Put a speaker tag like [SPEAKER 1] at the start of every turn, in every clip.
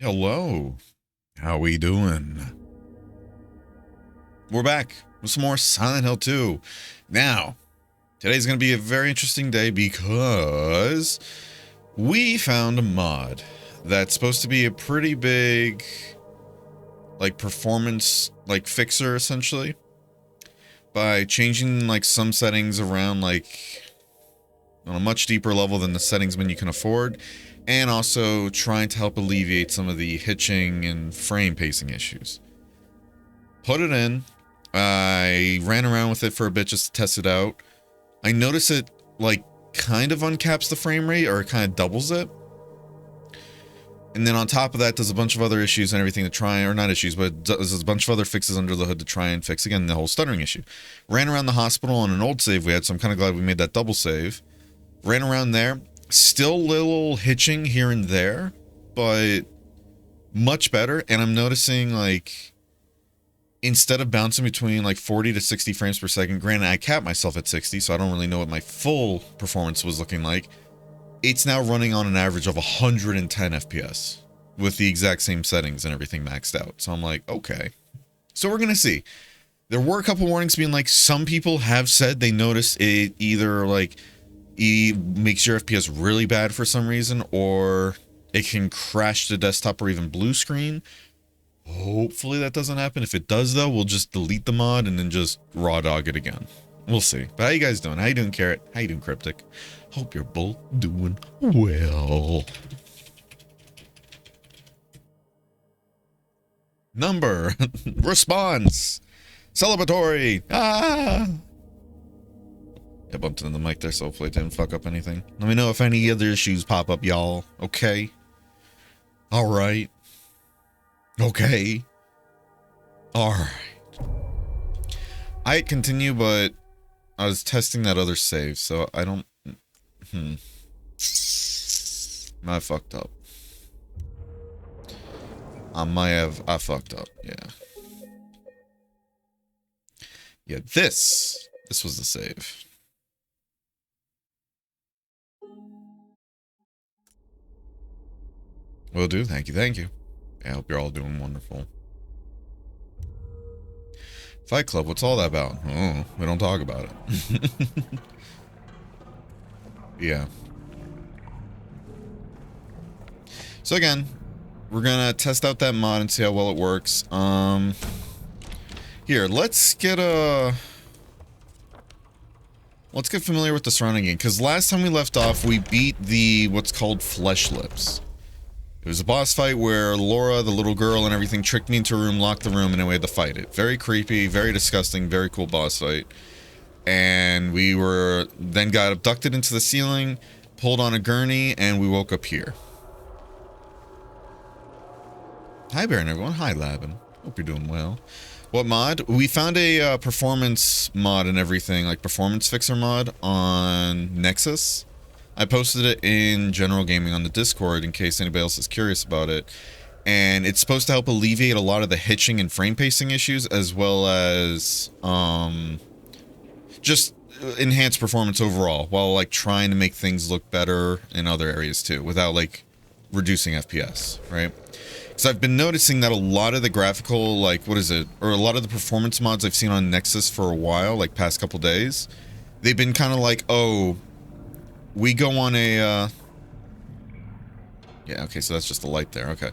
[SPEAKER 1] Hello. How we doing? We're back with some more Silent Hill 2. Now, today's going to be a very interesting day because we found a mod that's supposed to be a pretty big, performance, fixer, essentially. By changing, some settings around, on a much deeper level than the settings menu can afford. And also trying to help alleviate some of the hitching and frame pacing issues. Put it in. I ran around with it for a bit just to test it out. I noticed it, kind of uncaps the frame rate, or it kind of doubles it. And then on top of that, there's a bunch of other issues and everything to try, or not issues, but there's a bunch of other fixes under the hood to try and fix, again, the whole stuttering issue. Ran around the hospital on an old save we had, so I'm kind of glad we made that double save. Ran around there. Still little hitching here and there, but much better. And I'm noticing, instead of bouncing between 40 to 60 frames per second, granted I capped myself at 60, so I don't really know what my full performance was looking like. It's now running on an average of 110 FPS with the exact same settings and everything maxed out. So I'm like, okay. So we're gonna see. There were a couple warnings being some people have said they noticed it either it makes your FPS really bad for some reason, or it can crash the desktop or even blue screen. Hopefully that doesn't happen. If it does, though, we'll just delete the mod and then just raw dog it again. We'll see. But how you guys doing? How you doing, Carrot? How you doing, Cryptic? Hope you're both doing well. Number. Response. Celebratory. Ah! I bumped into the mic there, so hopefully it didn't fuck up anything. Let me know if any other issues pop up, y'all. Okay? Alright. Okay. Alright. I hit continue, but I was testing that other save, so I don't... I fucked up. I fucked up, yeah. Yeah, this was the save. Will do. Thank you. Thank you. I hope you're all doing wonderful. Fight Club, what's all that about? Oh, we don't talk about it. Yeah. So again, we're gonna test out that mod and see how well it works. Here, let's get familiar with the surrounding game, because last time we left off, we beat the what's called Flesh Lips. It was a boss fight where Laura, the little girl, and everything tricked me into a room, locked the room, and then we had to fight it. Very creepy, very disgusting, very cool boss fight. And we then got abducted into the ceiling, pulled on a gurney, and we woke up here. Hi, Baron, everyone. Hi, Labin. Hope you're doing well. What mod? We found a performance mod and everything, performance fixer mod on Nexus. I posted it in General Gaming on the Discord in case anybody else is curious about it. And it's supposed to help alleviate a lot of the hitching and frame pacing issues, as well as just enhance performance overall, while trying to make things look better in other areas too, without reducing FPS, right? Because I've been noticing that a lot of the graphical, or a lot of the performance mods I've seen on Nexus for a while, past couple days, they've been kind of oh, we go on a, yeah, okay, so that's just the light there, okay.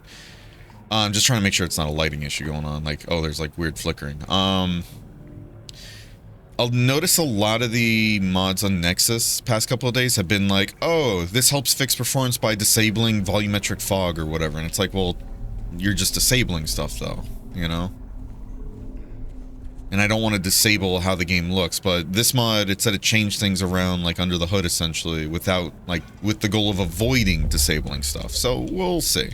[SPEAKER 1] I'm just trying to make sure it's not a lighting issue going on, oh, there's, weird flickering. I'll notice a lot of the mods on Nexus past couple of days have been oh, this helps fix performance by disabling volumetric fog or whatever, and it's well, you're just disabling stuff, though, you know? And I don't want to disable how the game looks, but this mod, it said it changed things around, under the hood, essentially, without, with the goal of avoiding disabling stuff. So, we'll see.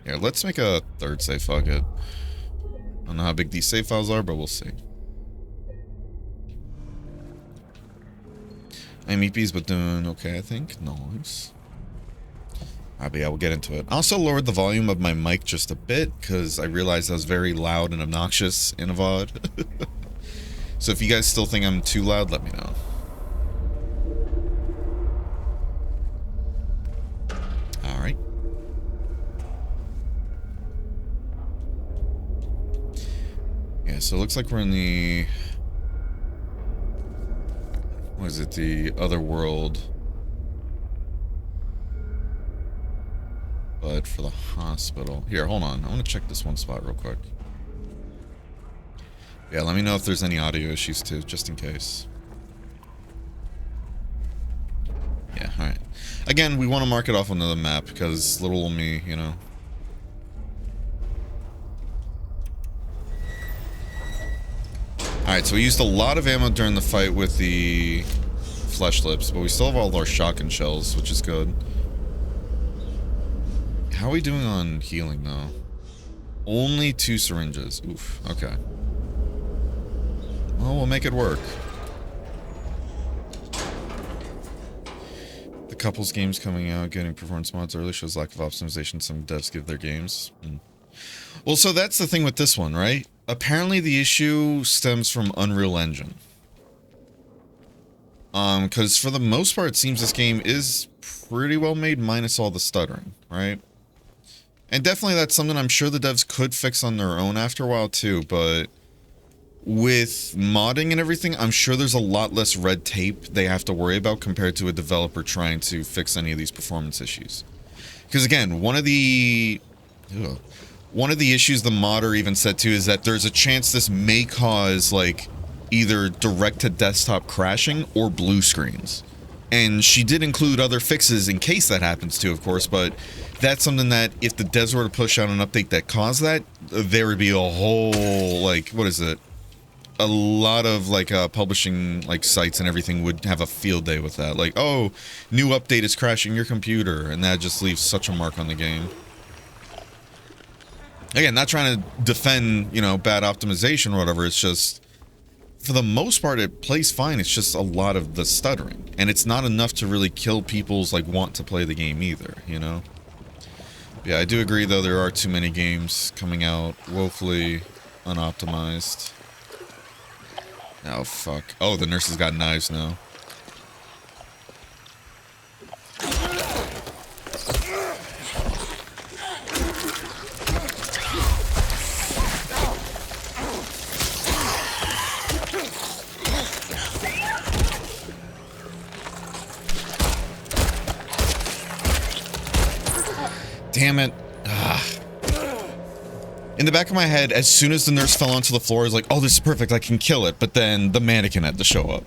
[SPEAKER 1] Here, let's make a third save, fuck it. I don't know how big these save files are, but we'll see. I'm EPs, but doing okay, I think. Nice. But yeah, we'll get into it. I also lowered the volume of my mic just a bit, because I realized I was very loud and obnoxious in a VOD. So if you guys still think I'm too loud, let me know. so it looks like we're in the... What is it? The other world. But for the hospital. Here, hold on. I want to check this one spot real quick. Yeah, let me know if there's any audio issues too, just in case. Yeah, alright. Again, we want to mark it off on the map, because little old me, you know. Alright, so we used a lot of ammo during the fight with the flesh lips, but we still have all our shotgun shells, which is good. How are we doing on healing, though? Only 2 syringes. Oof, okay. Well, we'll make it work. The couples games coming out, getting performance mods early shows lack of optimization some devs give their games. Well, so that's the thing with this one, right? Apparently the issue stems from Unreal Engine. Because for the most part, it seems this game is pretty well made, minus all the stuttering, right? And definitely that's something I'm sure the devs could fix on their own after a while too, but with modding and everything, I'm sure there's a lot less red tape they have to worry about compared to a developer trying to fix any of these performance issues. Because again, one of the issues the modder even said too is that there's a chance this may cause like either direct to desktop crashing or blue screens. And she did include other fixes in case that happens too, of course, but that's something that if the devs were to push out an update that caused that, there would be a whole, like, what is it? A lot of, like, publishing, like, sites and everything would have a field day with that. Like, oh, new update is crashing your computer, and that just leaves such a mark on the game. Again, not trying to defend, you know, bad optimization or whatever, it's just... For the most part, it plays fine. It's just a lot of the stuttering. And it's not enough to really kill people's, like, want to play the game either, you know? Yeah, I do agree, though, there are too many games coming out woefully unoptimized. Oh, fuck. Oh, the nurse has got knives now. Damn it. Ugh. In the back of my head, as soon as the nurse fell onto the floor, I was like, oh, this is perfect, I can kill it. But then the mannequin had to show up.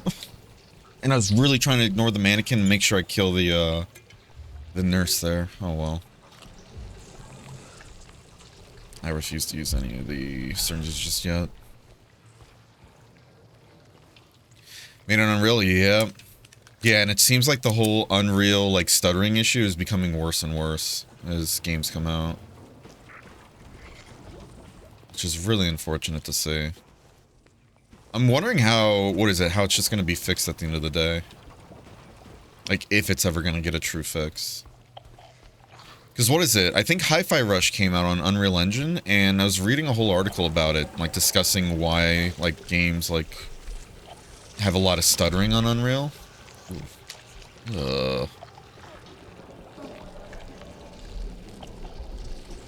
[SPEAKER 1] And I was really trying to ignore the mannequin and make sure I kill the nurse there. Oh, well. I refuse to use any of the syringes just yet. Made on Unreal? Yeah. Yeah, and it seems like the whole Unreal, like, stuttering issue is becoming worse and worse as games come out. Which is really unfortunate to see. I'm wondering how, what is it, how it's just going to be fixed at the end of the day. Like, if it's ever going to get a true fix. Because what is it? I think Hi-Fi Rush came out on Unreal Engine, and I was reading a whole article about it, like, discussing why, like, games, like, have a lot of stuttering on Unreal.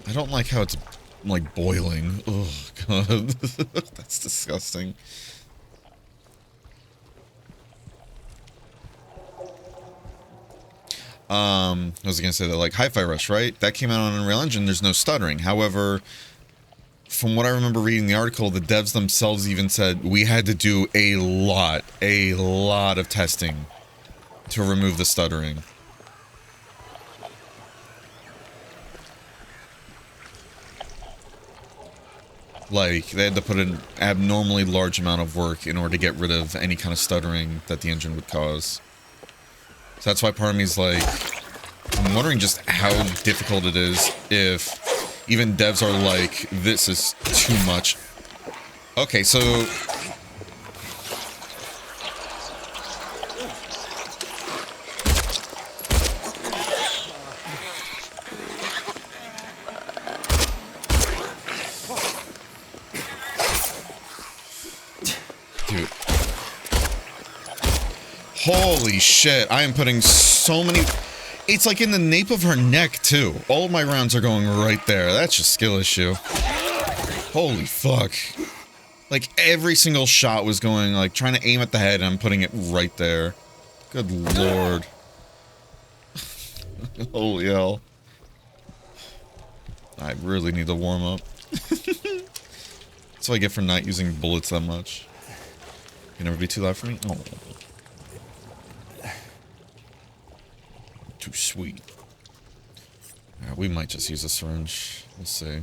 [SPEAKER 1] I don't like how it's, like, boiling. Oh, God. That's disgusting. I was gonna say that, like, Hi-Fi Rush, right? That came out on Unreal Engine, there's no stuttering. However, from what I remember reading the article, the devs themselves even said we had to do a lot of testing to remove the stuttering. Like, they had to put an abnormally large amount of work in order to get rid of any kind of stuttering that the engine would cause. So that's why part of me is like, I'm wondering just how difficult it is if even devs are like, this is too much. Okay, so... Dude. Holy shit, I am putting so many... It's like in the nape of her neck, too. All of my rounds are going right there. That's just skill issue. Holy fuck. Like, every single shot was going, like, trying to aim at the head, and I'm putting it right there. Good lord. Holy hell. I really need to warm up. That's what I get for not using bullets that much. You never be too loud for me? Oh. Too sweet. Yeah, we might just use a syringe. We'll see.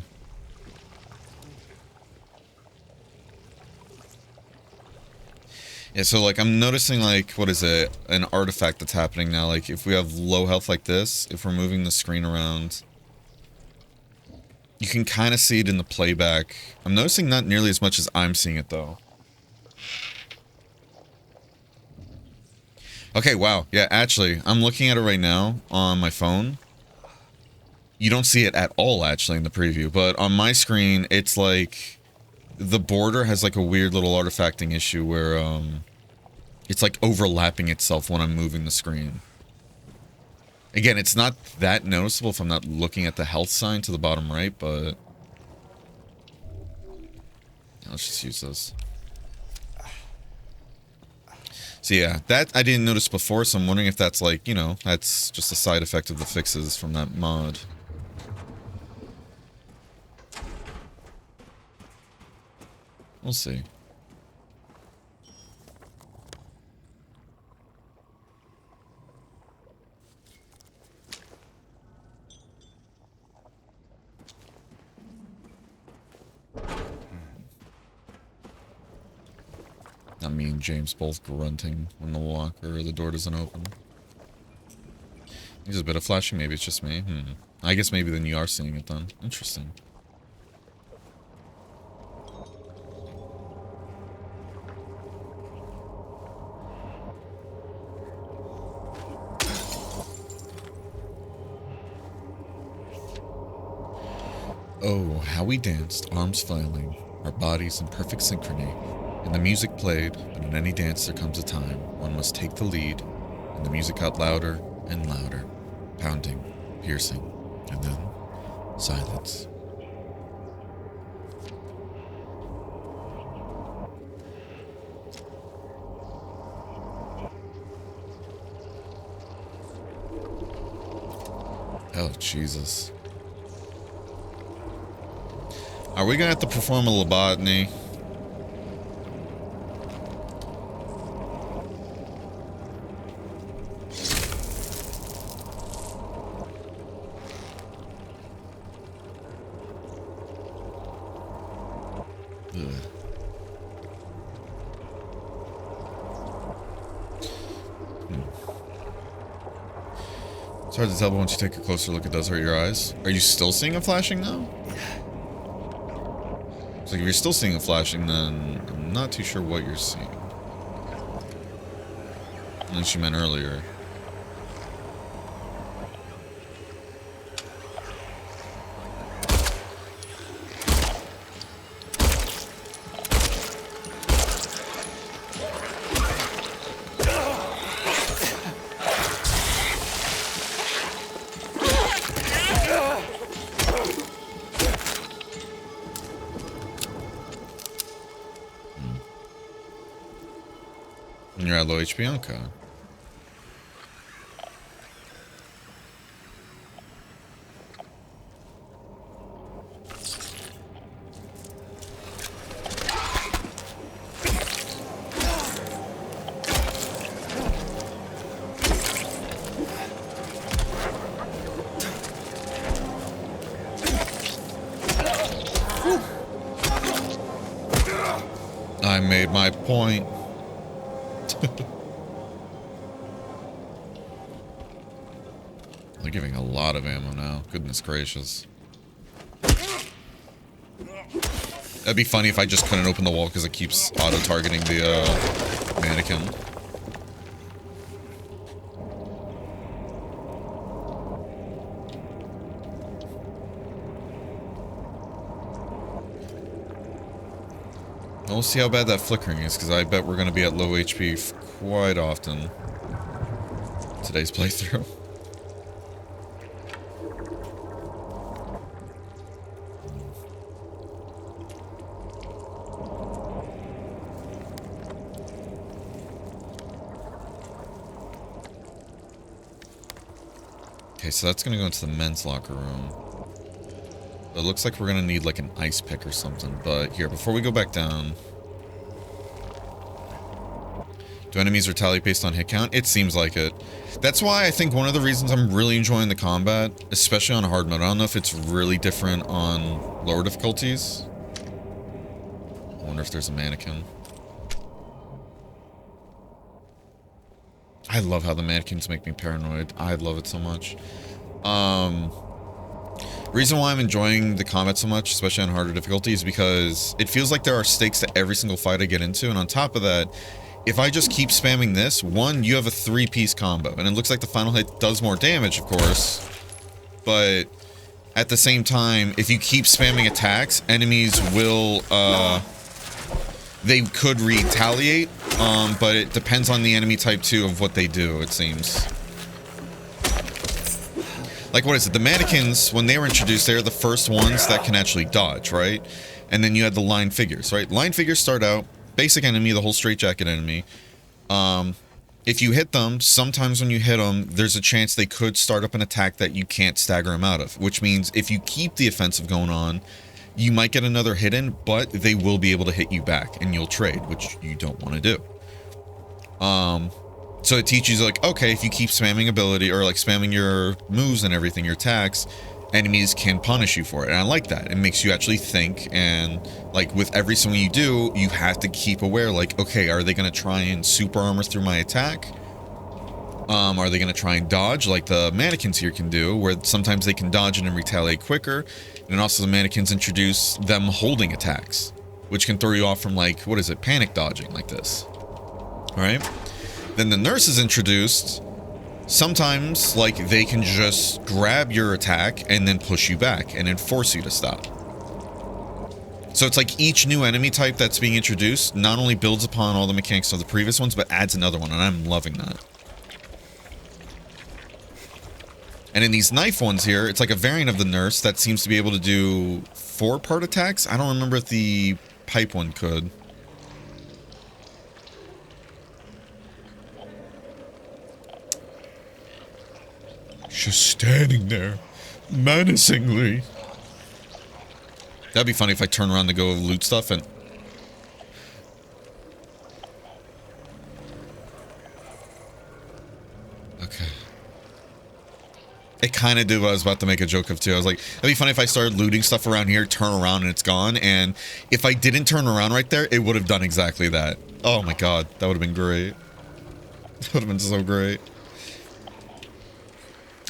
[SPEAKER 1] Yeah, so, like, I'm noticing, like, what is it? An artifact that's happening now. Like, if we have low health like this, if we're moving the screen around, you can kind of see it in the playback. I'm noticing not nearly as much as I'm seeing it, though. Okay, wow. Yeah, actually, I'm looking at it right now on my phone. You don't see it at all, actually, in the preview. But on my screen, it's like... the border has, like, a weird little artifacting issue where, it's, like, overlapping itself when I'm moving the screen. Again, it's not that noticeable if I'm not looking at the health sign to the bottom right, but... let's just use this. So yeah, that I didn't notice before, so I'm wondering if that's like, you know, that's just a side effect of the fixes from that mod. We'll see. Not me and James both grunting when the locker or the door doesn't open. There's a bit of flashing, maybe it's just me. I guess maybe then you are seeing it then. Interesting. Oh, how we danced, arms flailing, our bodies in perfect synchrony. And the music played, but in any dance there comes a time one must take the lead, and the music got louder and louder, pounding, piercing, and then silence. Oh, Jesus. Are we gonna have to perform a lobotomy? It's hard to tell, but once you take a closer look, it does hurt your eyes. Are you still seeing a flashing now? It's like if you're still seeing a flashing, then I'm not too sure what you're seeing. Unless you meant earlier. And you're at low HP? Okay. I made my point. They're giving a lot of ammo now. Goodness gracious. That'd be funny if I just couldn't open the wall because it keeps auto-targeting the mannequin. We'll see how bad that flickering is, because I bet we're going to be at low HP quite often today's playthrough. Okay, so that's gonna go into the men's locker room. It looks like we're gonna need like an ice pick or something, but here, before we go back down... Do enemies retaliate based on hit count? It seems like it. That's why I think one of the reasons I'm really enjoying the combat, especially on hard mode. I don't know if it's really different on lower difficulties. I wonder if there's a mannequin. I love how the mannequins make me paranoid. I love it so much. Reason why I'm enjoying the combat so much, especially on harder difficulties, is because it feels like there are stakes to every single fight I get into, and on top of that, if I just keep spamming this, one, you have a 3-piece combo, and it looks like the final hit does more damage, of course, but at the same time, if you keep spamming attacks, enemies will, they could retaliate, but it depends on the enemy type too of what they do, it seems. Like, what is it? The mannequins, when they were introduced, they're the first ones that can actually dodge, right? And then you had the line figures, right? Line figures start out, basic enemy, the whole straitjacket enemy. If you hit them, sometimes when you hit them, there's a chance they could start up an attack that you can't stagger them out of. Which means if you keep the offensive going on, you might get another hit in, but they will be able to hit you back, and you'll trade, which you don't want to do. So it teaches you, like, okay, if you keep spamming ability, or like spamming your moves and everything, your attacks, enemies can punish you for it. And I like that. It makes you actually think, and like with every single you do, you have to keep aware, like, okay, are they going to try and super armor through my attack? Are they going to try and dodge like the mannequins here can do, where sometimes they can dodge and then retaliate quicker? And also the mannequins introduce them holding attacks, which can throw you off from, like, what is it, panic dodging like this. All right? Then the nurse is introduced. Sometimes, like, they can just grab your attack and then push you back and then force you to stop. So it's like each new enemy type that's being introduced not only builds upon all the mechanics of the previous ones, but adds another one, and I'm loving that. And in these knife ones here, it's like a variant of the nurse that seems to be able to do 4-part attacks. I don't remember if the pipe one could. Just standing there, menacingly. That'd be funny if I turn around to go loot stuff and... Okay. It kind of did what I was about to make a joke of too. I was like, that'd be funny if I started looting stuff around here, turn around and it's gone. And if I didn't turn around right there, it would have done exactly that. Oh my god, that would have been great. That would have been so great.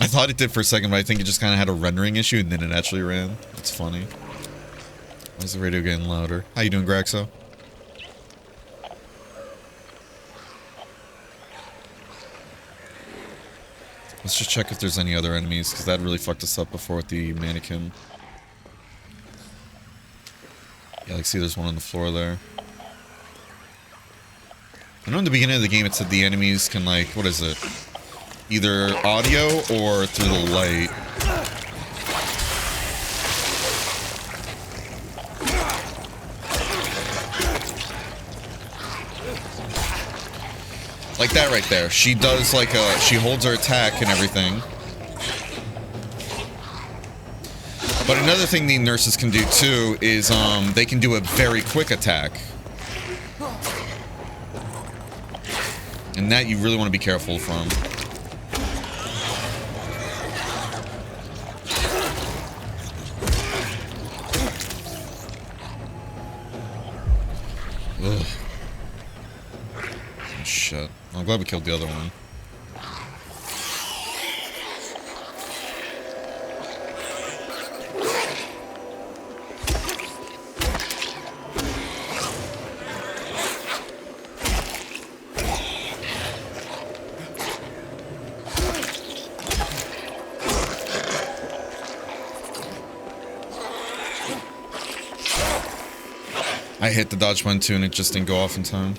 [SPEAKER 1] I thought it did for a second, but I think it just kind of had a rendering issue, and then it actually ran. That's funny. Why is the radio getting louder? How you doing, Graxo? Let's just check if there's any other enemies, because that really fucked us up before with the mannequin. Yeah, like, see, there's one on the floor there. I know in the beginning of the game it said the enemies can, like, what is it? Either audio or through the light. Like that right there. She does like a... She holds her attack and everything. But another thing the nurses can do too is they can do a very quick attack. And that you really want to be careful from. Ugh. Oh, shit. I'm glad we killed the other one. I hit the dodge button too and it just didn't go off in time.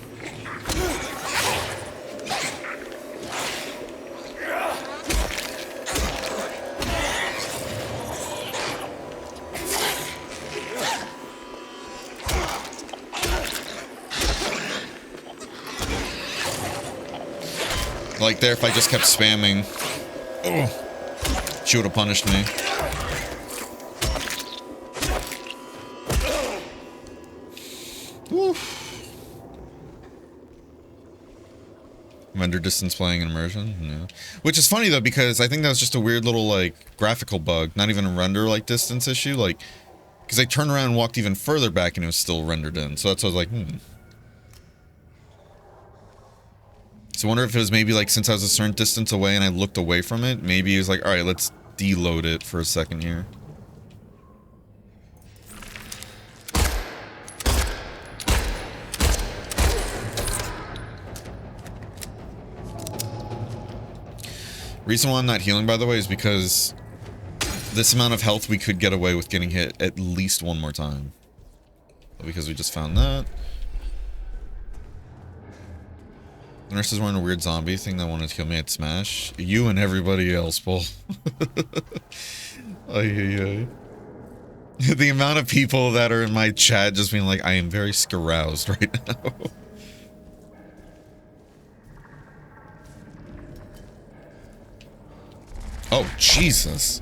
[SPEAKER 1] Like there, if I just kept spamming. Oh. She would have punished me. Woo. Render distance playing in immersion? No. Which is funny though, because I think that was just a weird little like graphical bug, not even a render like distance issue, like because I turned around and walked even further back and it was still rendered in. So that's why I was like, So I wonder if it was maybe like since I was a certain distance away and I looked away from it, maybe it was like, alright, let's deload it for a second here. Reason why I'm not healing, by the way, is because this amount of health we could get away with getting hit at least one more time. Because we just found that. The nurse is wearing a weird zombie thing that wanted to kill me at Smash. You and everybody else, Paul. The amount of people that are in my chat just being like, I am very scaroused right now. Oh, Jesus.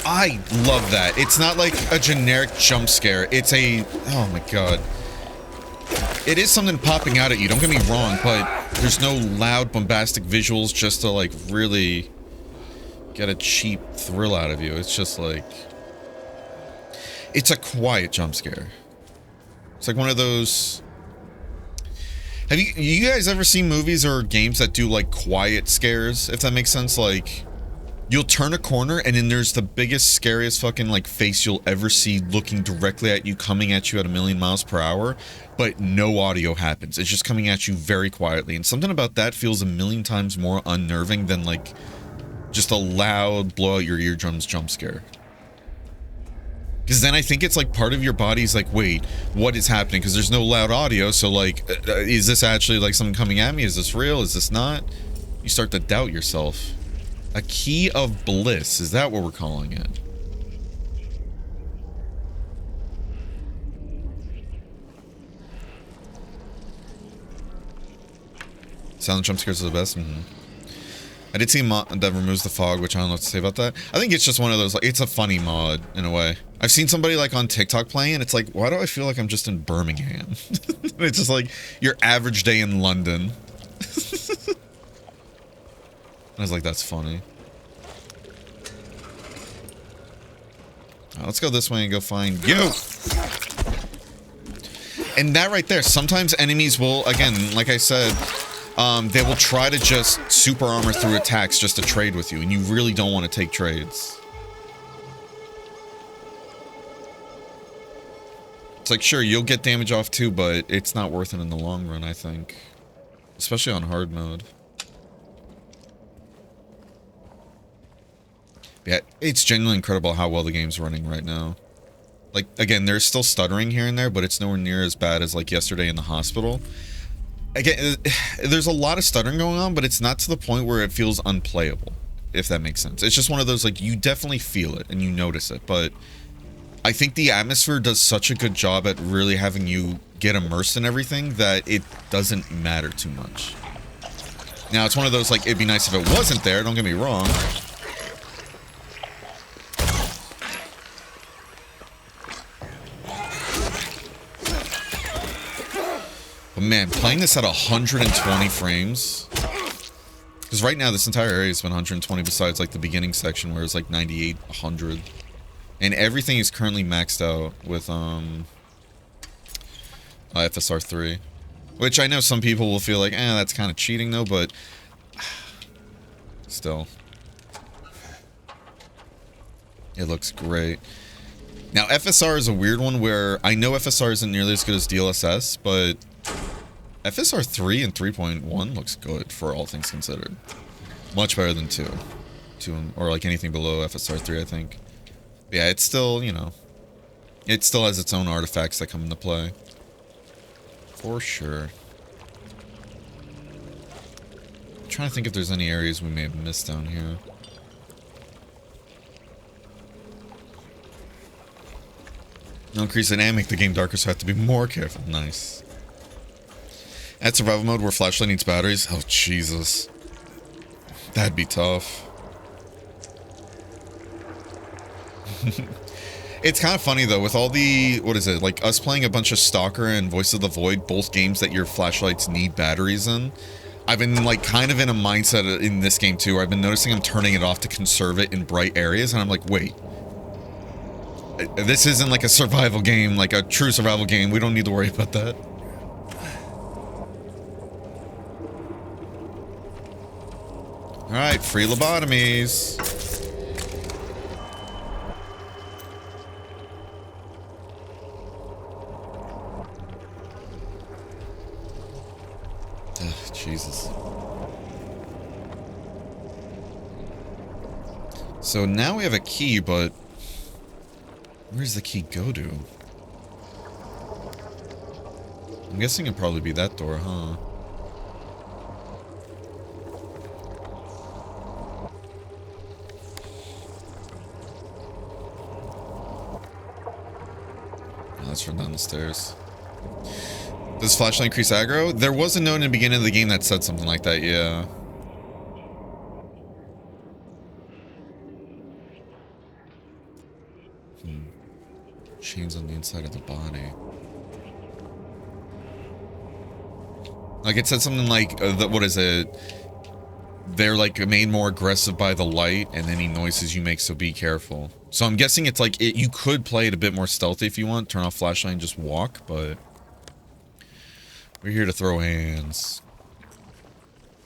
[SPEAKER 1] I love that. It's not like a generic jump scare. It's a... Oh my god. It is something popping out at you, don't get me wrong, but there's no loud, bombastic visuals just to, like, really get a cheap thrill out of you. It's just like... It's a quiet jump scare. It's like one of those... Have you guys ever seen movies or games that do, like, quiet scares, if that makes sense? Like... You'll turn a corner and then there's the biggest, scariest fucking like face you'll ever see looking directly at you, coming at you at 1,000,000 miles per hour, but no audio happens. It's just coming at you very quietly. And something about that feels 1,000,000 times more unnerving than like just a loud blow out your eardrums jump scare. Because then I think it's like part of your body's like, wait, what is happening? Because there's no loud audio. So like, is this actually like something coming at me? Is this real? Is this not? You start to doubt yourself. A key of bliss, is that what we're calling it? Silent jump scares are the best? I did see a mod that removes the fog, which I don't know what to say about that. I think it's just one of those, like, it's a funny mod, in a way. I've seen somebody, like, on TikTok playing, and it's like, why do I feel like I'm just in Birmingham? It's just like, your average day in London. I was like, that's funny. Let's go this way and go find you. And that right there, sometimes enemies will, again, like I said, they will try to just super armor through attacks just to trade with you, and you really don't want to take trades. It's like, sure, you'll get damage off too, but it's not worth it in the long run, I think. Especially on hard mode. Yeah, it's genuinely incredible how well the game's running right now. Like, again, there's still stuttering here and there, but it's nowhere near as bad as, like, yesterday in the hospital. Again, there's a lot of stuttering going on, but it's not to the point where it feels unplayable, if that makes sense. It's just one of those, like, you definitely feel it and you notice it, but I think the atmosphere does such a good job at really having you get immersed in everything that it doesn't matter too much. Now, it's one of those, like, it'd be nice if it wasn't there, don't get me wrong. But man, playing this at 120 frames, because right now this entire area has been 120 besides like the beginning section where it's like 98, 100. And everything is currently maxed out with FSR 3. Which I know some people will feel like, that's kind of cheating though, but still. It looks great. Now FSR is a weird one where I know FSR isn't nearly as good as DLSS, but FSR 3 and 3.1 looks good for all things considered. Much better than 2. Or like anything below FSR 3, I think. Yeah, it's still, you know, it still has its own artifacts that come into play. For sure. I'm trying to think if there's any areas we may have missed down here. No increase in make the game darker, so I have to be more careful. Nice. At survival mode where flashlight needs batteries? Oh, Jesus. That'd be tough. It's kind of funny though, with all the, what is it, like us playing a bunch of Stalker and Voice of the Void, both games that your flashlights need batteries in. I've been like kind of in a mindset in this game too, where I've been noticing I'm turning it off to conserve it in bright areas, and I'm like, wait. This isn't like a survival game, like a true survival game. We don't need to worry about that. Alright, free lobotomies. Ugh, Jesus. So now we have a key, but where's the key go to? I'm guessing it'd probably be that door, huh? Let's run down the stairs. Does flashlight increase aggro? There was a note in the beginning of the game that said something like that, yeah. Chains on the inside of the body. Like, it said something like, what is it? They're, like, made more aggressive by the light and any noises you make, so be careful. So I'm guessing it's like, you could play it a bit more stealthy if you want, turn off flashlight and just walk, but we're here to throw hands.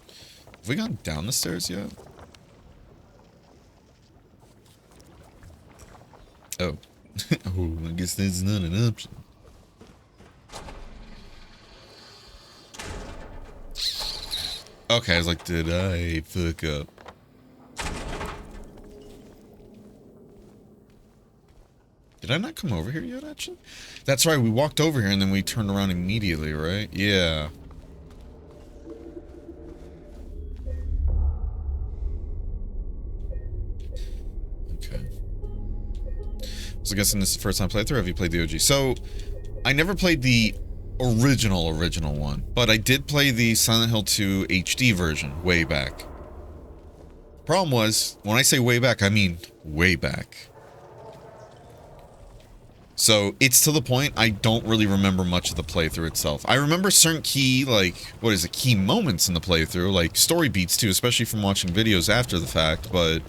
[SPEAKER 1] Have we gone down the stairs yet? Oh. Oh, I guess that's not an option. Okay, I was like, did I fuck up? Did I not come over here yet, actually? That's right, we walked over here and then we turned around immediately, right? Yeah. Okay. So I guessing this is the first time playthrough, or have you played the OG? So, I never played the original one, but I did play the Silent Hill 2 HD version way back. Problem was, when I say way back, I mean way back. So, it's to the point I don't really remember much of the playthrough itself. I remember certain key, like, what is it, key moments in the playthrough, like story beats too, especially from watching videos after the fact, but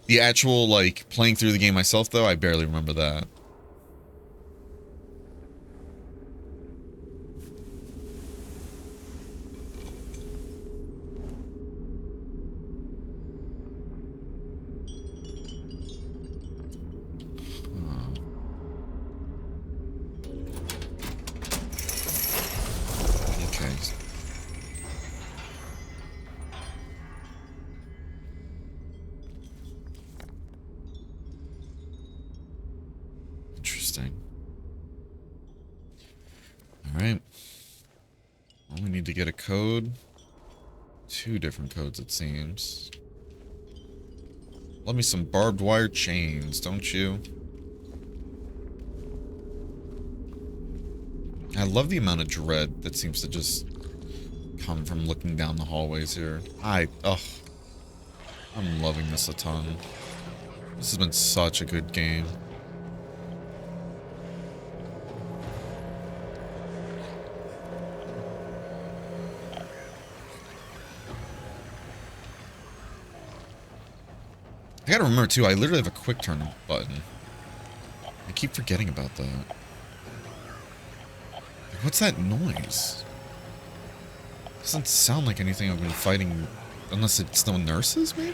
[SPEAKER 1] the actual, like, playing through the game myself, though, I barely remember that. Alright. Well, we need to get a code. 2 different codes, it seems. Love me some barbed wire chains, don't you? I love the amount of dread that seems to just come from looking down the hallways here. I'm loving this a ton. This has been such a good game. I gotta remember too, I literally have a quick turn button. I keep forgetting about that. What's that noise? Doesn't sound like anything I've been fighting, unless it's no nurses, maybe?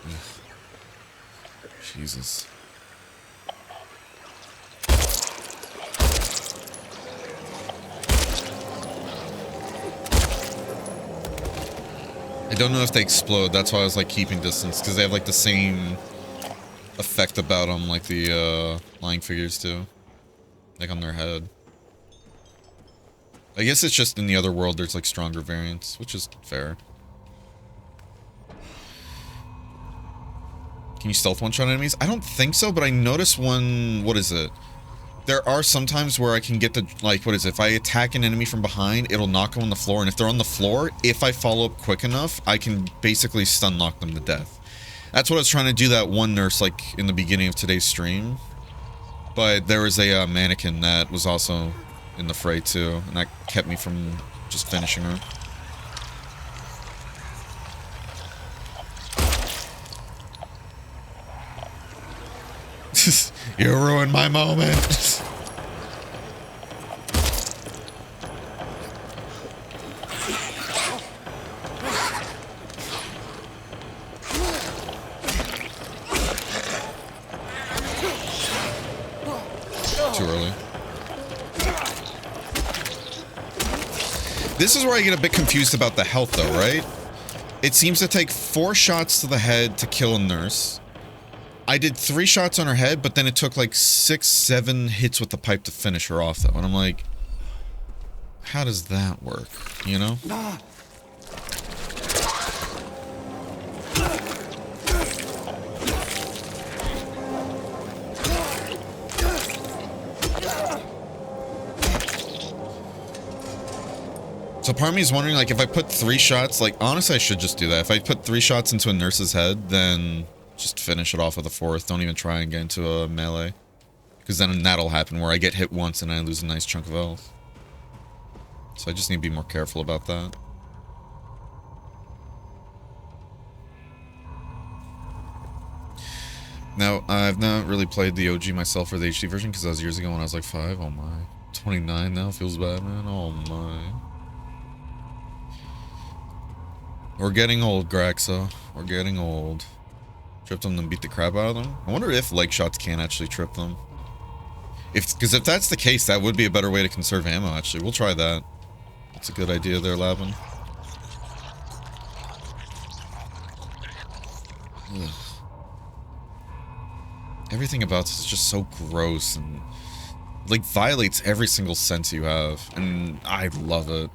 [SPEAKER 1] Ugh. Jesus. I don't know if they explode, that's why I was like keeping distance, because they have like the same effect about them like the lying figures do. Like on their head. I guess it's just in the other world there's like stronger variants, which is fair. Can you stealth one-shot enemies? I don't think so, but I noticed one, what is it? There are some times where I can get the, like, what is it? If I attack an enemy from behind, it'll knock them on the floor. And if they're on the floor, if I follow up quick enough, I can basically stun lock them to death. That's what I was trying to do that one nurse, like, in the beginning of today's stream. But there was a mannequin that was also in the fray, too. And that kept me from just finishing her. You ruined my moment. Too early. This is where I get a bit confused about the health, though, right? It seems to take 4 shots to the head to kill a nurse. I did 3 shots on her head, but then it took like 6, 7 hits with the pipe to finish her off, though. And I'm like, how does that work? You know? So part of me is wondering, like, if I put 3 shots, like, honestly, I should just do that. If I put 3 shots into a nurse's head, then just finish it off with a 4th. Don't even try and get into a melee. Because then that'll happen where I get hit once and I lose a nice chunk of health. So I just need to be more careful about that. Now, I've not really played the OG myself or the HD version because that was years ago when I was like 5. Oh my. 29 now, feels bad, man. Oh my. We're getting old, Graxo. We're getting old. Trip them and beat the crap out of them? I wonder if leg shots can actually trip them. Because if that's the case, that would be a better way to conserve ammo, actually. We'll try that. That's a good idea there, Lavin. Ugh. Everything about this is just so gross and, like, violates every single sense you have. And I love it.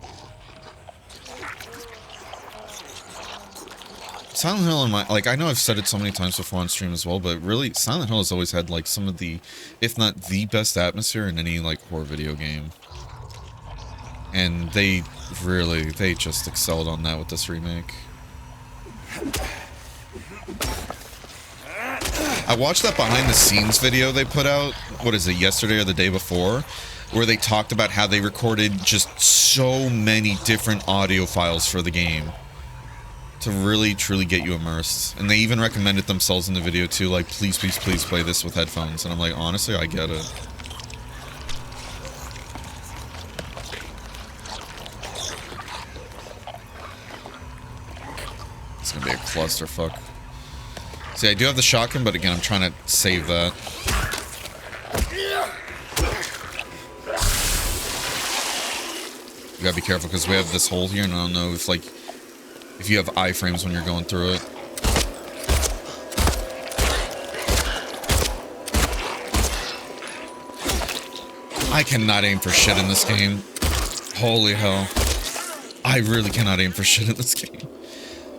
[SPEAKER 1] Silent Hill, in my, like, I know I've said it so many times before on stream as well, but really, Silent Hill has always had, like, some of the, if not the best atmosphere in any, like, horror video game. And they just excelled on that with this remake. I watched that behind the scenes video they put out, what is it, yesterday or the day before, where they talked about how they recorded just so many different audio files for the game to really, truly get you immersed. And they even recommended themselves in the video too, like, please, please, please play this with headphones. And I'm like, honestly, I get it. It's gonna be a clusterfuck. See, I do have the shotgun, but again, I'm trying to save that. You gotta be careful, because we have this hole here, and I don't know if, like, if you have iframes when you're going through it. I cannot aim for shit in this game. Holy hell. I really cannot aim for shit in this game.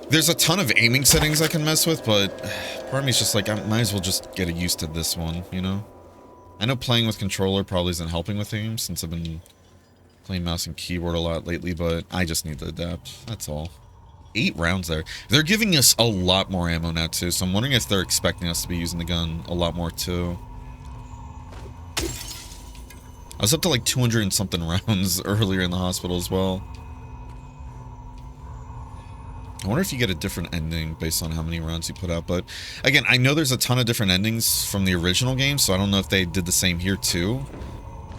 [SPEAKER 1] There's a ton of aiming settings I can mess with, but part of me is just like, I might as well just get used to this one, you know? I know playing with controller probably isn't helping with aim, since I've been playing mouse and keyboard a lot lately, but I just need to adapt, that's all. 8 rounds there. They're giving us a lot more ammo now, too, so I'm wondering if they're expecting us to be using the gun a lot more, too. I was up to like 200 and something rounds earlier in the hospital as well. I wonder if you get a different ending based on how many rounds you put out, but again, I know there's a ton of different endings from the original game, so I don't know if they did the same here, too.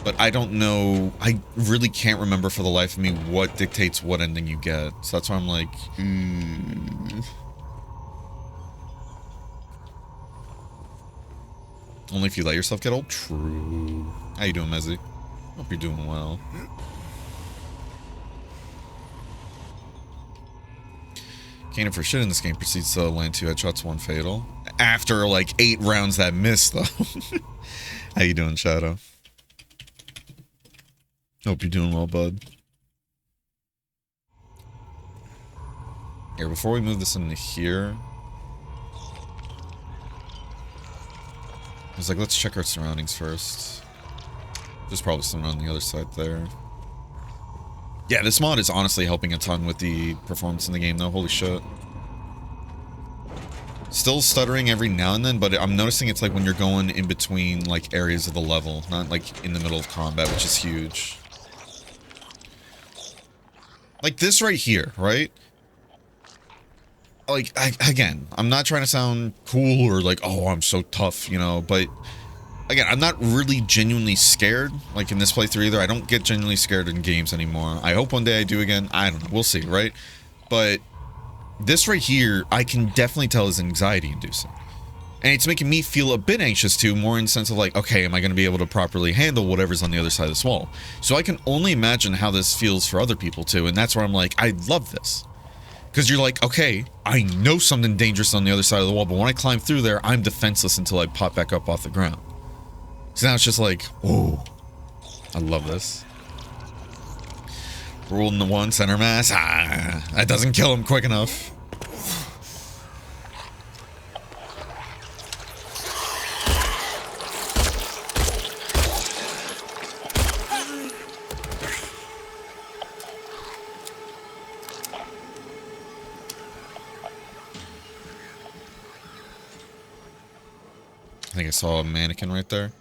[SPEAKER 1] But I don't know, I really can't remember for the life of me what dictates what ending you get. So that's why I'm like, Only if you let yourself get old? True. How you doing, Mezzy? Hope you're doing well. Cannon for shit in this game proceeds to land 2 headshots, 1 fatal. After like 8 rounds that missed, though. How you doing, Shadow? Hope you're doing well, bud. Here, before we move this into here, I was like, let's check our surroundings first. There's probably someone on the other side there. Yeah, this mod is honestly helping a ton with the performance in the game, though. Holy shit. Still stuttering every now and then, but I'm noticing it's like when you're going in between, like, areas of the level, not, like, in the middle of combat, which is huge. Like this right here, right? Like, again, I'm not trying to sound cool or like, oh, I'm so tough, you know, but again, I'm not really genuinely scared, like in this playthrough either. I don't get genuinely scared in games anymore. I hope one day I do again. I don't know. We'll see, right? But this right here, I can definitely tell is anxiety-inducing. And it's making me feel a bit anxious too, more in the sense of like, okay, am I going to be able to properly handle whatever's on the other side of this wall? So I can only imagine how this feels for other people too, and that's where I'm like, I love this. Because you're like, okay, I know something dangerous on the other side of the wall, but when I climb through there, I'm defenseless until I pop back up off the ground. So now it's just like, oh, I love this. Rule in the one, center mass. Ah, that doesn't kill him quick enough. I think I saw a mannequin right there.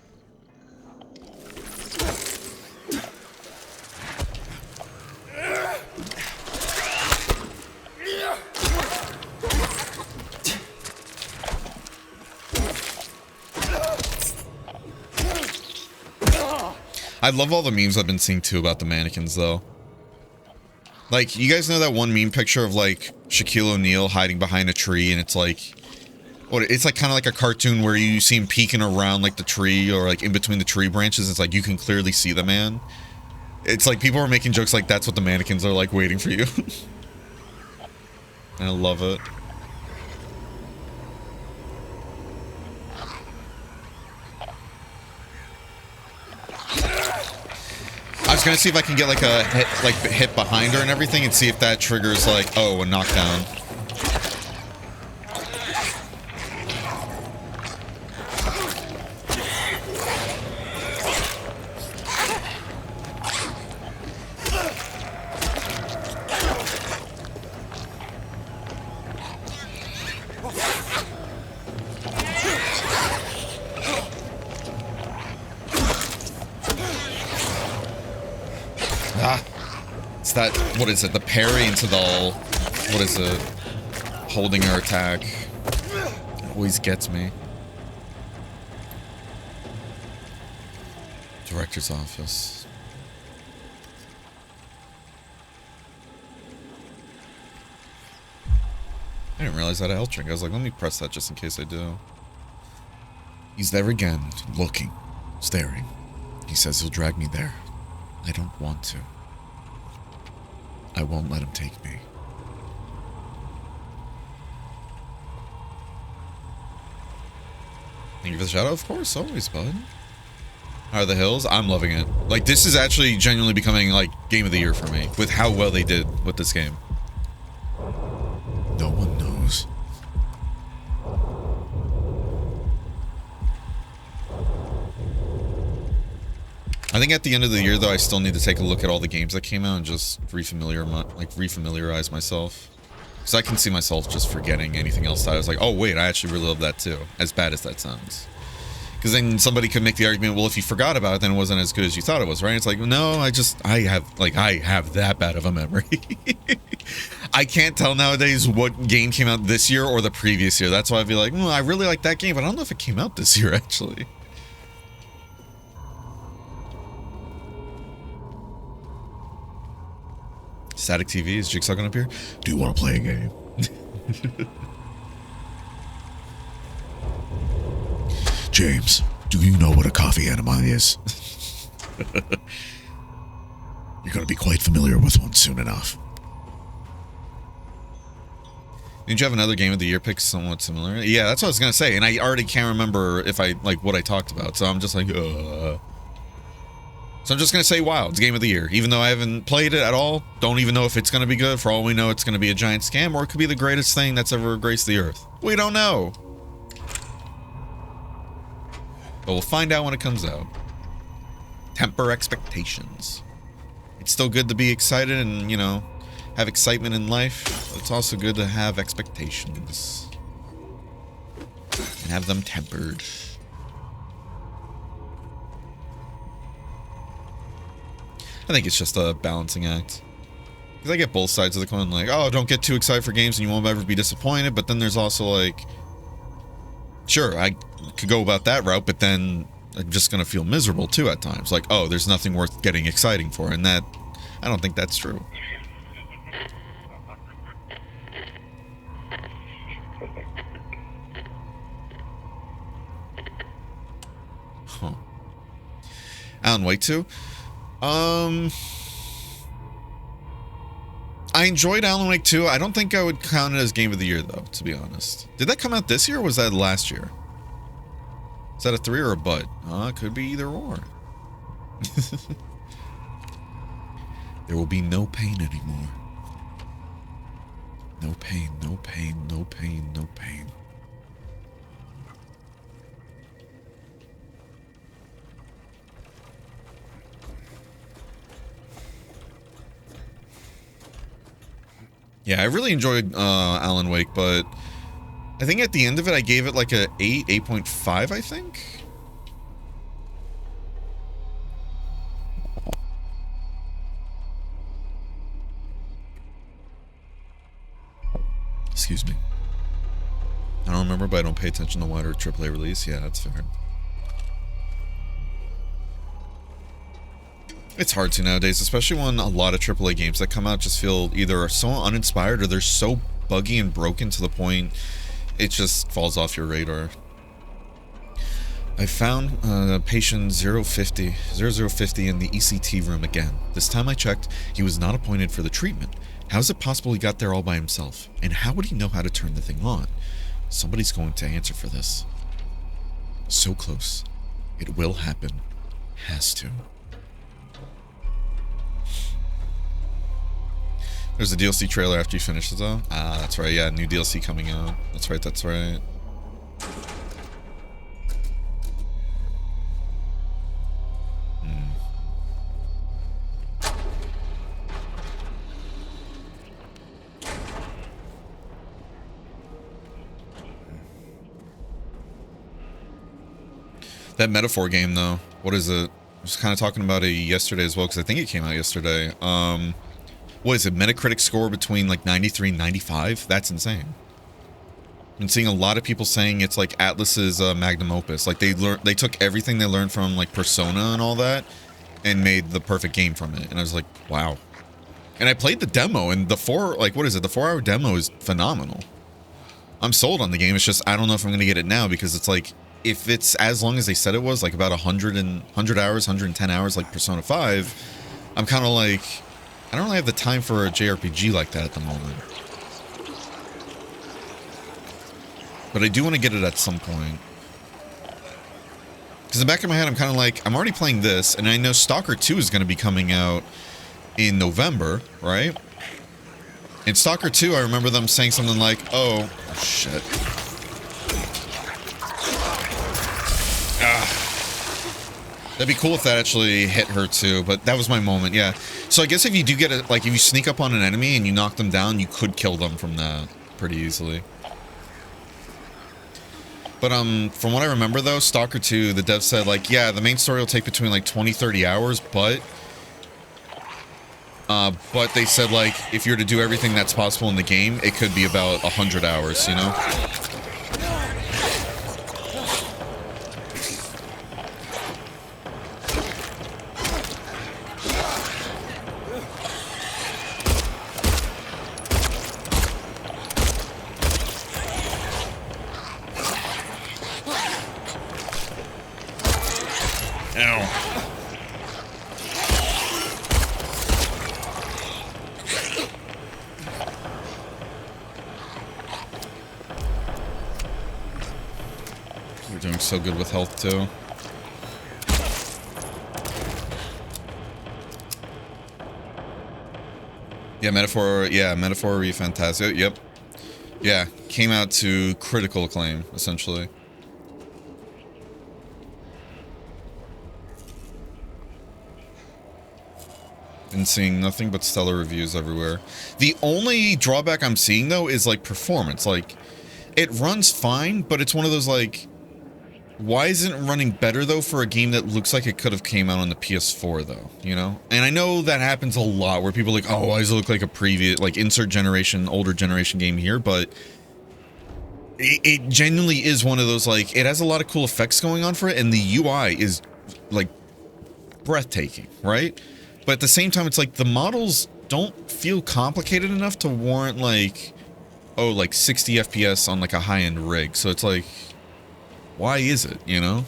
[SPEAKER 1] I love all the memes I've been seeing too about the mannequins though. Like, you guys know that one meme picture of like Shaquille O'Neal hiding behind a tree and it's like, what? It's like kind of like a cartoon where you see him peeking around like the tree or like in between the tree branches. It's like you can clearly see the man. It's like people are making jokes like that's what the mannequins are like waiting for you. And I love it. I was gonna see if I can get like a hit behind her and everything and see if that triggers like, oh, a knockdown. That, what is it, the parry into the, what is it, holding her attack, it always gets me. Director's office. I didn't realize that I had health drink. I was like, let me press that just in case I do. He's there again, looking, staring. He says he'll drag me there. I don't want to. I won't let him take me. Thank you for the shadow, of course, always, bud. How are the hills? I'm loving it. Like, this is actually genuinely becoming, like, game of the year for me, with how well they did with this game. No one knows. I think at the end of the year, though, I still need to take a look at all the games that came out and just refamiliarize myself. Because I can see myself just forgetting anything else that I was like, oh, wait, I actually really love that too. As bad as that sounds. Because then somebody could make the argument, well, if you forgot about it, then it wasn't as good as you thought it was, right? It's like, no, I have that bad of a memory. I can't tell nowadays what game came out this year or the previous year. That's why I'd be like, I really like that game, but I don't know if it came out this year, actually. Static TV, is Jigsaw gonna appear? Do you want to play a game? James, do you know what a coffee enema is? You're gonna be quite familiar with one soon enough. Didn't you have another game of the year pick somewhat similar? Yeah, that's what I was gonna say, and I already can't remember if I like what I talked about, so I'm just like, So I'm just going to say WoW, it's game of the year. Even though I haven't played it at all, don't even know if it's going to be good. For all we know, it's going to be a giant scam, or it could be the greatest thing that's ever graced the earth. We don't know. But we'll find out when it comes out. temper expectations. It's still good to be excited and, you know, have excitement in life, but it's also good to have expectations and have them tempered. I think it's just a balancing act. Because I get both sides of the coin, like, oh, don't get too excited for games and you won't ever be disappointed, but then there's also like, sure, I could go about that route, but then I'm just going to feel miserable too at times. Like, oh, there's nothing worth getting exciting for, and that, I don't think that's true. Huh. Alan Wake 2? I enjoyed Alan Wake 2. I don't think I would count it as Game of the Year, though, to be honest. Did that come out this year, or was that last year? Is that a 3 or a butt? It could be either or. There will be no pain anymore. No pain, no pain, no pain, no pain. Yeah, I really enjoyed Alan Wake, but I think at the end of it, I gave it like a 8.5, I think. Excuse me. I don't remember, but I don't pay attention to wider AAA release. Yeah, that's fair. It's hard to nowadays, especially when a lot of AAA games that come out just feel either so uninspired or they're so buggy and broken to the point it just falls off your radar. I found patient 0050 in the ECT room again. This time I checked, he was not appointed for the treatment. How is it possible he got there all by himself? And how would he know how to turn the thing on? Somebody's going to answer for this. So close. It will happen. Has to. There's a DLC trailer after you finish it, though. Ah, that's right. Yeah, new DLC coming out. That's right. That's right. That Metaphor game, though. What is it? I was kind of talking about it yesterday as well, because I think it came out yesterday. What is it? Metacritic score between like 93 and 95? That's insane. I've been seeing a lot of people saying it's like Atlus's magnum opus. Like they took everything they learned from like Persona and all that and made the perfect game from it. And I was like, wow. And I played the demo, and the 4-hour demo is phenomenal. I'm sold on the game. It's just I don't know if I'm going to get it now, because it's like, if it's as long as they said it was, like about 100 hours, 110 hours like Persona 5, I'm kind of like, I don't really have the time for a JRPG like that at the moment. But I do want to get it at some point. Because in the back of my head, I'm kind of like, I'm already playing this, and I know Stalker 2 is going to be coming out in November, right? In Stalker 2, I remember them saying something like, oh shit. That'd be cool if that actually hit her too, but that was my moment, yeah. So I guess if you do get it, like if you sneak up on an enemy and you knock them down, you could kill them from that pretty easily. But from what I remember though, Stalker 2, the dev said like, yeah, the main story will take between like 20-30 hours, but they said like, if you're to do everything that's possible in the game, it could be about 100 hours, you know? So good with health too. Yeah, Metaphor Fantasio. Yep. Yeah, came out to critical acclaim, essentially. and seeing nothing but stellar reviews everywhere. The only drawback I'm seeing, though, is, like, performance. Like, it runs fine, but it's one of those, like, why isn't it running better, though, for a game that looks like it could have came out on the PS4, though, you know? And I know that happens a lot, where people are like, oh, why does it look like a previous, like, insert generation, older generation game here? But it genuinely is one of those, like, it has a lot of cool effects going on for it, and the UI is, like, breathtaking, right? But at the same time, it's like the models don't feel complicated enough to warrant, like, oh, like 60 FPS on, like, a high-end rig. So it's like, why is it, you know?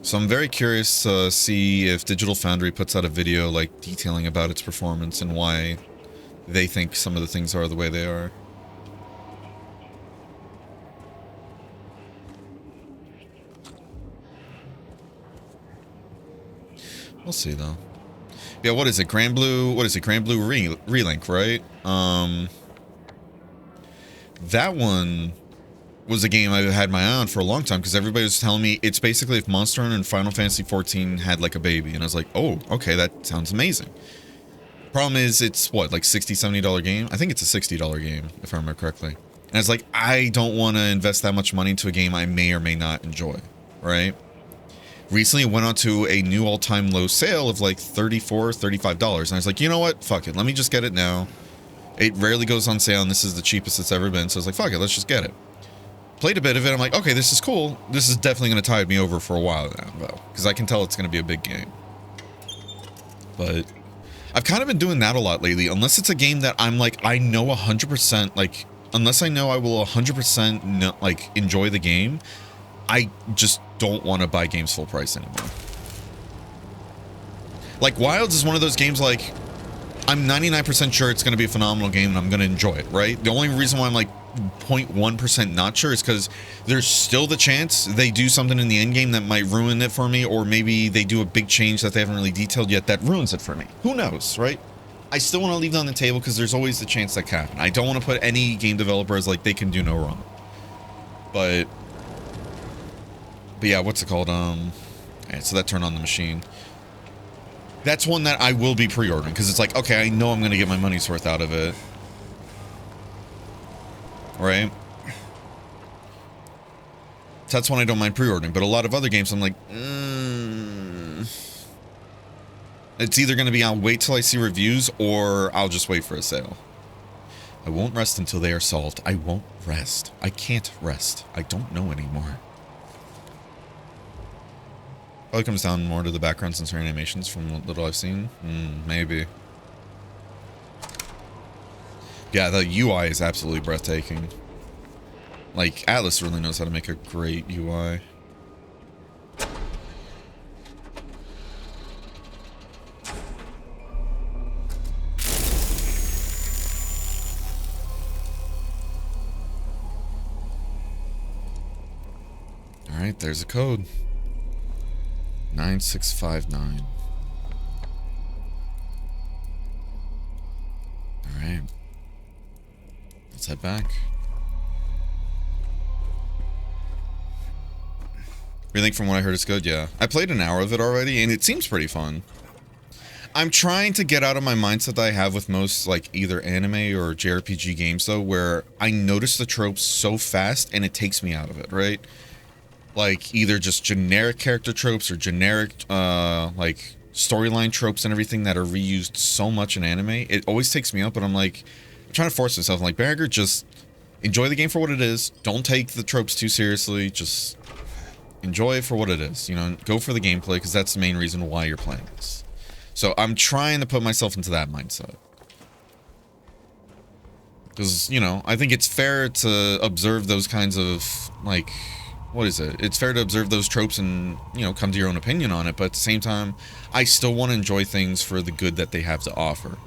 [SPEAKER 1] So I'm very curious to see if Digital Foundry puts out a video, like, detailing about its performance and why they think some of the things are the way they are. We'll see, though. Yeah, what is it? Grand Blue, what is it? Grand Blue Relink, right? That one was a game I've had my eye on for a long time, because everybody was telling me it's basically if Monster Hunter and Final Fantasy XIV had, like, a baby. And I was like, oh, okay, that sounds amazing. Problem is, it's, what, like $60, $70 game? I think it's a $60 game, if I remember correctly. And it's like, I don't want to invest that much money into a game I may or may not enjoy, right? Recently, it went on to a new all-time low sale of like $34, $35. And I was like, you know what? Fuck it. Let me just get it now. It rarely goes on sale, and this is the cheapest it's ever been. So I was like, fuck it. Let's just get it. Played a bit of it. I'm like, okay, this is cool. This is definitely going to tide me over for a while now, though. Because I can tell it's going to be a big game. But I've kind of been doing that a lot lately. Unless it's a game that I'm like, I know 100%, like, unless I know I will 100% like, enjoy the game, I just don't want to buy games full price anymore. Like, Wilds is one of those games, like, I'm 99% sure it's going to be a phenomenal game and I'm going to enjoy it, right? The only reason why I'm, like, 0.1% not sure is because there's still the chance they do something in the end game that might ruin it for me, or maybe they do a big change that they haven't really detailed yet that ruins it for me. Who knows, right? I still want to leave it on the table because there's always the chance that can happen. I don't want to put any game developers like they can do no wrong. But yeah, what's it called? Alright, so that turned on the machine. That's one that I will be pre-ordering, because it's like, okay, I know I'm going to get my money's worth out of it. Right? So that's one I don't mind pre-ordering, but a lot of other games I'm like, it's either going to be I'll wait till I see reviews, or I'll just wait for a sale. I won't rest until they are solved. I won't rest. I can't rest. I don't know anymore. Probably comes down more to the backgrounds and certain animations from what little I've seen. Maybe. Yeah, the UI is absolutely breathtaking. Like, Atlas really knows how to make a great UI. Alright, there's a code. 9659. Alright. Let's head back. Remake, from what I heard, is good, yeah. I played an hour of it already, and it seems pretty fun. I'm trying to get out of my mindset that I have with most, like, either anime or JRPG games, though, where I notice the tropes so fast, and it takes me out of it, right? Like, either just generic character tropes or generic, like, storyline tropes and everything that are reused so much in anime. It always takes me out, but I'm like, I'm trying to force myself. I'm like, Berger, just enjoy the game for what it is. Don't take the tropes too seriously. Just enjoy it for what it is. You know, go for the gameplay, because that's the main reason why you're playing this. So I'm trying to put myself into that mindset. Because, you know, I think it's fair to observe those kinds of, like, what is it? It's fair to observe those tropes and, you know, come to your own opinion on it. But at the same time, I still want to enjoy things for the good that they have to offer.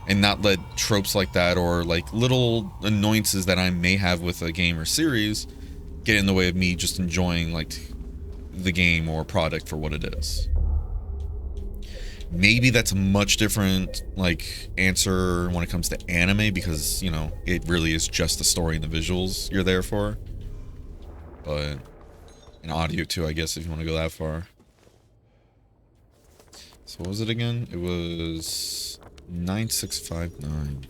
[SPEAKER 1] And not let tropes like that, or, like, little annoyances that I may have with a game or series, get in the way of me just enjoying, like, the game or product for what it is. Maybe that's a much different, like, answer when it comes to anime, because, you know, it really is just the story and the visuals you're there for. But, and audio too, I guess, if you want to go that far. So what was it again? It was 9659.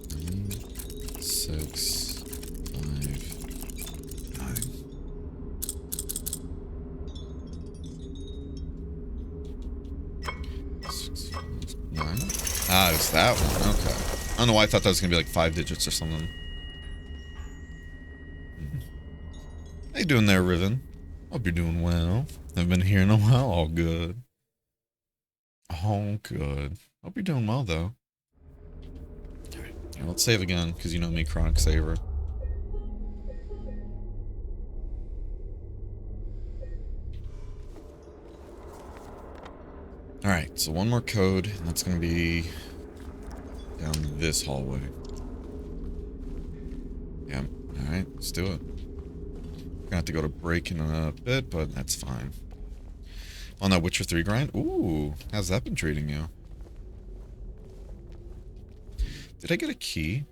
[SPEAKER 1] 9659. Ah, it's that one. Okay. I don't know why I thought that was gonna be like 5 digits or something. How you doing there, Riven? Hope you're doing well. I've been here in a while. All good. All good. Hope you're doing well, though. Alright, yeah, let's save again, because you know me, chronic saver. Alright, so one more code, and that's gonna be down this hallway. Yeah, alright, let's do it. Gonna have to go to break in a bit, but that's fine. On that Witcher 3 grind? Ooh, how's that been treating you? Did I get a key?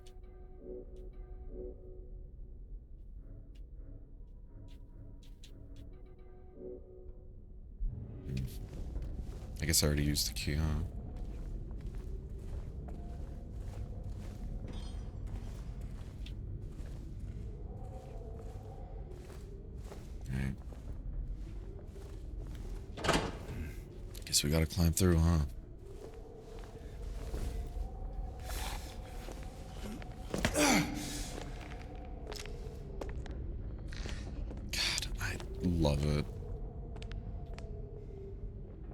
[SPEAKER 1] I guess I already used the key, huh? Alright. Guess we gotta climb through, huh? God, I love it.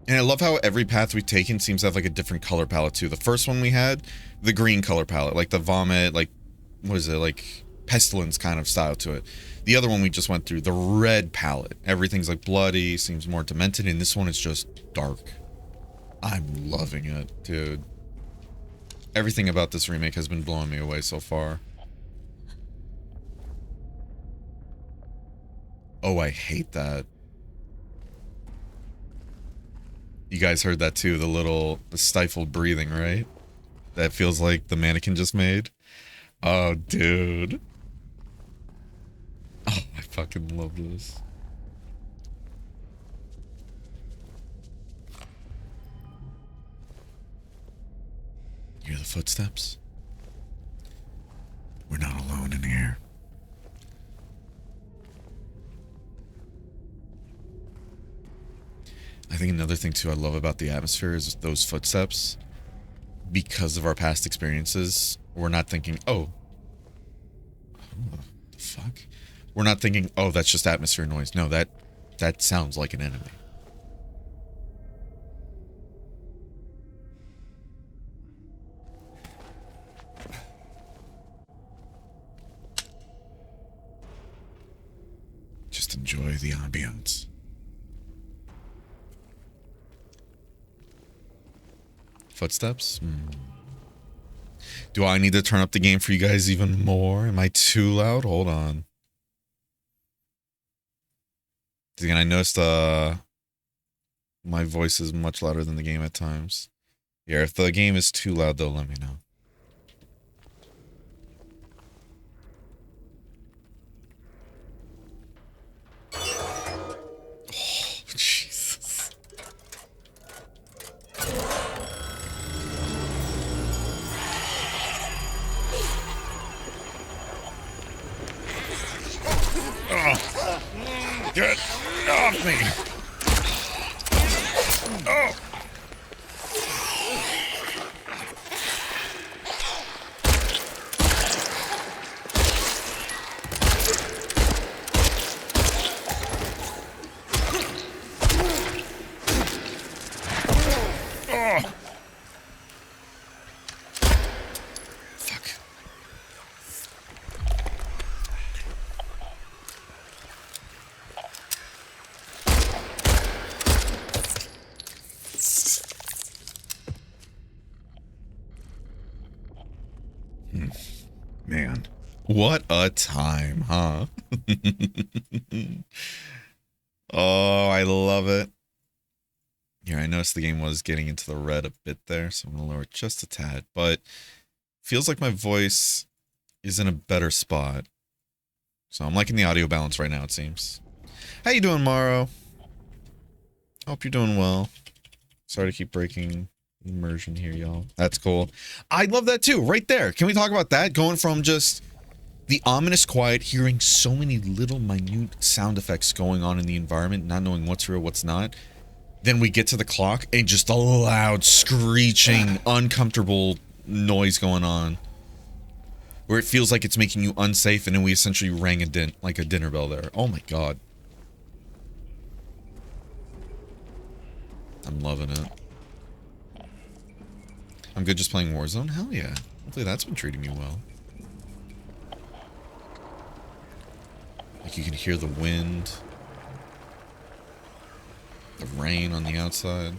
[SPEAKER 1] And I love how every path we've taken seems to have like a different color palette too. The first one we had, the green color palette, like the vomit, like, what is it, like pestilence kind of style to it. The other one we just went through, the red palette. Everything's like bloody, seems more demented, and this one is just dark. I'm loving it, dude. Everything about this remake has been blowing me away so far. Oh, I hate that. You guys heard that too, the stifled breathing, right? That feels like the mannequin just made. Oh, dude. Oh, I fucking love this. Hear the footsteps? We're not alone in here. I think another thing too I love about the atmosphere is those footsteps. Because of our past experiences, we're not thinking, oh, the fuck? We're not thinking, oh, that's just atmosphere noise. No, that sounds like an enemy. Just enjoy the ambience. Footsteps? Do I need to turn up the game for you guys even more? Am I too loud? Hold on. Again, I noticed my voice is much louder than the game at times. Yeah, if the game is too loud, though, let me know. Oh, Jesus. Oh. Get off me! Oh! Fuck. Man, what a time, huh? Oh, I love it. Here, I noticed the game was getting into the red a bit there, so I'm gonna lower it just a tad, but feels like my voice is in a better spot. So I'm liking the audio balance right now, it seems. How you doing, Morrow? Hope you're doing well. Sorry to keep breaking immersion here, y'all. That's cool. I love that too, right there. Can we talk about that? Going from just the ominous quiet, hearing so many little minute sound effects going on in the environment, not knowing what's real, what's not. Then we get to the clock and just a loud, screeching, uncomfortable noise going on. Where it feels like it's making you unsafe, and then we essentially rang a dinner bell there. Oh my god. I'm loving it. I'm good just playing Warzone? Hell yeah. Hopefully that's been treating me well. Like you can hear the wind. The rain on the outside.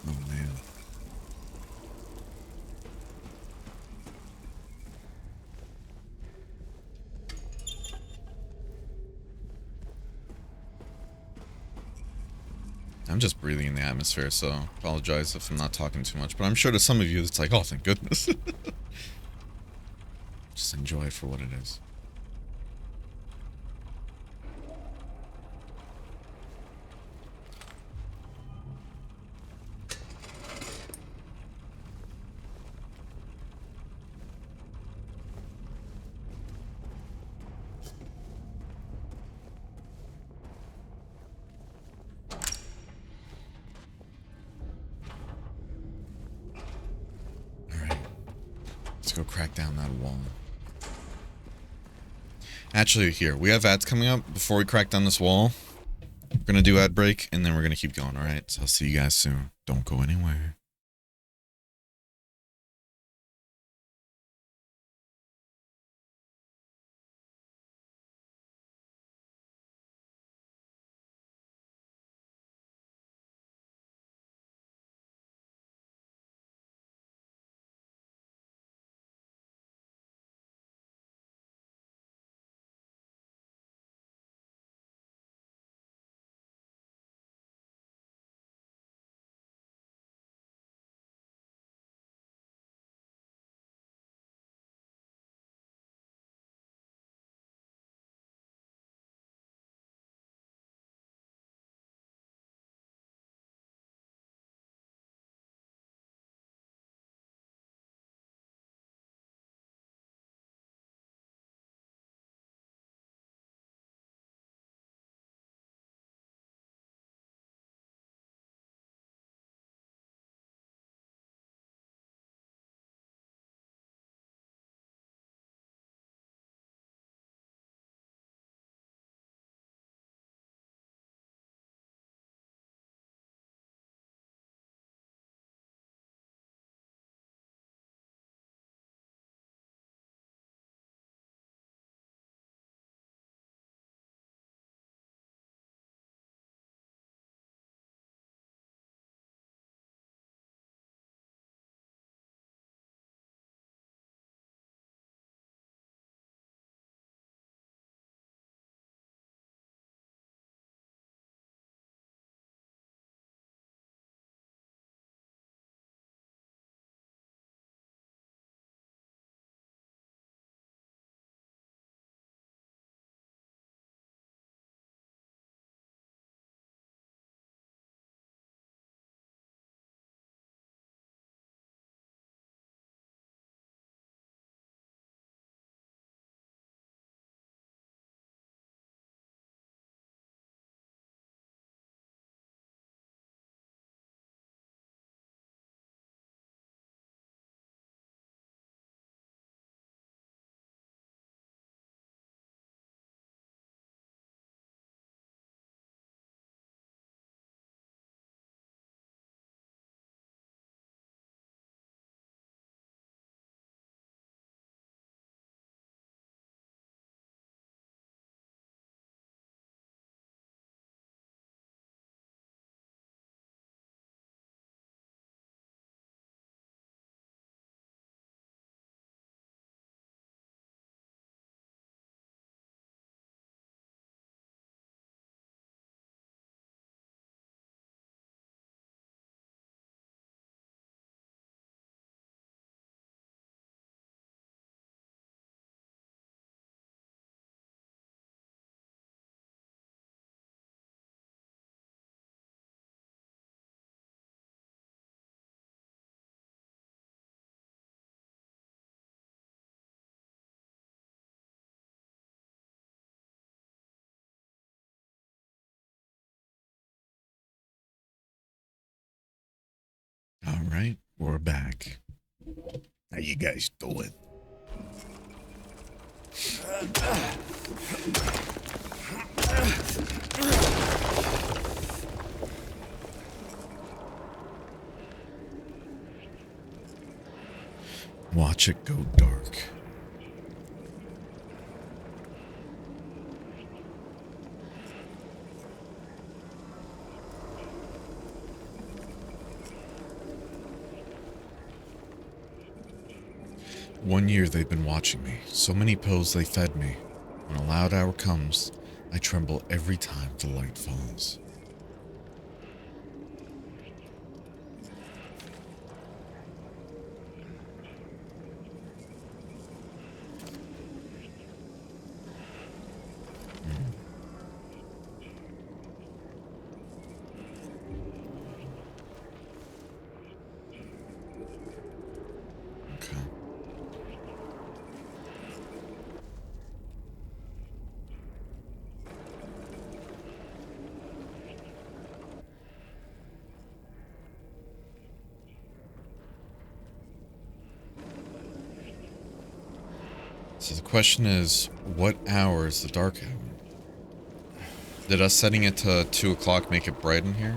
[SPEAKER 1] Oh man. I'm just breathing in the atmosphere, so apologize if I'm not talking too much. But I'm sure to some of you it's like, oh, thank goodness. Just enjoy it for what it is. Alright. Let's go crack down that wall. Actually, here, we have ads coming up. Before we crack down this wall, we're gonna do ad break, and then we're gonna keep going, alright? So I'll see you guys soon. Don't go anywhere. All right, we're back. How you guys doing? Watch it go dark. One year they've been watching me. So many pills they fed me. When a loud hour comes, I tremble every time the light falls. Okay. So the question is, what hour is the dark hour? Did us setting it to 2 o'clock make it bright in here?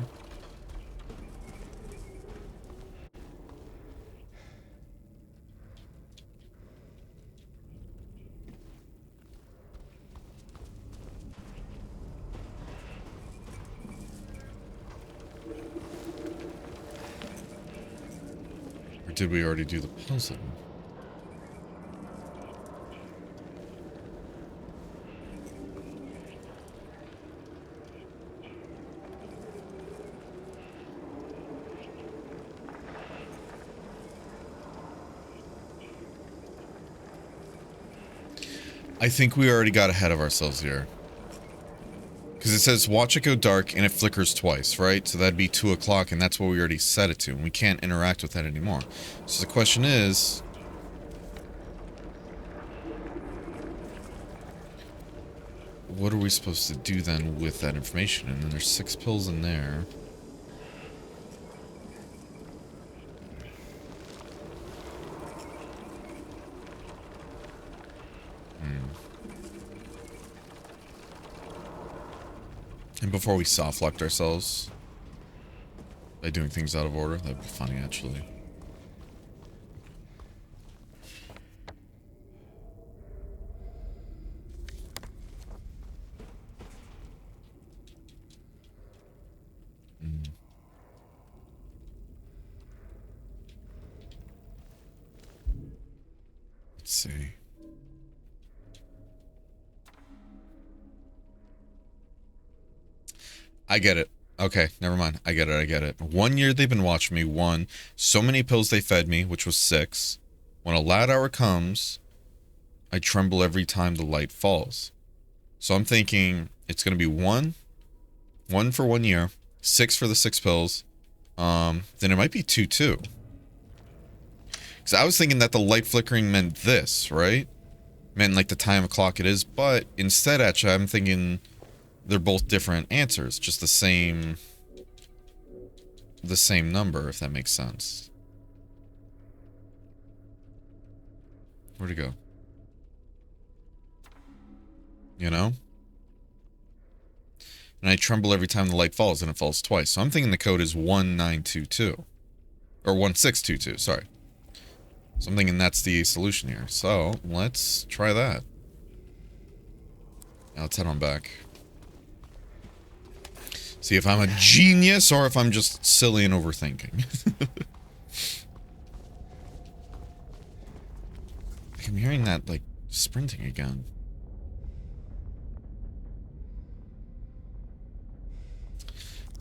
[SPEAKER 1] Or did we already do the puzzle? I think we already got ahead of ourselves here. Because it says, watch it go dark, and it flickers twice, right? So that'd be 2 o'clock, and that's what we already set it to, and we can't interact with that anymore. So the question is... what are we supposed to do then with that information? And then there's 6 pills in there. And before we soft-locked ourselves by doing things out of order, that'd be funny, actually. Let's see. I get it. Okay, never mind. I get it. 1 year they've been watching me. 1. So many pills they fed me, which was 6. When a loud hour comes, I tremble every time the light falls. So I'm thinking it's going to be 1 for 1 year, 6 for the 6 pills. Then it might be 2 too. Because I was thinking that the light flickering meant this, right? Meant like the time of clock it is, but instead, actually, I'm thinking they're both different answers, just the same number, if that makes sense. Where'd it go? You know? And I tremble every time the light falls, and it falls twice. So I'm thinking the code is 1922. Or 1622, sorry. So I'm thinking that's the solution here. So, let's try that. Now let's head on back. See if I'm a genius or if I'm just silly and overthinking. I'm hearing that, like, sprinting again.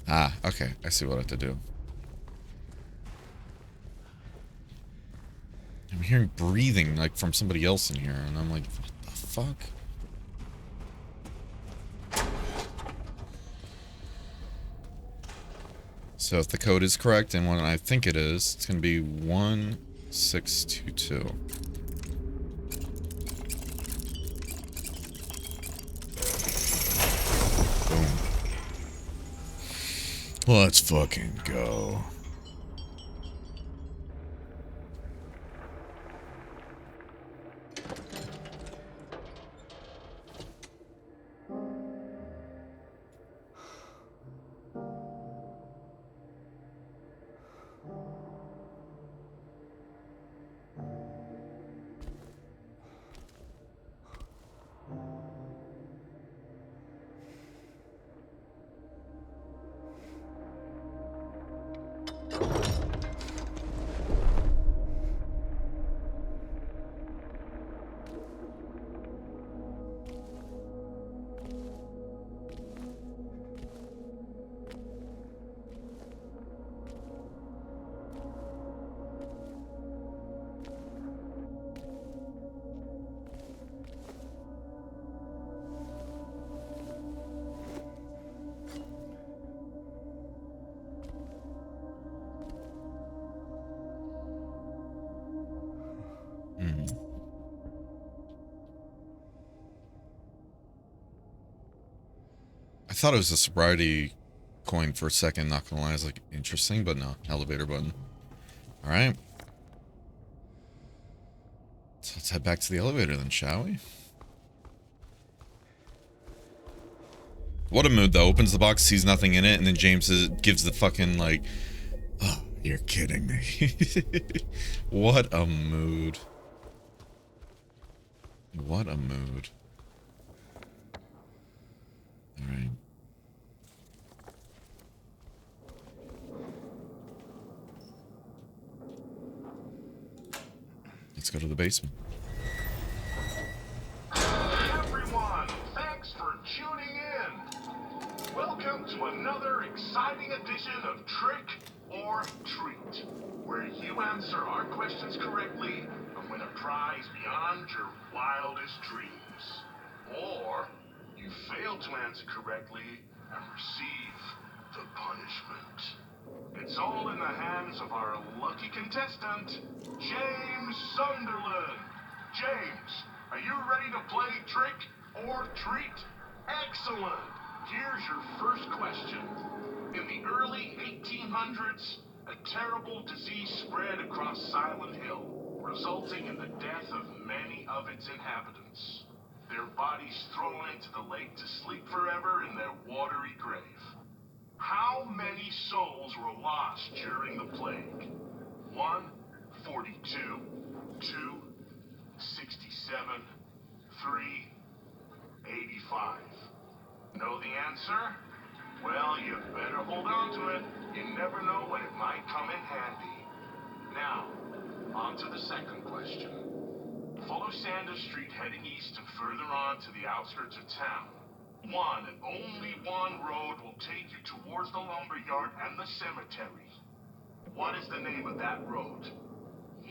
[SPEAKER 1] Ah, okay. I see what I have to do. I'm hearing breathing, like, from somebody else in here, and I'm like, what the fuck? So if the code is correct, and what I think it is, it's going to be 1622. Boom. Let's fucking go. thought it was a sobriety coin for a second, not gonna lie. I was like, interesting, but no. Elevator button. Alright. So let's head back to the elevator then, shall we? What a mood, though. Opens the box, sees nothing in it, and then James gives the fucking, like, oh, you're kidding me. What a mood. What a mood. Alright. Let's go to the basement.
[SPEAKER 2] Everyone, thanks for tuning in. Welcome to another exciting edition of Trick or Treat, where you answer our questions correctly and win a prize beyond your wildest dreams. Or you fail to answer correctly and receive the punishment. It's all in the hands of our lucky contestant, James Sunderland. James, are you ready to play Trick or Treat? Excellent. Here's your first question. In the early 1800s, a terrible disease spread across Silent Hill, resulting in the death of many of its inhabitants. Their bodies thrown into the lake to sleep forever in their watery grave. How many souls were lost during the plague? 1, 42, 2, 67, 3, 85. Know the answer? Well, you better hold on to it. You never know when it might come in handy. Now, on to the second question. Follow Sanders Street heading east and further on to the outskirts of town. One and only one road will take you towards the lumberyard and the cemetery. What is the name of that road? 1,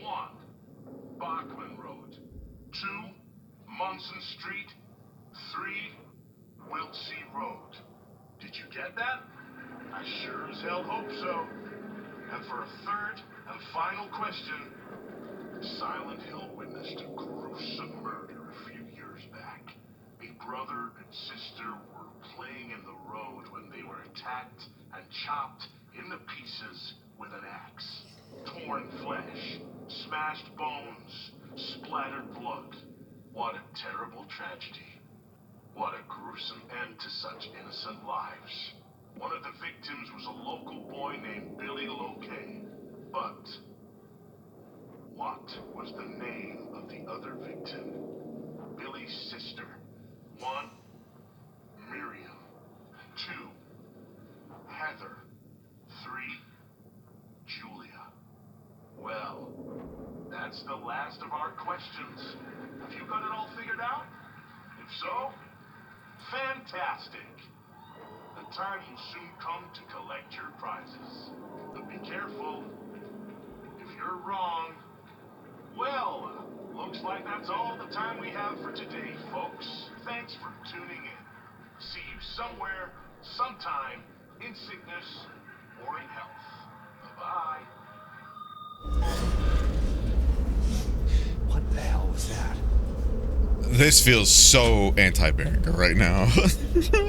[SPEAKER 2] Bachman Road. 2, Munson Street. 3, Wiltsey Road. Did you get that? I sure as hell hope so. And for a third and final question, Silent Hill witnessed a gruesome murder a few years back. A brother and sister were playing in the road when they were attacked and chopped into pieces with an axe. Torn flesh, smashed bones, splattered blood. What a terrible tragedy. What a gruesome end to such innocent lives. One of the victims was a local boy named Billy Loquet. But what was the name of the other victim? Billy's sister. 1, Miriam. 2, Heather. 3, Julia. Well, that's the last of our questions. Have you got it all figured out? If so, fantastic. The time will soon come to collect your prizes. But be careful. If you're wrong, well, looks like that's all the time we have for today, folks. Thanks for tuning in. See you somewhere, sometime, in sickness or in health. Bye-bye.
[SPEAKER 3] What the hell was that?
[SPEAKER 1] This feels so anti-Berenger right now.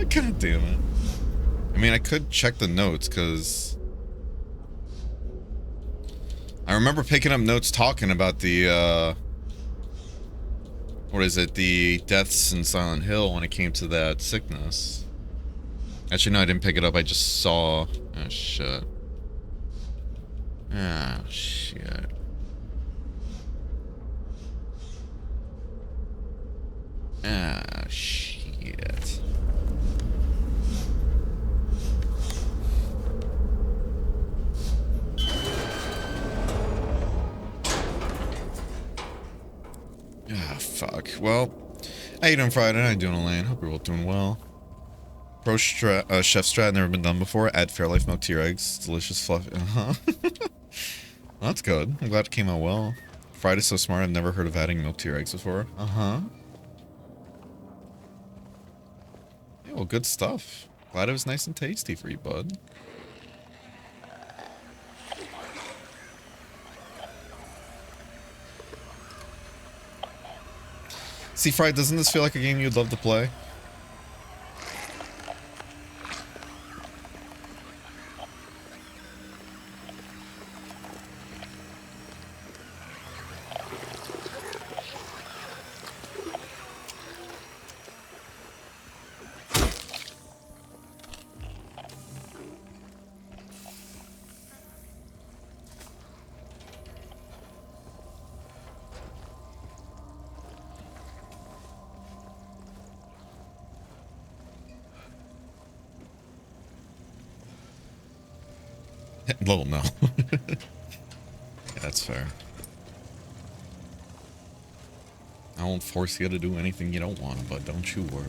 [SPEAKER 1] God damn it. I mean, I could check the notes, because I remember picking up notes talking about the, what is it, the deaths in Silent Hill when it came to that sickness. Actually, no, I didn't pick it up, I just saw... Oh, shit. Ah, shit. Ah, shit. Ah, fuck. Well, how you doing, Friday? How you doing, Elaine? Hope you're all doing well. Pro Chef Strat, never been done before. Add Fairlife milk to your eggs. Delicious fluff. Uh-huh. Well, that's good. I'm glad it came out well. Friday's so smart. I've never heard of adding milk to your eggs before. Uh-huh. Yeah, well, good stuff. Glad it was nice and tasty for you, bud. See, Friday, doesn't this feel like a game you'd love to play? Well, no. Yeah, that's fair. I won't force you to do anything you don't want, but don't you worry.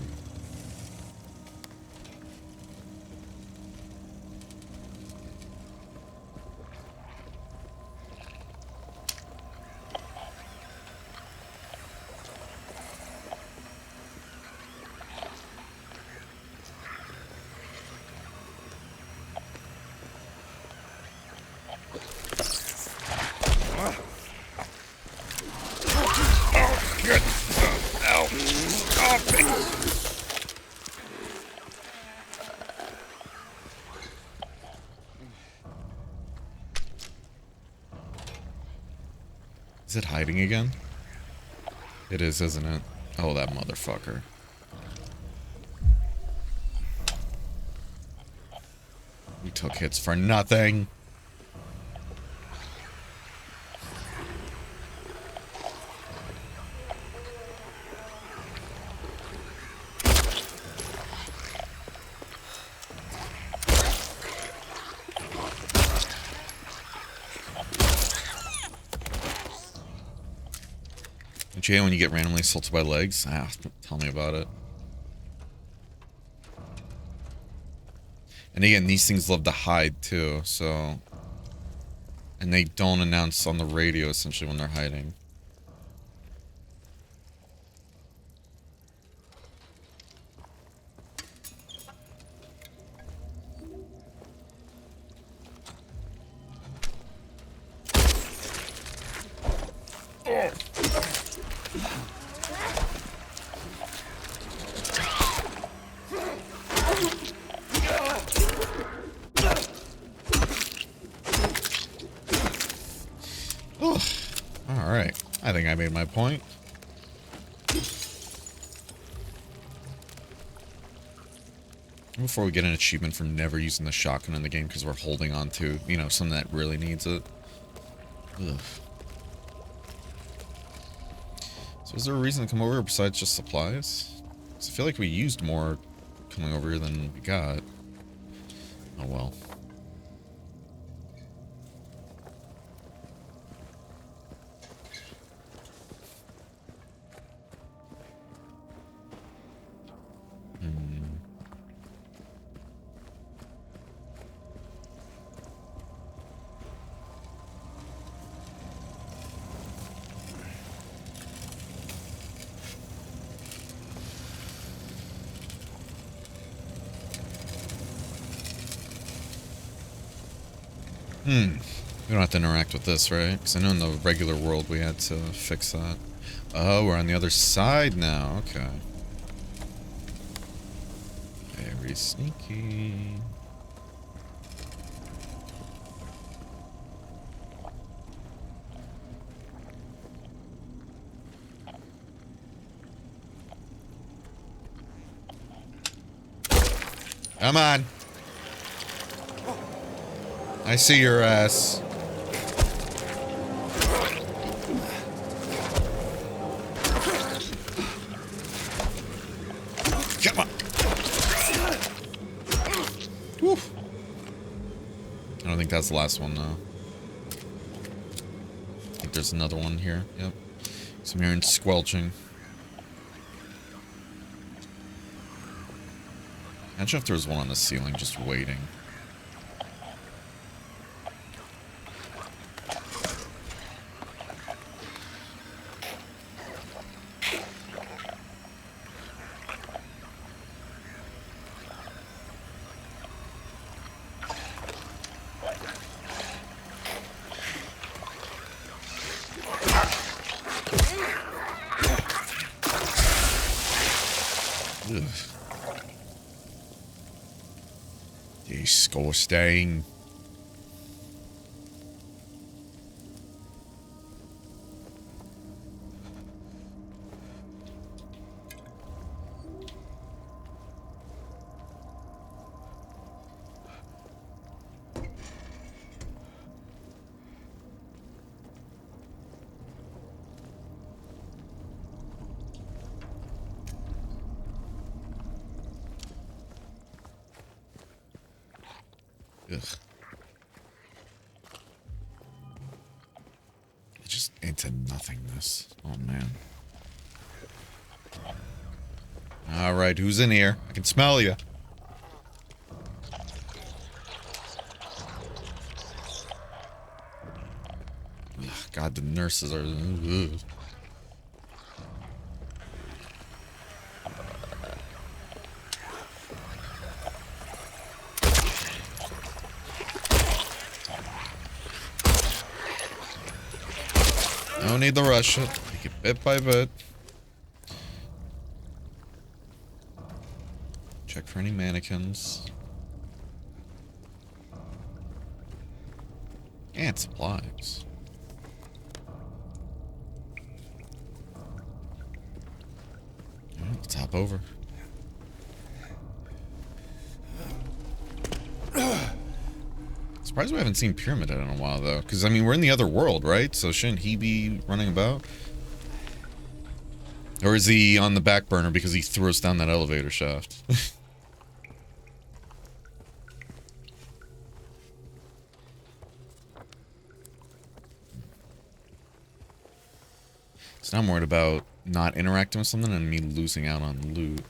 [SPEAKER 1] Is it hiding again? It is, isn't it? Oh, that motherfucker. We took hits for nothing. Jay, when you get randomly assaulted by legs? Ah, tell me about it. And again, these things love to hide too, so... And they don't announce on the radio, essentially, when they're hiding. Alright, I think I made my point. Before we get an achievement for never using the shotgun in the game because we're holding on to, you know, something that really needs it. Ugh. So is there a reason to come over here besides just supplies? Because I feel like we used more coming over here than we got. Oh well. We don't have to interact with this, right? Because I know in the regular world we had to fix that. Oh, we're on the other side now. Okay. Very sneaky. Come on. I see your ass. Come on. Woo. I don't think that's the last one, though. I think there's another one here. Yep. So I'm hearing squelching. Imagine if there was one on the ceiling just waiting. Disgusting. Ugh. just into nothingness. Oh, man. Alright, who's in here? I can smell you. God, the nurses are... Ugh. No need to rush it. Take it bit by bit. Check for any mannequins. And supplies. Alright, let's hop over. Surprised we haven't seen Pyramid Head in a while, though. Because, I mean, we're in the other world, right? So shouldn't he be running about? Or is he on the back burner because he threw us down that elevator shaft? So now I'm worried about not interacting with something and me losing out on loot.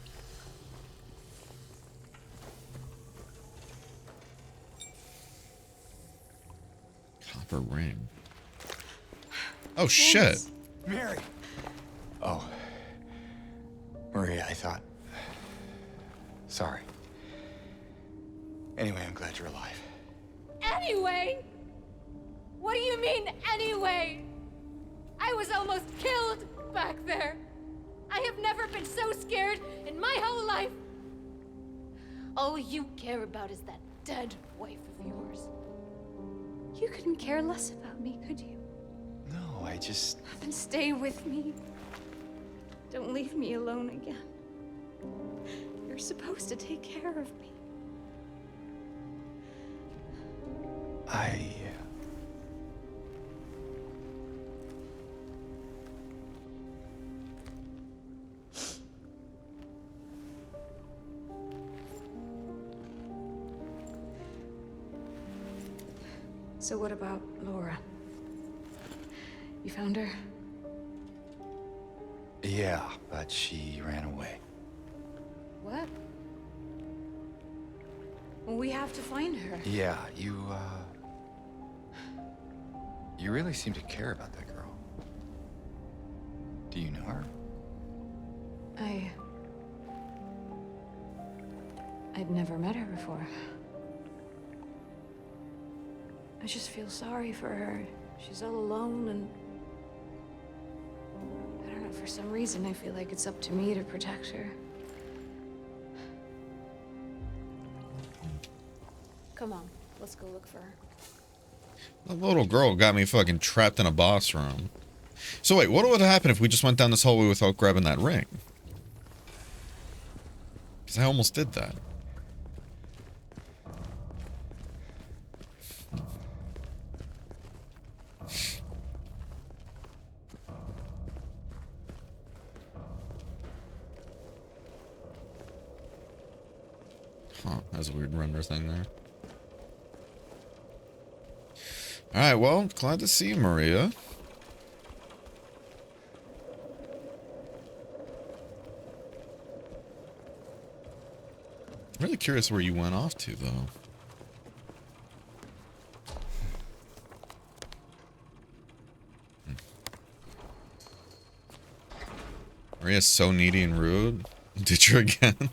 [SPEAKER 1] Copper ring. Oh, shit.
[SPEAKER 3] Mary. Oh. Maria, I thought... Sorry. Anyway, I'm glad you're alive.
[SPEAKER 4] Anyway? What do you mean, anyway? I was almost killed back there. I have never been so scared in my whole life. All you care about is that dead wife of yours. You couldn't care less about me, could you?
[SPEAKER 3] No, I just...
[SPEAKER 4] Then stay with me. Don't leave me alone again. You're supposed to take care of me. So what about Laura? You found her?
[SPEAKER 3] Yeah, but she ran away.
[SPEAKER 4] What? Well, we have to find her.
[SPEAKER 3] Yeah, you really seem to care about that girl. Do you know her?
[SPEAKER 4] I'd never met her before. I just feel sorry for her. She's all alone and... I don't know, for some reason I feel like it's up to me to protect her. Come on, let's go look for her.
[SPEAKER 1] The little girl got me fucking trapped in a boss room. So wait, what would happen if we just went down this hallway without grabbing that ring? Because I almost did that. Huh, that's a weird render thing there. Alright, well, glad to see you, Maria. I'm really curious where you went off to, though. Maria's so needy and rude. Ditch her again.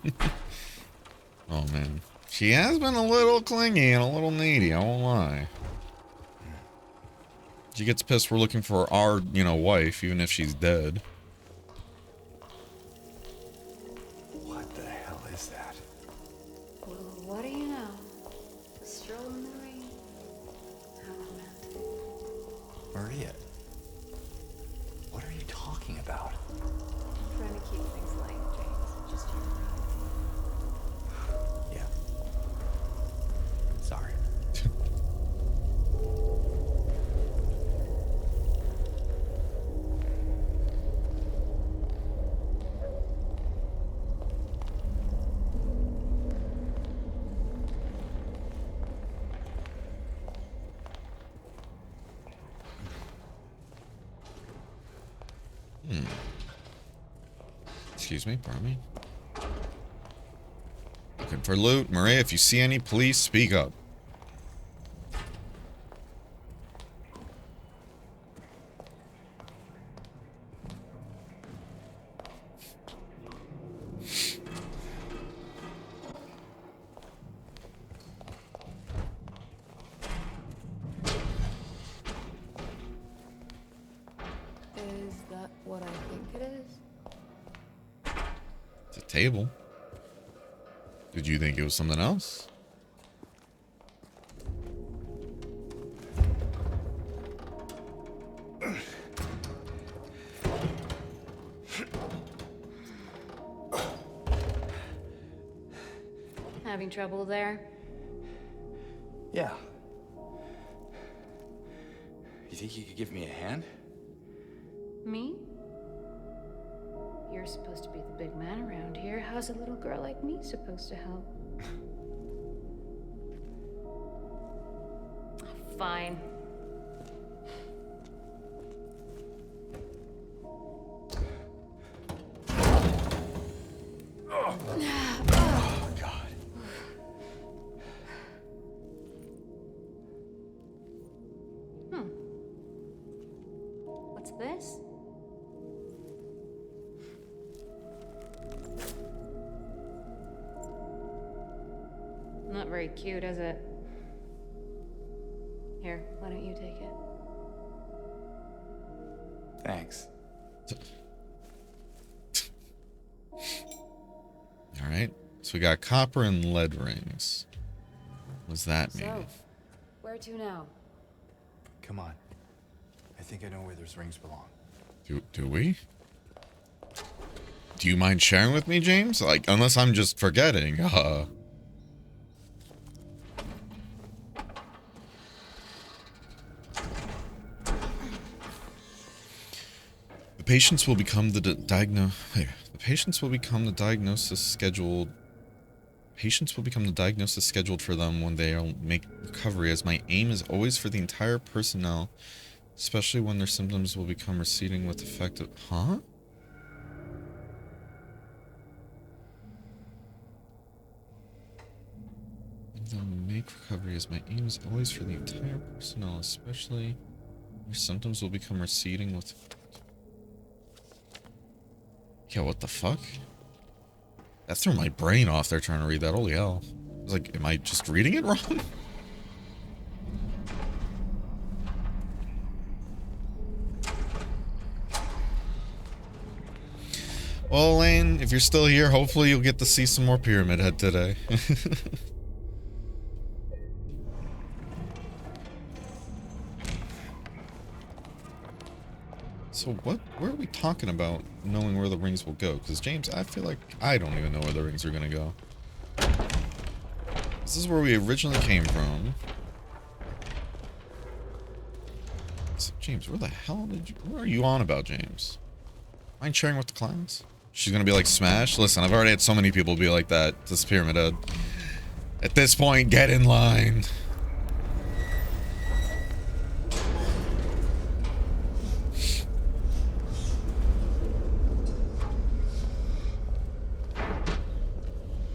[SPEAKER 1] Oh, man. She has been a little clingy and a little needy, I won't lie. She gets pissed we're looking for our, you know, wife, even if she's dead.
[SPEAKER 3] What the hell is that?
[SPEAKER 4] Well, what do you know? A stroll in the rain. How romantic.
[SPEAKER 3] Maria. What are you talking about?
[SPEAKER 4] I'm trying to keep things light, James. Just you.
[SPEAKER 3] Yeah. Sorry.
[SPEAKER 1] Excuse me, pardon me. Looking for loot. Maria, if you see any, please speak up.
[SPEAKER 4] Is that what I think it is?
[SPEAKER 1] It's a table. Did you think it was something else?
[SPEAKER 4] Having trouble there?
[SPEAKER 3] Yeah. You think you could give me a hand?
[SPEAKER 4] Me? You're supposed to be the big man around here. How's a little girl like me supposed to help? Fine.
[SPEAKER 3] Oh, God.
[SPEAKER 4] What's this? Not very cute, is it? Here, why don't you take it?
[SPEAKER 3] Thanks.
[SPEAKER 1] All right. So we got copper and lead rings. What's that mean?
[SPEAKER 4] So, where to now?
[SPEAKER 3] Come on. I think I know where those rings belong.
[SPEAKER 1] Do we? Do you mind sharing with me, James? Like, unless I'm just forgetting. The patients will become the patients will become the diagnosis scheduled. Patients will become the diagnosis scheduled for them when they make recovery, as my aim is always for the entire personnel, especially when their symptoms will become receding with effect of... Huh? They'll make recovery, as my aim is always for the entire personnel, especially when their symptoms will become receding with... Yeah, what the fuck? That threw my brain off there trying to read that. Holy hell. I was like, am I just reading it wrong? Well, Elaine, if you're still here, hopefully you'll get to see some more Pyramid Head today. So where are we talking about knowing where the rings will go? Because James, I feel like I don't even know where the rings are gonna go. This is where we originally came from. So, James, where the hell what are you on about, James? Mind sharing with the class? She's gonna be like, Smash? Listen, I've already had so many people be like that to this Pyramid Head. At this point, get in line.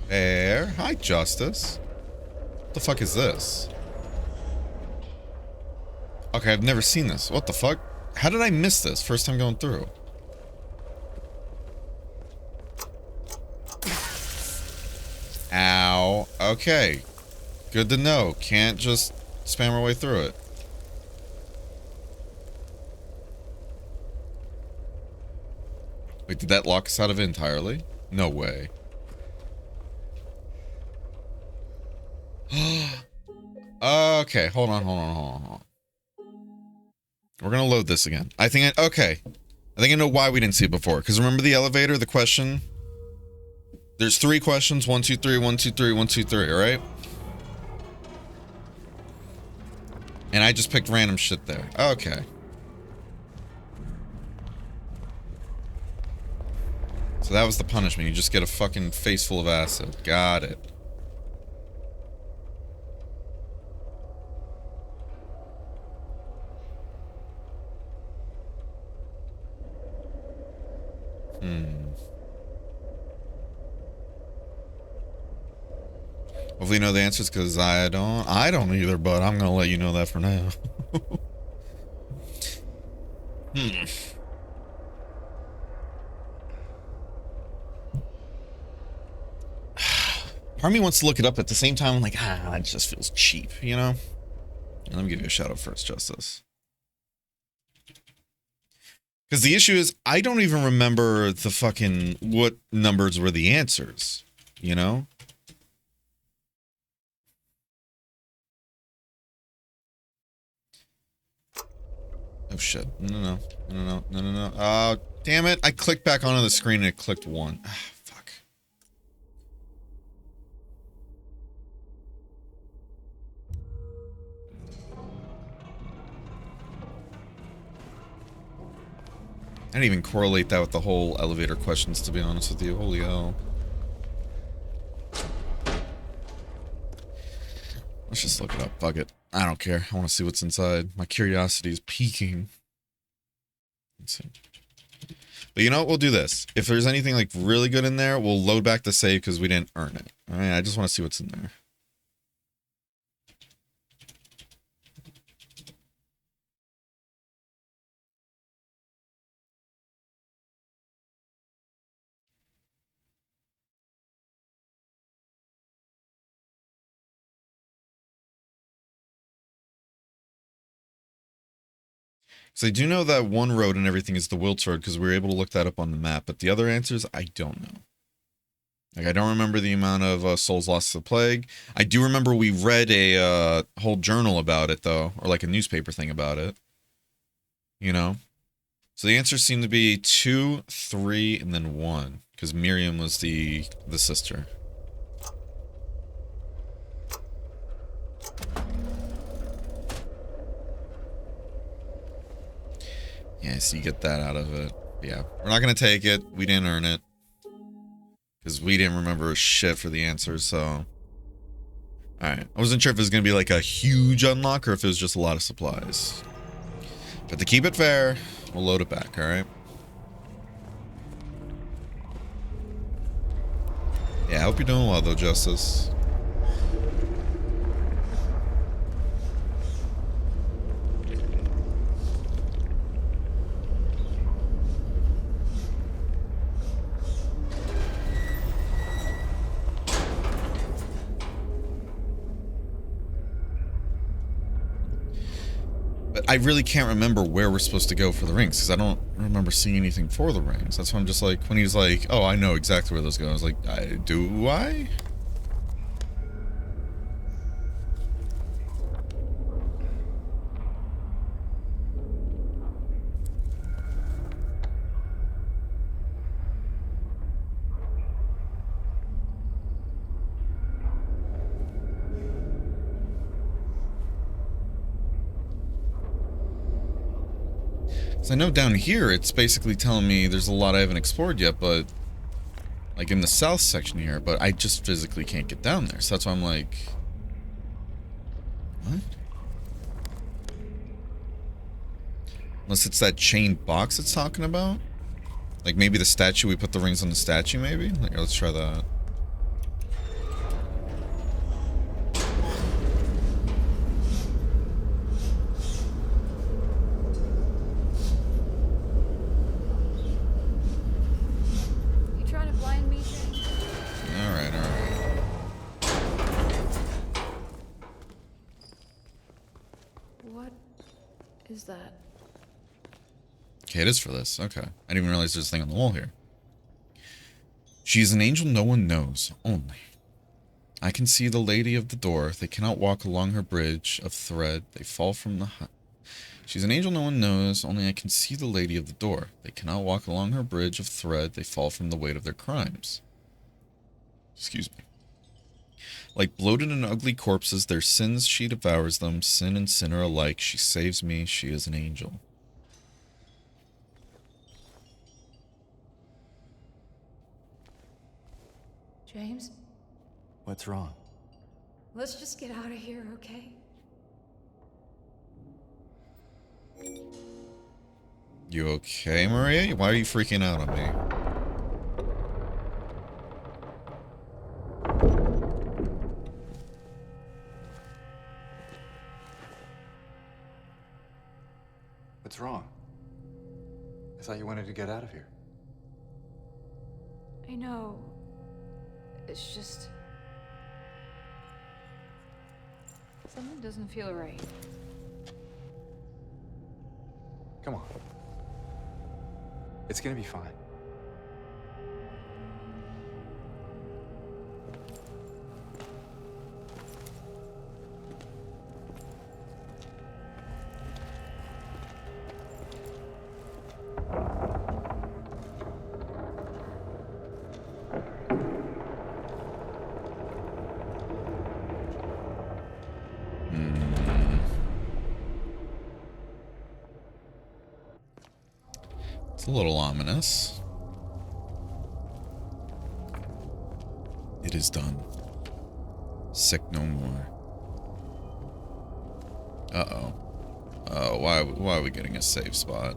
[SPEAKER 1] There. Hi, Justice. What the fuck is this? Okay, I've never seen this. What the fuck? How did I miss this first time going through? Ow. Okay. Good to know. Can't just spam our way through it. Wait, did that lock us out of it entirely? No way. Okay, hold on. We're gonna load this again. Okay. I think I know why we didn't see it before. Because remember the elevator, the question? There's 3 questions. 1, 2, 3, 1, 2, 3, 1, 2, 3, alright? And I just picked random shit there. Okay. So that was the punishment. You just get a fucking face full of acid. Got it. Hopefully you know the answers, because I don't either, but I'm gonna let you know that for now. Part of me wants to look it up, at the same time I'm like, it just feels cheap, you know? Let me give you a shout out first, Justice. Because the issue is, I don't even remember the fucking what numbers were the answers, you know? Oh shit. No. Oh, damn it. I clicked back onto the screen and it clicked 1. Fuck. I didn't even correlate that with the whole elevator questions, to be honest with you. Holy hell. Let's just look it up. Fuck it. I don't care. I want to see what's inside. My curiosity is peaking. Let's see. But you know what? We'll do this. If there's anything like really good in there, we'll load back the save because we didn't earn it. Alright, I just want to see what's in there. So I do know that one road and everything is the Wilts Road because we were able to look that up on the map, but the other answers, I don't know. Like, I don't remember the amount of souls lost to the plague. I do remember we read a whole journal about it, though, or like a newspaper thing about it. You know? So the answers seem to be 2, 3, and then 1, because Miriam was the sister. Yeah, so you get that out of it. Yeah, we're not going to take it. We didn't earn it. Because we didn't remember shit for the answers, so... Alright, I wasn't sure if it was going to be like a huge unlock or if it was just a lot of supplies. But to keep it fair, we'll load it back, alright? Yeah, I hope you're doing well though, Justice. But I really can't remember where we're supposed to go for the rings, because I don't remember seeing anything for the rings. That's why I'm just like, when he's like, oh, I know exactly where those go, I was like, do I? So I know down here it's basically telling me there's a lot I haven't explored yet, but like in the south section here, but I just physically can't get down there. So that's why I'm like, what? Unless it's that chained box it's talking about? Like maybe the statue, we put the rings on the statue maybe? Like, let's try that.
[SPEAKER 4] Is that?
[SPEAKER 1] Okay, it is for this. Okay. I didn't even realize there's a thing on the wall here. She is an angel no one knows, only. I can see the lady of the door. They cannot walk along her bridge of thread. They fall from the hut. She's an angel no one knows, only I can see the lady of the door. They cannot walk along her bridge of thread. They fall from the weight of their crimes. Excuse me. Like bloated and ugly corpses, their sins she devours them, sin and sinner alike. She saves me, she is an angel.
[SPEAKER 4] James?
[SPEAKER 3] What's wrong?
[SPEAKER 4] Let's just get out of here, okay?
[SPEAKER 1] You okay, Maria? Why are you freaking out on me?
[SPEAKER 3] I thought you wanted to get out of here.
[SPEAKER 4] I know. It's just... something doesn't feel right.
[SPEAKER 3] Come on. It's gonna be fine.
[SPEAKER 1] It's a little ominous. It is done. Sick no more. Uh-oh. Oh, why are we getting a save spot?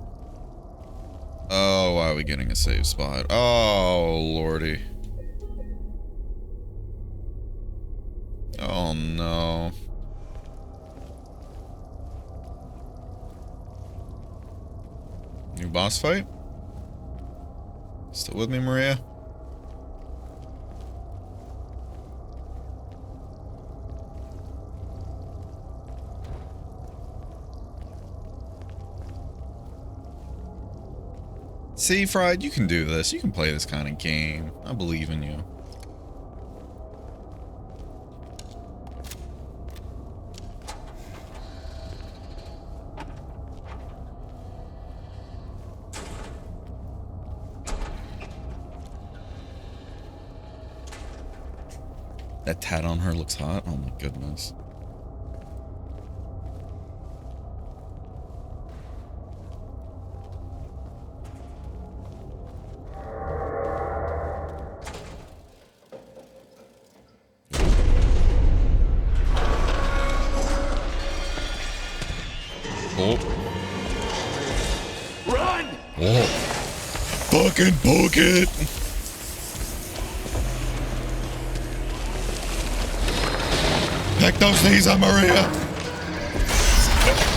[SPEAKER 1] Oh, why are we getting a save spot? Oh, lordy. Oh, no. New boss fight? Still with me, Maria? See, Fried, you can do this. You can play this kind of game. I believe in you. That tat on her looks hot. Oh my goodness. Oh.
[SPEAKER 2] Run!
[SPEAKER 1] Oh. Fucking book it! Peck those knees on Maria!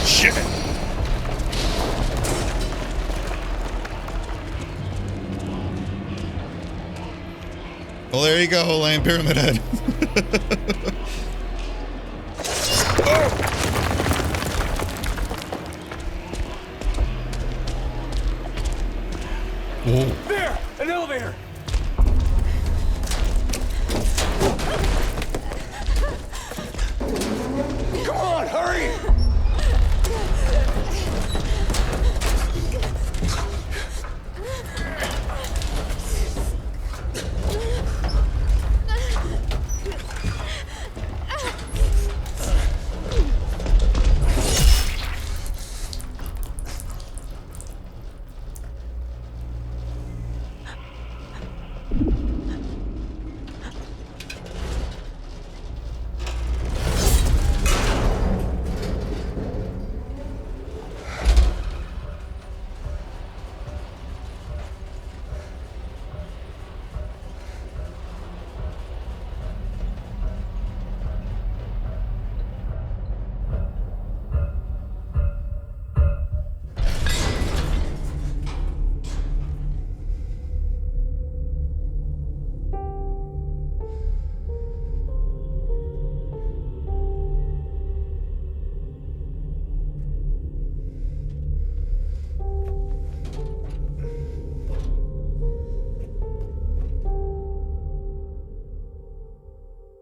[SPEAKER 1] Shit! Well, there you go, Lame Pyramid Head. Whoa.
[SPEAKER 2] There! An elevator! Come on, hurry!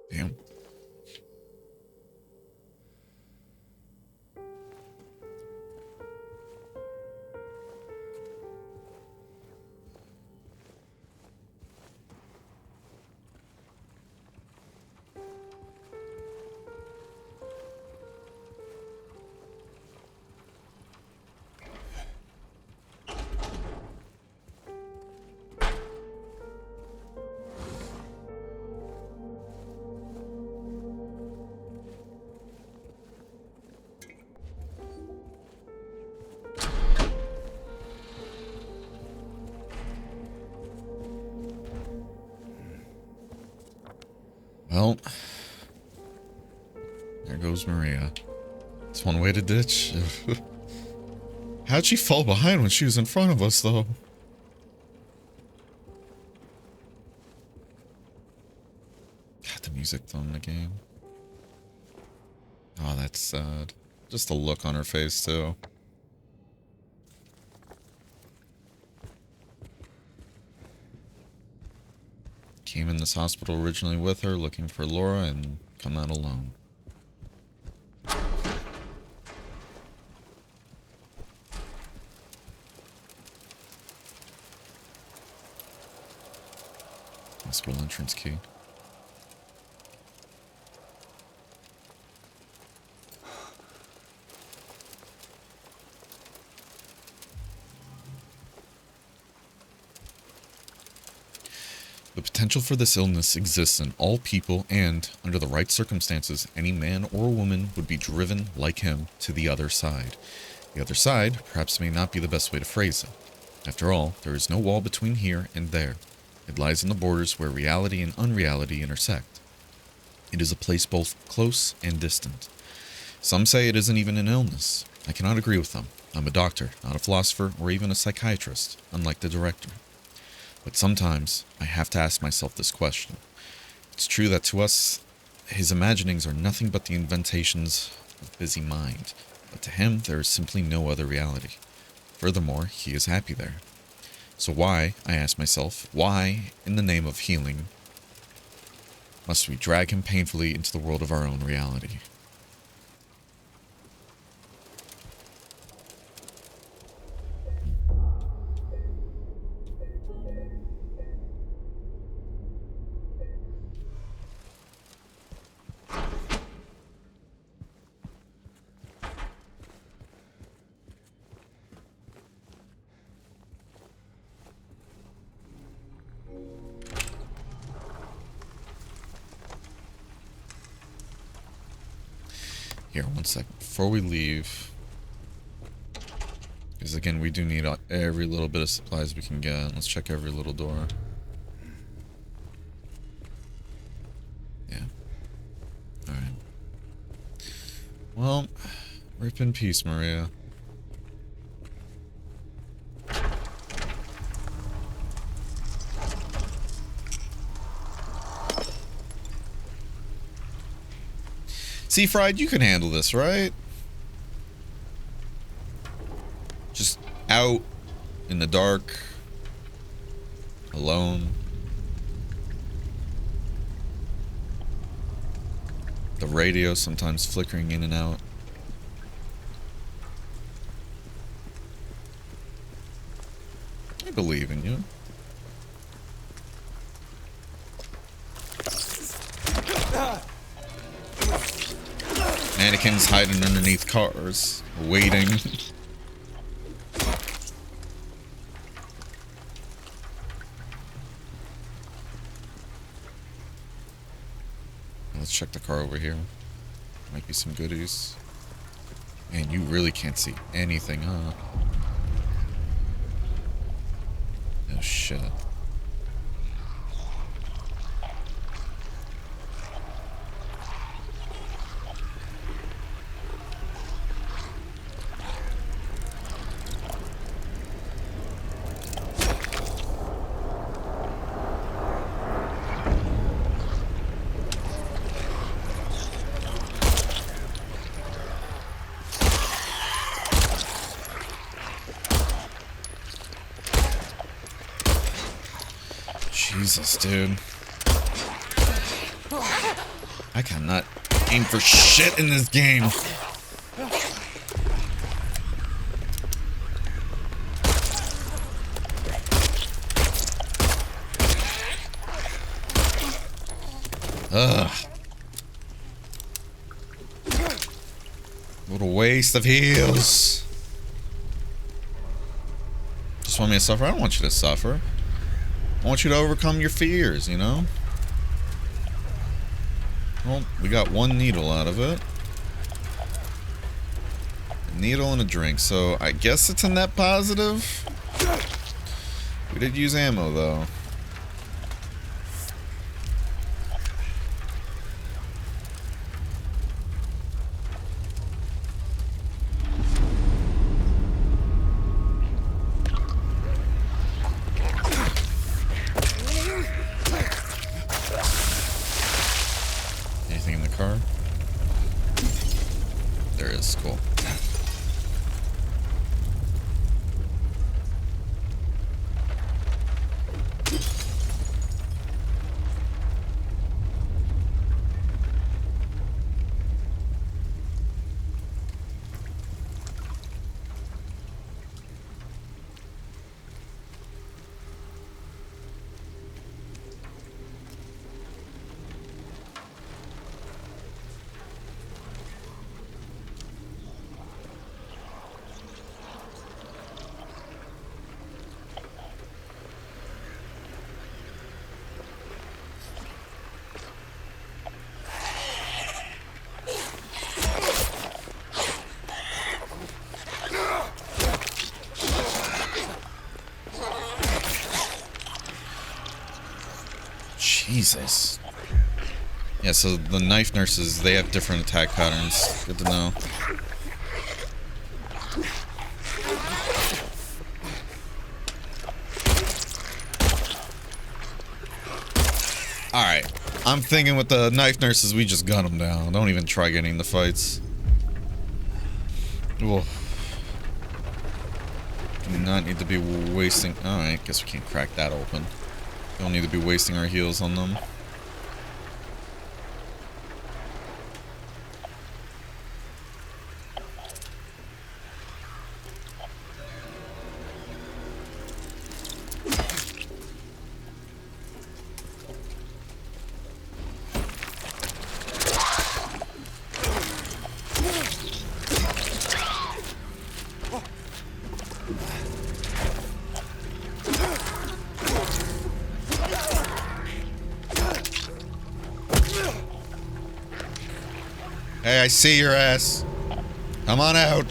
[SPEAKER 1] Damn. Well, there goes Maria. It's one way to ditch. How'd she fall behind when she was in front of us, though? God, the music though in the game. Oh, that's sad. Just the look on her face, too. Came in this hospital originally with her, looking for Laura, and come out alone. Hospital entrance key. The potential for this illness exists in all people, and, under the right circumstances, any man or woman would be driven, like him, to the other side. The other side, perhaps, may not be the best way to phrase it. After all, there is no wall between here and there. It lies in the borders where reality and unreality intersect. It is a place both close and distant. Some say it isn't even an illness. I cannot agree with them. I'm a doctor, not a philosopher, or even a psychiatrist, unlike the director. But sometimes, I have to ask myself this question. It's true that to us, his imaginings are nothing but the inventations of busy mind, but to him, there is simply no other reality. Furthermore, he is happy there. So why, I ask myself, why, in the name of healing, must we drag him painfully into the world of our own reality? Here, one second. Before we leave, because again, we do need every little bit of supplies we can get. Let's check every little door. Yeah. Alright. Well, rip in peace, Maria. See, Fried, you can handle this, right? Just out in the dark, alone. The radio sometimes flickering in and out. I believe in you. Mannequins hiding underneath cars, waiting. Let's check the car over here. Might be some goodies. Man, you really can't see anything, huh? Oh shit. Jesus, dude. I cannot aim for shit in this game. Ugh. What a waste of heals. Just want me to suffer? I don't want you to suffer. I want you to overcome your fears, you know? Well, we got one needle out of it. A needle and a drink, so I guess it's a net positive. We did use ammo, though. this is cool. Jesus. Yeah, so the knife nurses, they have different attack patterns. Good to know. Alright. I'm thinking with the knife nurses, we just gun them down. Don't even try getting the fights. Ooh. Do not need to be wasting... Alright, guess we can't crack that open. Don't need to be wasting our heals on them. Hey, I see your ass. Come on out.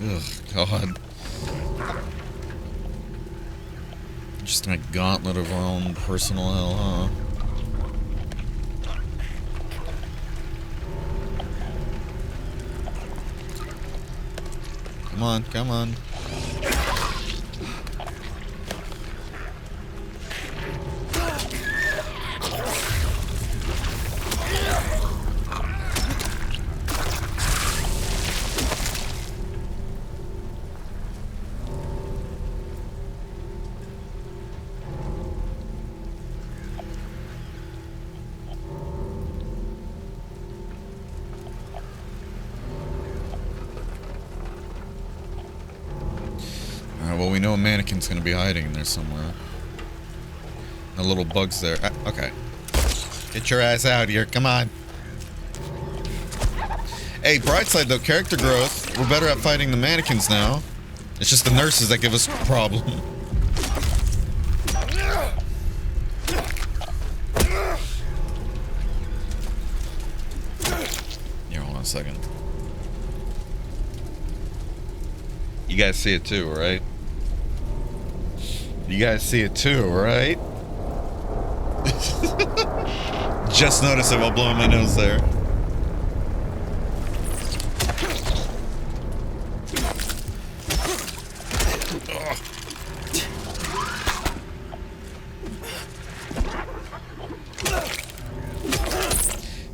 [SPEAKER 1] Ugh, God. Just a gauntlet of our own personal hell, huh? Come on, come on. Well, we know a mannequin's gonna be hiding in there somewhere. The little bug's there. Okay. Get your ass out here. Come on. Hey, bright side though, character growth. We're better at fighting the mannequins now. It's just the nurses that give us a problem. Here, hold on a second. You guys see it too, right? You guys see it too, right? Just noticed it while blowing my nose there.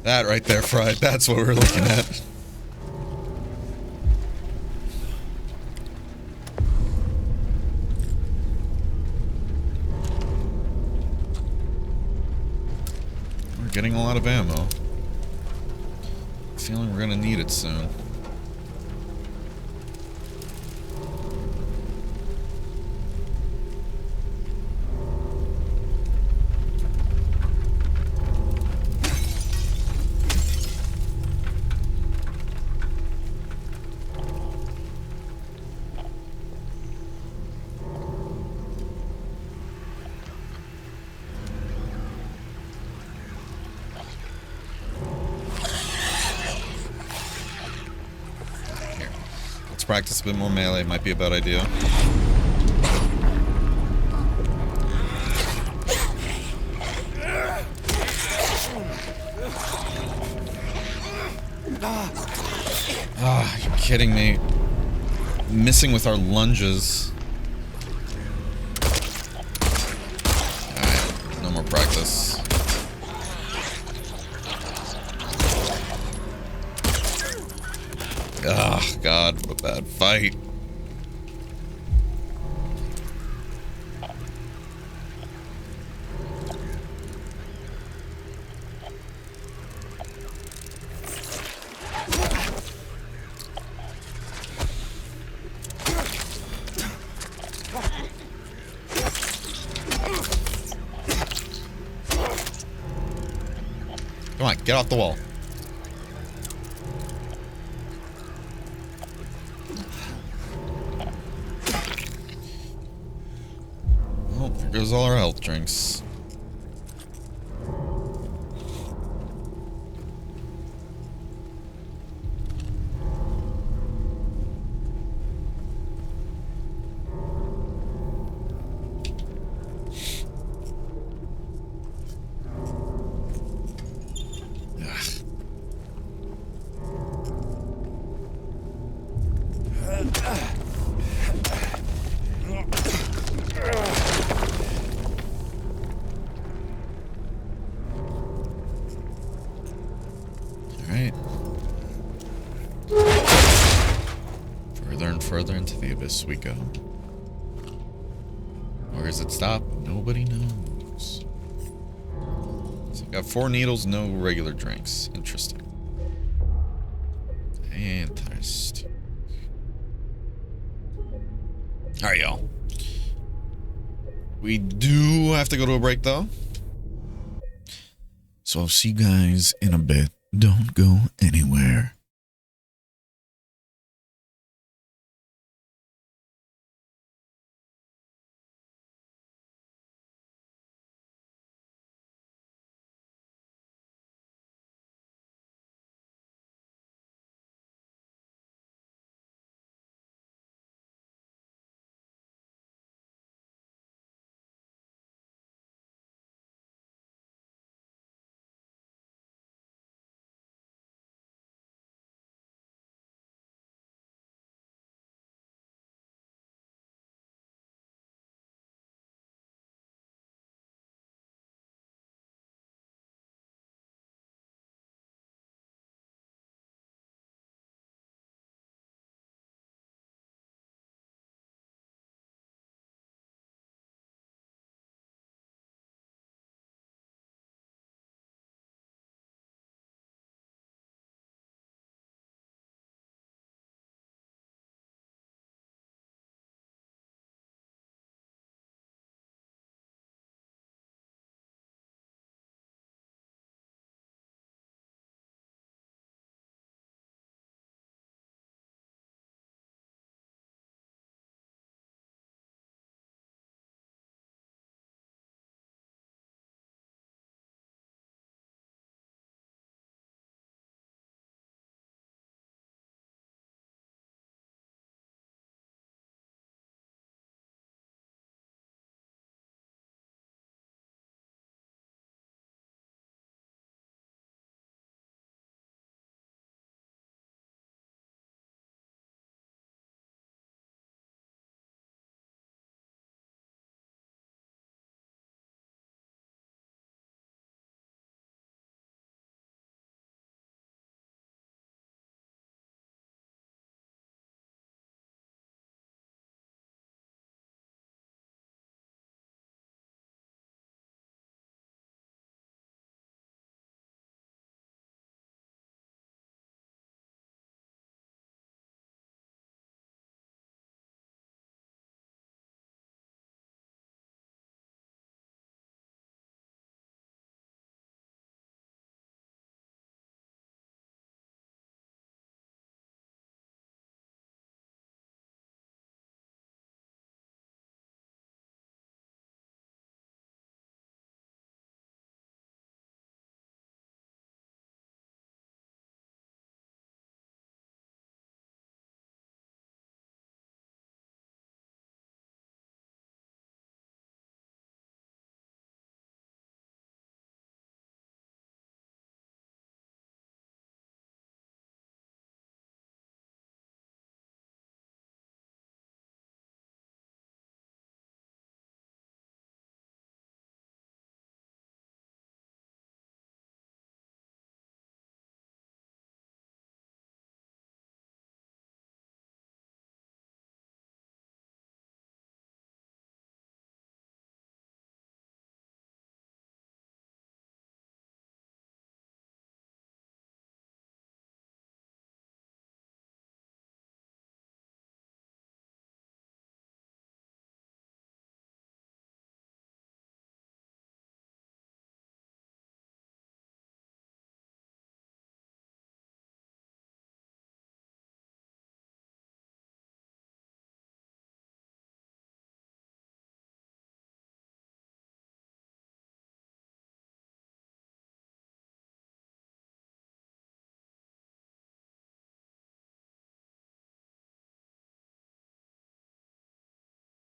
[SPEAKER 1] That right there, Fried. That's what we're looking at. Getting a lot of ammo. Feeling we're gonna need it soon. Practice a bit more melee, might be a bad idea. Ah, you're kidding me. Missing with our lunges. Alright, no more practice. god, what a bad fight. Come on, get off the wall. Well, there goes all our health drinks. Further into the abyss we go. Where does it stop? Nobody knows. So I've got 4 needles, no regular drinks. Interesting. Interesting. Alright, y'all. We do have to go to a break, though. So I'll see you guys in a bit. Don't go anywhere.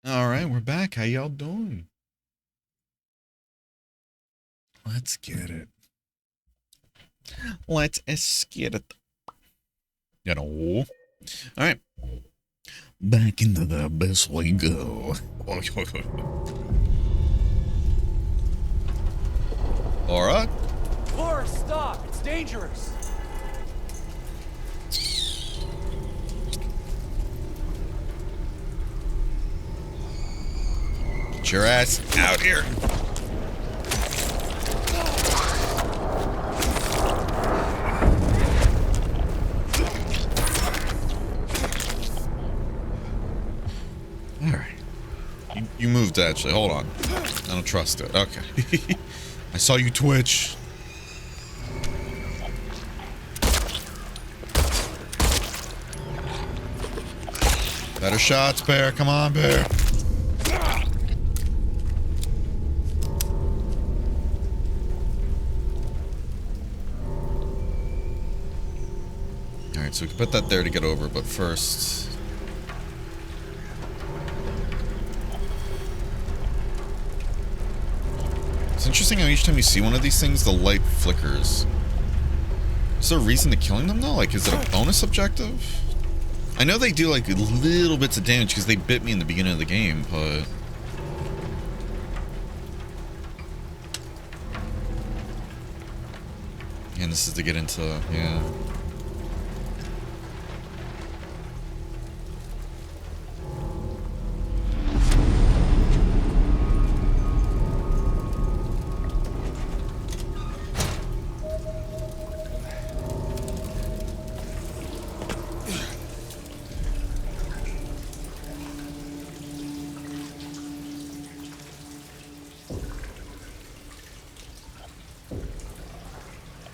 [SPEAKER 1] All right, we're back. How y'all doing? Let's get it. Let's get it. You know. All right. Back into the abyss we go. All right.
[SPEAKER 5] Laura, stop! It's dangerous!
[SPEAKER 1] Get your ass out here. All right. You moved, actually. Hold on. I don't trust it. Okay. I saw you twitch. Better shots, Bear. Come on, Bear. Alright, so we can put that there to get over, but first... It's interesting how each time you see one of these things, the light flickers. Is there a reason to killing them, though? Like, is it a bonus objective? I know they do, like, little bits of damage because they bit me in the beginning of the game, but... And this is to get into... yeah...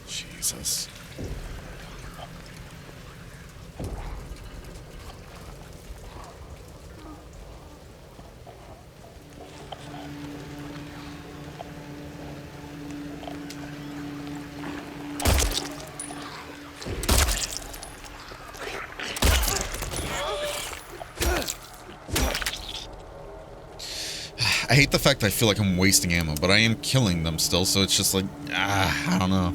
[SPEAKER 1] Jesus. I hate the fact I feel like I'm wasting ammo, but I am killing them still, so it's just like, I don't know.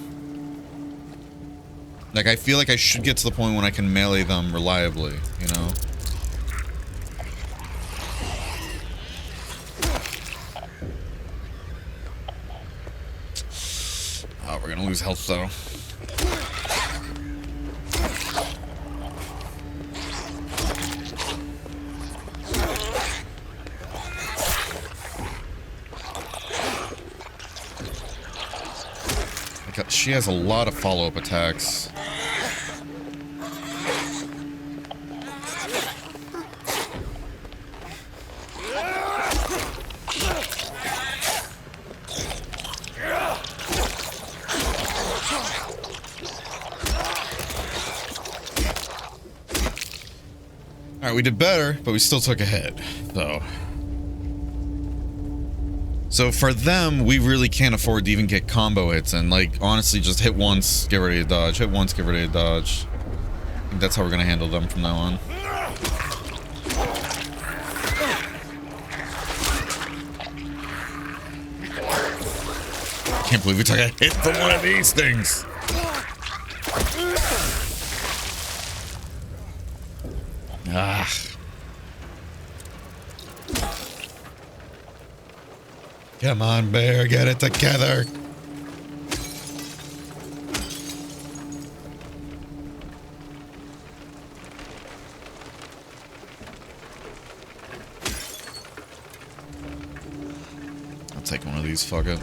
[SPEAKER 1] Like, I feel like I should get to the point when I can melee them reliably, you know? Oh, we're gonna lose health, though. She has a lot of follow-up attacks. Alright, we did better, but we still took a hit, though. So for them, we really can't afford to even get combo hits, and like, honestly, just hit once, get ready to dodge. Hit once, get ready to dodge. I think that's how we're gonna handle them from now on. Can't believe we took a hit from one of these things. Ah. Come on, Bear, get it together. I'll take one of these, fuck it.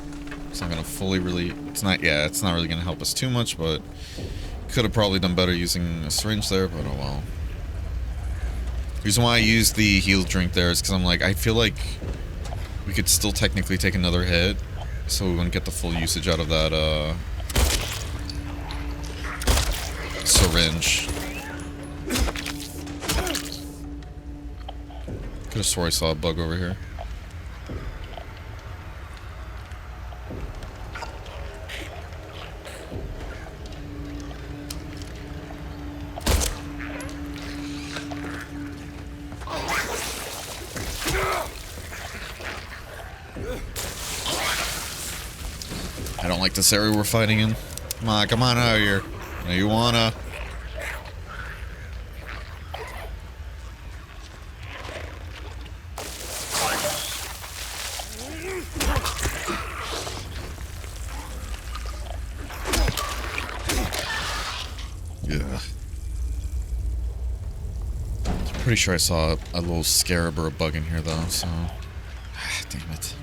[SPEAKER 1] It's not gonna fully really, it's not really gonna help us too much, but could have probably done better using a syringe there, but oh well. The reason why I used the heal drink there is because I'm like, I feel like we could still technically take another hit, so we wouldn't get the full usage out of that, syringe. Could have swore I saw a bug over here. like this area we're fighting in. Come on out here. Now you wanna... Yeah. Pretty sure I saw a little scarab or a bug in here though, so... Damn it.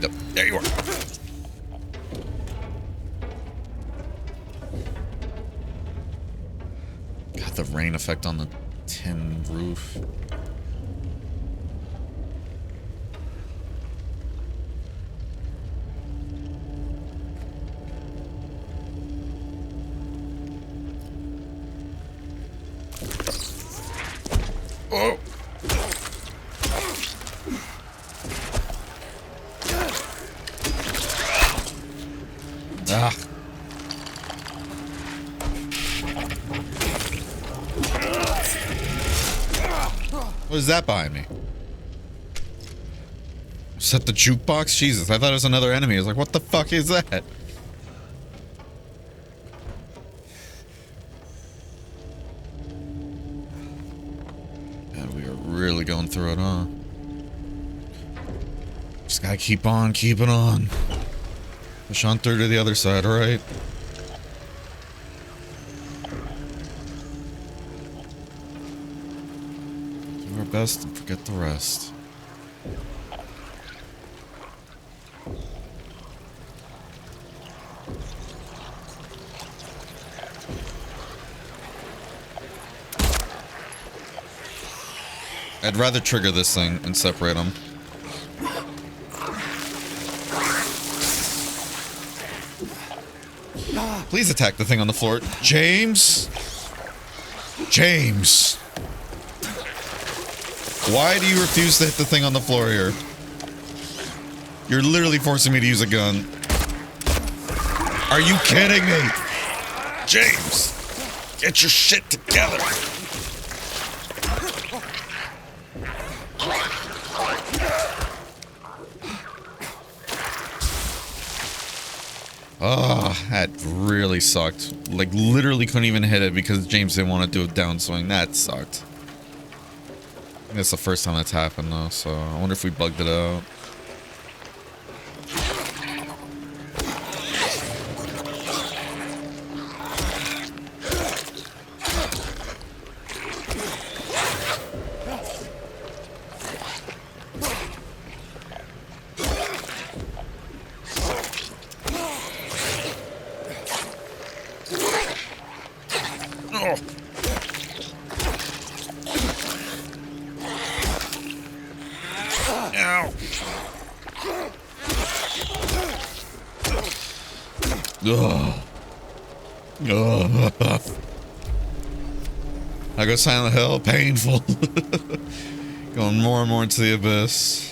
[SPEAKER 1] Yep, there you are. God, the rain effect on the tin roof. Oh! Ah. What is that behind me? Is that the jukebox? Jesus, I thought it was another enemy. I was like, what the fuck is that? God, we are really going through it, huh? Just gotta keep on keeping on. Push on through to the other side, alright? Do our best and forget the rest. I'd rather trigger this thing and separate them. Please attack the thing on the floor. James? James! Why do you refuse to hit the thing on the floor here? You're literally forcing me to use a gun. Are you kidding me? James! Get your shit together! Oh, that really sucked. Like, literally couldn't even hit it because James didn't want to do a downswing. That sucked. I think that's the first time that's happened, though, so I wonder if we bugged it out. I go Silent Hill, painful. Going more and more into the abyss.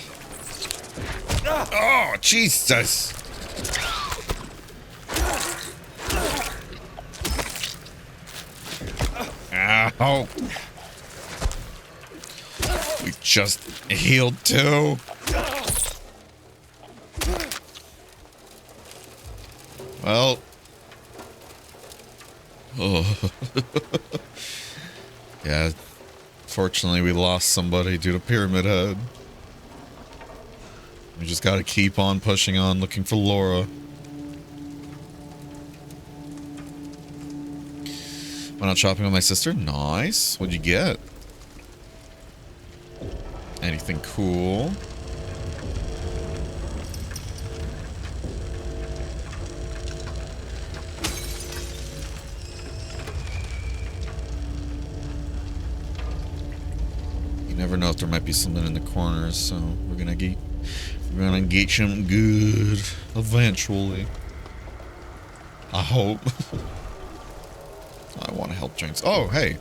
[SPEAKER 1] Oh, Jesus! Ow! We just healed too. Well. Oh. Yeah. Fortunately, we lost somebody due to Pyramid Head. We just gotta keep on pushing on, looking for Laura. Went out shopping with my sister. Nice. What'd you get? Anything cool? You never know if there might be something in the corners, so we're gonna get something good eventually. I hope. I want to help Jinx. Oh, hey.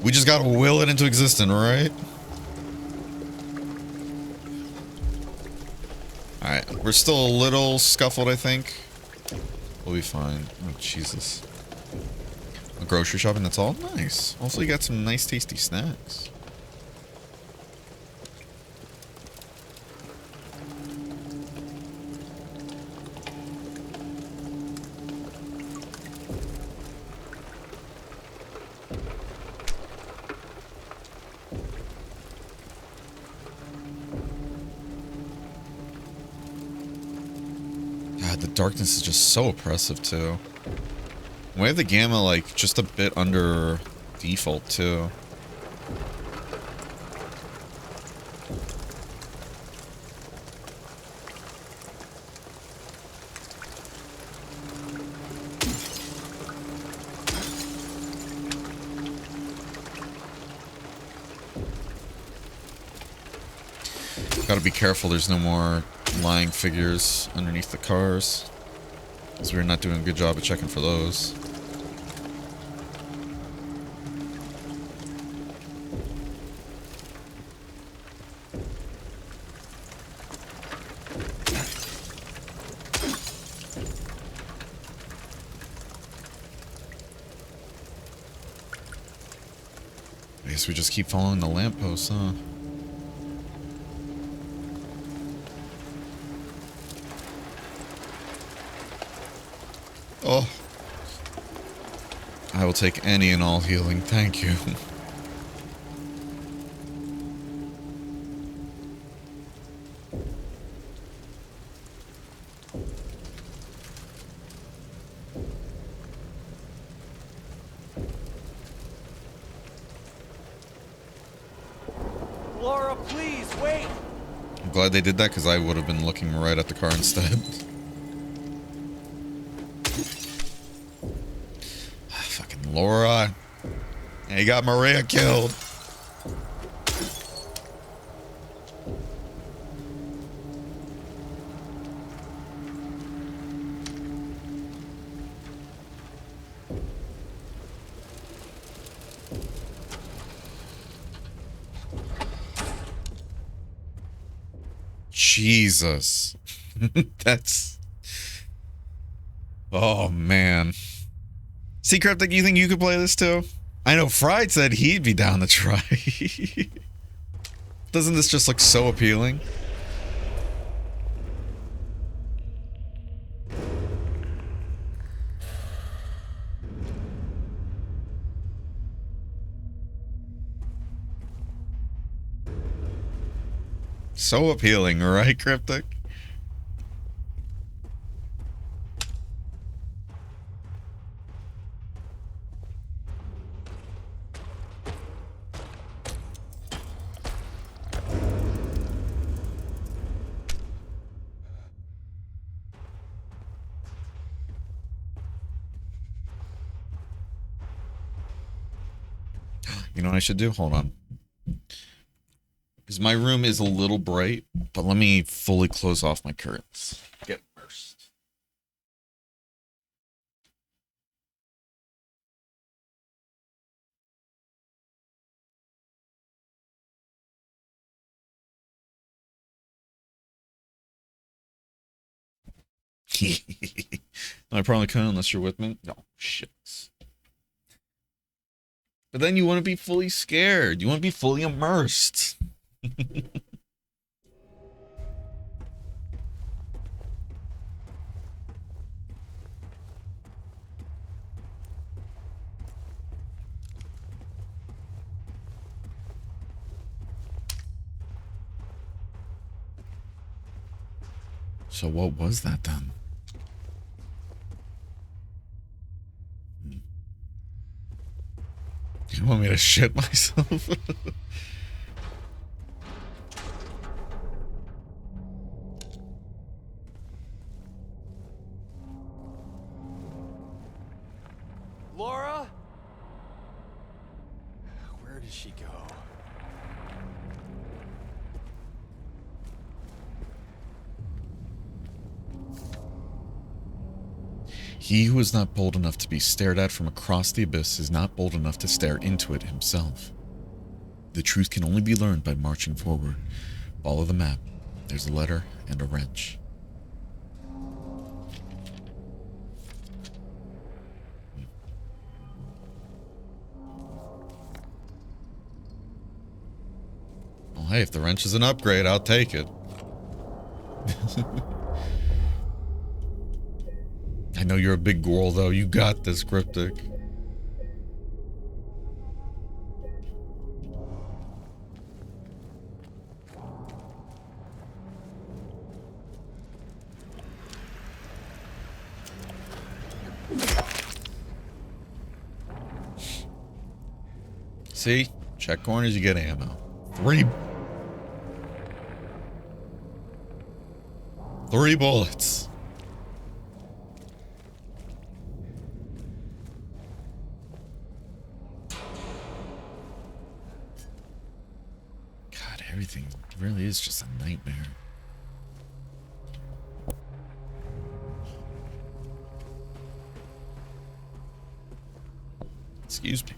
[SPEAKER 1] We just gotta will it into existence, right? Alright, we're still a little scuffled, I think. We'll be fine. Oh, Jesus. A grocery shopping, that's all? Nice. Also, you got some nice, tasty snacks. God, the darkness is just so oppressive too. We have the gamma like just a bit under default too. Gotta be careful there's no more lying figures underneath the cars, because we're not doing a good job of checking for those. I guess we just keep following the lampposts, huh? Oh. I will take any and all healing, thank you.
[SPEAKER 5] Laura, please, wait!
[SPEAKER 1] I'm glad they did that, because I would have been looking right at the car instead. Fucking Laura. Yeah, you got Maria killed. Jesus. That's... Oh, man. See, Cryptic, you think you could play this too? I know Fried said he'd be down to try. Doesn't this just look so appealing? So appealing, right, Cryptic? You know what I should do? Hold on. Because my room is a little bright, but let me fully close off my curtains. Get immersed. I probably couldn't unless you're with me. No, shit. But then you want to be fully scared. You want to be fully immersed. So what was that then? You want me to shit myself?
[SPEAKER 5] Laura? Where did she go?
[SPEAKER 1] He who is not bold enough to be stared at from across the abyss is not bold enough to stare into it himself. The truth can only be learned by marching forward. Follow the map. There's a letter and a wrench. Well, hey, if the wrench is an upgrade, I'll take it. I know you're a big girl, though. You got this, Cryptic. See? Check corners, you get ammo. Three bullets. God, everything really is just a nightmare. Excuse me.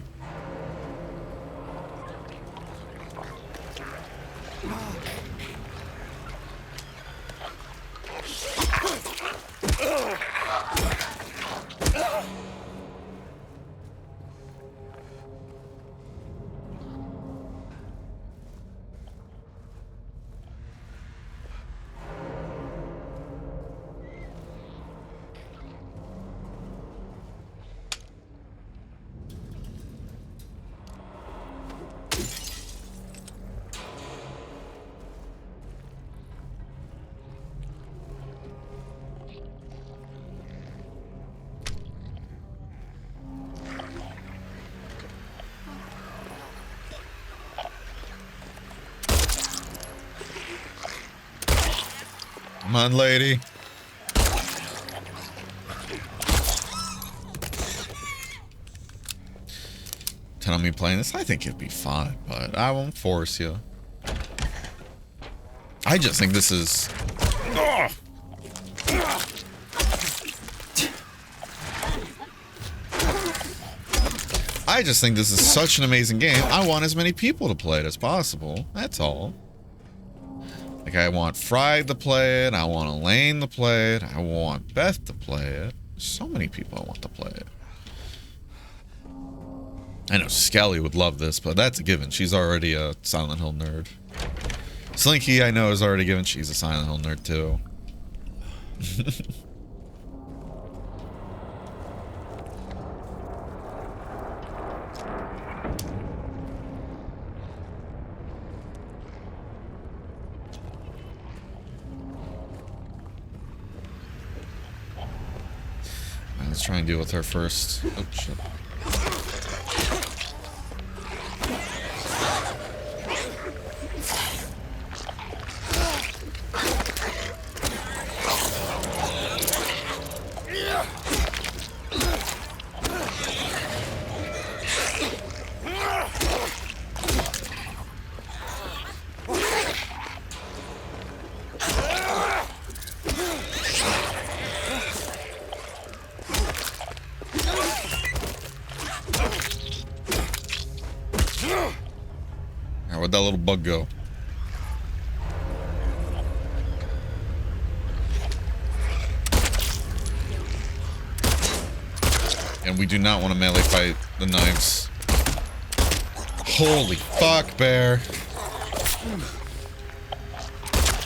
[SPEAKER 1] Come on, lady. Tell me playing this, I think it'd be fun, but I won't force you. I just think this is... Ugh. I just think this is such an amazing game. I want as many people to play it as possible. That's all. Like, I want Fried to play it. I want Elaine to play it. I want Beth to play it. So many people I want to play it. I know Skelly would love this, but that's a given. She's already a Silent Hill nerd. Slinky, I know, is already given. She's a Silent Hill nerd, too. Let's try and deal with her first. Oh, shit. Where'd that little bug go? And we do not want to melee fight the knives. Holy fuck, Bear.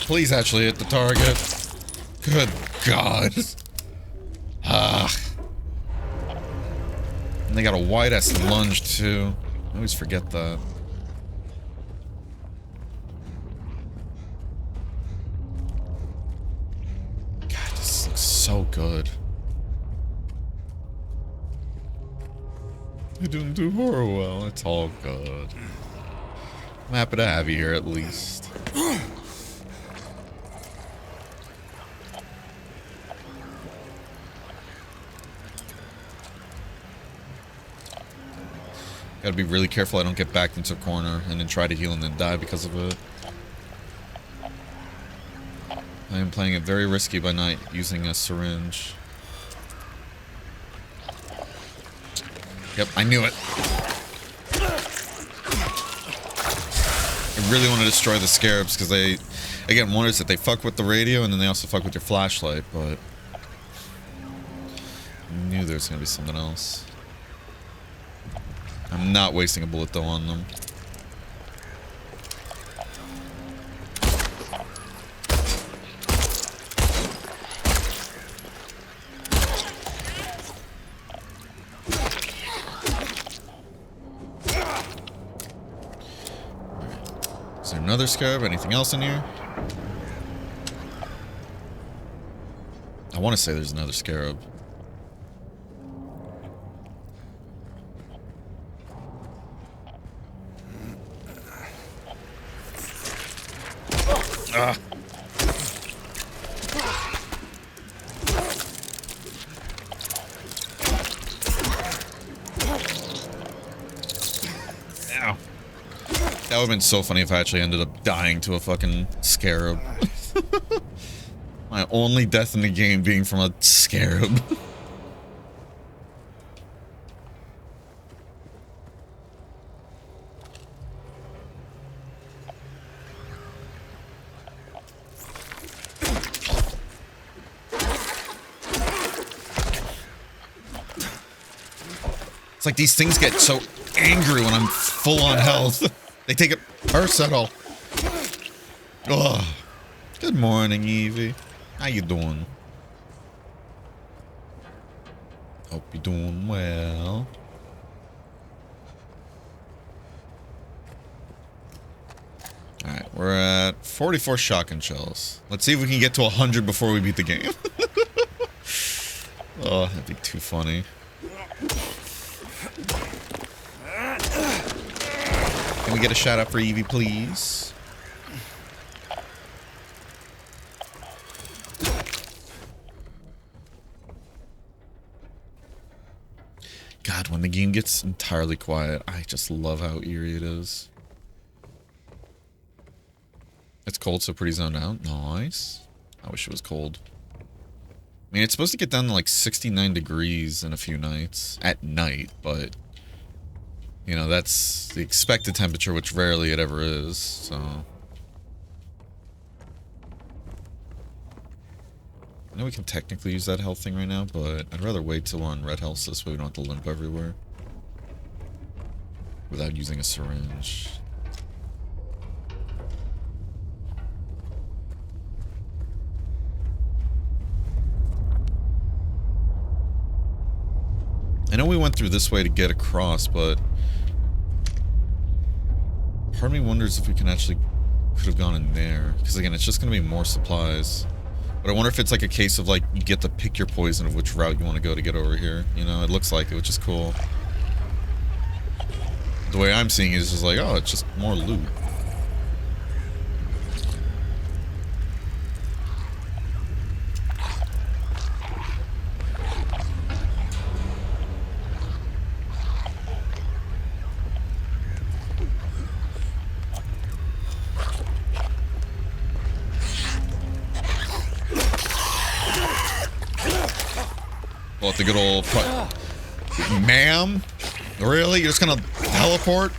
[SPEAKER 1] Please actually hit the target. Good God. Ah. And they got a wide-ass lunge, too. I always forget that. So good. You didn't do horror well. It's all good. I'm happy to have you here at least. Gotta be really careful I don't get backed into a corner and then try to heal and then die because of it. I am playing it very risky by not using a syringe. Yep, I knew it. I really want to destroy the scarabs because they, again, one is that they fuck with the radio and then they also fuck with your flashlight, but I knew there was going to be something else. I'm not wasting a bullet though on them. Another scarab? Anything else in here? I want to say there's another scarab. Ah. Ow. That would have been so funny if I actually ended up dying to a fucking scarab. My only death in the game being from a scarab. It's like these things get so angry when I'm full on health. They take it personal. Ugh. Good morning, Evie. How you doing? Hope you're doing well. Alright, we're at 44 shotgun shells. Let's see if we can get to 100 before we beat the game. Oh, that'd be too funny. Can we get a shout out for Evie, please? God, when the game gets entirely quiet, I just love how eerie it is. It's cold, so pretty zoned out. Nice. I wish it was cold. I mean, it's supposed to get down to like 69 degrees in a few nights. At night, but... You know, that's the expected temperature, which rarely it ever is, so... I know we can technically use that health thing right now, but I'd rather wait till we're on red health so this way we don't have to limp everywhere. Without using a syringe. I know we went through this way to get across, but... Part of me wonders if we can actually... Could have gone in there. Because again, it's just going to be more supplies. But I wonder if it's like a case of like, you get to pick your poison of which route you want to go to get over here. You know, it looks like it, which is cool. The way I'm seeing it is just like, oh, it's just more loot. Well, the good old... Ma'am? Really? You're just gonna teleport?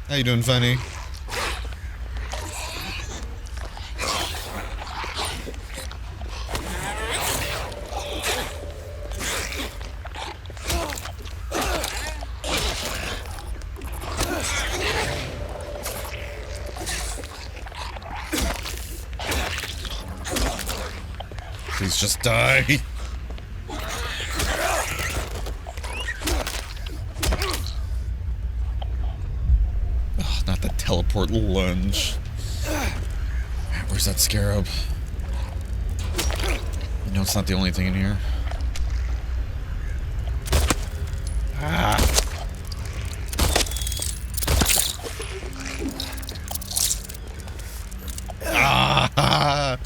[SPEAKER 1] How you doing, Fanny? Please just die. Oh, not the teleport lunge. Where's that scarab? No, it's not the only thing in here. Ah. Ah.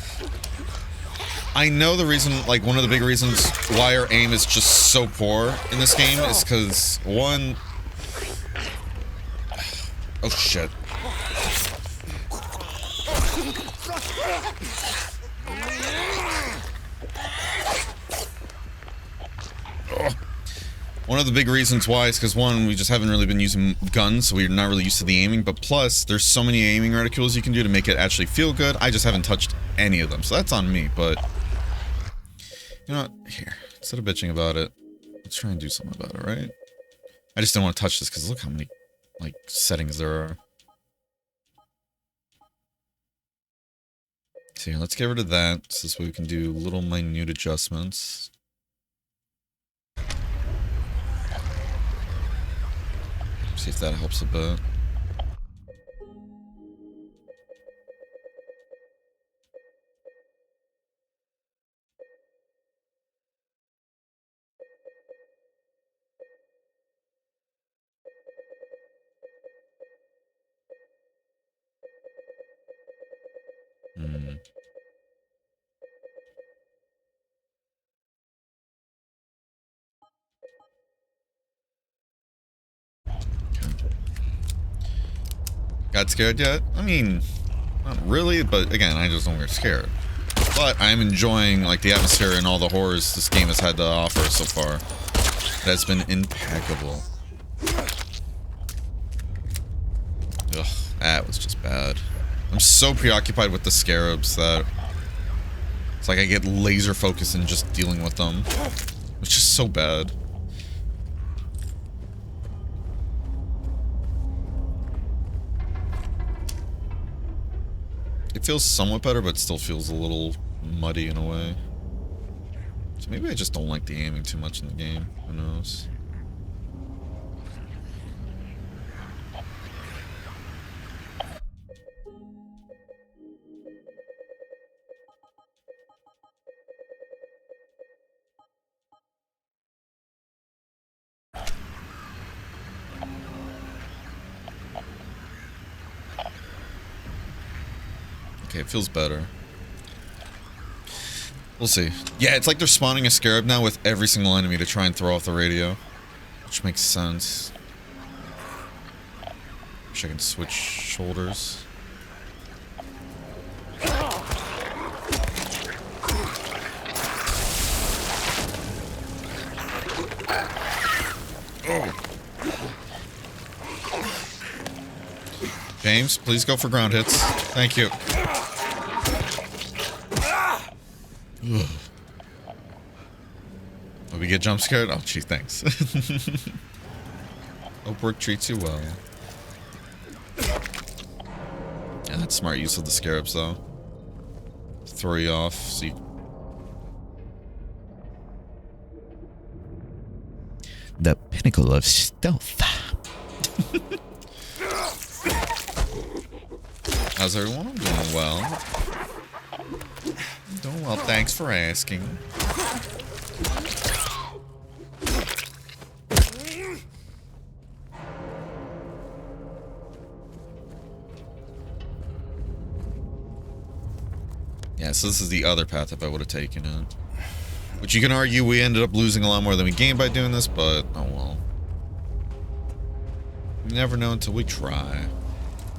[SPEAKER 1] I know the reason, like, one of the big reasons why our aim is just so poor in this game is because, one... Oh, shit. Ugh. One of the big reasons why is because, one, we just haven't really been using guns, so we're not really used to the aiming, but plus, there's so many aiming reticules you can do to make it actually feel good. I just haven't touched any of them, so that's on me, but... You know what? Here, instead of bitching about it, let's try and do something about it, right? I just don't want to touch this, because look how many, like, settings there are. So yeah, let's get rid of that, so this way we can do little minute adjustments. See if that helps a bit. Got scared yet? I mean, not really, but again, I just don't get scared. But I'm enjoying like the atmosphere and all the horrors this game has had to offer so far. It has been impeccable. Ugh, that was just bad. I'm so preoccupied with the scarabs that it's like I get laser focused in just dealing with them. It's just so bad. It feels somewhat better, but still feels a little muddy in a way. So maybe I just don't like the aiming too much in the game. Who knows? Okay, it feels better. We'll see. Yeah, it's like they're spawning a scarab now with every single enemy to try and throw off the radio. Which makes sense. Wish I could switch shoulders. Oh. James, please go for ground hits. Thank you. Ugh. Oh, we get jump scared? Oh, gee, thanks. Hope work treats you well. Yeah, that's smart use of the scarabs, though. Throw you off, so you... The pinnacle of stealth. How's everyone? I'm doing well. Doing well, thanks for asking. Yeah, so this is the other path if I would have taken it. Which you can argue we ended up losing a lot more than we gained by doing this, but oh well. You never know until we try.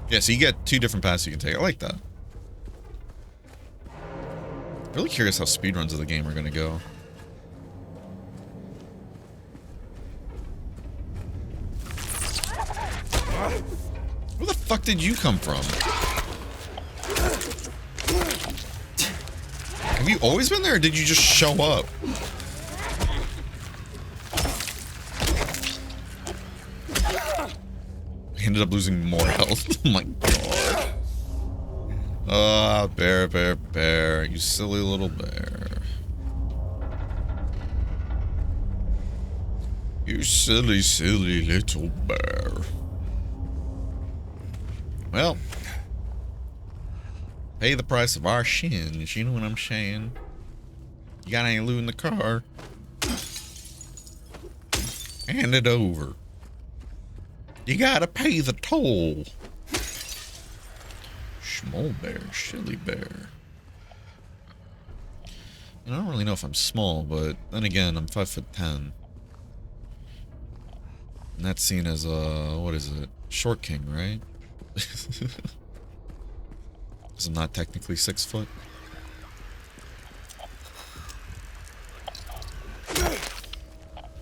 [SPEAKER 1] Yeah, so you get two different paths you can take. I like that. Really curious how speedruns of the game are gonna go. Where the fuck did you come from? Have you always been there, or did you just show up? I ended up losing more health. Oh my god. Ah, bear, bear, bear. You silly little bear. You silly, silly little bear. Well. Pay the price of our shins, you know what I'm saying? You got any loot in the car? Hand it over. You gotta pay the toll. Small bear, silly bear. And I don't really know if I'm small, but then again, I'm 5'10". And that's seen as a, what is it? Short king, right? Because I'm not technically 6 foot.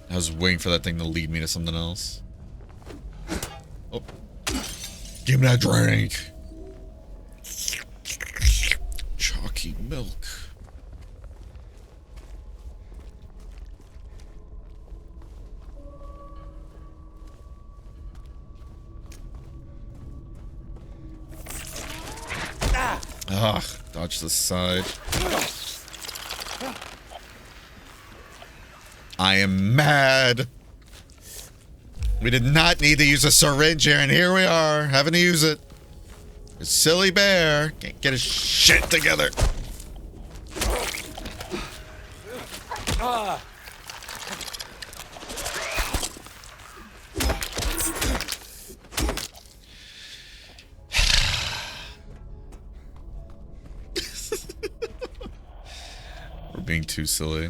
[SPEAKER 1] I was waiting for that thing to lead me to something else. Oh. Give me that drink. Chalky milk. Ugh, dodge the side. I am mad. We did not need to use a syringe here, and here we are, having to use it. A silly bear can't get his shit together. We're being too silly.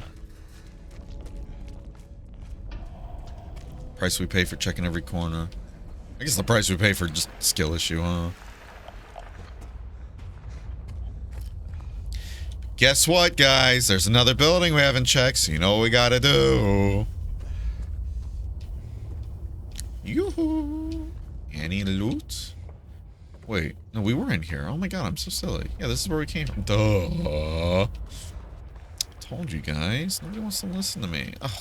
[SPEAKER 1] Price we pay for checking every corner. I guess the price we pay for just skill issue, huh? Guess what, guys? There's another building we haven't checked, so you know what we gotta do. Yoo-hoo! Any loot? Wait, no, we were in here. Oh my god, I'm so silly. Yeah, this is where we came from. Duh. Told you guys. Nobody wants to listen to me. Ugh.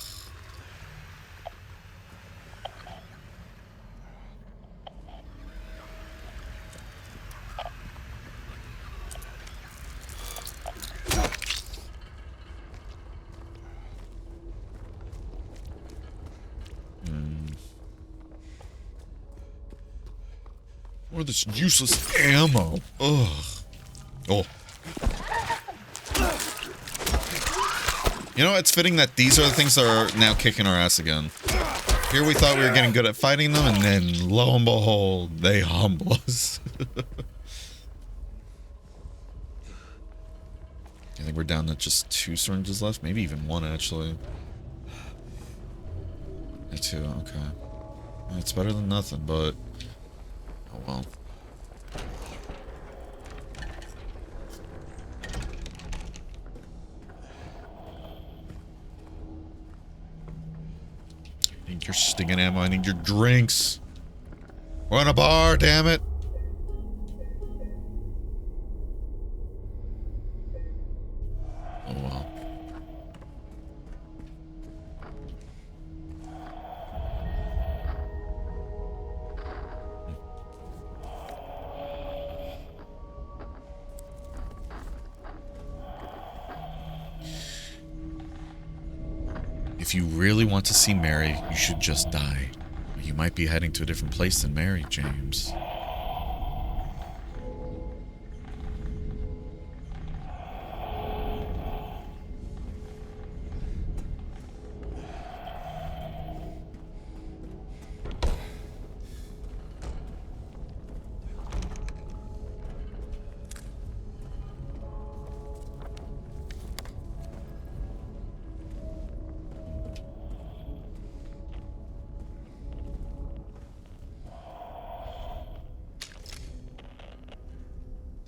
[SPEAKER 1] Or this useless ammo. Ugh. Oh. You know, it's fitting that these are the things that are now kicking our ass again. Here we thought we were getting good at fighting them, and then lo and behold, they humble us. I think we're down to just 2 syringes left, maybe even 1 actually. Me too, okay. It's better than nothing, but oh well. I need your stinging ammo, I need your drinks. We're in a bar, damn it. Oh well. If you really want to see Mary, you should just die. You might be heading to a different place than Mary, James.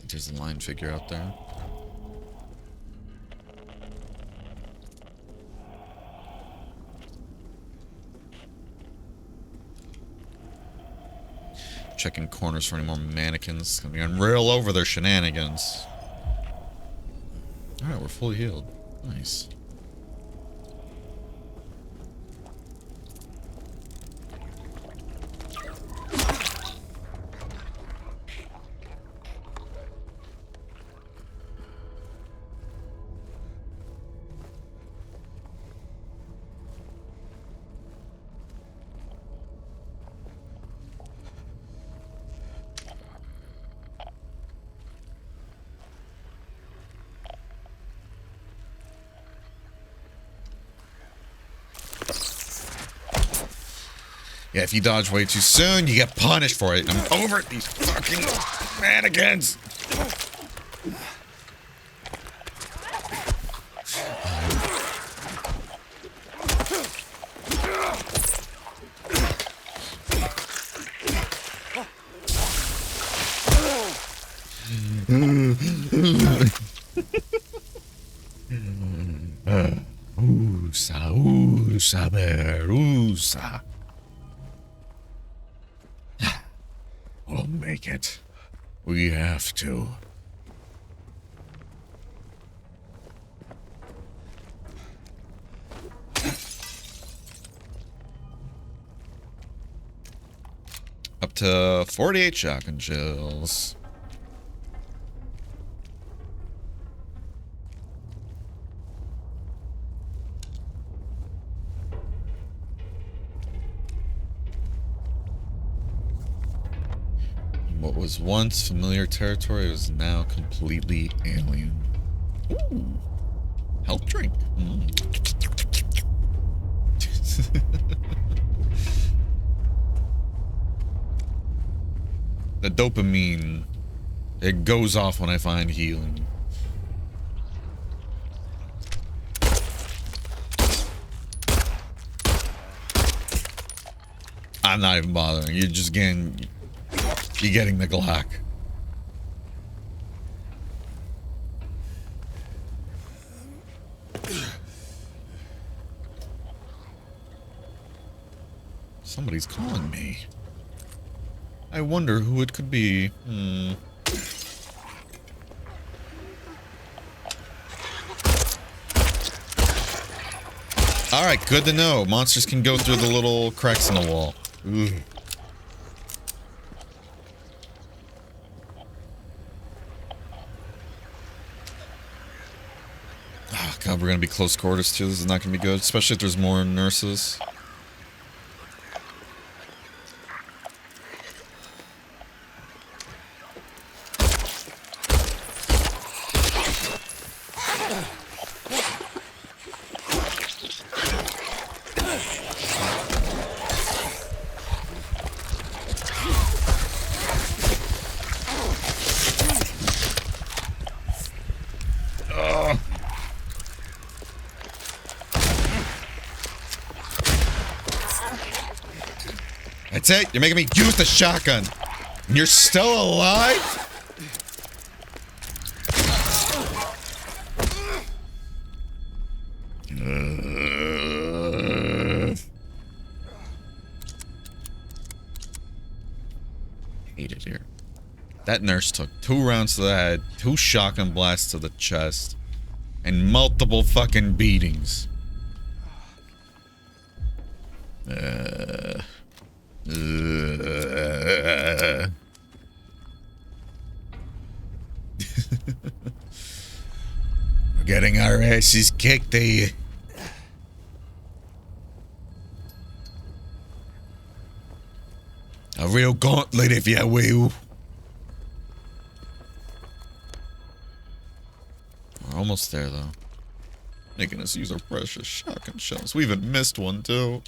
[SPEAKER 1] There's a line figure out there. Checking corners for any more mannequins. Gonna be on real over their shenanigans. Alright, we're fully healed. Nice. Yeah, if you dodge way too soon, you get punished for it. I'm over these fucking mannequins. Usa. We'll make it. We have to. Up to 48 shotgun shells. What was once familiar territory is now completely alien. Ooh. Health drink. The dopamine, it goes off when I find healing. I'm not even bothering. You're getting the Glock. Somebody's calling me. I wonder who it could be. Alright, good to know. Monsters can go through the little cracks in the wall. Ooh. Oh, God, we're gonna be close quarters too. This is not gonna be good, especially if there's more nurses. That's it? You're making me use the shotgun. And you're still alive? Hate it here. That nurse took 2 rounds to the head, 2 shotgun blasts to the chest, and multiple fucking beatings. We're getting our asses kicked, eh? A real gauntlet, if you will. We're almost there, though. Making us use our precious shotgun shells. We even missed one, too.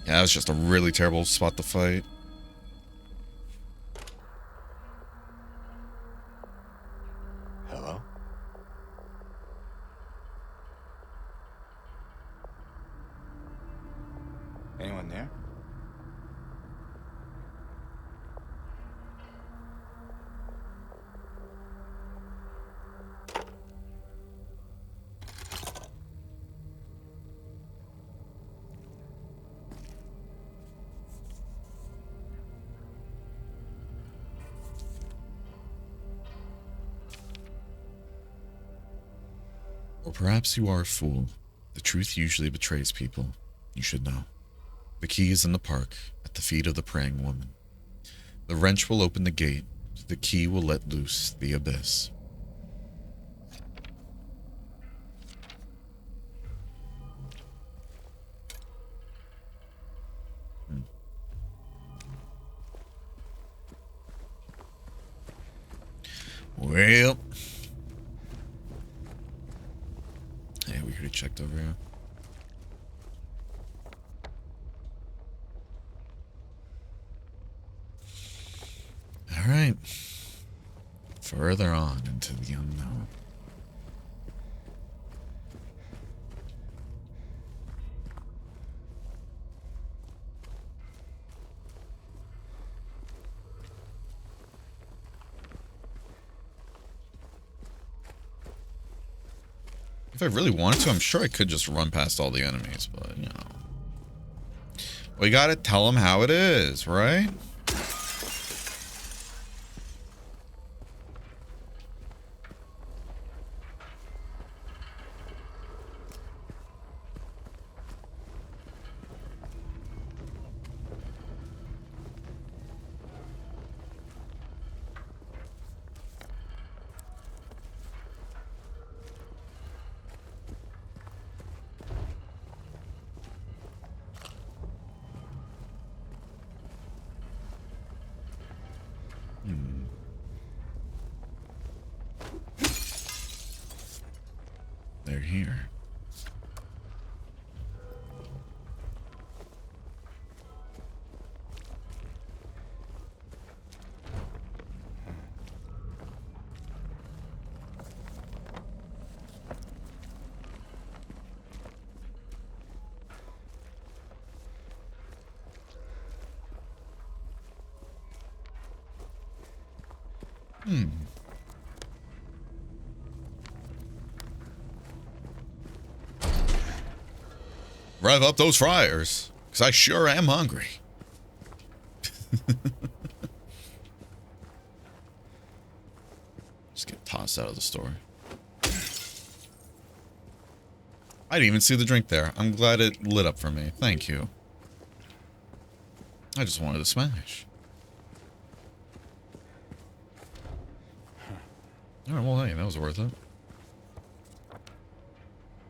[SPEAKER 1] Yeah, that was just a really terrible spot to fight.
[SPEAKER 3] Hello? Anyone there?
[SPEAKER 1] Or perhaps you are a fool. The truth usually betrays people. You should know. The key is in the park, at the feet of the praying woman. The wrench will open the gate. The key will let loose the abyss. Well. Hey, we already checked over here. Alright. Further on into the unknown. If I really wanted to, I'm sure I could just run past all the enemies, but, you know. We gotta tell them how it is, right? They're here. Rev up those fryers, because I sure am hungry. Just get tossed out of the store. I didn't even see the drink there. I'm glad it lit up for me. Thank you. I just wanted to smash. Alright, well, hey, that was worth it.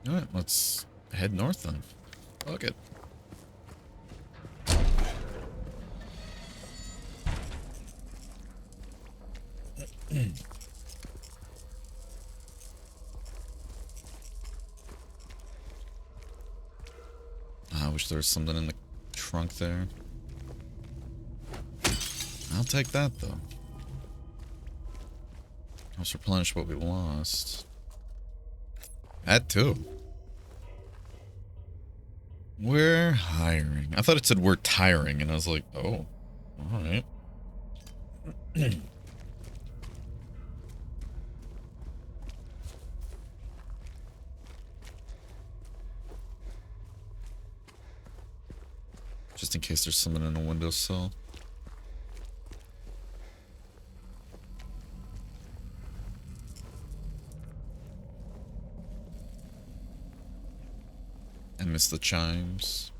[SPEAKER 1] Alright, let's head north then. Fuck it. I wish there was something in the trunk there. I'll take that, though. Let's replenish what we lost. That, too. We're hiring. I thought it said we're tiring, and I was like, oh, alright. Just in case there's something in the windowsill. I miss the chimes.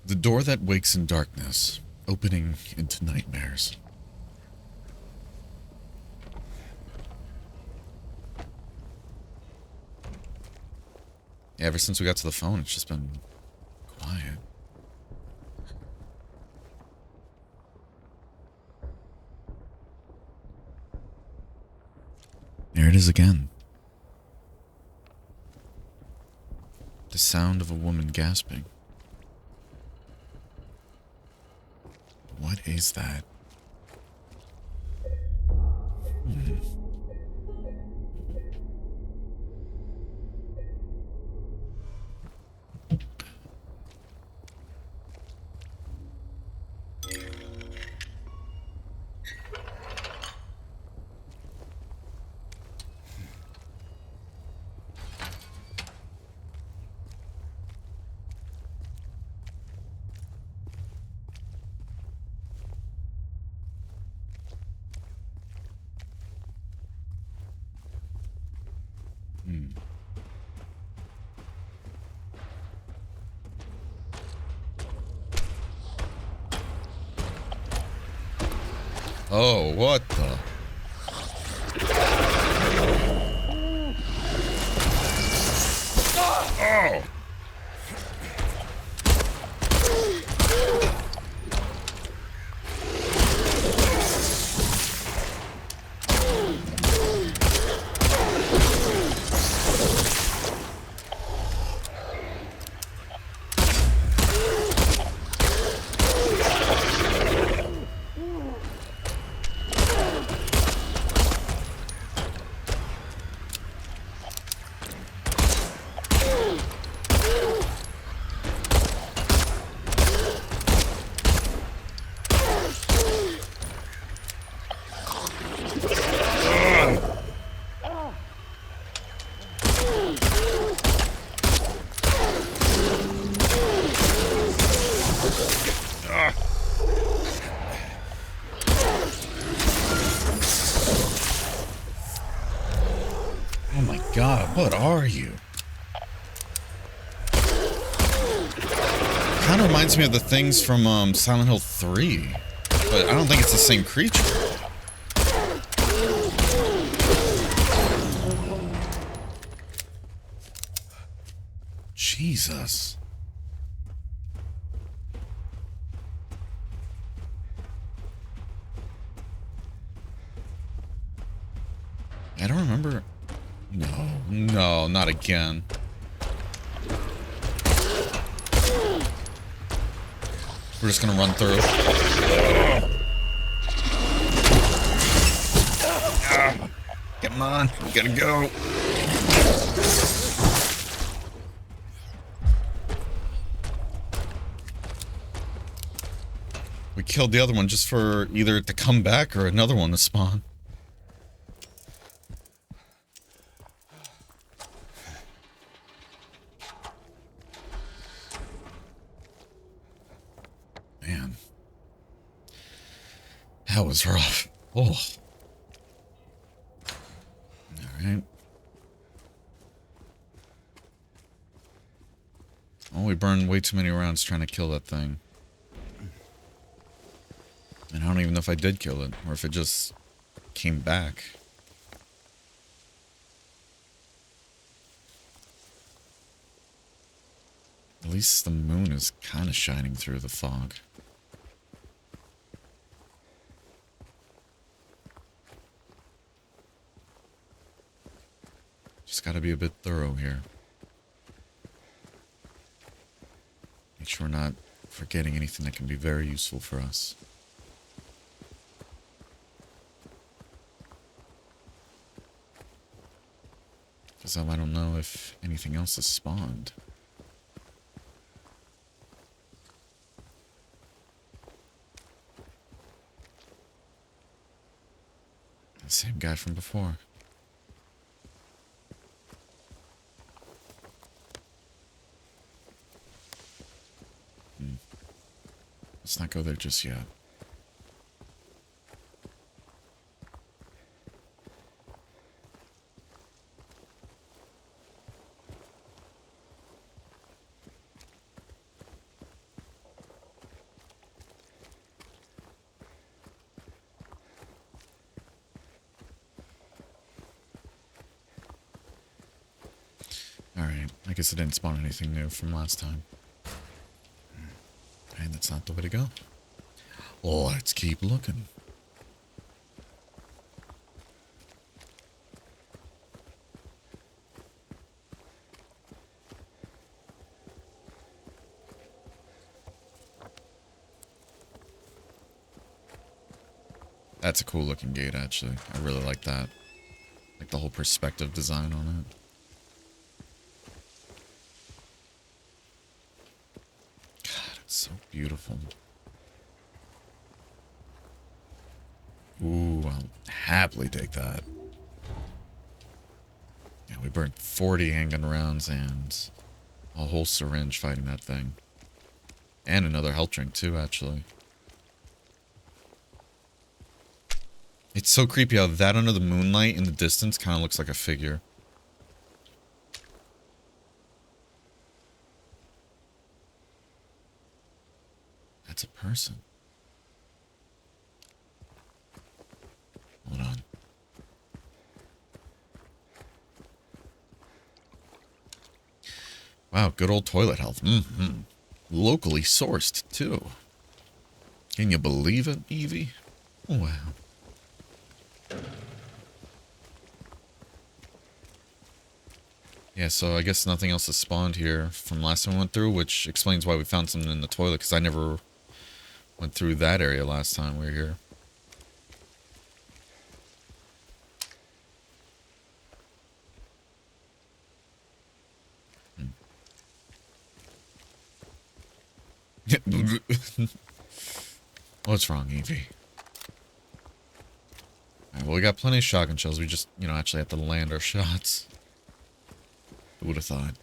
[SPEAKER 1] The door that wakes in darkness, opening into nightmares. Yeah, ever since we got to the phone, it's just been quiet. There it is again. The sound of a woman gasping. What is that? Oh, what the? Oh! God, what are you? Kind of reminds me of the things from Silent Hill 3, but I don't think it's the same creature. Jesus. I don't remember. No, not again. We're just gonna run through. Come on, we gotta go. We killed the other one just for either it to come back or another one to spawn. Man. That was rough. Oh. Alright. Oh, we burned way too many rounds trying to kill that thing. And I don't even know if I did kill it, or if it just came back. At least the moon is kind of shining through the fog. Just gotta be a bit thorough here. Make sure we're not forgetting anything that can be very useful for us. Because I don't know if anything else has spawned. The same guy from before. Let's not go there just yet. Alright, I guess it didn't spawn anything new from last time. And that's not the way to go. Let's keep looking. That's a cool looking gate, actually. I really like that. Like the whole perspective design on it. God, it's so beautiful. Ooh, I'll happily take that. Yeah, we burned 40 handgun rounds and a whole syringe fighting that thing. And another health drink too, actually. It's so creepy how that under the moonlight in the distance kind of looks like a figure. That's a person. Hold on. Wow, good old toilet health. Locally sourced, too. Can you believe it, Evie? Wow. Yeah, so I guess nothing else has spawned here from last time we went through, which explains why we found something in the toilet, because I never went through that area last time we were here. What's wrong, Evie? Alright, well, we got plenty of shotgun shells. We just, actually have to land our shots. Who would have thought?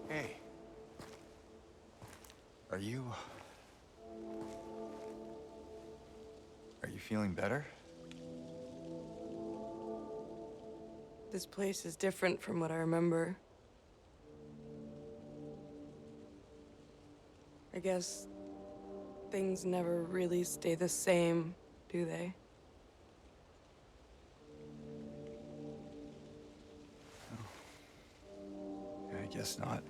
[SPEAKER 3] Hey. Are you feeling better?
[SPEAKER 6] This place is different from what I remember. I guess things never really stay the same, do they?
[SPEAKER 3] Yeah, I guess not.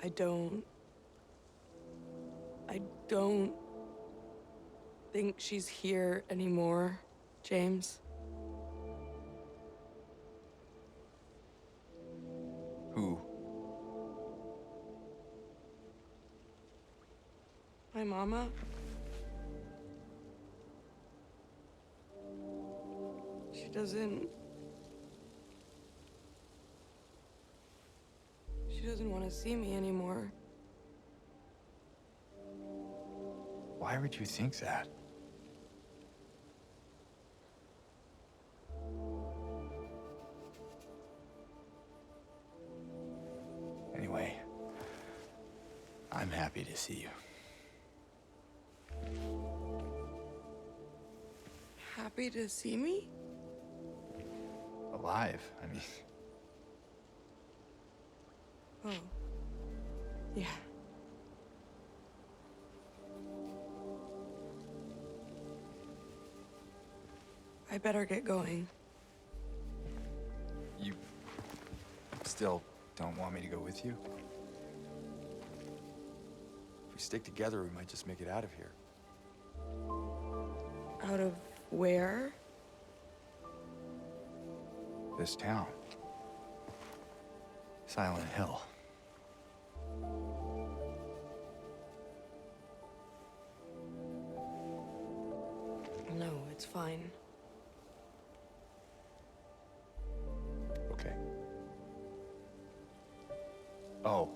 [SPEAKER 6] I don't I don't think she's here anymore, James.
[SPEAKER 3] Who?
[SPEAKER 6] My mama. She doesn't want to see me anymore.
[SPEAKER 3] Why would you think that? Anyway, I'm happy to see you.
[SPEAKER 6] Happy to see me?
[SPEAKER 3] Alive, I mean.
[SPEAKER 6] Oh. Yeah. I better get going.
[SPEAKER 3] You still don't want me to go with you? If we stick together, we might just make it out of here.
[SPEAKER 6] Out of where?
[SPEAKER 3] This town. Silent Hill.
[SPEAKER 6] No, it's fine.
[SPEAKER 3] Okay. Oh,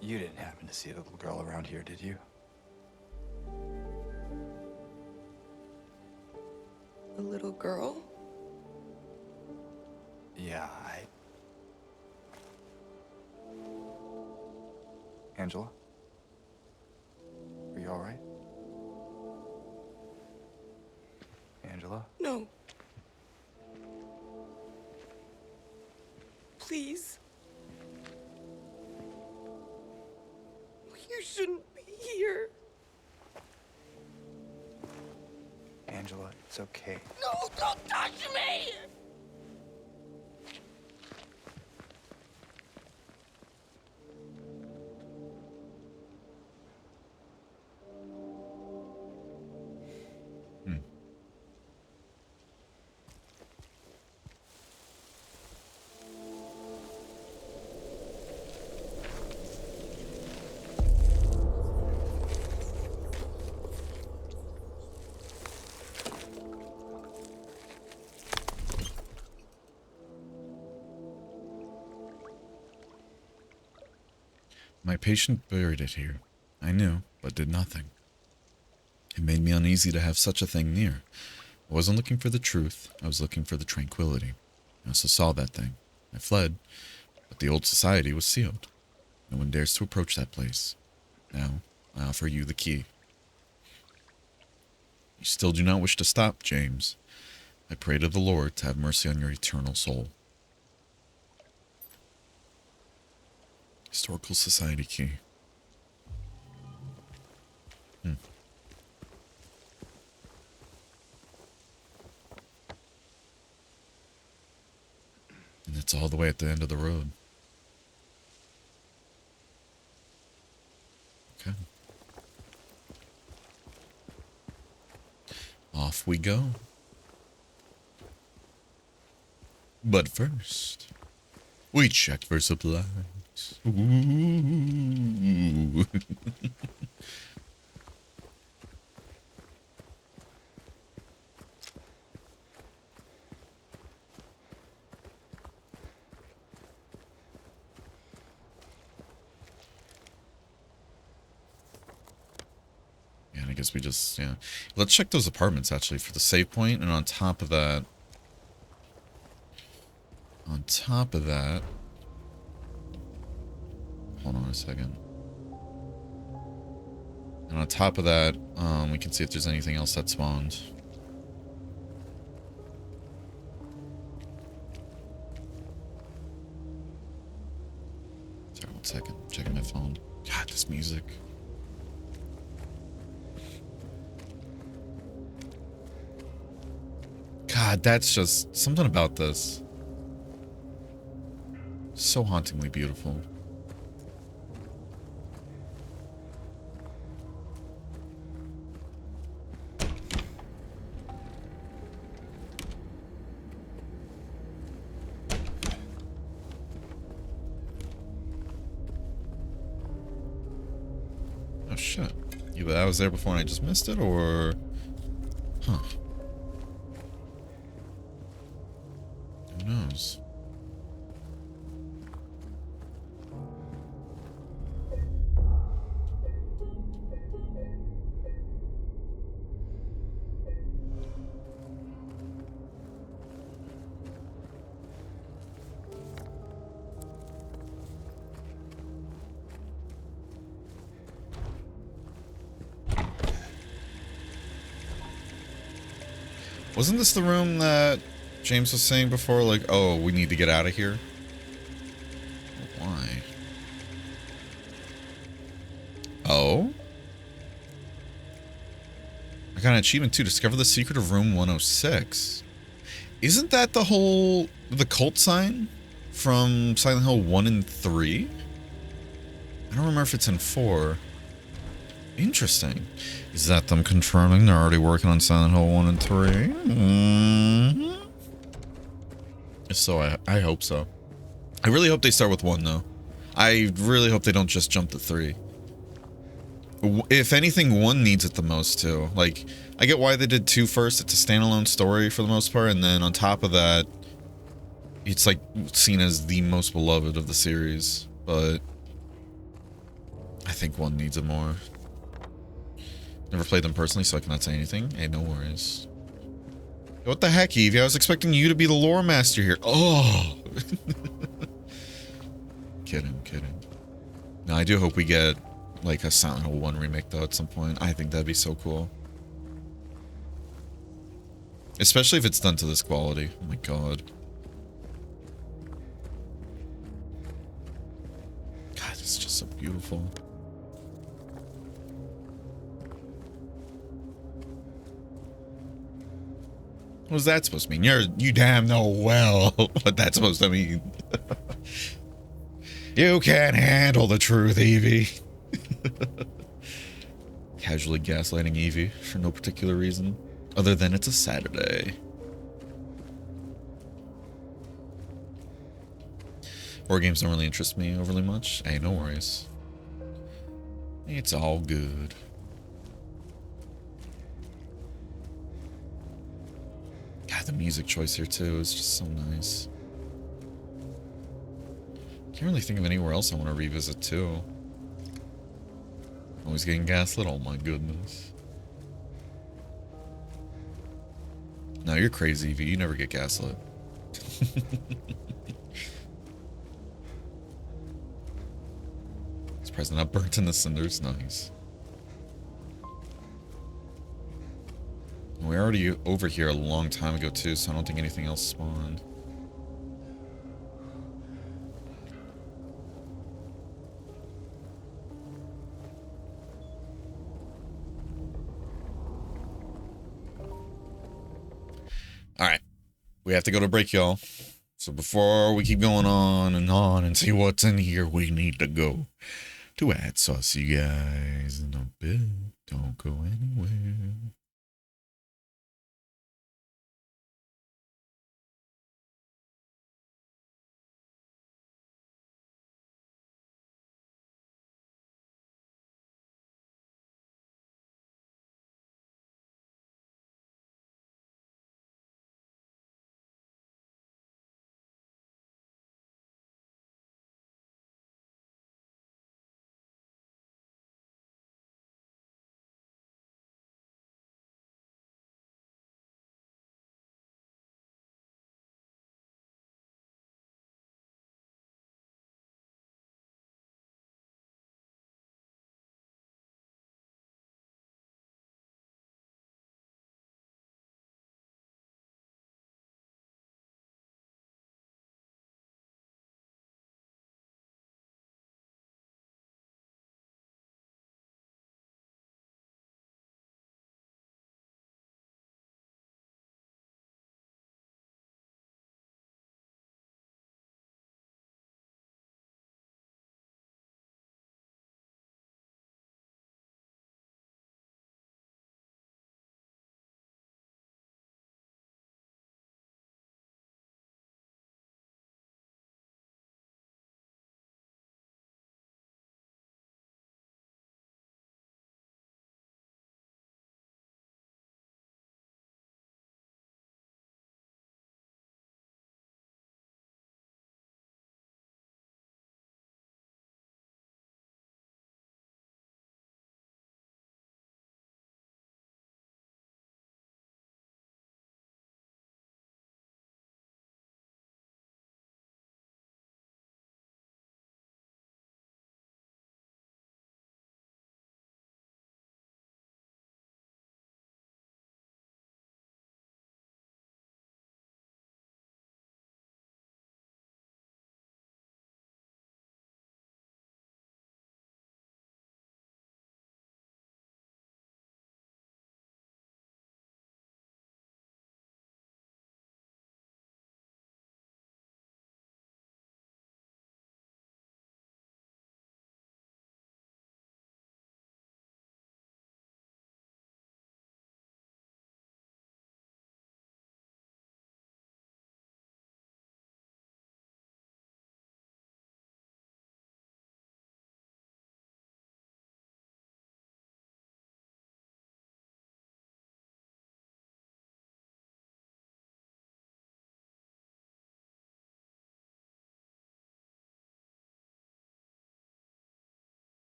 [SPEAKER 3] you didn't happen to see a little girl around here, did you?
[SPEAKER 6] A little girl?
[SPEAKER 3] Yeah, Angela? Are you all right? Angela?
[SPEAKER 6] No. Please. You shouldn't be here.
[SPEAKER 3] Angela, it's okay.
[SPEAKER 6] No, don't touch me!
[SPEAKER 1] My patient buried it here. I knew, but did nothing. It made me uneasy to have such a thing near. I wasn't looking for the truth. I was looking for the tranquility. I also saw that thing. I fled, but the old society was sealed. No one dares to approach that place. Now, I offer you the key. You still do not wish to stop, James. I pray to the Lord to have mercy on your eternal soul. Historical Society key. And it's all the way at the end of the road. Okay. Off we go. But first, we check for supplies. Ooh. Yeah, and I guess we just, yeah. Let's check those apartments, actually, for the save point, and on top of that, hold on a second. And on top of that, we can see if there's anything else that spawned. Sorry, 1 second. Checking my phone. God, this music. God, that's just something about this. So hauntingly beautiful. Oh shit. Either I was there before and I just missed it, or... Huh. Who knows? Wasn't this the room that James was saying before? Like, oh, we need to get out of here? Why? Oh? I got an achievement too. Discover the secret of room 106. Isn't that the cult sign from Silent Hill 1 and 3? I don't remember if it's in 4. Interesting. Is that them confirming they're already working on Silent Hill 1 and 3? Mm-hmm. If so, I hope so. I really hope they start with 1, though. I really hope they don't just jump to 3. If anything, 1 needs it the most, too. Like, I get why they did 2 first. It's a standalone story for the most part, and then on top of that, it's, like, seen as the most beloved of the series. But I think 1 needs it more. Never played them personally, so I cannot say anything. Hey, no worries. What the heck, Evie? I was expecting you to be the lore master here. Oh! Kidding. No, I do hope we get, like, a Silent Hill 1 remake, though, at some point. I think that'd be so cool. Especially if it's done to this quality. Oh my god. God, it's just so beautiful. What was that supposed to mean? You damn know well what that's supposed to mean. You can't handle the truth, Evie. Casually gaslighting Evie for no particular reason, other than it's a Saturday. Horror games don't really interest me overly much. Hey, no worries. It's all good. God, the music choice here too is just so nice. Can't really think of anywhere else I want to revisit too. Always getting gaslit? Oh my goodness. No, you're crazy, V. You never get gaslit. It's present not burnt in the cinders. Nice. We were already over here a long time ago too, so I don't think anything else spawned. Alright. We have to go to break, y'all. So before we keep going on and see what's in here, we need to go to ad. So I'll see you guys in a bit. Don't go anywhere.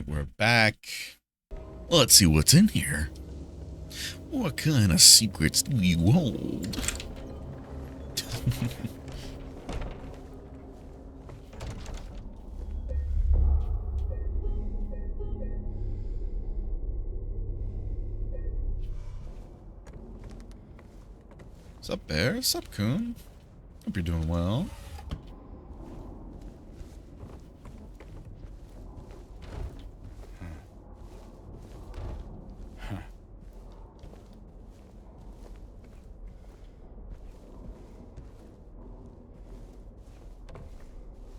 [SPEAKER 1] Alright, we're back. Let's see what's in here. What kind of secrets do you hold? What's up, Bear? What's up, Coon? Hope you're doing well.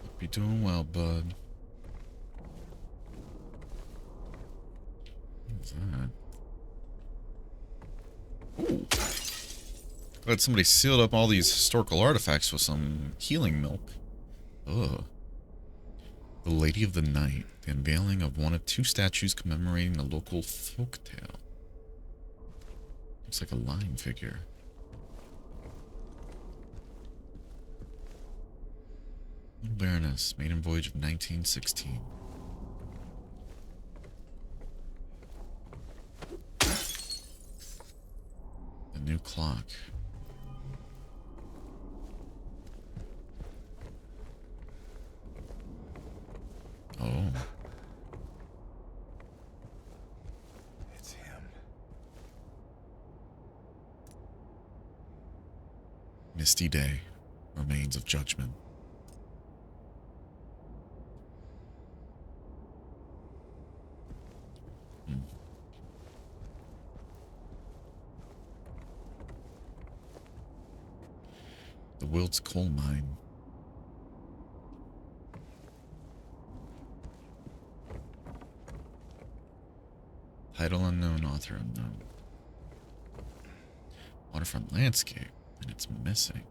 [SPEAKER 1] Hope you're doing well, bud. What's that? Ooh. Glad somebody sealed up all these historical artifacts with some healing milk. Ugh. The Lady of the Night. The unveiling of one of 2 statues commemorating a local folktale. Looks like a lion figure. Little Baroness, maiden voyage of 1916. The new clock. Oh.
[SPEAKER 3] It's him.
[SPEAKER 1] Misty Day. Remains of Judgment. The Wilts Coal Mine. Title unknown, author unknown. Waterfront landscape, and it's missing.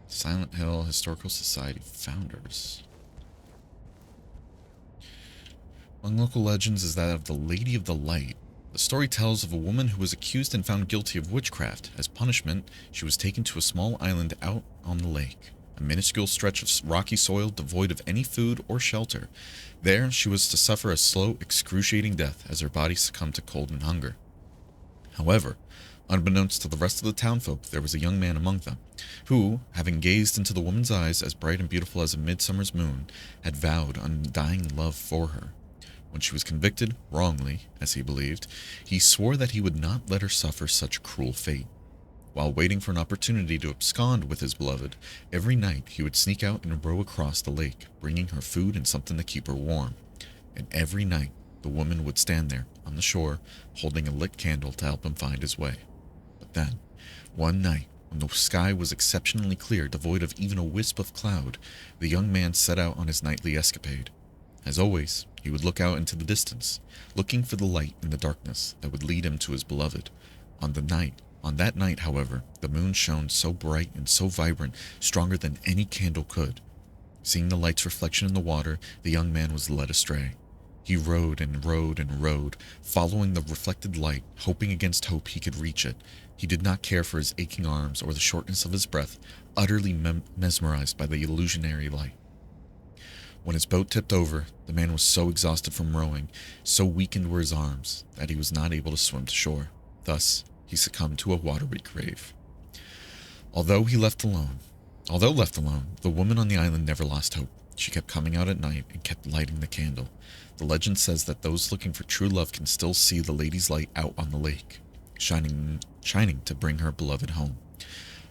[SPEAKER 1] Silent Hill Historical Society founders. Among local legends is that of the Lady of the Light. The story tells of a woman who was accused and found guilty of witchcraft. As punishment, she was taken to a small island out on the lake, a minuscule stretch of rocky soil devoid of any food or shelter. There, she was to suffer a slow, excruciating death as her body succumbed to cold and hunger. However, unbeknownst to the rest of the townfolk, there was a young man among them, who, having gazed into the woman's eyes as bright and beautiful as a midsummer's moon, had vowed undying love for her. When she was convicted, wrongly, as he believed, he swore that he would not let her suffer such cruel fate. While waiting for an opportunity to abscond with his beloved, every night he would sneak out and row across the lake, bringing her food and something to keep her warm. And every night, the woman would stand there, on the shore, holding a lit candle to help him find his way. But then, one night, when the sky was exceptionally clear, devoid of even a wisp of cloud, the young man set out on his nightly escapade. As always, he would look out into the distance, looking for the light in the darkness that would lead him to his beloved. On that night, however, the moon shone so bright and so vibrant, stronger than any candle could. Seeing the light's reflection in the water, the young man was led astray. He rowed and rowed and rowed, following the reflected light, hoping against hope he could reach it. He did not care for his aching arms or the shortness of his breath, utterly mesmerized by the illusionary light. When his boat tipped over, the man was so exhausted from rowing, so weakened were his arms, that he was not able to swim to shore. Thus, he succumbed to a watery grave. Although left alone, the woman on the island never lost hope. She kept coming out at night and kept lighting the candle. The legend says that those looking for true love can still see the lady's light out on the lake, shining to bring her beloved home.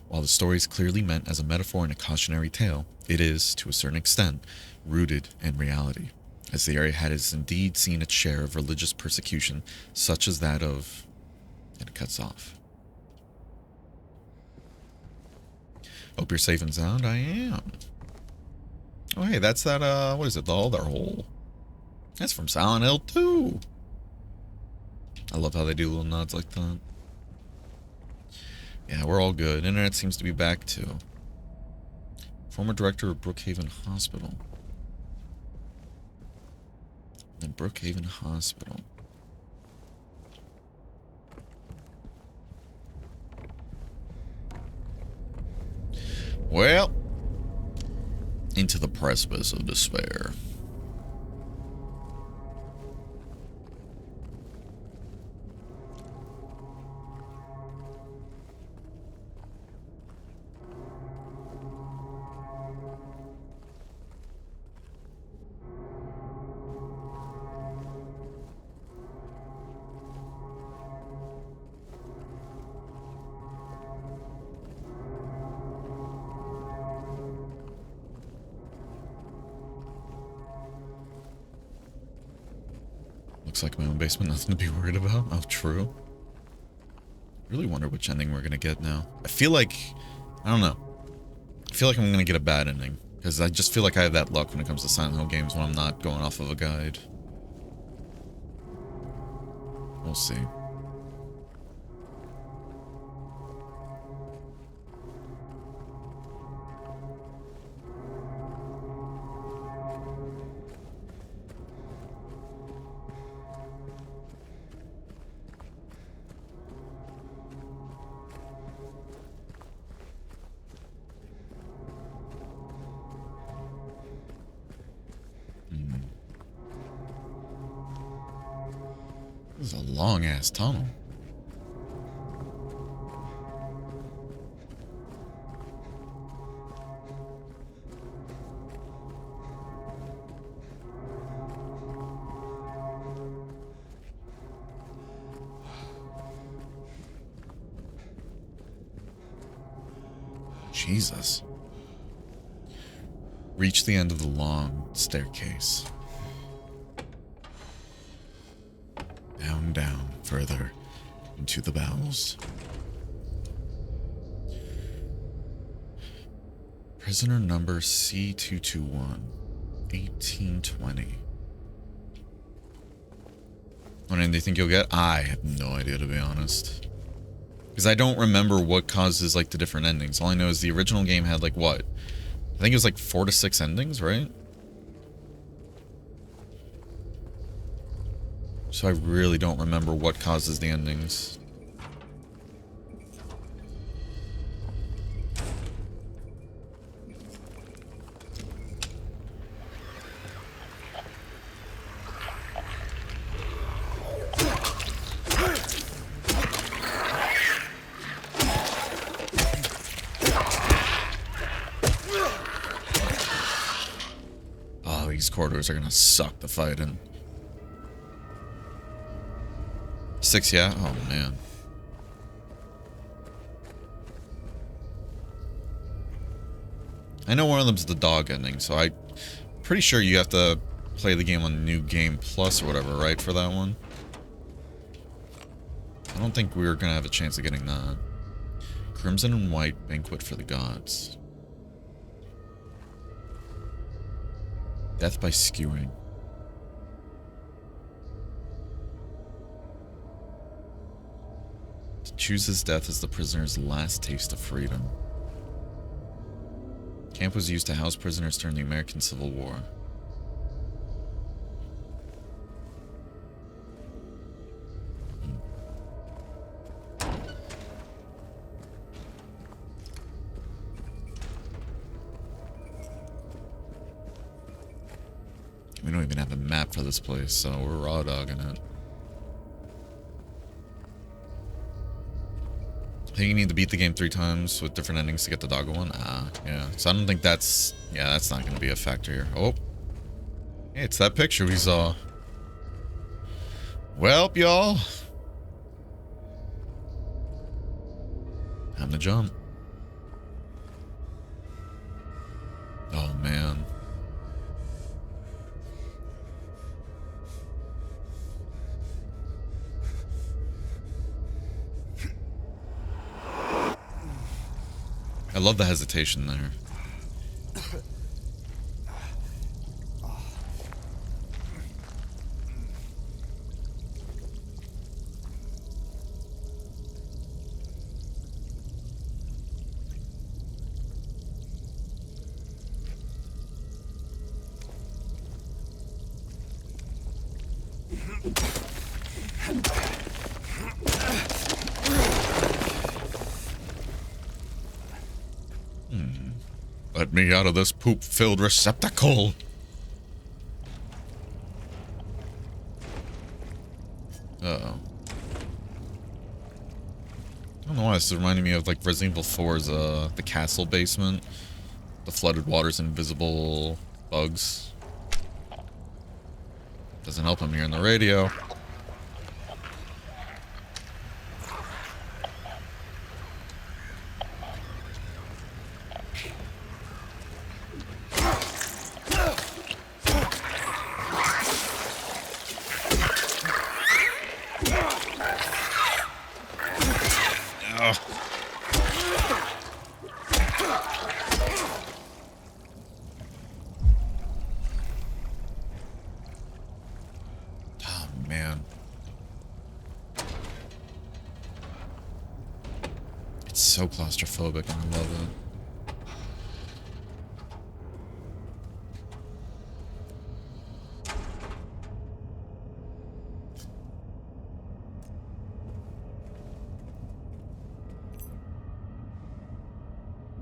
[SPEAKER 1] While the story is clearly meant as a metaphor and a cautionary tale, it is, to a certain extent, rooted in reality, as the area has indeed seen its share of religious persecution, such as that of... and it cuts off. Hope you're safe and sound. I am. Oh, hey, that's that, what is it, the other hole? That's from Silent Hill 2. I love how they do little nods like that. Yeah, we're all good. Internet seems to be back, too. Former director of Brookhaven Hospital. The Brookhaven Hospital. Well, into the precipice of despair. Looks like my own basement, nothing to be worried about. Oh, true. Really wonder which ending we're gonna get now. I feel like, I don't know. I feel like I'm gonna get a bad ending. Because I just feel like I have that luck when it comes to Silent Hill games when I'm not going off of a guide. We'll see. This is a long-ass tunnel. Jesus. Reach the end of the long staircase. Down, further into the bowels. Prisoner number C221, 1820. What ending do you think you'll get? I have no idea, to be honest. Because I don't remember what causes, like, the different endings. All I know is the original game had, like, what? I think it was, like, 4 to 6 endings, right? So I really don't remember what causes the endings. Oh, these corridors are gonna suck to fight in. 6, yeah? Oh, man. I know one of them's the dog ending, so I'm pretty sure you have to play the game on New Game Plus or whatever, right, for that one? I don't think we're gonna have a chance of getting that. Crimson and White Banquet for the Gods. Death by skewing. To choose his death as the prisoner's last taste of freedom. Camp was used to house prisoners during the American Civil War. We don't even have a map for this place, so we're raw dogging it. I think you need to beat the game 3 times with different endings to get the doggo one. Ah, yeah. So I don't think that's... Yeah, that's not going to be a factor here. Oh. Hey, it's that picture we saw. Welp, y'all. Time to jump. Oh, man. I love the hesitation there. Let me out of this poop-filled receptacle. Uh-oh. I don't know why this is reminding me of like Resident Evil 4's the castle basement. The flooded waters, invisible bugs. Doesn't help him here in the radio. So claustrophobic, and I love it.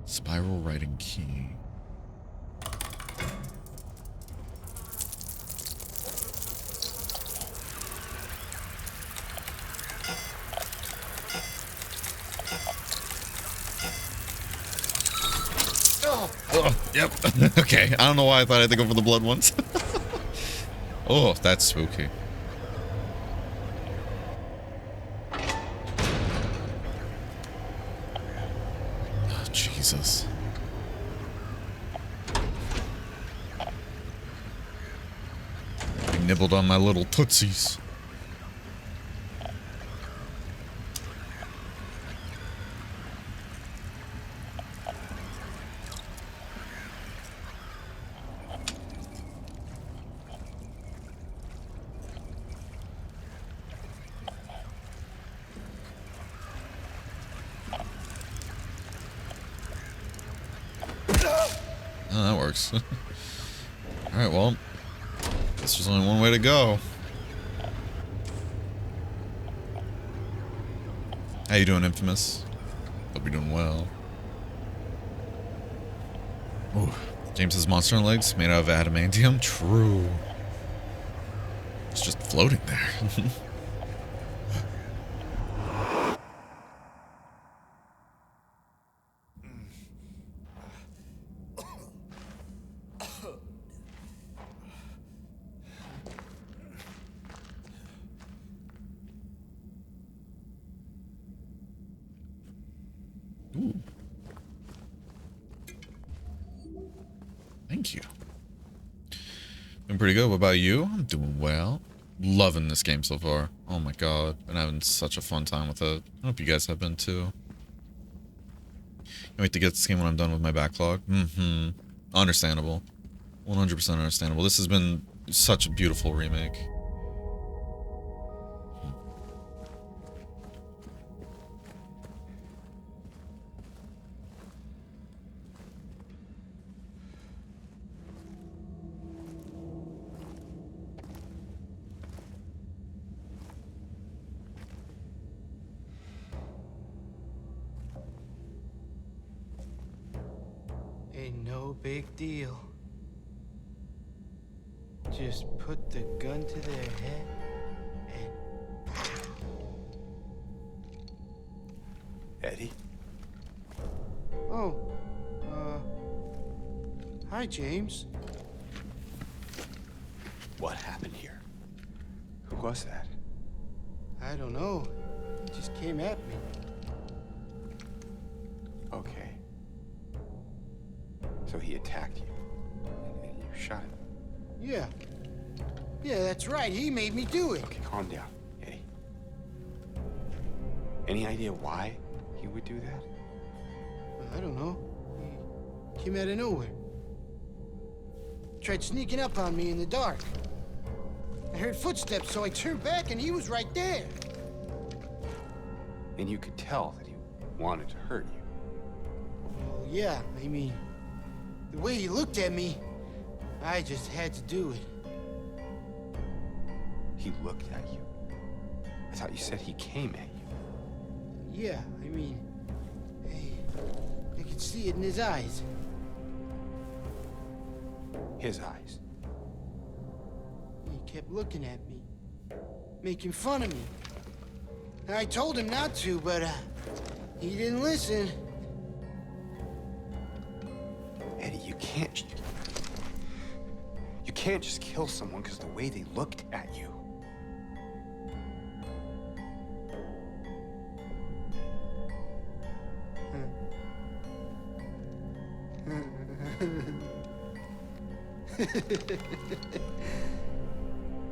[SPEAKER 1] Spiral writing key. Oh, yep. Okay, I don't know why I thought I had to go for the blood ones. Oh, that's spooky. Oh, Jesus. I nibbled on my little tootsies. Oh, that works. Alright, well, guess there's only one way to go. How you doing, Infamous? Hope you're doing well. Ooh, James's monster legs made out of adamantium? True. It's just floating there. Ooh. Thank you. Been pretty good. What about you? I'm doing well. Loving this game so far. Oh my god. Been having such a fun time with it. I hope you guys have been too. Can't wait to get this game when I'm done with my backlog. Understandable. 100% understandable. This has been such a beautiful remake.
[SPEAKER 7] Ain't no big deal. Just put the gun to their head and...
[SPEAKER 3] Eddie?
[SPEAKER 7] Oh, hi, James.
[SPEAKER 3] What happened here? Who was that?
[SPEAKER 7] I don't know. He just came at me.
[SPEAKER 3] Okay. So he attacked you, and you shot him.
[SPEAKER 7] Yeah. Yeah, that's right. He made me do it.
[SPEAKER 3] Okay, calm down, Eddie. Any idea why he would do that?
[SPEAKER 7] I don't know. He came out of nowhere. Tried sneaking up on me in the dark. I heard footsteps, so I turned back and he was right there.
[SPEAKER 3] And you could tell that he wanted to hurt you.
[SPEAKER 7] Well, yeah, I mean, the way he looked at me, I just had to do it.
[SPEAKER 3] He looked at you. I thought you said he came at you.
[SPEAKER 7] Yeah, I mean, I could see it in his eyes.
[SPEAKER 5] His eyes.
[SPEAKER 7] He kept looking at me, making fun of me. And I told him not to, but he didn't listen.
[SPEAKER 5] Eddie, you can't just kill someone because the way they looked at you.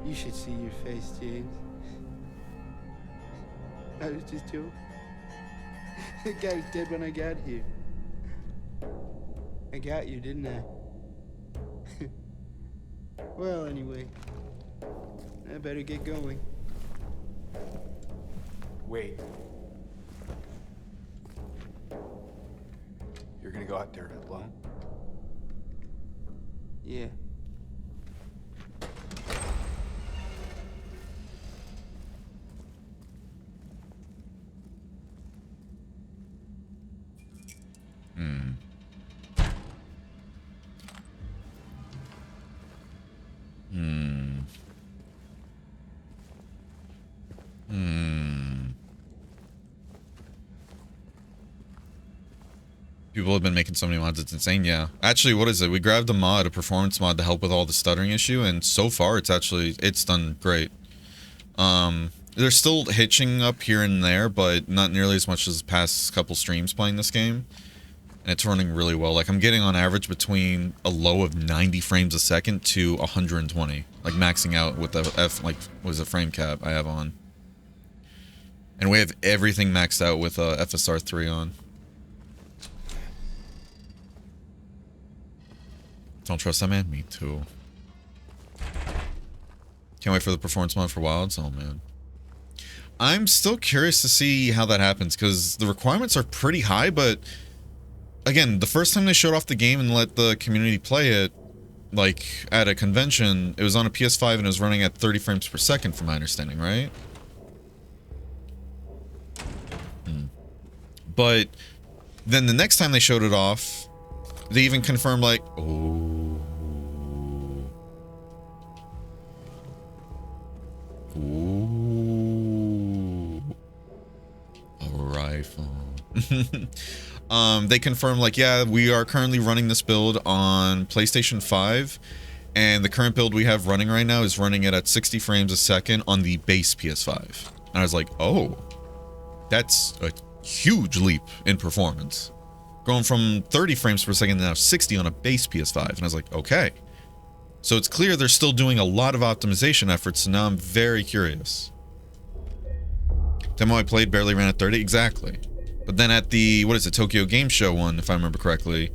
[SPEAKER 7] You should see your face, James. I was just joking. The guy was dead when I got here. I got you, didn't I? Well, anyway, I better get going.
[SPEAKER 5] Wait. You're gonna go out there alone?
[SPEAKER 7] Yeah.
[SPEAKER 1] People have been making so many mods, it's insane. Yeah. Actually, what is it? We grabbed a mod, a performance mod to help with all the stuttering issue, and so far it's done great. They're still hitching up here and there, but not nearly as much as the past couple streams playing this game. And it's running really well. Like, I'm getting on average between a low of 90 frames a second to 120. Like, maxing out with the frame cap I have on. And we have everything maxed out with FSR 3 on. Don't trust that man? Me too. Can't wait for the performance mod for Wilds. Oh, man. I'm still curious to see how that happens, because the requirements are pretty high, but again, the first time they showed off the game and let the community play it, like, at a convention, it was on a PS5 and it was running at 30 frames per second, from my understanding, right? But then the next time they showed it off, they even confirmed, like, a rifle. They confirmed, like, yeah, we are currently running this build on PlayStation 5, and the current build we have running right now is running it at 60 frames a second on the base PS5. And I was like, oh, that's a huge leap in performance. Going from 30 frames per second to now 60 on a base PS5. And I was like, okay. So it's clear they're still doing a lot of optimization efforts, so now I'm very curious. Demo I played barely ran at 30? Exactly. But then at the, what is it, Tokyo Game Show one, if I remember correctly,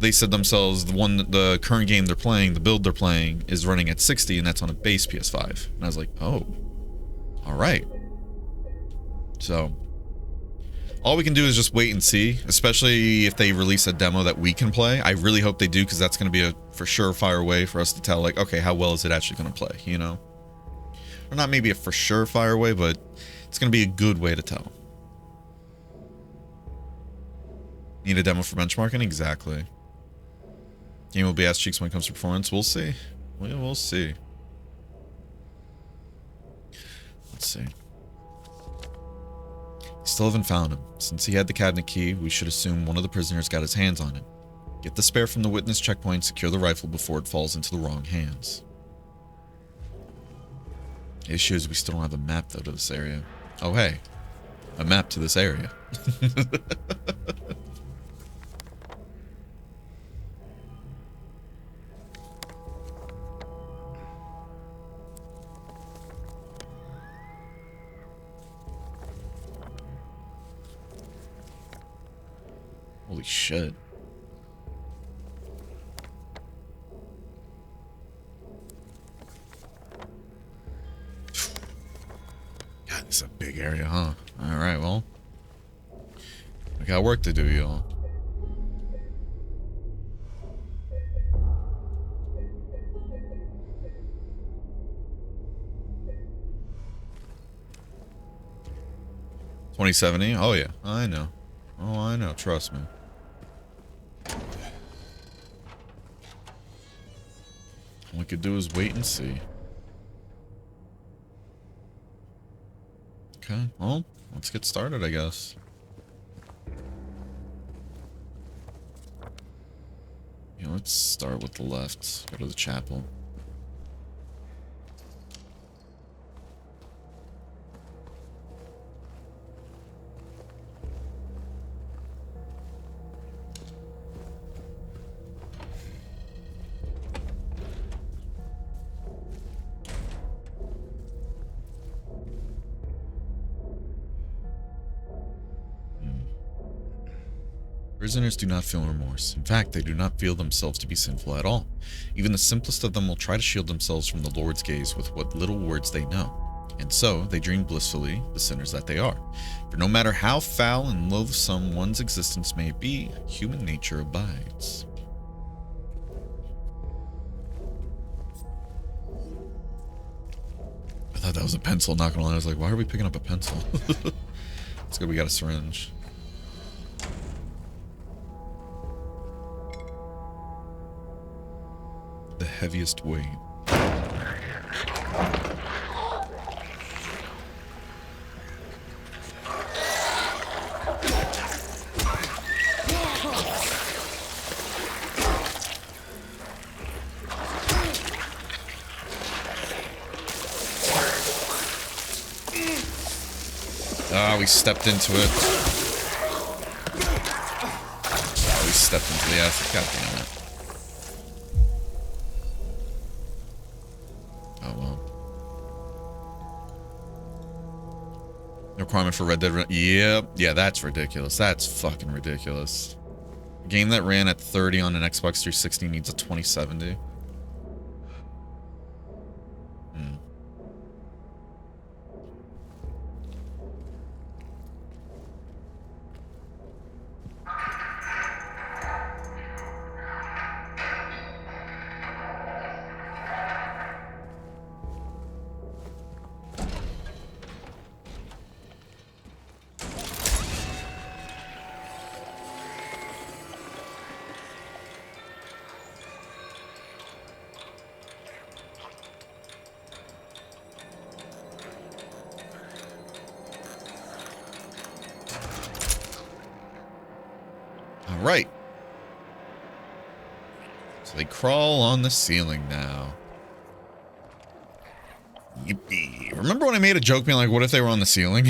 [SPEAKER 1] they said themselves the current game they're playing, the build they're playing, is running at 60, and that's on a base PS5. And I was like, oh. Alright. So all we can do is just wait and see, especially if they release a demo that we can play. I really hope they do, because that's going to be a for sure fire way for us to tell, like, okay, how well is it actually going to play, you know? Or not maybe a for sure fire way, but it's going to be a good way to tell. Need a demo for benchmarking? Exactly. Game will be ass cheeks when it comes to performance. We'll see. We'll see. Let's see. Still haven't found him. Since he had the cabinet key, we should assume one of the prisoners got his hands on it. Get the spare from the witness checkpoint, secure the rifle before it falls into the wrong hands. The issue is we still don't have a map, though, to this area. Oh, hey. A map to this area. Holy shit. God, this is a big area, huh? Alright, well. We got work to do, y'all. $2070? Oh yeah, I know. Oh, I know, trust me. could do is wait and see. Okay, well, let's get started, I guess. Yeah, let's start with the left. Go to the chapel. Prisoners do not feel remorse. In fact, they do not feel themselves to be sinful at all. Even the simplest of them will try to shield themselves from the Lord's gaze with what little words they know. And so, they dream blissfully, the sinners that they are. For no matter how foul and loathsome one's existence may be, human nature abides. I thought that was a pencil, not gonna lie. I was like, why are we picking up a pencil? It's good we got a syringe. The heaviest weight. Ah, we stepped into it. Ah, we stepped into the acid. God damn it. Requirement for Red Dead. Yep. Yeah, that's ridiculous. That's fucking ridiculous. A game that ran at 30 on an Xbox 360 needs a 2070. Right. So they crawl on the ceiling now. Yippee. Remember when I made a joke being like, what if they were on the ceiling?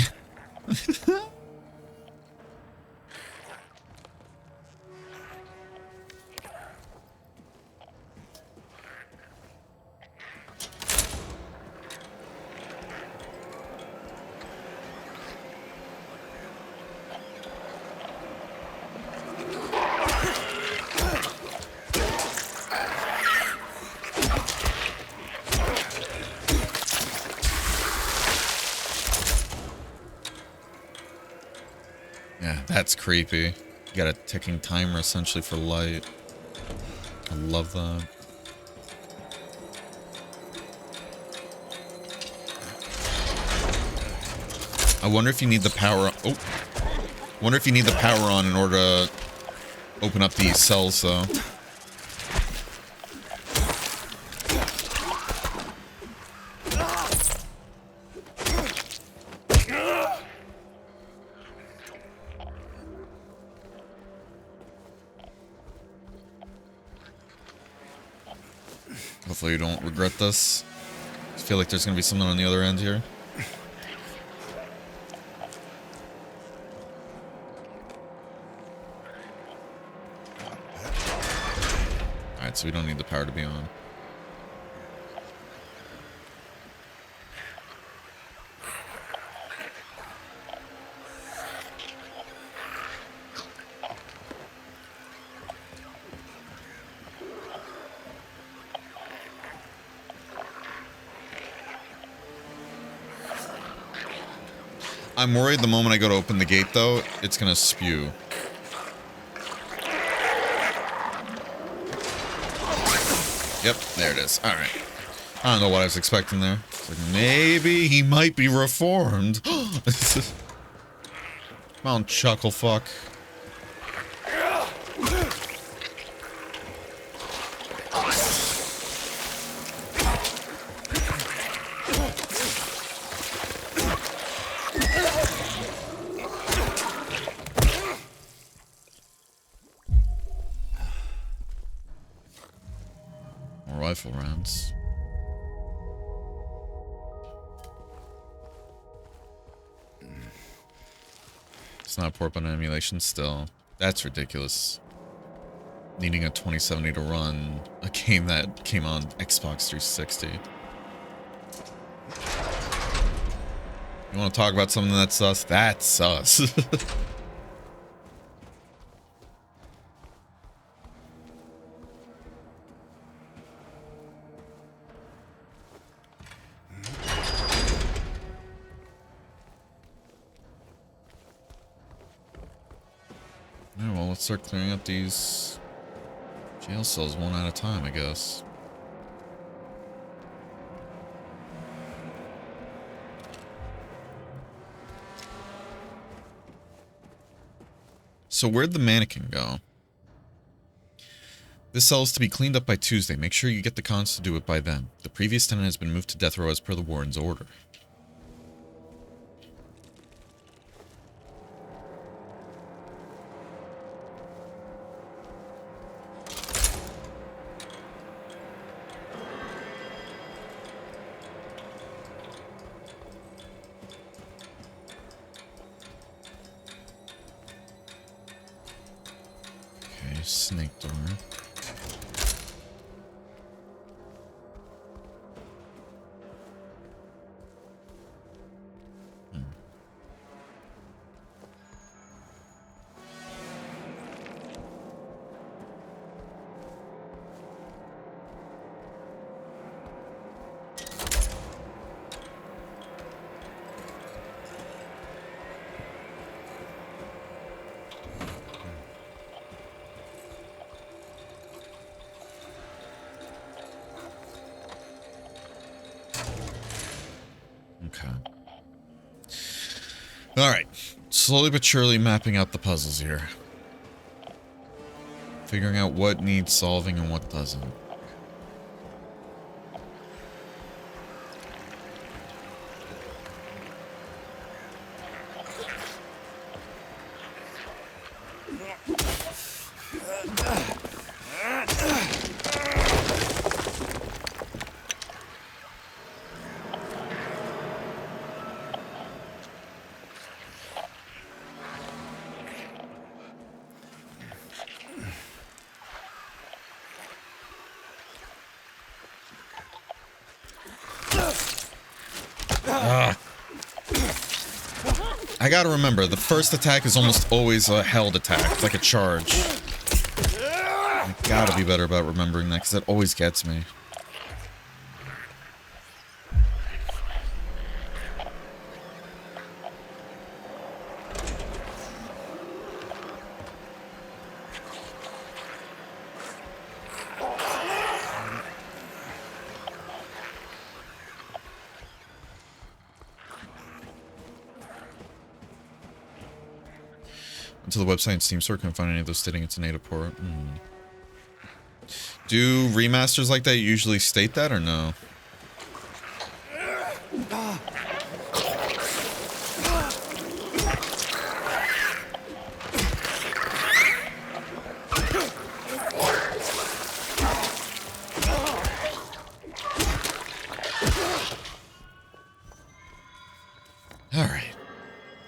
[SPEAKER 1] That's creepy. You got a ticking timer essentially for light. I love that. I wonder if you need the power. Oh, wonder if you need the power on in order to open up these cells, though. Hopefully you don't regret this. I feel like there's gonna be something on the other end here. Alright, so we don't need the power to be on. I'm worried the moment I go to open the gate, though, it's gonna spew. Yep, there it is. Alright. I don't know what I was expecting there. It's like, maybe he might be reformed. Come on, chuckle fuck. rifle rounds. It's not port button emulation still. That's ridiculous. Needing a 2070 to run a game that came on Xbox 360. You want to talk about something that's sus? That's sus. Yeah, well, let's start clearing up these jail cells one at a time, I guess. So where'd the mannequin go? This cell is to be cleaned up by Tuesday. Make sure you get the cons to do it by then. The previous tenant has been moved to death row as per the warden's order. Okay, snake door. Okay. Alright. Slowly but surely mapping out the puzzles here. Figuring out what needs solving and what doesn't. I gotta remember, the first attack is almost always a held attack. It's like a charge. I gotta be better about remembering that, because that always gets me. To the website and Steam store, couldn't find any of those stating it's a native port. Do remasters like that usually state that or no? Alright.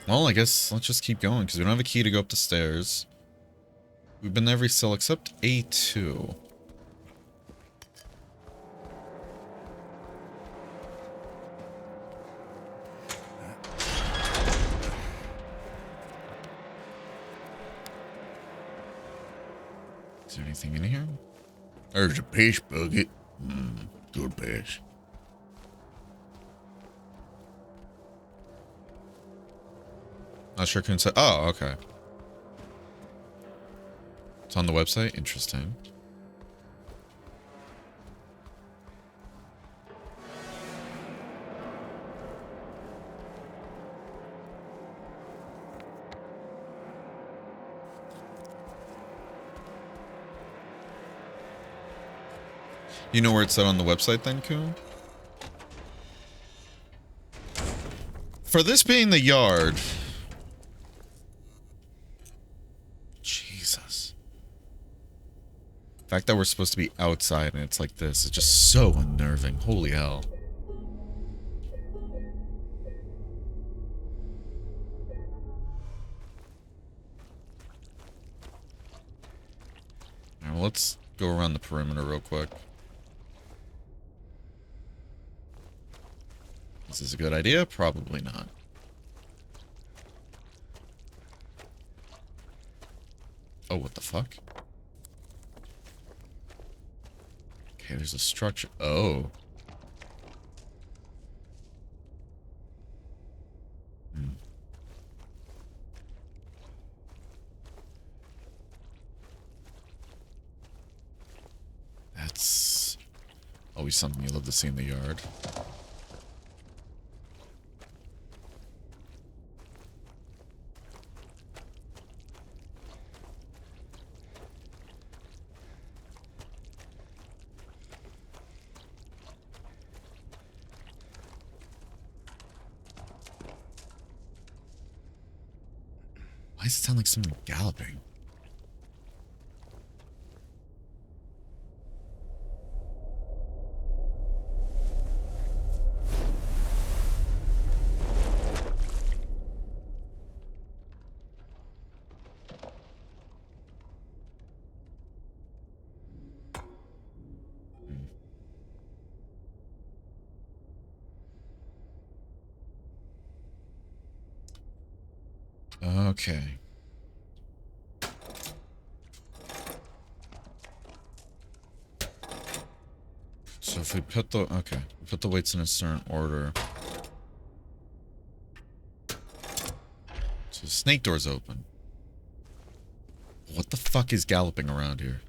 [SPEAKER 1] Well, I guess let's just keep going, because we don't have a key to go up the stairs. We've been to every cell except A2. Is there anything in here? There's a piss bucket. Good piss. Not sure can say. Oh, okay. It's on the website. Interesting. You know where it's at on the website then, Coon? For this being the yard. Jesus. fact that we're supposed to be outside and it's like this is just so unnerving. Holy hell. Alright, well, let's go around the perimeter real quick. Is this a good idea? Probably not. Oh, what the fuck? Okay, there's a structure. Oh. Hmm. That's always something you love to see in the yard. Why does it sound like someone galloping? Okay. So if we put the, okay, we put the weights in a certain order. So the snake door's open. What the fuck is galloping around here?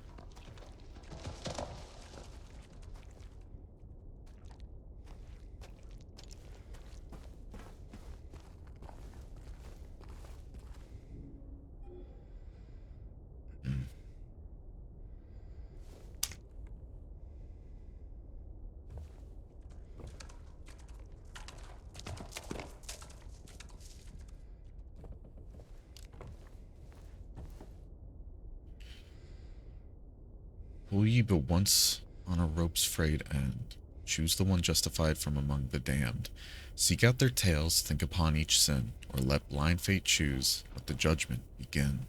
[SPEAKER 1] Will ye but once on a rope's frayed end, choose the one justified from among the damned. Seek out their tales, think upon each sin, or let blind fate choose, let the judgment begin.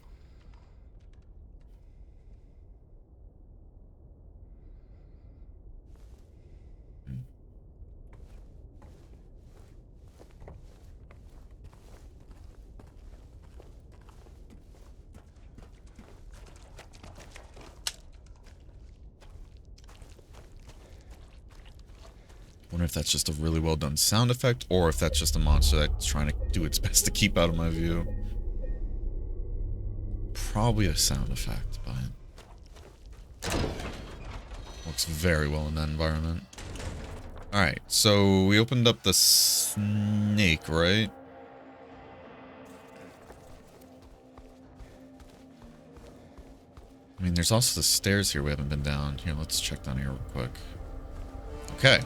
[SPEAKER 1] Wonder if that's just a really well done sound effect, or if that's just a monster that's trying to do its best to keep out of my view. Probably a sound effect, but works very well in that environment. Alright, so we opened up the snake, right? I mean, there's also the stairs here we haven't been down. Here, let's check down here real quick. Okay.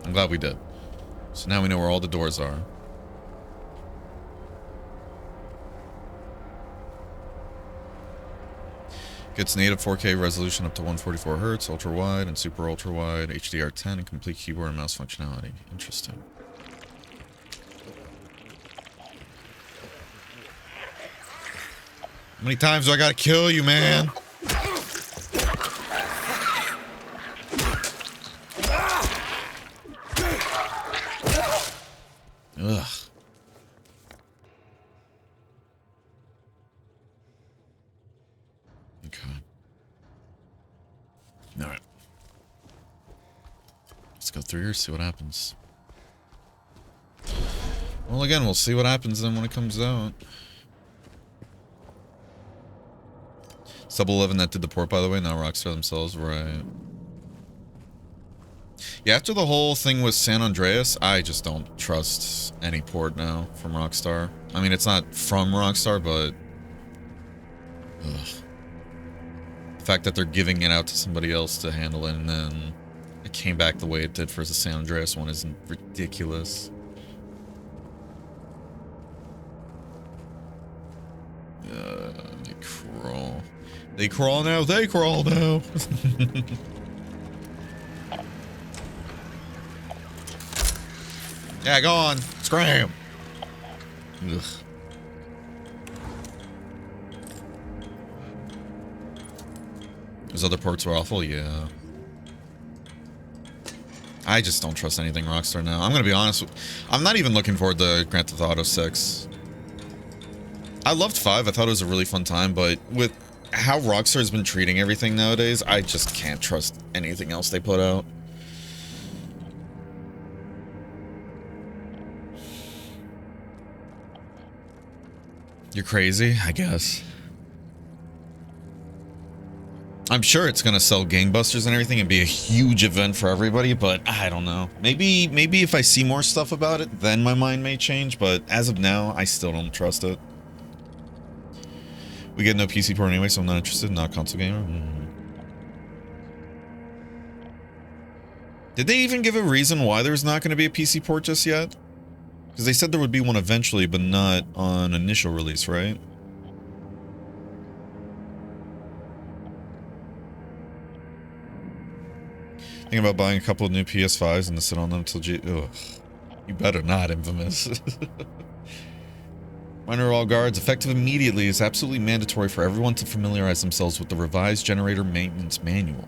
[SPEAKER 1] I'm glad we did. So now we know where all the doors are. Gets native 4K resolution up to 144 Hz, ultra wide and super ultra wide, HDR10, and complete keyboard and mouse functionality. Interesting. How many times do I gotta kill you, man? Ugh. Okay. Alright. Let's go through here, see what happens. Well, again, we'll see what happens then when it comes out. Sub 11 that did the port, by the way, not Rockstar themselves, right? Yeah, after the whole thing with San Andreas, I just don't trust any port now from Rockstar. I mean, it's not from Rockstar, but... ugh. The fact that they're giving it out to somebody else to handle it, and then it came back the way it did for the San Andreas one is ridiculous. Crawl. They crawl now. They crawl now. Yeah, go on. Scram. Ugh. Those other parts were awful, yeah. I just don't trust anything Rockstar now. I'm gonna be honest. I'm not even looking forward to Grand Theft Auto 6. I loved 5. I thought it was a really fun time, but with how Rockstar's been treating everything nowadays, I just can't trust anything else they put out. You're crazy, I guess. I'm sure it's gonna sell gangbusters and everything and be a huge event for everybody, but I don't know. Maybe if I see more stuff about it, then my mind may change, but as of now, I still don't trust it. We get no PC port anyway, so I'm not interested, not a console gamer. Did they even give a reason why there's not going to be a PC port just yet? Because they said there would be one eventually, but not on initial release, right? Thinking about buying a couple of new PS5s and to sit on them until ugh. You better not, Infamous. Minor all guards, effective immediately, is absolutely mandatory for everyone to familiarize themselves with the revised generator maintenance manual.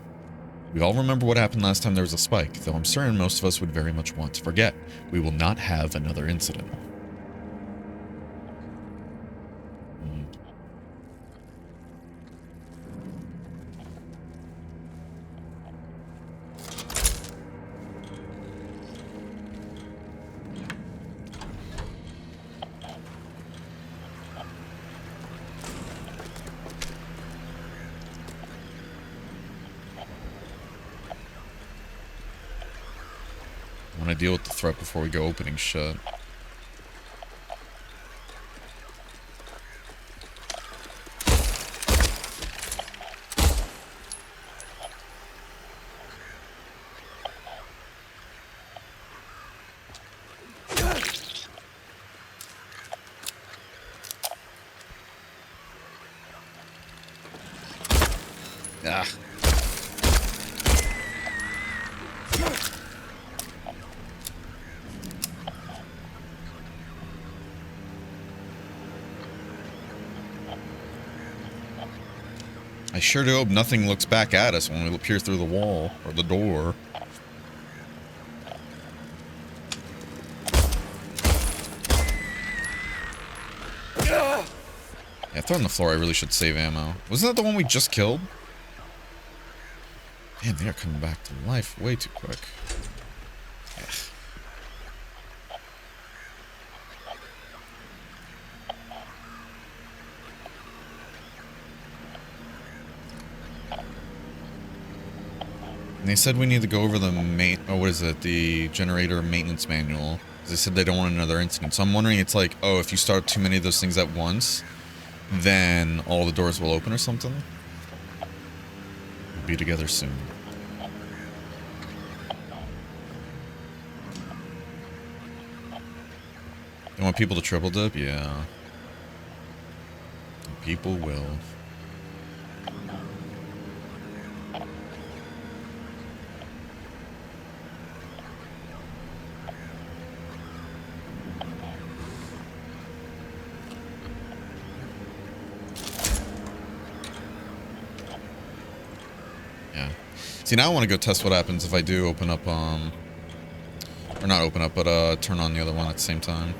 [SPEAKER 1] We all remember what happened last time there was a spike, though I'm certain most of us would very much want to forget. We will not have another incident. I want to deal with the threat before we go opening shit. Ah. I sure do hope nothing looks back at us when we peer through the wall or the door. Yeah, throw on the floor. I really should save ammo. Wasn't that the one we just killed? Man, they are coming back to life way too quick. Yeah. And they said we need to go over the the generator maintenance manual. They said they don't want another incident. So I'm wondering, it's like, oh, if you start too many of those things at once, then all the doors will open or something. We'll be together soon. You want people to triple dip? Yeah. People will. See, now I want to go test what happens if I do open up, or not open up, but, turn on the other one at the same time.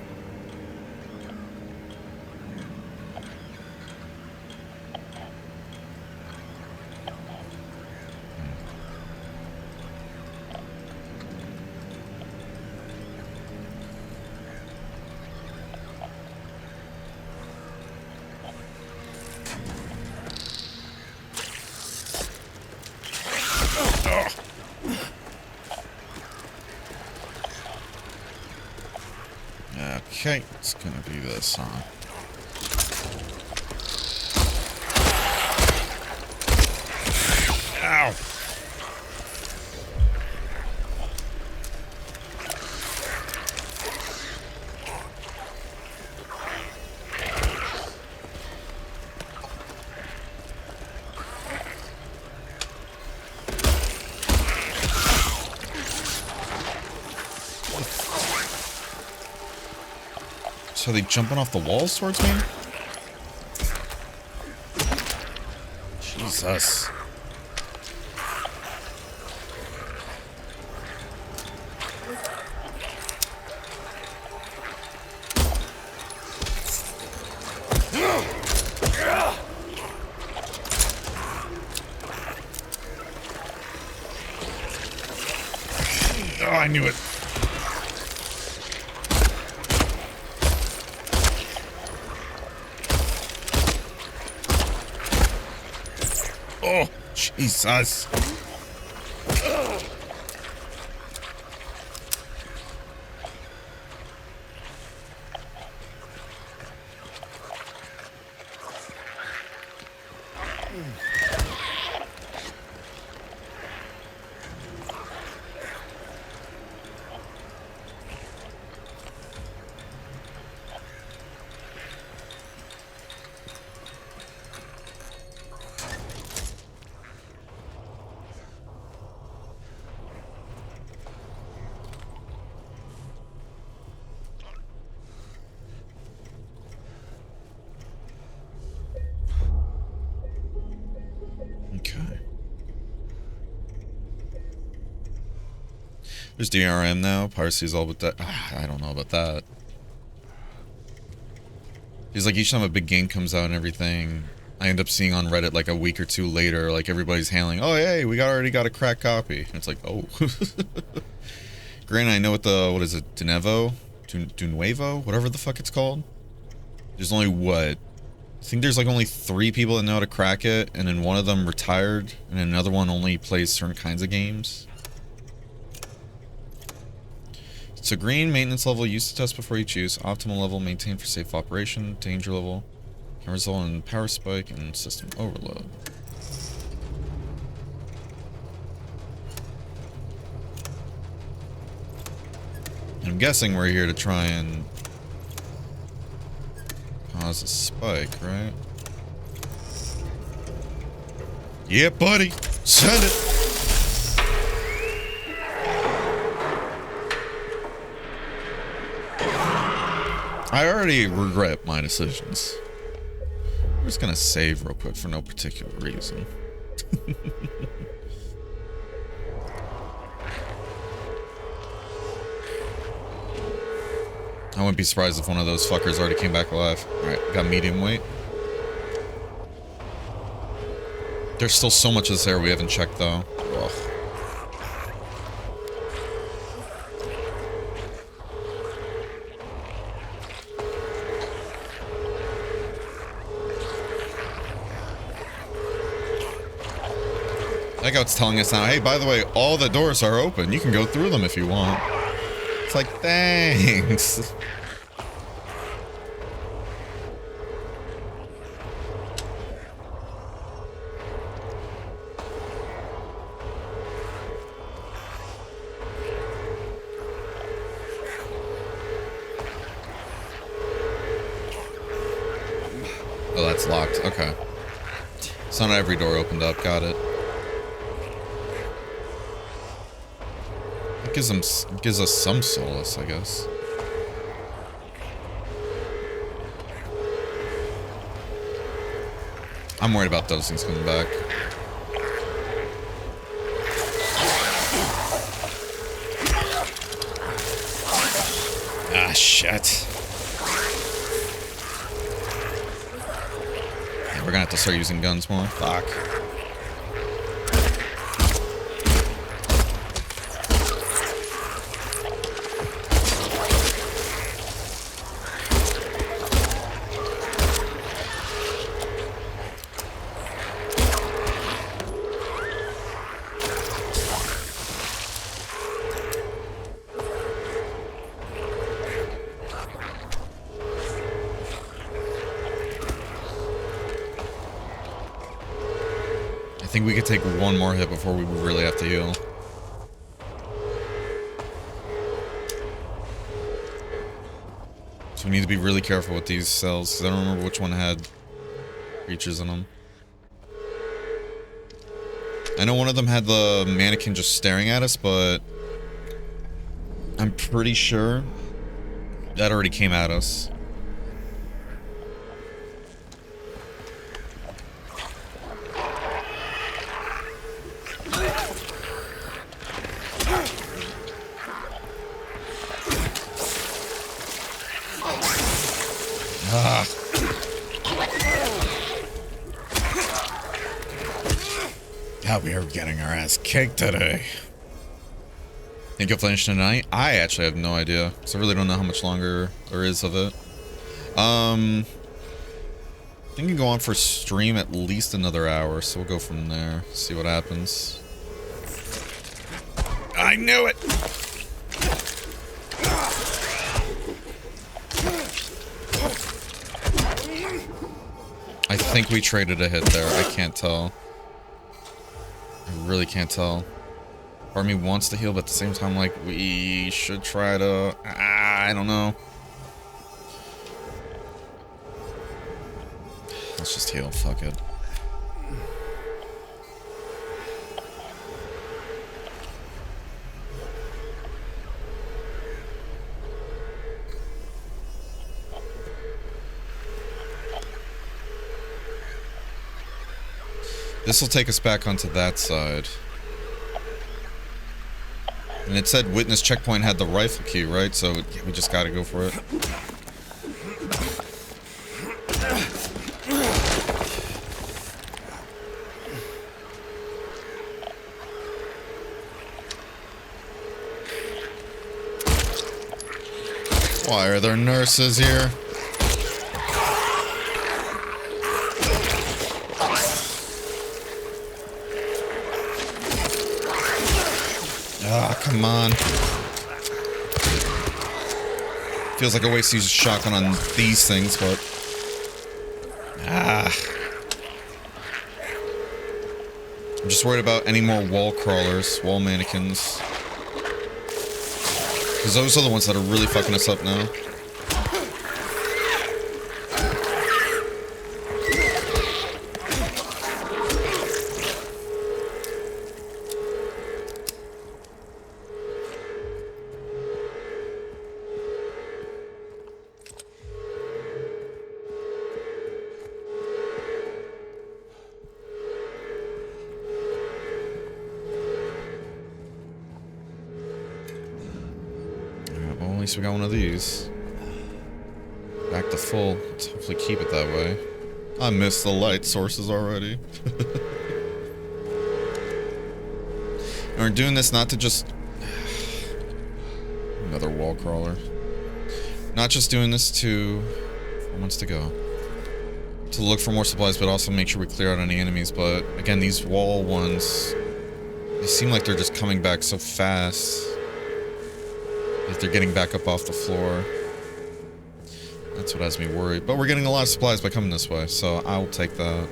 [SPEAKER 1] Okay, it's gonna be this, huh? Ow! So are they jumping off the walls towards me? Jesus. Oh, I knew it. Oh, Jesus. Okay. There's DRM now. Piracy's all with that. I don't know about that. He's like, each time a big game comes out and everything, I end up seeing on Reddit like a week or two later, like everybody's hailing, oh, hey, we already got a cracked copy. And it's like, oh. Granted, I know what what is it, Dunuevo? Whatever the fuck it's called. There's only, what? I think there's like only 3 people that know how to crack it, and then one of them retired, and another one only plays certain kinds of games. So green, maintenance level, use the test before you choose. Optimal level, maintain for safe operation. Danger level can result in power spike and system overload. I'm guessing we're here to try and cause a spike, right? Yeah, buddy. Send it. I already regret my decisions. I'm just gonna save real quick for no particular reason. I wouldn't be surprised if one of those fuckers already came back alive. Alright, got medium weight. There's still so much of this area we haven't checked though. Ugh. Like how it's telling us now, hey, by the way, all the doors are open. You can go through them if you want. It's like, thanks. Oh, that's locked. Okay. So not every door opened up. Got it. It gives us some solace, I guess. I'm worried about those things coming back. Ah, shit. Yeah, we're gonna have to start using guns more. Fuck. I think we could take one more hit before we really have to heal. So we need to be really careful with these cells, because I don't remember which one had creatures in them. I know one of them had the mannequin just staring at us, but I'm pretty sure that already came at us. Ah. God, we are getting our ass kicked today. Think you'll finish tonight? I actually have no idea, because I really don't know how much longer there is of it. I think you can go on for stream at least another hour, so we'll go from there, see what happens. I knew it! I think we traded a hit there. I can't tell. I really can't tell. Part of me wants to heal, but at the same time, like, we should try to... I don't know. Let's just heal. Fuck it. This will take us back onto that side. And it said witness checkpoint had the rifle key, right? So we just gotta go for it. Why are there nurses here? Ah, come on. Feels like a waste to use a shotgun on these things, but... I'm just worried about any more wall crawlers, wall mannequins. Because those are the ones that are really fucking us up now. At least we got one of these. Back to full. Let's hopefully keep it that way. I missed the light sources already. And we're doing this not to just... Another wall crawler. Not just doing this to... Where wants to go? To look for more supplies, but also make sure we clear out any enemies. But again, these wall ones... They seem like they're just coming back so fast. If they're getting back up off the floor. That's what has me worried. But we're getting a lot of supplies by coming this way, so I'll take that.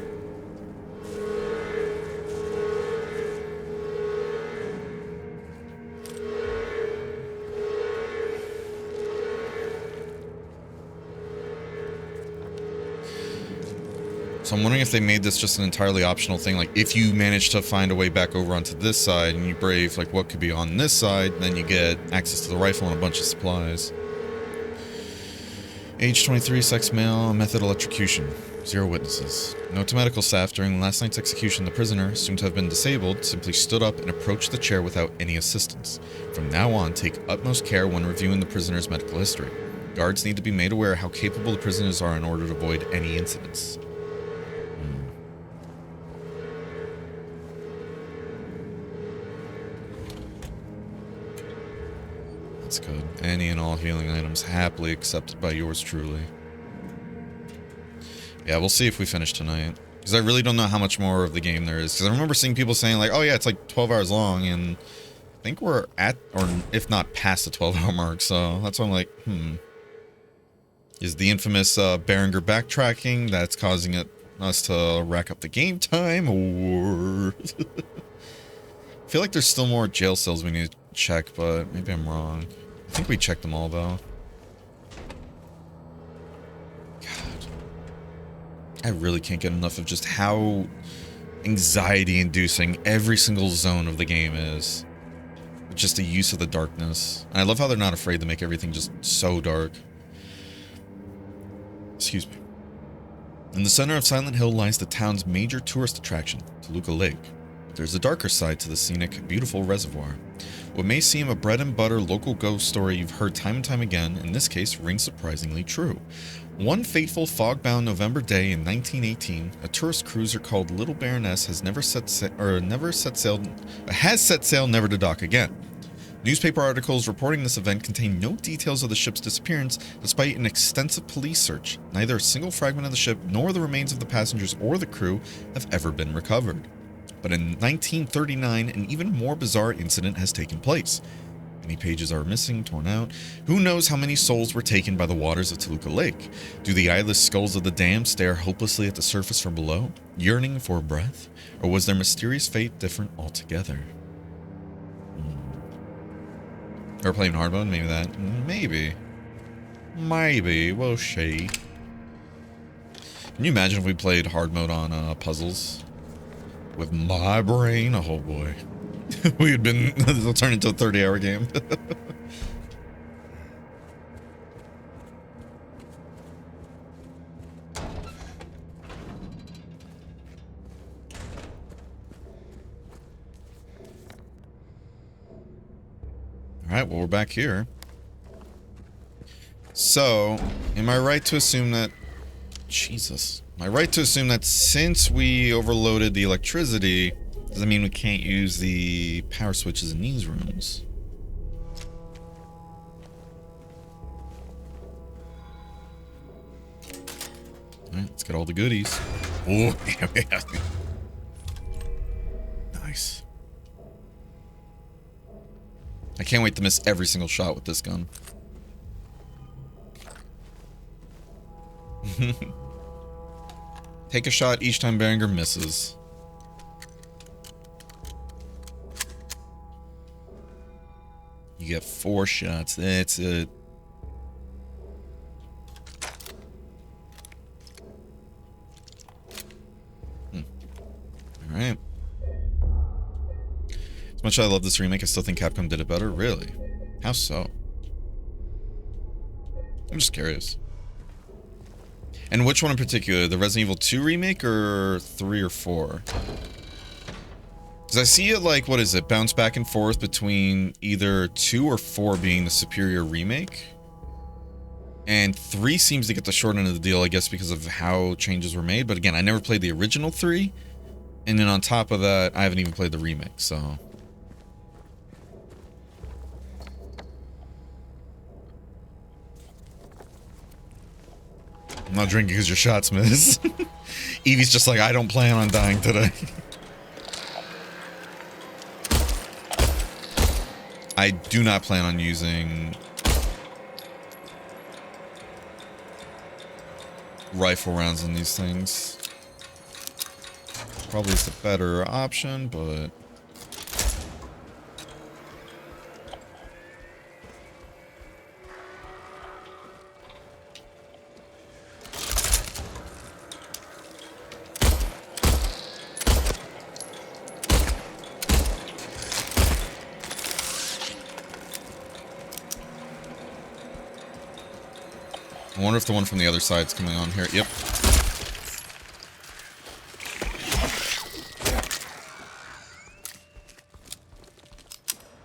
[SPEAKER 1] So I'm wondering if they made this just an entirely optional thing. Like, if you manage to find a way back over onto this side and you brave, like, what could be on this side, then you get access to the rifle and a bunch of supplies. Age 23, sex male, method electrocution. 0 witnesses. Note to medical staff, during last night's execution, the prisoner, assumed to have been disabled, simply stood up and approached the chair without any assistance. From now on, take utmost care when reviewing the prisoner's medical history. Guards need to be made aware how capable the prisoners are in order to avoid any incidents. That's good. Any and all healing items happily accepted by yours truly. Yeah, we'll see if we finish tonight. Because I really don't know how much more of the game there is. Because I remember seeing people saying like, oh yeah, it's like 12 hours long. And I think we're at, or if not past the 12-hour mark. So that's why I'm like, Is the infamous Berenger backtracking that's causing us to rack up the game time? Or... I feel like there's still more jail cells we need to check, but maybe I'm wrong. I think we checked them all, though. God. I really can't get enough of just how anxiety-inducing every single zone of the game is. Just the use of the darkness. And I love how they're not afraid to make everything just so dark. Excuse me. In the center of Silent Hill lies the town's major tourist attraction, Toluca Lake. there's a darker side to the scenic, beautiful reservoir. What may seem a bread and butter local ghost story you've heard time and time again, in this case rings surprisingly true. One fateful fog-bound November day in 1918, a tourist cruiser called Little Baroness has set sail never to dock again. Newspaper articles reporting this event contain no details of the ship's disappearance, despite an extensive police search. Neither a single fragment of the ship nor the remains of the passengers or the crew have ever been recovered. But in 1939, an even more bizarre incident has taken place. Many pages are missing, torn out. Who knows how many souls were taken by the waters of Toluca Lake? Do the eyeless skulls of the damned stare hopelessly at the surface from below, yearning for a breath? Or was their mysterious fate different altogether? Or playing hard mode? Maybe that. Maybe. We'll see. Can you imagine if we played hard mode on puzzles? With my brain? Oh boy. We had been... It'll turn into a 30-hour game. Alright, well, we're back here. So, am I right to assume that... Jesus. Am I right to assume that since we overloaded the electricity, does that mean we can't use the power switches in these rooms? Alright, let's get all the goodies. Oh, yeah. Nice. I can't wait to miss every single shot with this gun. Take a shot each time Berenger misses. You get 4 shots. That's it. Alright. As much as I love this remake, I still think Capcom did it better. Really? How so? I'm just curious. And which one in particular? The Resident Evil 2 remake or 3 or 4? Because I see it like, what is it, bounce back and forth between either 2 or 4 being the superior remake. And 3 seems to get the short end of the deal, I guess, because of how changes were made. But again, I never played the original 3. And then on top of that, I haven't even played the remake, so... I'm not drinking because your shots miss. Evie's just like, I don't plan on dying today. I do not plan on using rifle rounds on these things. Probably is the better option, but... I wonder if the one from the other side's coming on here. Yep.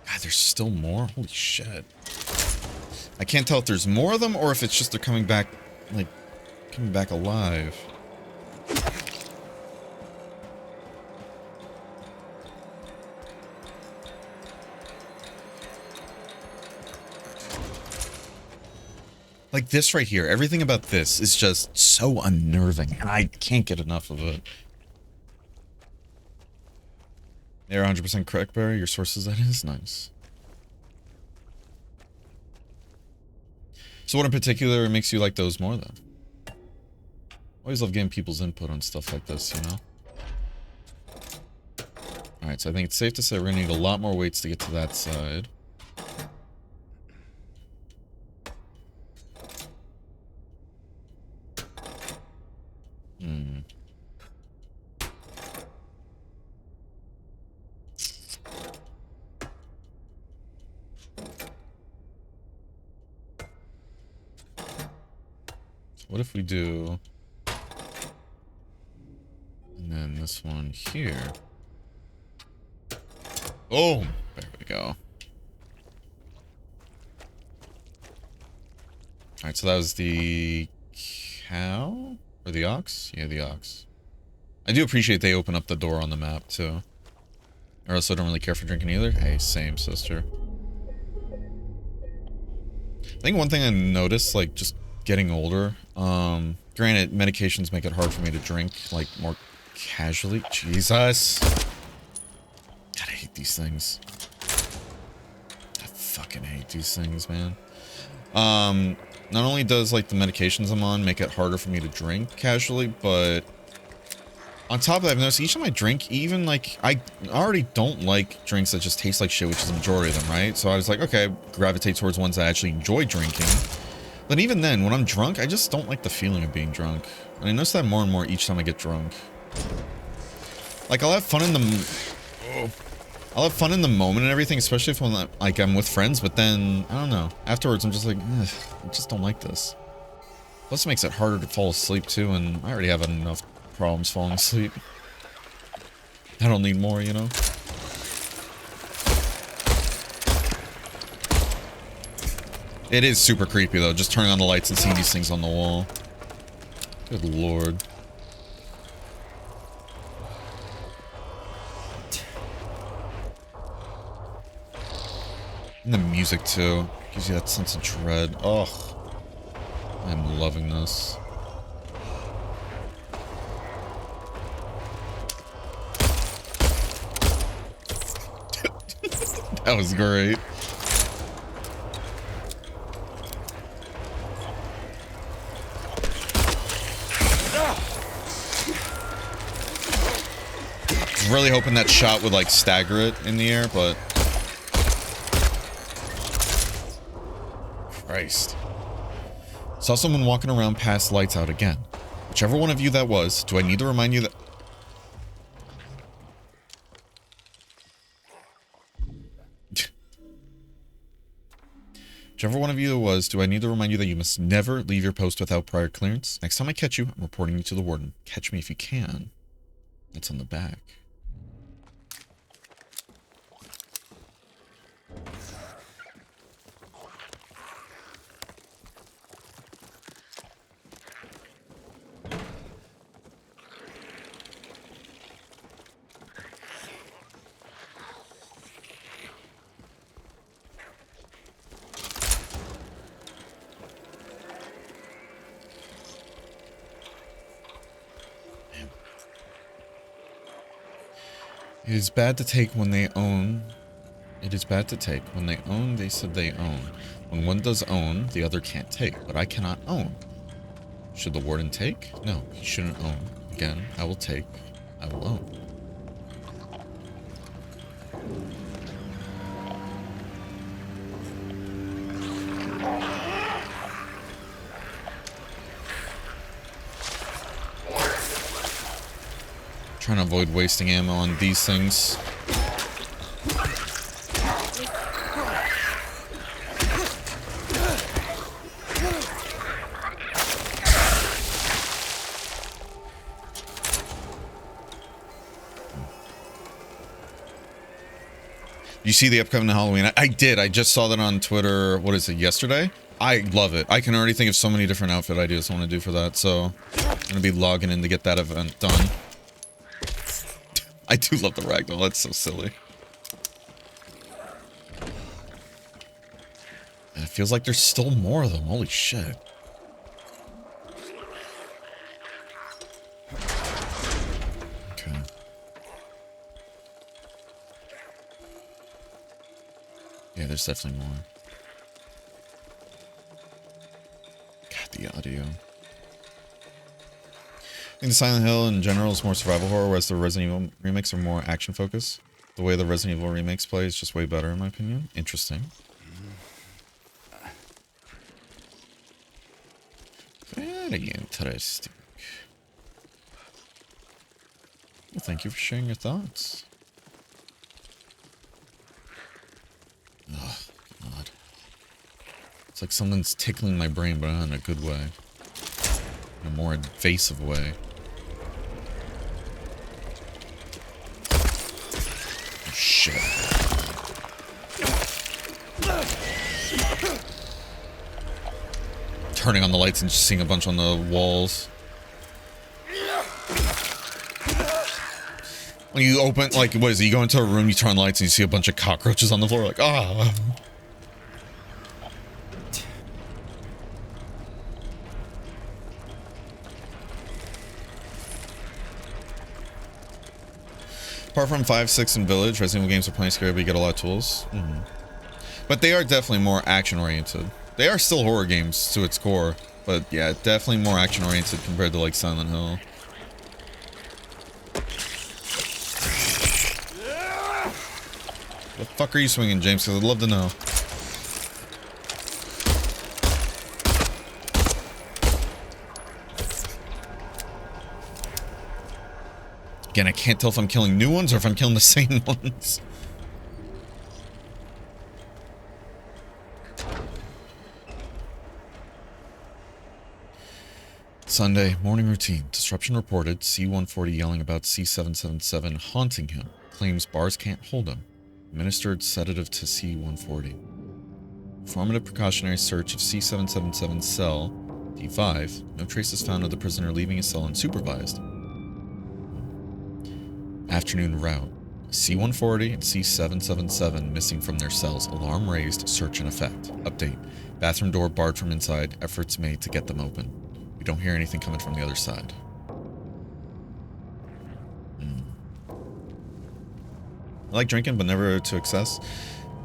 [SPEAKER 1] God, there's still more? Holy shit. I can't tell if there's more of them or if it's just they're coming back, like, coming back alive. Like this right here, everything about this is just so unnerving, and I can't get enough of it. You're 100% correct, Barry. Your sources, that is nice. So what in particular makes you like those more, then? Always love getting people's input on stuff like this, you know? Alright, so I think it's safe to say we're gonna need a lot more weights to get to that side. What if we do... And then this one here. Oh, there we go. Alright, so that was the cow? Or the ox? Yeah, the ox. I do appreciate they open up the door on the map, too. Or else I don't really care for drinking either. Hey, same, sister. I think one thing I noticed, like, just getting older, granted, medications make it hard for me to drink, like, more casually. Jesus! God, I hate these things. I fucking hate these things, man. Not only does, like, the medications I'm on make it harder for me to drink casually, but on top of that, I've noticed each time I drink, even, like, I already don't like drinks that just taste like shit, which is the majority of them, right? So I was like, okay, I gravitate towards ones that I actually enjoy drinking. But even then, when I'm drunk, I just don't like the feeling of being drunk. And I notice that more and more each time I get drunk. Like, I'll have fun in the... I'll have fun in the moment and everything, especially if I'm, like, I'm with friends, but then, I don't know. Afterwards, I'm just like, I just don't like this. Plus, it makes it harder to fall asleep, too, and I already have enough problems falling asleep. I don't need more, you know? It is super creepy, though, just turning on the lights and seeing these things on the wall. Good lord. And the music, too. Gives you that sense of dread. Ugh. I'm loving this. That was great. I was really hoping that shot would, like, stagger it in the air, but... Christ. Saw someone walking around past lights out again. Whichever one of you that was, do I need to remind you that... Whichever one of you it was, do I need to remind you that you must never leave your post without prior clearance? Next time I catch you, I'm reporting you to the warden. Catch me if you can. That's on the back. It is bad to take when they own. It is bad to take. When they own, they said they own. When one does own, the other can't take. But I cannot own. Should the warden take? No, he shouldn't own. Again, I will take. I will own. Trying to avoid wasting ammo on these things. You see the upcoming Halloween? I did. I just saw that on Twitter. What is it? Yesterday? I love it. I can already think of so many different outfit ideas I want to do for that. So I'm going to be logging in to get that event done. I do love the ragdoll. That's so silly. And it feels like there's still more of them. Holy shit. Okay. Yeah, there's definitely more. God, the audio. I think the Silent Hill in general is more survival horror, whereas the Resident Evil remakes are more action focused. The way the Resident Evil remakes play is just way better in my opinion. Interesting. Very interesting. Well, thank you for sharing your thoughts. Oh, God. It's like something's tickling my brain, but not in a good way. In a more invasive way. Oh, shit. turning on the lights and just seeing a bunch on the walls. When you open, like, what is it? You go into a room, you turn on the lights, and you see a bunch of cockroaches on the floor, like, ah. Apart from 5, 6, and Village, Resident Evil games are plenty scary, but you get a lot of tools. Mm-hmm. But they are definitely more action-oriented. They are still horror games to its core, but yeah, definitely more action-oriented compared to, like, Silent Hill. What the fuck are you swinging, James? Because I'd love to know. Again, I can't tell if I'm killing new ones or if I'm killing the same ones. Sunday, morning routine. Disruption reported. C-140 yelling about C-777 haunting him. Claims bars can't hold him. Administered sedative to C-140. Formative precautionary search of C-777 cell, D5. No traces found of the prisoner leaving his cell unsupervised. Afternoon route. C-140 and C-777 missing from their cells. Alarm raised. Search in effect. Update. Bathroom door barred from inside. Efforts made to get them open. We don't hear anything coming from the other side. I like drinking, but never to excess.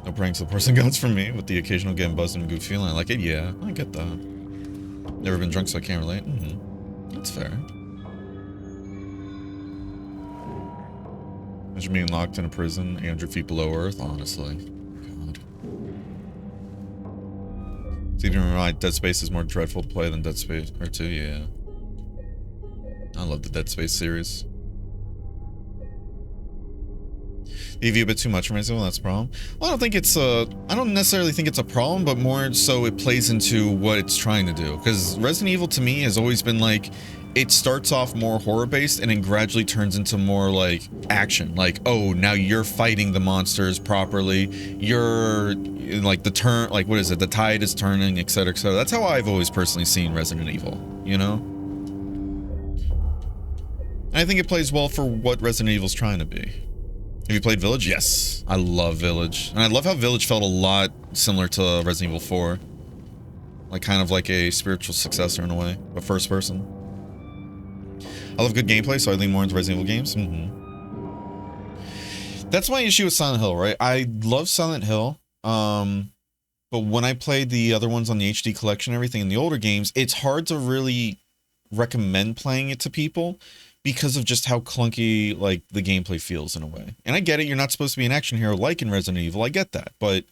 [SPEAKER 1] No pranks or person guns from me, with the occasional getting buzzed and goofy feeling. I like it, yeah. I get that. Never been drunk, so I can't relate. That's fair. Imagine being locked in a prison 800 feet below Earth, honestly. God. It's even right, Dead Space is more dreadful to play than Dead Space or 2, yeah. I love the Dead Space series. EV a bit too much for myself, that's a problem. Well, I don't think it's I don't necessarily think it's a problem, but more so it plays into what it's trying to do. Because Resident Evil to me has always been like, it starts off more horror-based and then gradually turns into more like action. Like, oh, now you're fighting the monsters properly. You're like what is it? The tide is turning, etc., etc. That's how I've always personally seen Resident Evil, you know? And I think it plays well for what Resident Evil's trying to be. Have you played Village? Yes. I love Village. And I love how Village felt a lot similar to Resident Evil 4. Like, kind of like a spiritual successor in a way, but first person. I love good gameplay, so I lean more into Resident Evil games. That's my issue with Silent Hill, right? I love Silent Hill, but when I played the other ones on the HD collection and everything in the older games, it's hard to really recommend playing it to people because of just how clunky, like, the gameplay feels in a way. And I get it, you're not supposed to be an action hero like in Resident Evil, I get that, but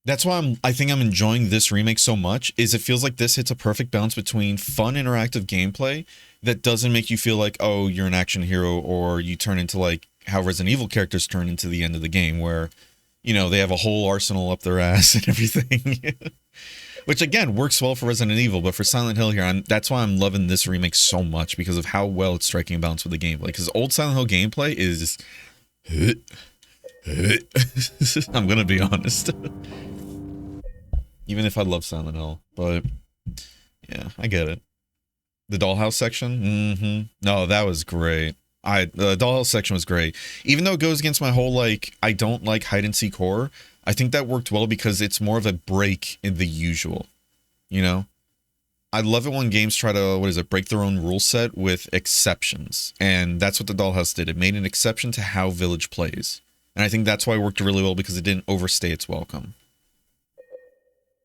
[SPEAKER 1] that's why I think I'm enjoying this remake so much, is it feels like this hits a perfect balance between fun interactive gameplay that doesn't make you feel like, oh, you're an action hero, or you turn into like how Resident Evil characters turn into the end of the game, where, you know, they have a whole arsenal up their ass and everything. Which again works well for Resident Evil, but for Silent Hill here, that's why I'm loving this remake so much, because of how well it's striking a balance with the gameplay. Because old Silent Hill gameplay is I'm gonna be honest. Even if I love Silent Hill, but yeah, I get it. The dollhouse section, no, that was great. The dollhouse section was great, even though it goes against my whole like I don't like hide and seek horror. I think that worked well because it's more of a break in the usual, you know? I love it when games try to, break their own rule set with exceptions. And that's what the Dollhouse did. It made an exception to how Village plays. And I think that's why it worked really well, because it didn't overstay its welcome.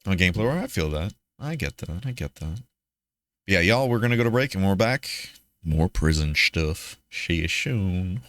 [SPEAKER 1] I'm a gameplay where I feel that. I get that. Yeah, y'all, we're going to go to break, and when we're back, more prison stuff. See you soon.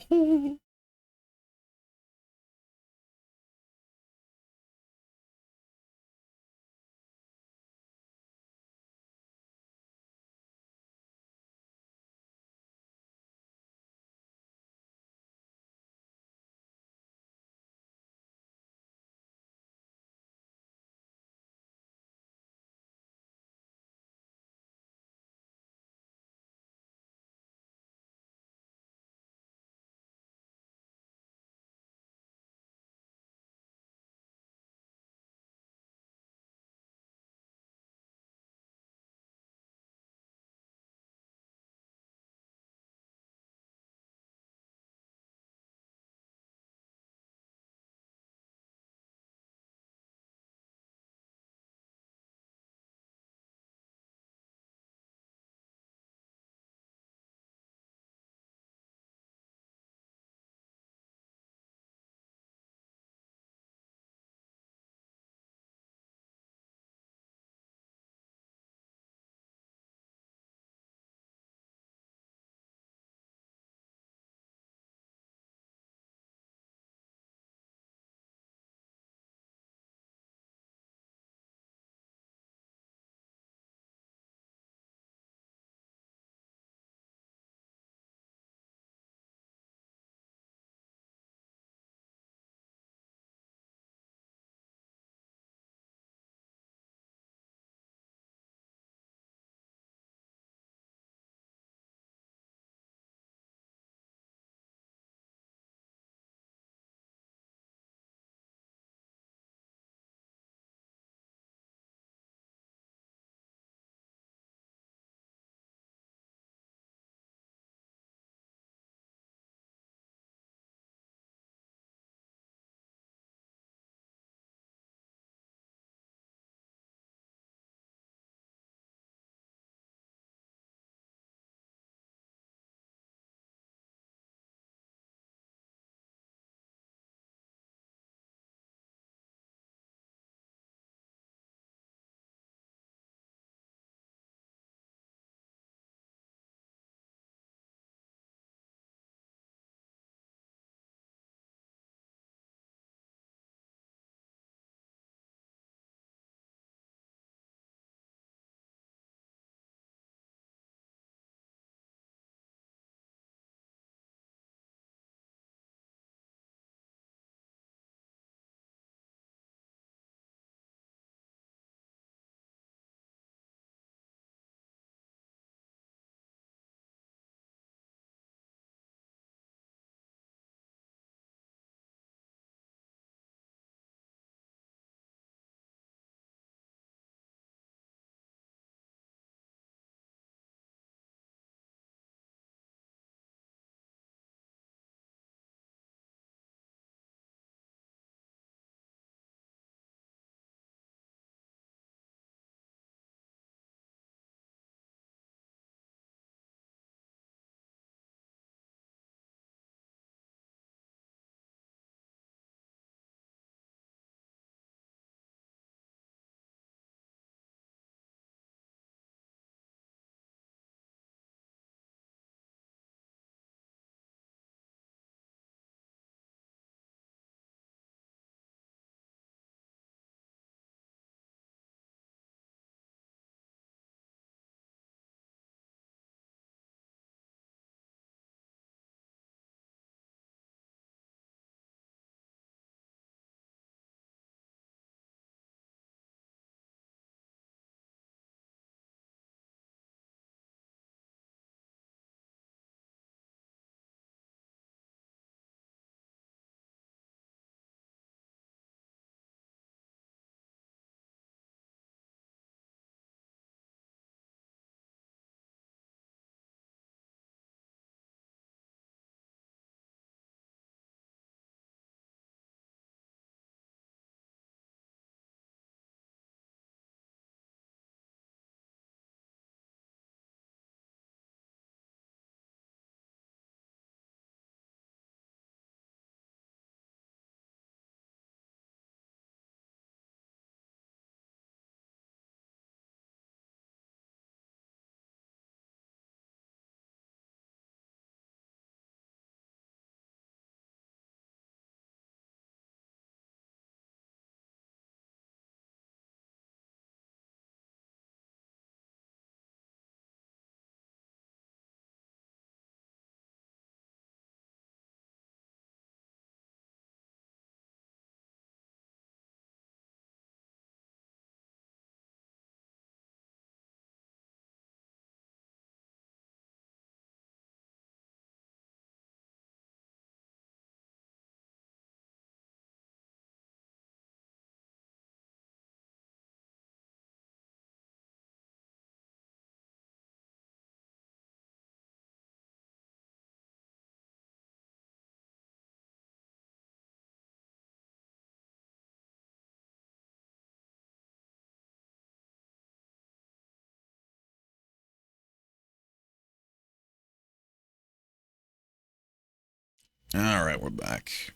[SPEAKER 1] Alright, we're back.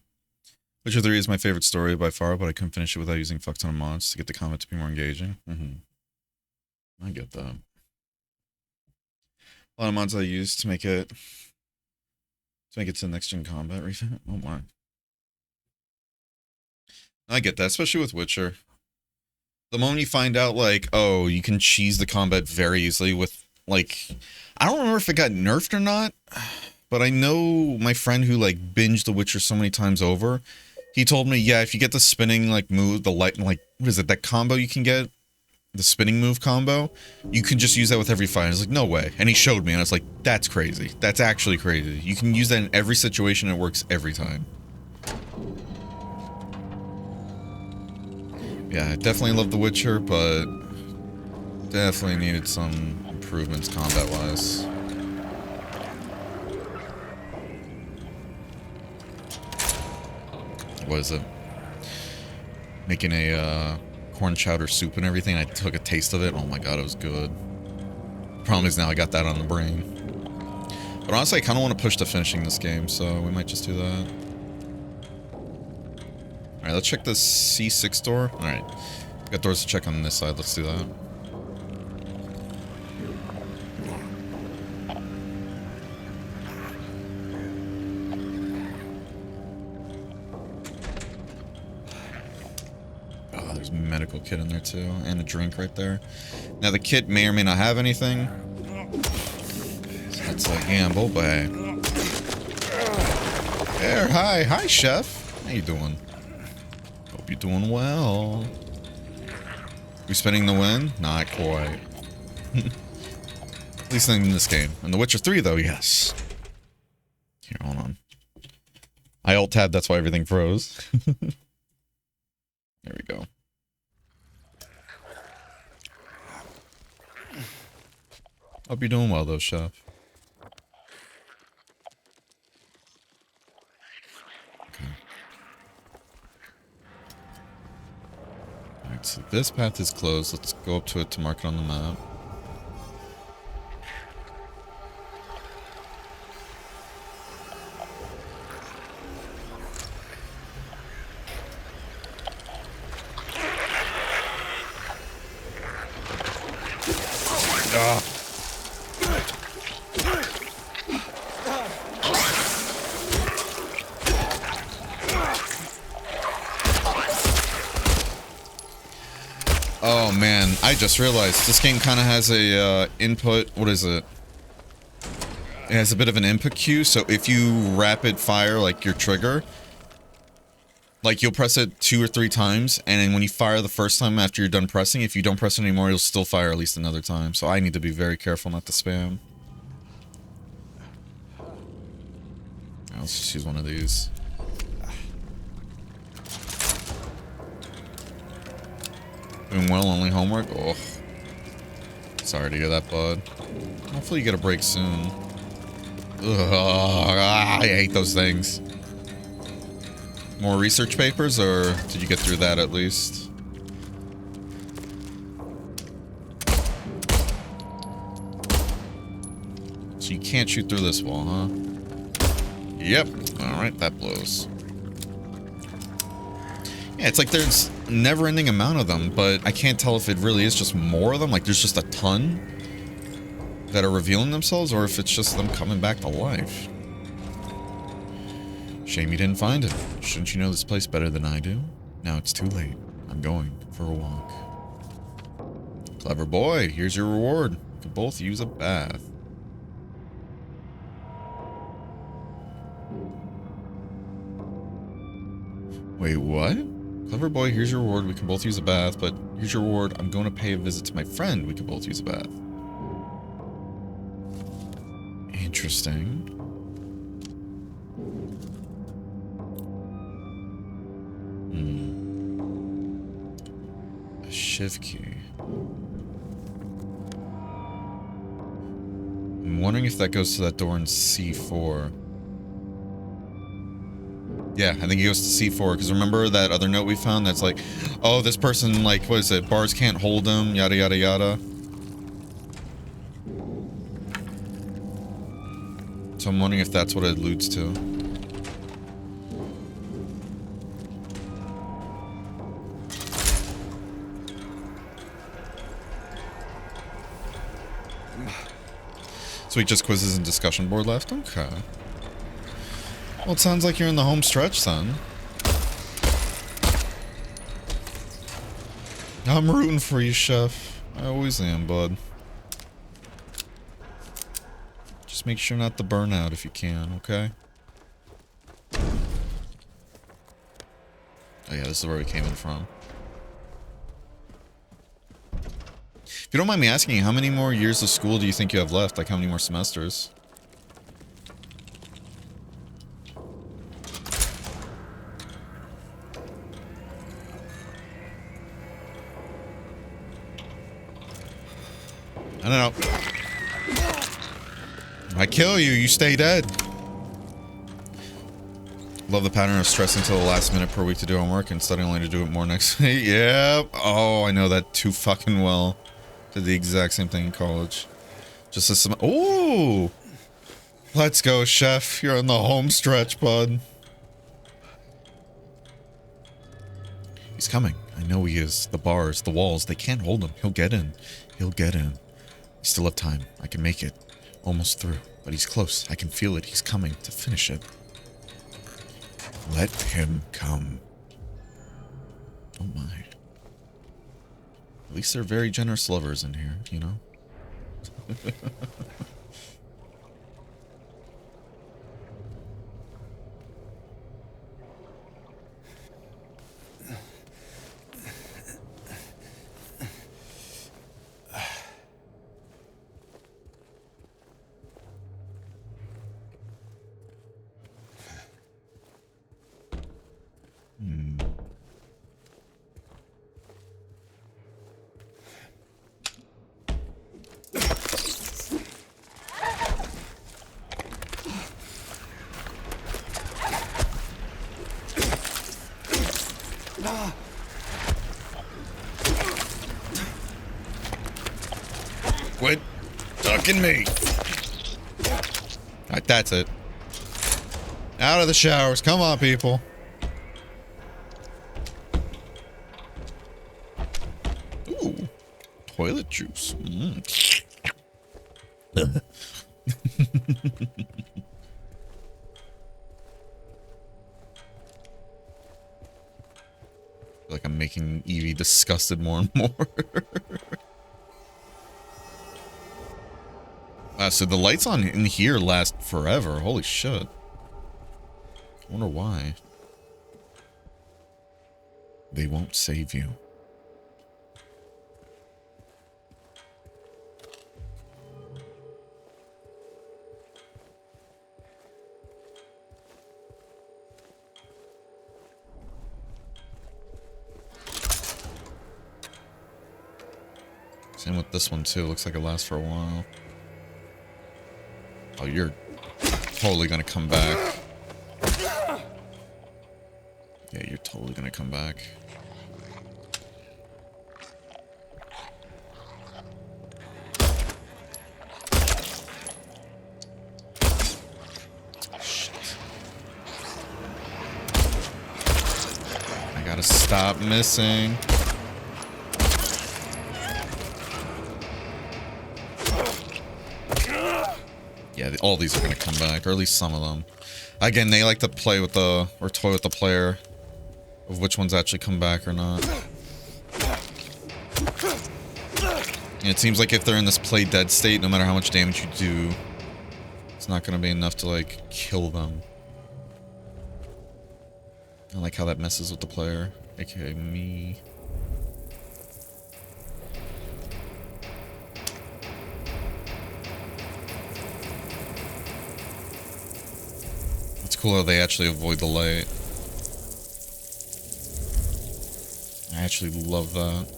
[SPEAKER 1] Witcher 3 is my favorite story by far, but I couldn't finish it without using a fuck ton of mods to get the combat to be more engaging. I get that. A lot of mods I use to make it to next gen combat revamp. Oh my. I get that, especially with Witcher. The moment you find out, like, oh, you can cheese the combat very easily with, like, I don't remember if it got nerfed or not, but I know my friend who, like, binged The Witcher so many times over, he told me, yeah, if you get the spinning, like, move, the light, like, what is it, that combo you can get? The spinning move combo? You can just use that with every fight. I was like, no way. And he showed me, and I was like, that's crazy. That's actually crazy. You can use that in every situation, and it works every time. Yeah, I definitely love The Witcher, but definitely needed some improvements combat-wise. What is it? Making a corn chowder soup and everything. I took a taste of it. Oh my god, it was good. Problem is now I got that on the brain. But honestly, I kind of want to push to finishing this game, so we might just do that. Alright, let's check the C6 door. Alright. Got doors to check on this side. Let's do that. Oh, there's a medical kit in there too. And a drink right there. Now the kit may or may not have anything. So that's a gamble, but hey. There, hi. Hi, chef. How you doing? Hope you're doing well. We spinning the win? Not quite. At least in this game. In The Witcher 3, though, yes. Here, hold on. I alt-tab, that's why everything froze. There we go. Hope you're doing well, though, chef. Alright, so this path is closed. Let's go up to it to mark it on the map. Ah. Oh man, I just realized this game kind of has a input, what is it? It has a bit of an input queue, so if you rapid fire like your trigger, like you'll press it 2 or 3 times, and then when you fire the first time after you're done pressing, if you don't press it anymore, you'll still fire at least another time. So I need to be very careful not to spam. Let's just use one of these. Doing well, only homework? Oh. Sorry to hear that, bud. Hopefully you get a break soon. Ugh, I hate those things. More research papers, or did you get through that at least? So you can't shoot through this wall, huh? Yep. Alright, that blows. Yeah, it's like there's a never-ending amount of them, but I can't tell if it really is just more of them, like there's just a ton that are revealing themselves, or if it's just them coming back to life. Shame you didn't find it. Shouldn't you know this place better than I do? Now it's too late. I'm going for a walk. Clever boy, here's your reward. You can both use a bath. Wait, what? Clever boy, here's your reward. We can both use a bath, but here's your reward. I'm going to pay a visit to my friend. We can both use a bath. Interesting. A shiv key. I'm wondering if that goes to that door in C4. Yeah, I think he goes to C4, because remember that other note we found that's like, oh, this person, like, what is it, bars can't hold him, yada yada yada. So I'm wondering if that's what it alludes to. Sweet, just quizzes and discussion board left. Okay. Well, it sounds like you're in the home stretch then. I'm rooting for you, Chef. I always am, bud. Just make sure not to burn out if you can, okay? Oh yeah, this is where we came in from. If you don't mind me asking, how many more years of school do you think you have left? Like, how many more semesters? I don't know. If I kill you, you stay dead. Love the pattern of stressing till the last minute per week to do homework and studying only to do it more next week. Yep. Oh, I know that too fucking well. Did the exact same thing in college. Just a ooh! Let's go, Chef. You're on the home stretch, bud. He's coming. I know he is. The bars, the walls, they can't hold him. He'll get in. He'll get in. We still have time. I can make it. Almost through. But he's close. I can feel it. He's coming to finish it. Let him come. Oh my. At least they're very generous lovers in here, you know? Quit ducking me. Alright, that's it. Out of the showers. Come on, people. Ooh. Toilet juice. Like I'm making Evie disgusted more and more. So the lights on in here last forever. Holy shit. I wonder why. They won't save you. Same with this one too. Looks like it lasts for a while. Oh, you're totally gonna come back. Yeah, you're totally gonna come back. Shit. I gotta stop missing. Yeah, all these are going to come back, or at least some of them. Again, they like to play with the, or toy with the player of which ones actually come back or not. And it seems like if they're in this play dead state, no matter how much damage you do, it's not going to be enough to, like, kill them. I like how that messes with the player, aka me. Cool how they actually avoid the light. I actually love that.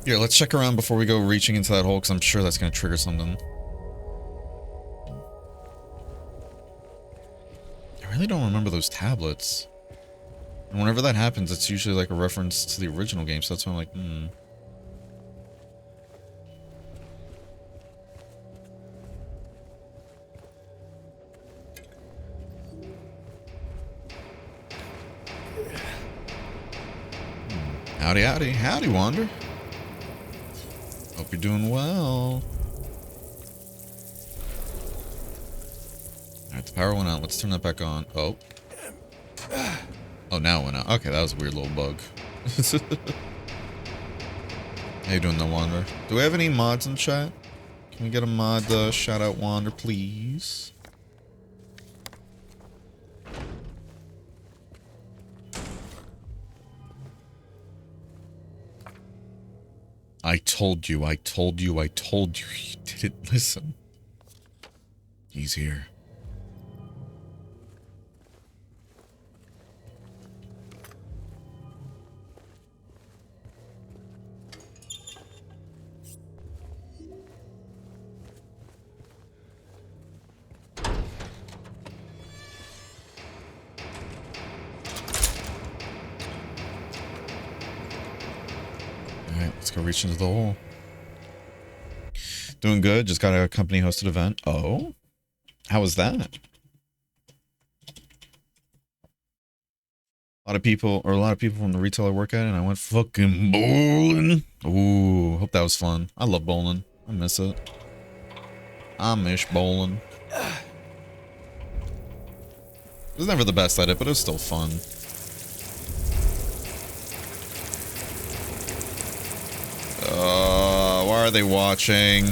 [SPEAKER 1] Here, let's check around before we go reaching into that hole, because I'm sure that's going to trigger something. I really don't remember those tablets. And whenever that happens, it's usually like a reference to the original game, so that's why I'm like, Howdy, howdy. Howdy, Wander. Hope you're doing well. Alright, the power went out. Let's turn that back on. Oh. Oh, now it went out. Okay, that was a weird little bug. How you doing, No Wander? Do we have any mods in chat? Can we get a mod shout out Wander, please? I told you. You didn't listen. He's here. Alright, let's go reach into the hole. Doing good. Just got a company hosted event. Oh? How was that? A lot of people from the retail I work at, and I went fucking bowling. Ooh, hope that was fun. I love bowling. I miss it. I miss bowling. It was never the best at it, but it was still fun. Why are they watching?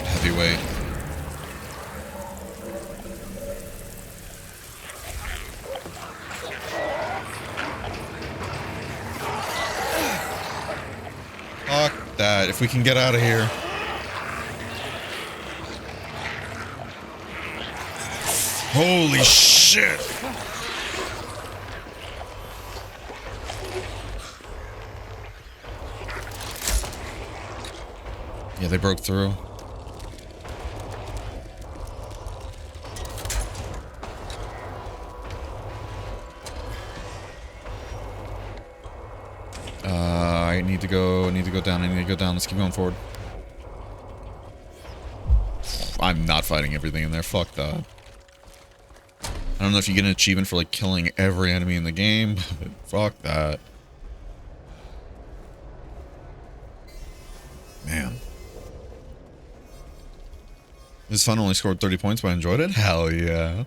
[SPEAKER 1] Heavyweight. Fuck that. If we can get out of here. Holy shit. Yeah, they broke through. I need to go down. Let's keep going forward. I'm not fighting everything in there. Fuck that. I don't know if you get an achievement for like killing every enemy in the game, but fuck that. Man. This fun, only scored 30 points, but I enjoyed it? Hell yeah.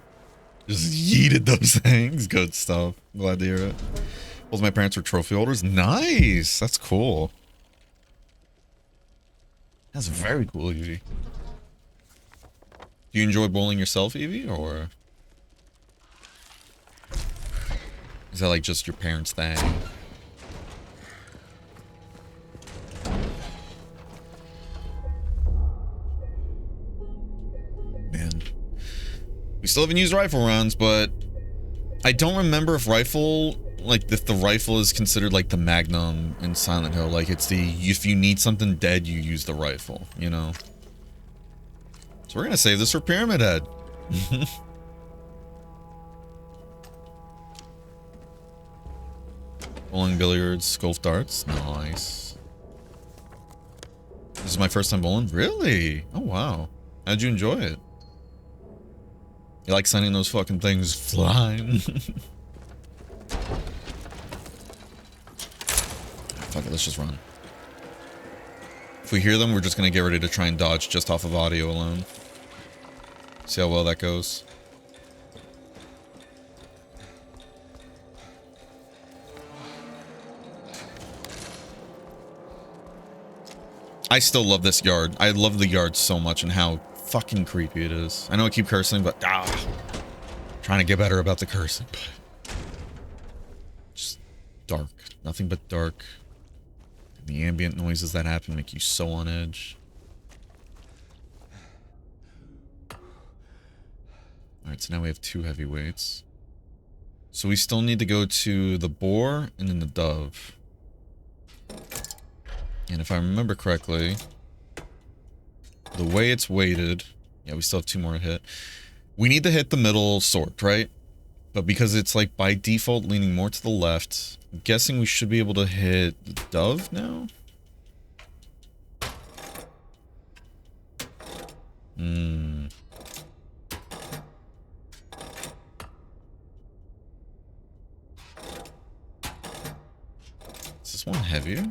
[SPEAKER 1] Just yeeted those things. Good stuff. Glad to hear it. Both my parents were trophy holders. Nice! That's cool. That's very cool, Evie. Do you enjoy bowling yourself, Evie, or is that like just your parents' thing? Man. We still haven't used rifle rounds, but I don't remember if rifle, like if the rifle is considered like the Magnum in Silent Hill. Like it's the, if you need something dead, you use the rifle, you know? So we're gonna save this for Pyramid Head. Bowling, billiards, golf darts. Nice. This is my first time bowling? Really? Oh wow. How'd you enjoy it? You like sending those fucking things flying? Fuck it, let's just run. If we hear them, we're just gonna get ready to try and dodge just off of audio alone. See how well that goes. I still love this yard. I love the yard so much and how fucking creepy it is. I know I keep cursing, but trying to get better about the cursing, but just dark. Nothing but dark. The ambient noises that happen make you so on edge. Alright, so now we have 2 heavyweights. So we still need to go to the boar and then the dove. And if I remember correctly, the way it's weighted, yeah, we still have 2 more to hit. We need to hit the middle sort, right? But because it's like by default leaning more to the left, I'm guessing we should be able to hit the dove now? Hmm. Is this one heavier?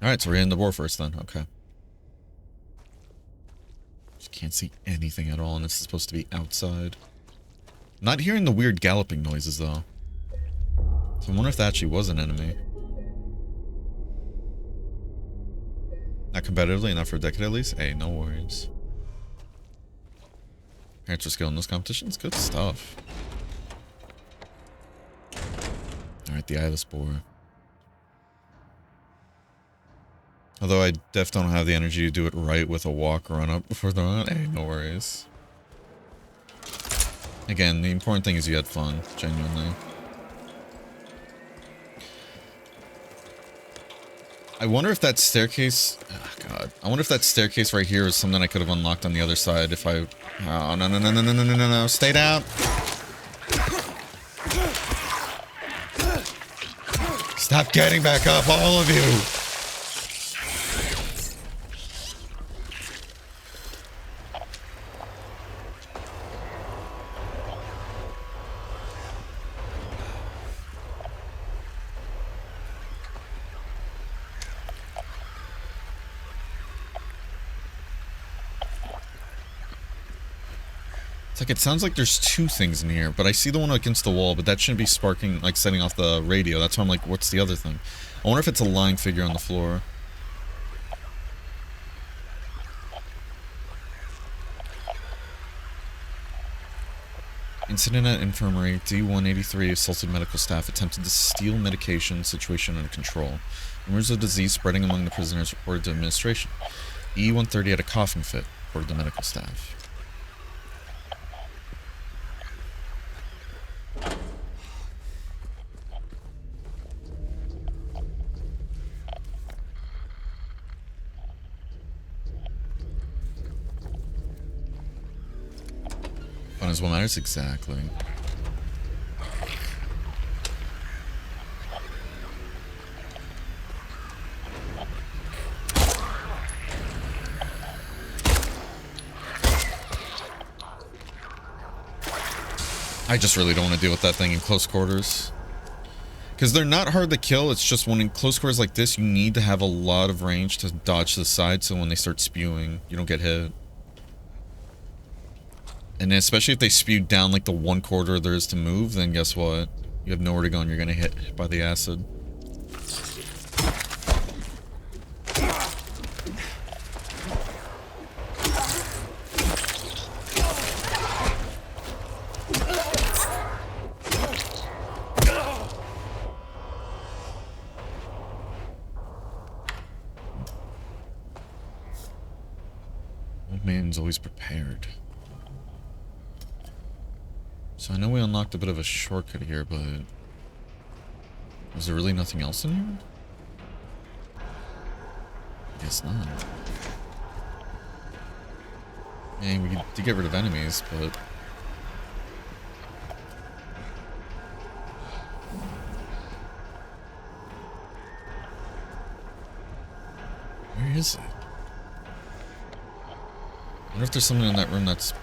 [SPEAKER 1] Alright, so we're in the war first then. Okay. Just can't see anything at all, and this is supposed to be outside. Not hearing the weird galloping noises, though. So I wonder if that actually was an enemy. Not competitively, not for a decade at least. Hey, no worries. Character skill in those competitions? Good stuff. Alright, the Eye of the Spore. Although I definitely don't have the energy to do it right with a walk run up before the run. Hey, no worries. Again, the important thing is you had fun, genuinely. I wonder if that staircase... Oh, God. I wonder if that staircase right here is something I could have unlocked on the other side if I... Oh, no, no, no, no, no, no, no, no, no. Stay down. Stop getting back up, all of you. It's like, it sounds like there's two things in here, but I see the one against the wall, but that shouldn't be sparking, like, setting off the radio. That's why I'm like, what's the other thing? I wonder if it's a lying figure on the floor. Incident at infirmary. D-183 assaulted medical staff, attempted to steal medication, situation under control. Rumors of disease spreading among the prisoners reported to administration. E-130 had a coughing fit, reported to medical staff. Fun is what matters, exactly. I just really don't want to deal with that thing in close quarters. Because they're not hard to kill, it's just when in close quarters like this, you need to have a lot of range to dodge to the side, so when they start spewing, you don't get hit. And especially if they spew down like the 1/4 there is to move, then guess what? You have nowhere to go and you're gonna hit by the acid. Old man's always prepared. So I know we unlocked a bit of a shortcut here, but... Was there really nothing else in here? Guess not. Yeah, we did get rid of enemies, but... Where is it? I wonder if there's something in that room that's...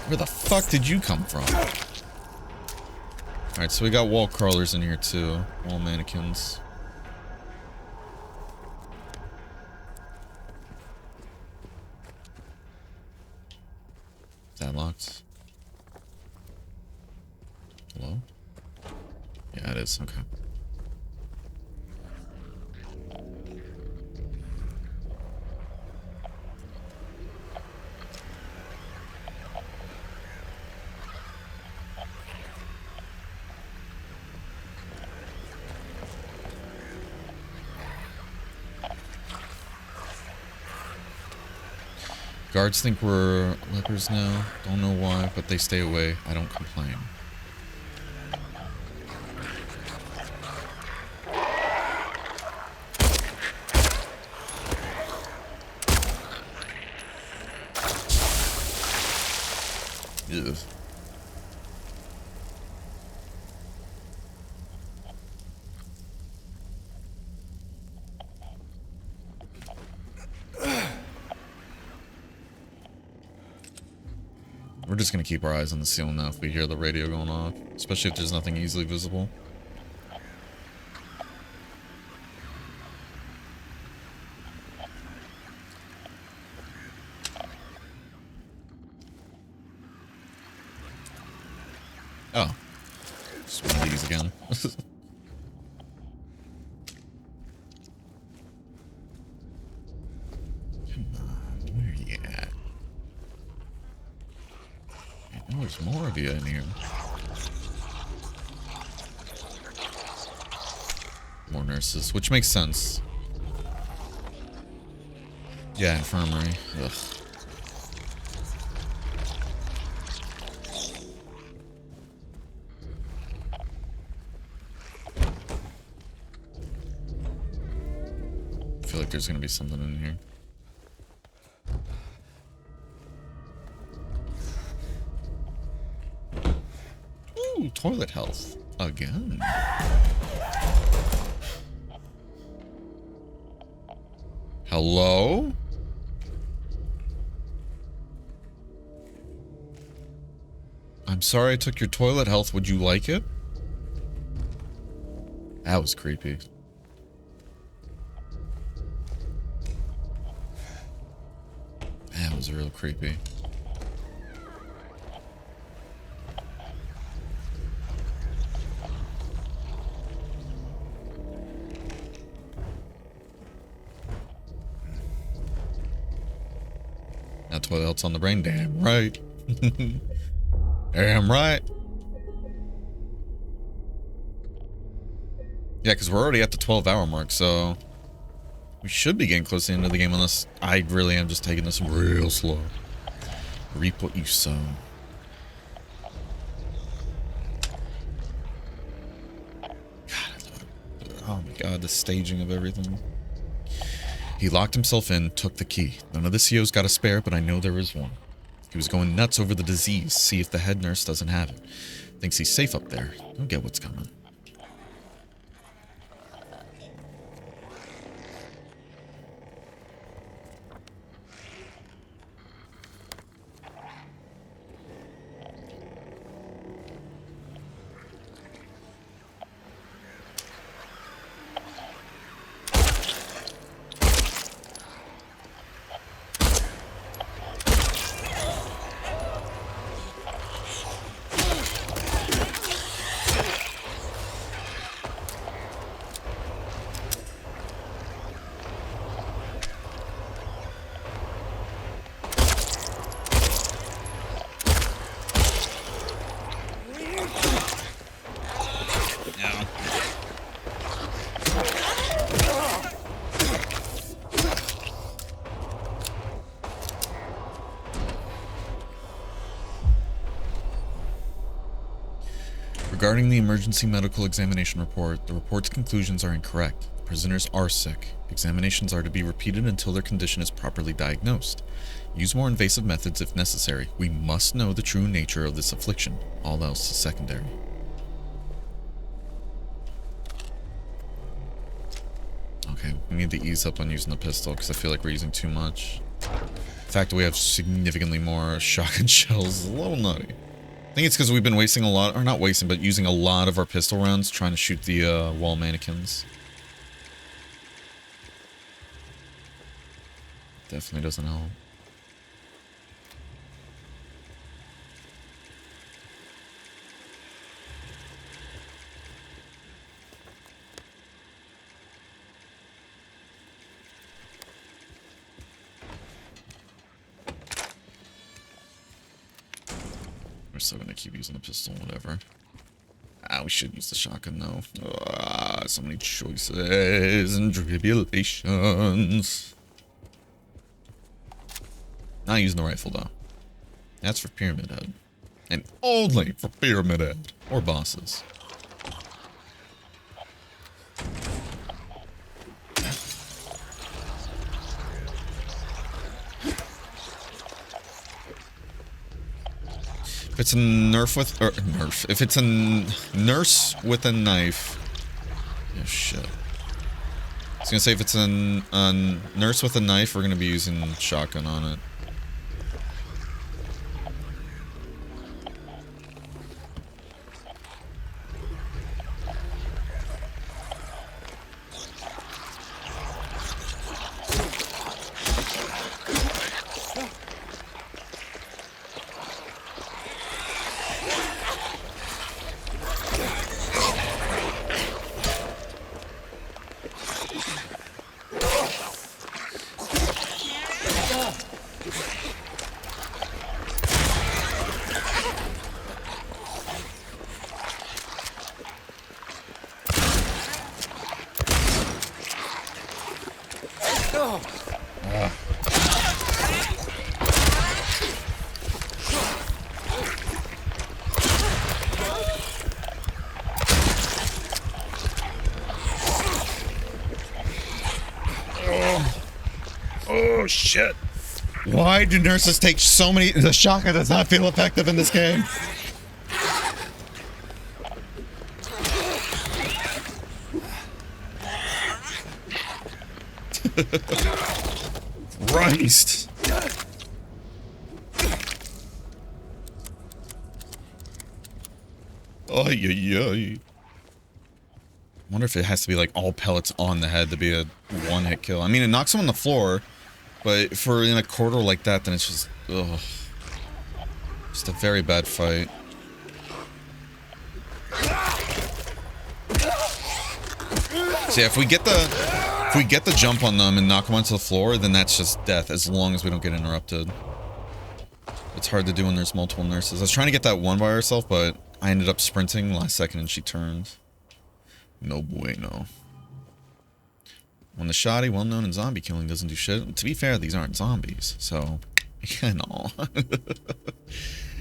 [SPEAKER 1] Where the fuck did you come from? Alright, so we got wall crawlers in here too. Wall mannequins. Is that locked? Hello? Yeah, it is. Okay. Guards think we're lepers now. Don't know why, but they stay away. I don't complain. Ugh. We're just gonna keep our eyes on the ceiling now if we hear the radio going off, especially if there's nothing easily visible. Oh. Just one of these again. Come on, where are you at? I know there's more of you in here. More nurses, which makes sense. Yeah, infirmary. Ugh. I feel like there's gonna be something in here. Ooh, toilet health. Again. Hello? I'm sorry I took your toilet health. Would you like it? That was creepy. That was real creepy. That toilet health's on the brain. Damn right. Damn right. Yeah, because we're already at the 12-hour mark, so we should be getting close to the end of the game unless I really am just taking this real slow. Reap what you sow. Oh my god, the staging of everything. He locked himself in, took the key. None of the COs got a spare, but I know there is one. He was going nuts over the disease, see if the head nurse doesn't have it. Thinks he's safe up there. Don't get what's coming. Regarding the emergency medical examination report, the report's conclusions are incorrect. The prisoners are sick. Examinations are to be repeated until their condition is properly diagnosed. Use more invasive methods if necessary. We must know the true nature of this affliction. All else is secondary. Okay, we need to ease up on using the pistol because I feel like we're using too much. The fact that we have significantly more shotgun shells is a little nutty. I think it's because we've been wasting a lot, or not wasting, but using a lot of our pistol rounds trying to shoot the wall mannequins. Definitely doesn't help. We're still gonna keep using the pistol, whatever. We should use the shotgun though. So many choices and tribulations. Not using the rifle though. That's for Pyramid Head. And only for Pyramid Head. Or bosses. If it's a if it's a nurse with a knife, oh shit. I was gonna say if it's a nurse with a knife, we're gonna be using shotgun on it. Oh shit. Why do nurses take so many? The shotgun does not feel effective in this game. Christ. Oh yeah. Wonder if it has to be like all pellets on the head to be a one-hit kill. I mean, it knocks him on the floor, but for in a corridor like that, then it's just ugh. Just a very bad fight. So yeah, if we get the jump on them and knock them onto the floor, then that's just death, as long as we don't get interrupted. It's hard to do when there's multiple nurses. I was trying to get that one by herself, but I ended up sprinting last second and she turned. No bueno. When the shoddy, well known in zombie killing, doesn't do shit. To be fair, these aren't zombies, so you know.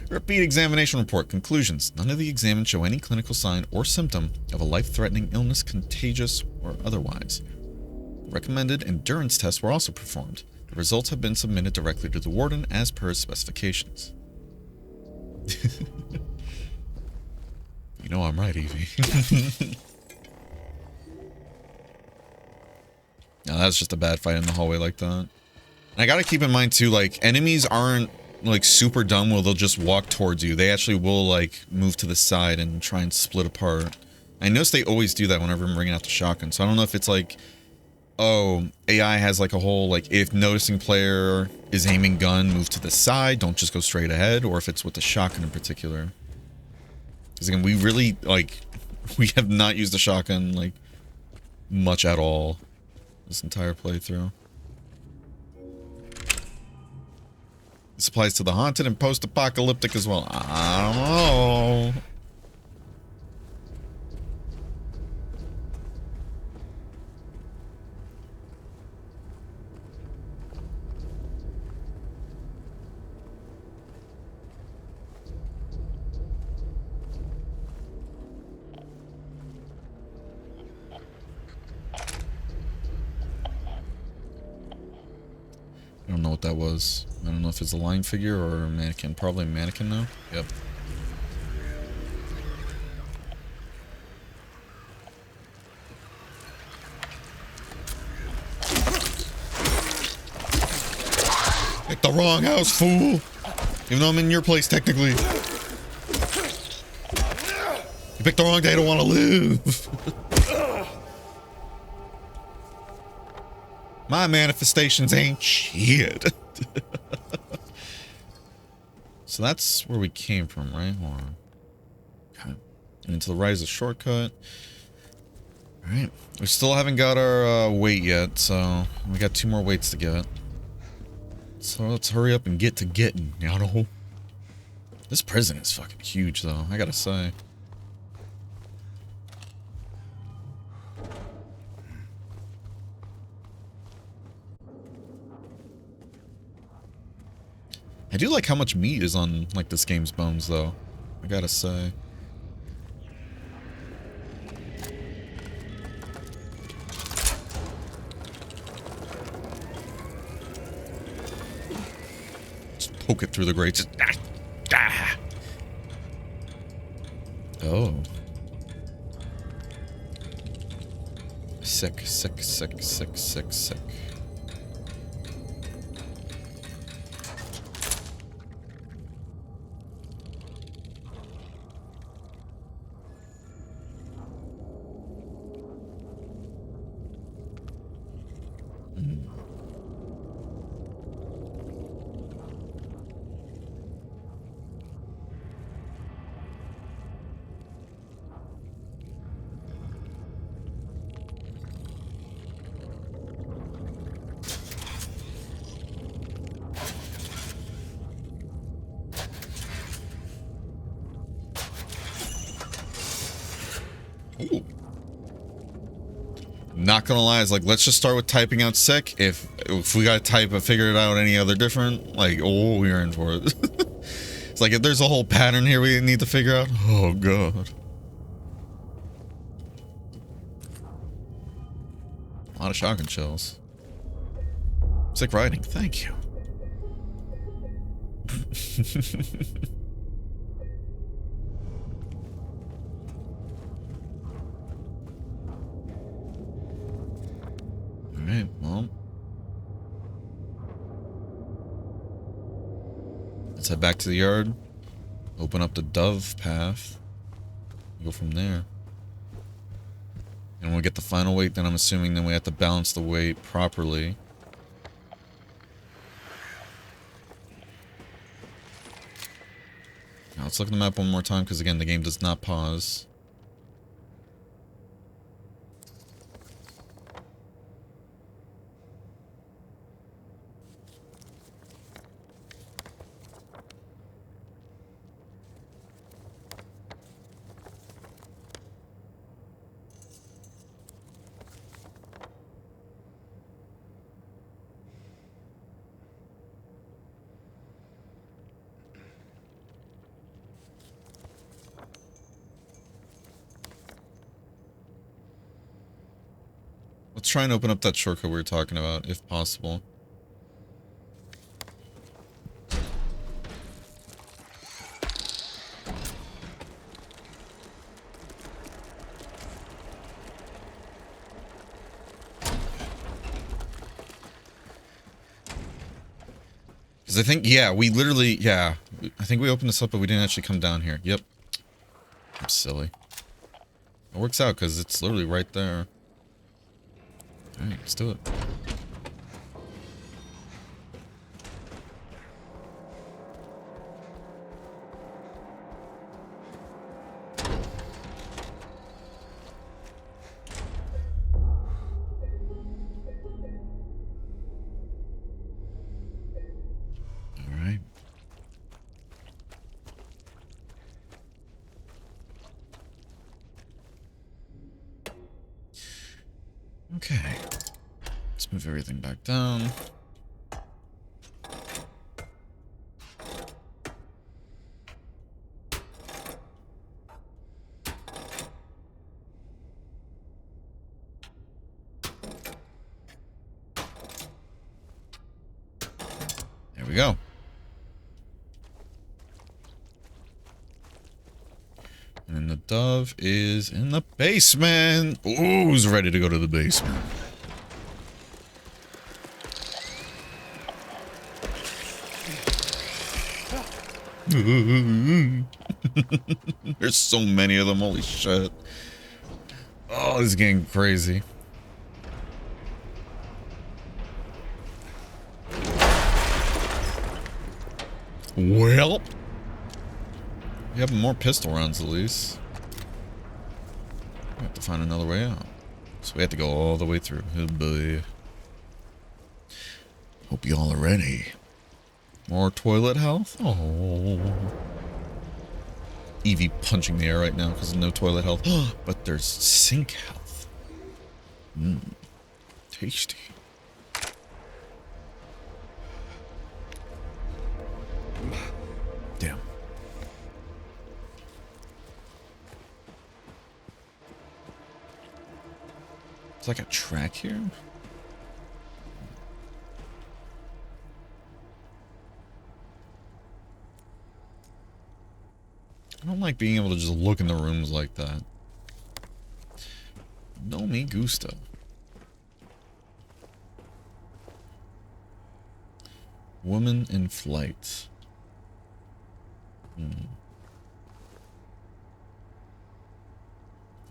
[SPEAKER 1] Repeat examination report. Conclusions. None of the examined show any clinical sign or symptom of a life-threatening illness, contagious or otherwise. Recommended endurance tests were also performed. The results have been submitted directly to the warden as per his specifications. You know I'm right, Evie. No, that's just a bad fight in the hallway like that. And I gotta keep in mind too, like, enemies aren't like super dumb where they'll just walk towards you. They actually will like move to the side and try and split apart. I notice they always do that whenever I'm bringing out the shotgun. So I don't know if it's like, oh, AI has like a whole, like, if noticing player is aiming gun, move to the side, don't just go straight ahead, or if it's with the shotgun in particular. Because again, we really, like, we have not used the shotgun, like, much at all this entire playthrough. This applies to the haunted and post-apocalyptic as well. I don't know. I don't know what that was. I don't know if it's a line figure or a mannequin. Probably a mannequin though. Yep. Picked the wrong house, fool! Even though I'm in your place, technically. You picked the wrong day to want to live. My manifestations ain't shit. So that's where we came from, right? Hold on. Okay. And into the right is a shortcut. Alright. We still haven't got our weight yet, so we got 2 more weights to get. So let's hurry up and get to getting, you know? This prison is fucking huge, though, I gotta say. I do like how much meat is on, like, this game's bones, though. I gotta say. Just poke it through the grates. Oh. Sick, sick, sick, sick, sick, sick. Not gonna lie, it's like, let's just start with typing out sick. If we gotta type and figure it out any other different, like, oh, we're in for it. It's like, if there's a whole pattern here we need to figure out, oh god. A lot of shotgun shells. Sick writing, thank you. Alright, well. Let's head back to the yard. Open up the dove path. Go from there. And we'll get the final weight, then I'm assuming then we have to balance the weight properly. Now let's look at the map one more time, because again, the game does not pause. Let's try and open up that shortcut we were talking about, if possible. Because I think, yeah, we literally, yeah. I think we opened this up, but we didn't actually come down here. Yep. I'm silly. It works out, because it's literally right there. Alright, let's do it. Alright. Okay. Let's move everything back down. There we go. And the dove is in the basement. Ooh, who's ready to go to the basement? There's so many of them, holy shit. Oh, this is getting crazy. Well, we have more pistol rounds at least. We have to find another way out. So we have to go all the way through. Oh boy. Hope y'all are ready. More toilet health? Oh. Evie punching the air right now because of no toilet health. But there's sink health. Mmm. Tasty. Damn. It's like a track here. I don't like being able to just look in the rooms like that. No me gusto. Woman in flight.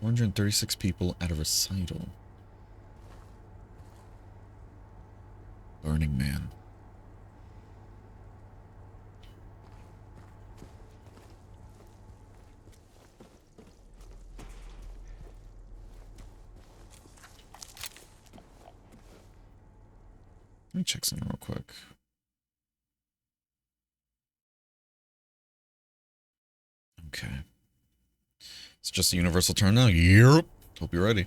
[SPEAKER 1] 436 people at a recital. Burning Man. Let me check something real quick. Okay. It's just a universal turn now. Yep. Hope you're ready.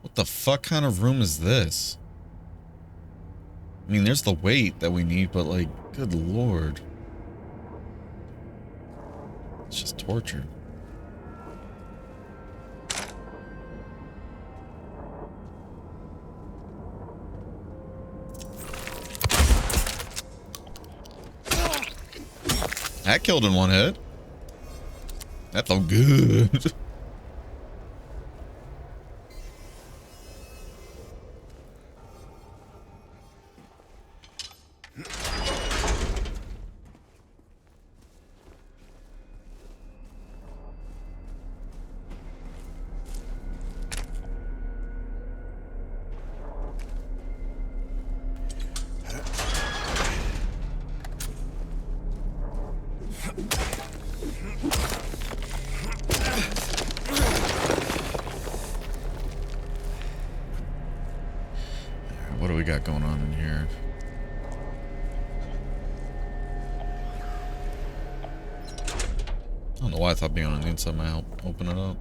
[SPEAKER 1] What the fuck kind of room is this? I mean, there's the weight that we need, but like, good lord. It's just torture. That killed in one hit. That felt good. What do we got going on in here? I don't know why I thought being on the inside might help open it up.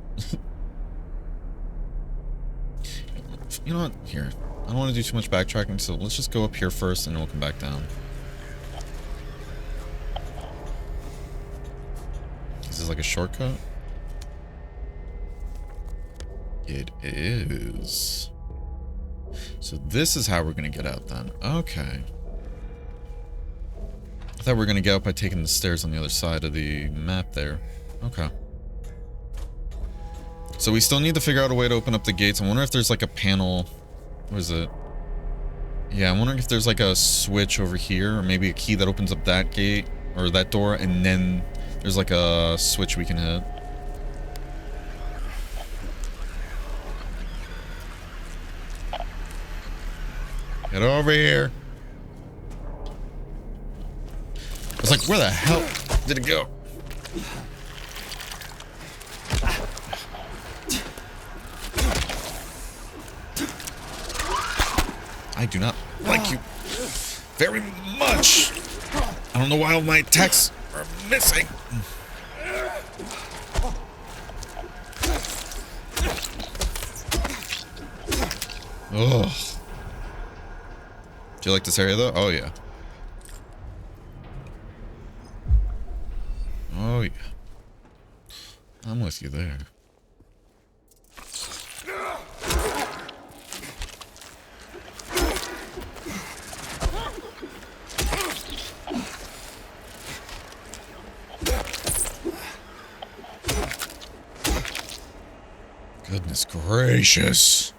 [SPEAKER 1] You know what? Here. I don't want to do too much backtracking, so let's just go up here first and then we'll come back down. Is this like a shortcut? It is. So this is how we're going to get out then. Okay. I thought we were going to get out by taking the stairs on the other side of the map there. Okay. So we still need to figure out a way to open up the gates. I wonder if there's like a panel. What is it? Yeah, I'm wondering if there's like a switch over here, or maybe a key that opens up that gate or that door, and then there's like a switch we can hit. Get over here. I was like, where the hell did it go? I do not like you very much. I don't know why all my attacks are missing. Ugh. Do you like this area though? Oh yeah. Oh yeah. I'm with you there. Goodness gracious.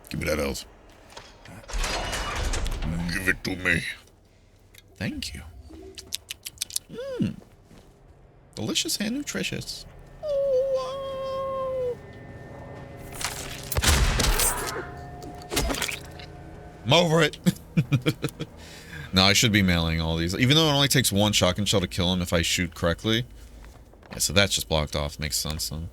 [SPEAKER 1] Give me that health. Give it to me. Thank you. Mmm. Delicious and nutritious. Oh, I'm over it. No, I should be mailing all these. Even though it only takes one shotgun shell to kill him if I shoot correctly. Yeah, so that's just blocked off. Makes sense then.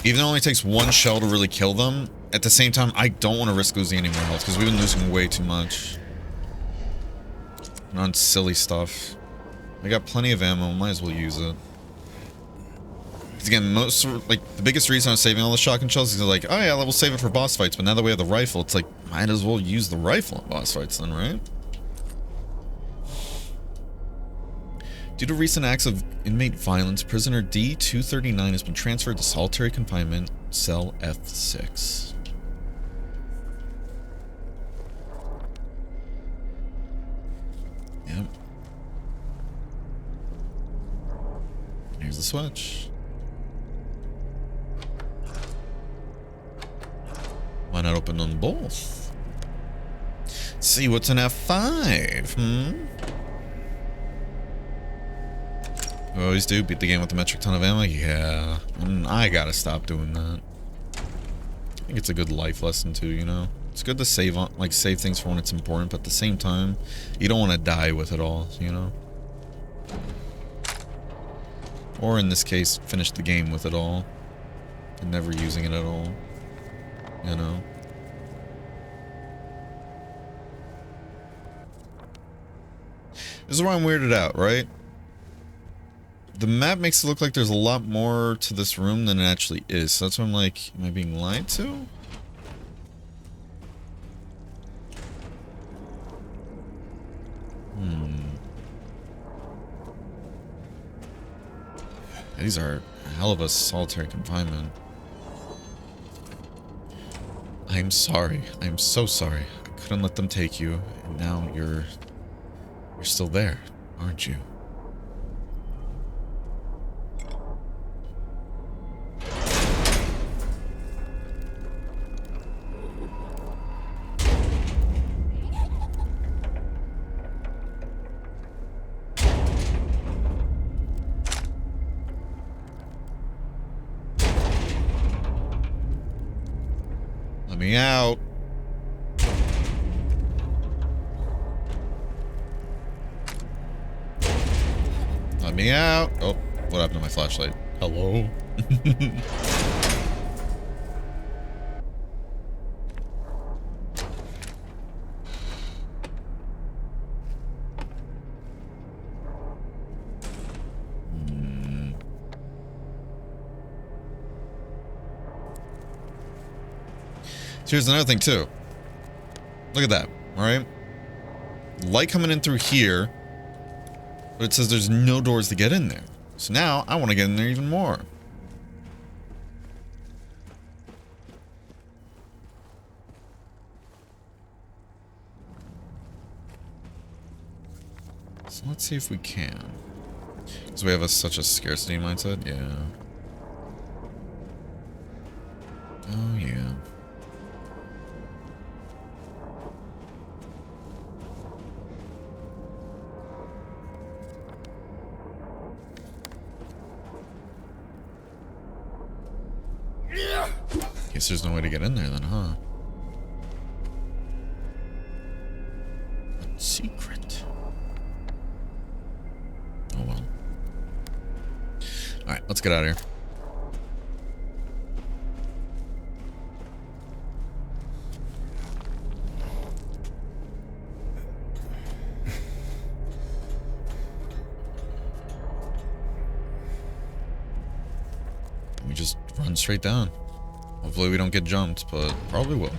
[SPEAKER 1] Even though it only takes one shell to really kill them, at the same time, I don't want to risk losing any more health because we've been losing way too much. On silly stuff. I got plenty of ammo, might as well use it. Because again, the biggest reason I was saving all the shotgun shells is like, oh yeah, we'll save it for boss fights, but now that we have the rifle, it's like, might as well use the rifle in boss fights then, right? Due to recent acts of inmate violence, prisoner D-239 has been transferred to solitary confinement, cell F6. Yep. Here's the switch. Why not open them both? See what's in F5, We always do, beat the game with a metric ton of ammo? Yeah. I gotta stop doing that. I think it's a good life lesson too, you know? It's good to save things for when it's important, but at the same time, you don't want to die with it all, you know? Or in this case, finish the game with it all. And never using it at all. You know? This is why I'm weirded out, right? the map makes it look like there's a lot more to this room than it actually is. So that's why I'm like, am I being lied to? These are a hell of a solitary confinement. I'm sorry. I'm so sorry. I couldn't let them take you, and now you're still there, aren't you? Let me out. Let me out. Oh, what happened to my flashlight? Hello? So here's another thing too. Look at that, alright? Light coming in through here, but it says there's no doors to get in there. So now, I want to get in there even more. So let's see if we can. Because we have such a scarcity mindset, yeah. Oh yeah. Guess there's no way to get in there then, huh? A secret. Oh well. Alright, let's get out of here. We just run straight down. Hopefully we don't get jumped, but probably will.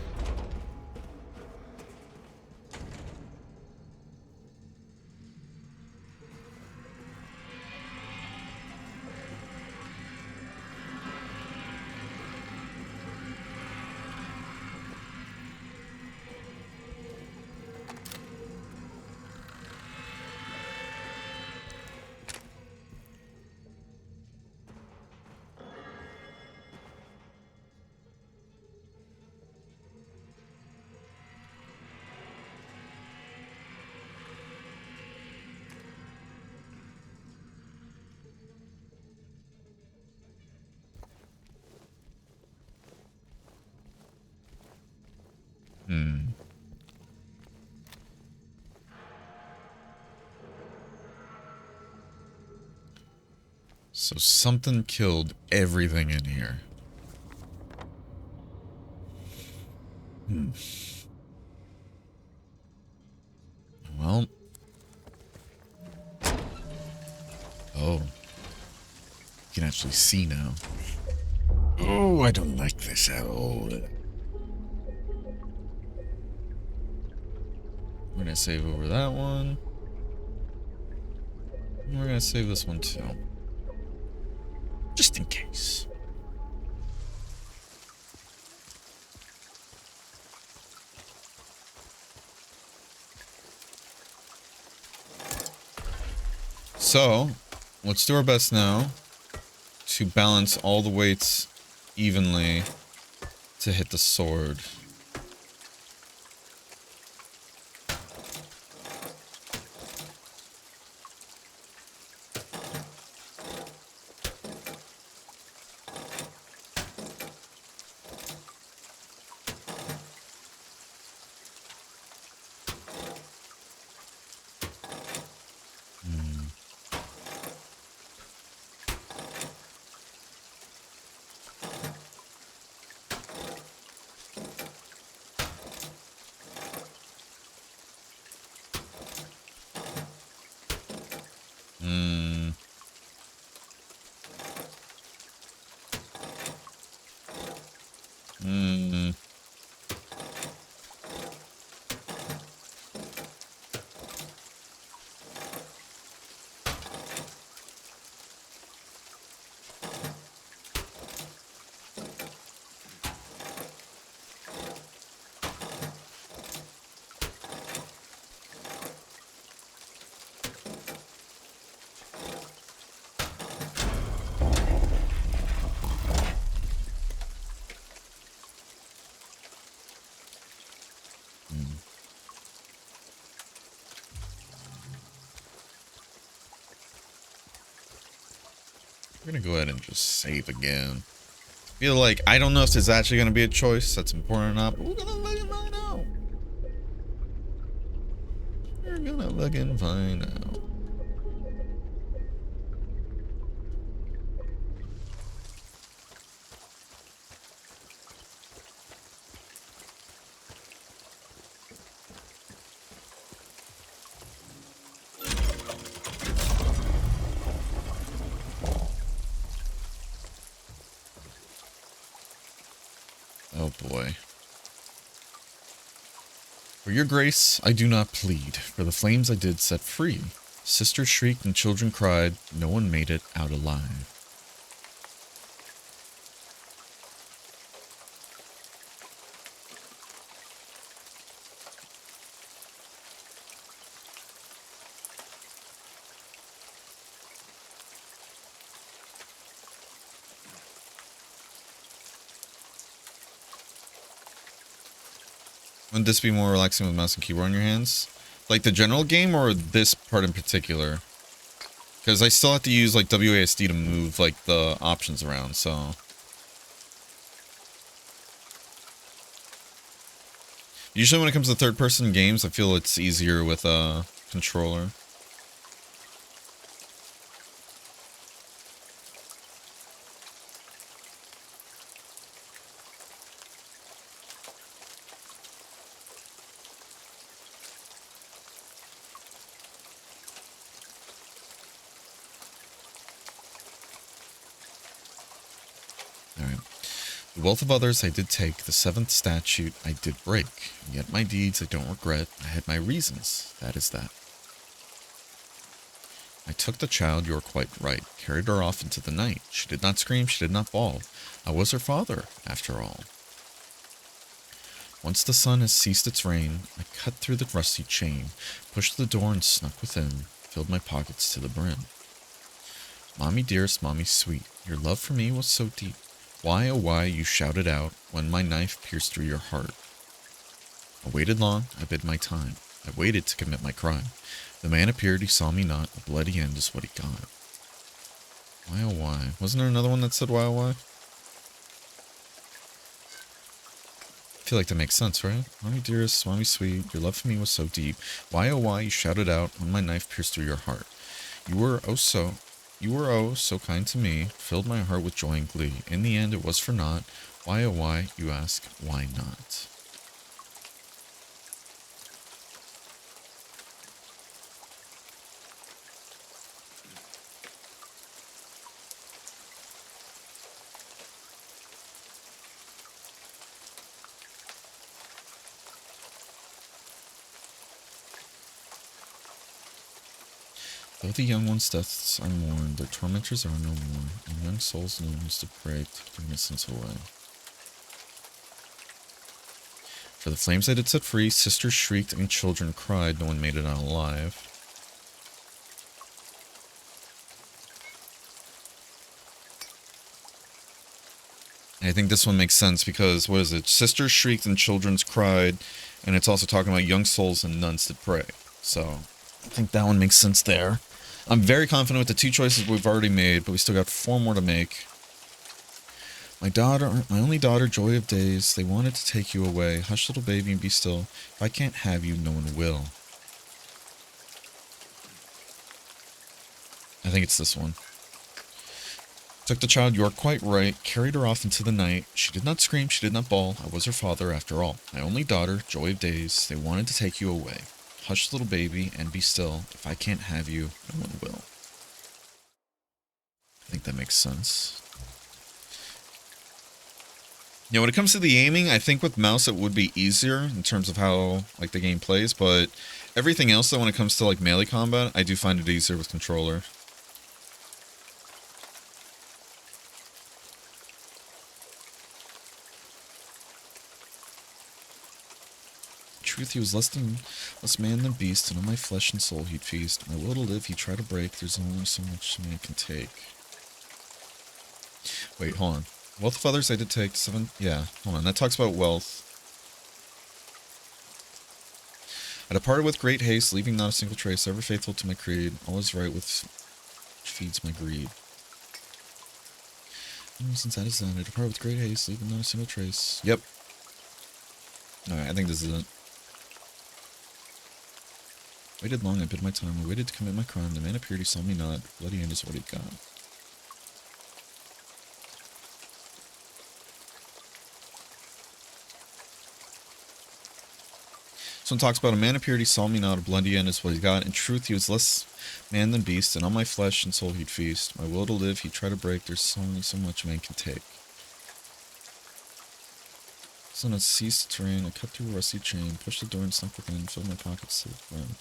[SPEAKER 1] So something killed everything in here. Well. Oh. You can actually see now. Oh, I don't like this at all. We're gonna save over that one. And we're gonna save this one too. Just in case. So, let's do our best now to balance all the weights evenly to hit the sword. We're gonna go ahead and just save again. Feel like I don't know if there's actually gonna be a choice that's important or not, but we're gonna fucking find out. We're gonna fucking find out. Oh boy. For your grace, I do not plead. For the flames I did set free. Sisters shrieked and children cried. No one made it out alive. Wouldn't this be more relaxing with mouse and keyboard in your hands? Like the general game or this part in particular? Because I still have to use like WASD to move like the options around, so. Usually when it comes to third person games, I feel it's easier with a controller. Alright. The wealth of others I did take, the seventh statute I did break, and yet my deeds I don't regret, I had my reasons, that is that. I took the child, you are quite right, carried her off into the night. She did not scream, she did not bawl. I was her father, after all. Once the sun has ceased its rain, I cut through the rusty chain, pushed the door and snuck within, filled my pockets to the brim. Mommy dearest, mommy sweet, your love for me was so deep. Why, oh why, you shouted out, when my knife pierced through your heart. I waited long, I bid my time. I waited to commit my crime. The man appeared, he saw me not, a bloody end is what he got. Why, oh why? Wasn't there another one that said why, oh why? I feel like that makes sense, right? Mommy dearest, mommy sweet, your love for me was so deep. Why, oh why, you shouted out, when my knife pierced through your heart. You were oh so kind to me, filled my heart with joy and glee. In the end, it was for naught. Why, oh why, you ask, why not? Though the young ones' deaths I mourn, their tormentors are no more, and young souls know who's to pray, take their innocence away. For the flames I did set free, sisters shrieked and children cried, no one made it out alive. And I think this one makes sense because, what is it? Sisters shrieked and children cried, and it's also talking about young souls and nuns did pray. So, I think that one makes sense there. I'm very confident with the two choices we've already made, but we still got 4 more to make. My only daughter, joy of days, they wanted to take you away. Hush, little baby, and be still. If I can't have you, no one will. I think it's this one. Took the child, you are quite right, carried her off into the night. She did not scream, she did not bawl. I was her father, after all. My only daughter, joy of days, they wanted to take you away. Hush, little baby, and be still. If I can't have you, no one will. I think that makes sense. You know, when it comes to the aiming, I think with mouse it would be easier in terms of how, like, the game plays, but everything else, though, when it comes to, like, melee combat, I do find it easier with controller. Truth, he was less man than beast, and on my flesh and soul he'd feast. My will to live, he'd try to break. There's only so much man can take. Wait, hold on. Wealth of others I did take 7. Yeah, hold on. That talks about wealth. I departed with great haste, leaving not a single trace. Ever faithful to my creed. All is right with feeds my greed. Since that is that, I depart with great haste, leaving not a single trace. Yep. Alright, I think this is it. Waited long, I bid my time. I waited to commit my crime. The man of purity saw me not. Bloody hand is what he got. This one talks about a man of purity saw me not. A bloody end is what he got. In truth, he was less man than beast, and on my flesh and soul he'd feast. My will to live he'd try to break. There's only so much man can take. Sun had ceased to rain. I cut through a rusty chain, pushed the door and snuck within, filled my pockets to the brim.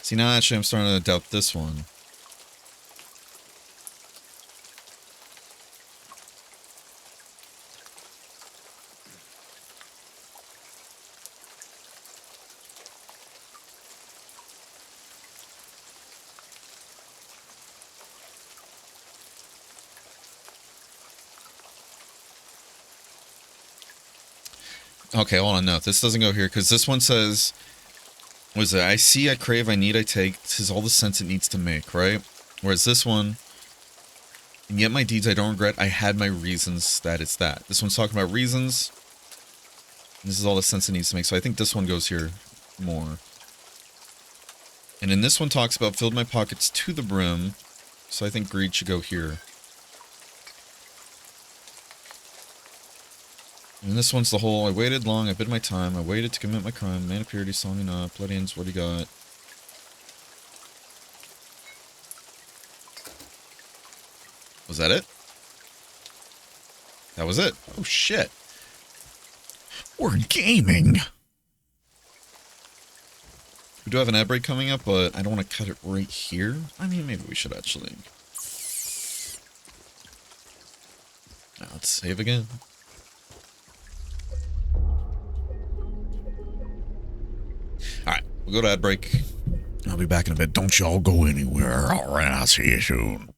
[SPEAKER 1] See, now actually I'm starting to doubt this one. Okay, hold on, no, this doesn't go here, because this one says, what is it? I see, I crave, I need, I take. This is all the sense it needs to make, right? Whereas this one, and yet my deeds I don't regret, I had my reasons that it's that. This one's talking about reasons. And this is all the sense it needs to make, so I think this one goes here more. And then this one talks about filled my pockets to the brim, so I think greed should go here. And this one's the whole, I waited long, I bid my time, I waited to commit my crime, man of purity saw me not, bloody ends what he got. Was that it? That was it. Oh shit. We're gaming. We do have an ad break coming up, but I don't want to cut it right here. I mean, maybe we should actually. Now let's save again. Alright, we'll go to ad break. I'll be back in a bit. Don't y'all go anywhere. Alright, I'll see you soon.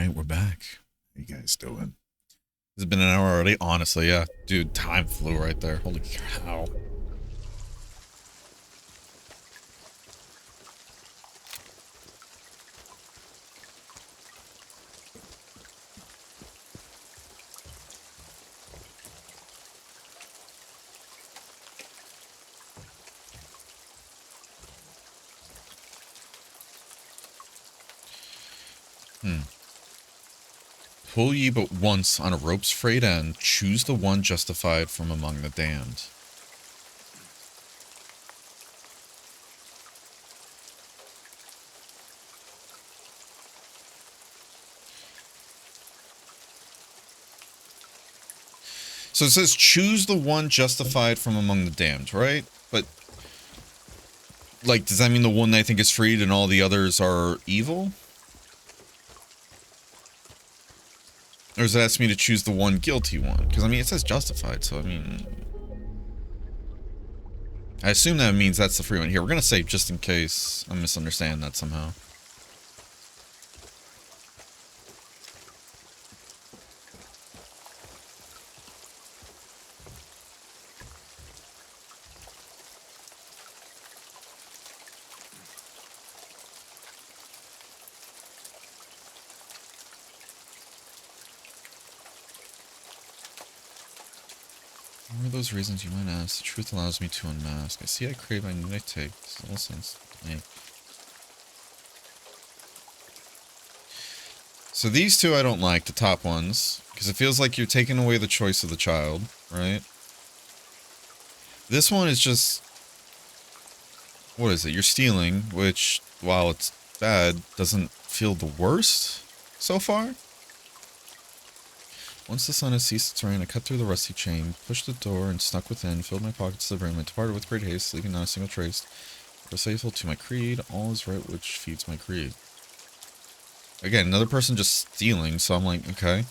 [SPEAKER 1] right, we're back. How you guys doing? It's been an hour already. Honestly, yeah, dude, time flew right there. Holy cow! Pull ye but once on a rope's frayed end. Choose the one justified from among the damned. So it says choose the one justified from among the damned, right? But, like, does that mean the one that I think is freed and all the others are evil? Or does it ask me to choose the one guilty one? Because, I mean, it says justified, so, I mean... I assume that means that's the free one. Here, we're going to save just in case I misunderstand that somehow. What are those reasons you might ask? The truth allows me to unmask. I see I crave, I need I take. This all sense. So these two I don't like, the top ones, because it feels like you're taking away the choice of the child, right? This one is just... What is it? You're stealing, which, while it's bad, doesn't feel the worst so far. Once the sun has ceased its rain, I cut through the rusty chain, pushed the door, and snuck within, filled my pockets to the brim, and departed with great haste, leaving not a single trace. For faithful to my creed, all is right which feeds my creed. Again, another person just stealing, so I'm like, okay.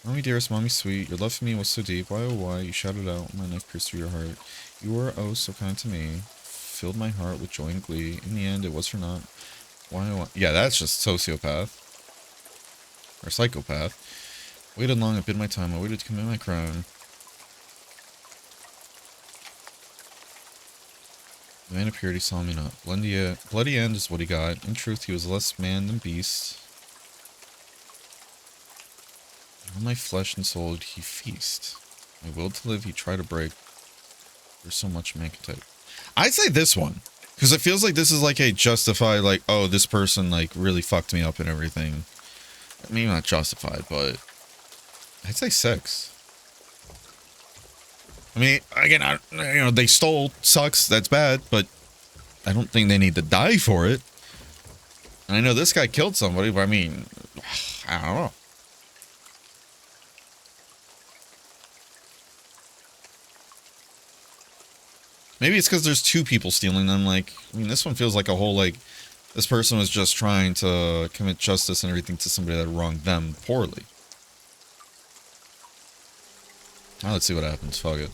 [SPEAKER 1] Mommy dearest, mommy sweet, your love for me was so deep, why oh why, you shouted out, my knife pierced through your heart. You were oh so kind to me, filled my heart with joy and glee, in the end it was for naught. Why oh why, yeah, that's just sociopath. Or psychopath. Waited long, I bid my time, I waited to commit my crime. The man of purity saw me not. Bloody end is what he got. In truth, he was less man than beast. On my flesh and soul did he feast. My will to live he tried to break. There's so much man can take. I'd say this one. Because it feels like this is like a justified, like, oh, this person, like, really fucked me up and everything. Maybe not justified, but I'd say 6. I mean, again, they stole, sucks, that's bad, but I don't think they need to die for it. And I know this guy killed somebody, but I mean, I don't know. Maybe it's because there's 2 people stealing them, like, I mean, this one feels like a whole, like, this person was just trying to commit justice and everything to somebody that wronged them poorly. Now let's see what happens. Fuck it.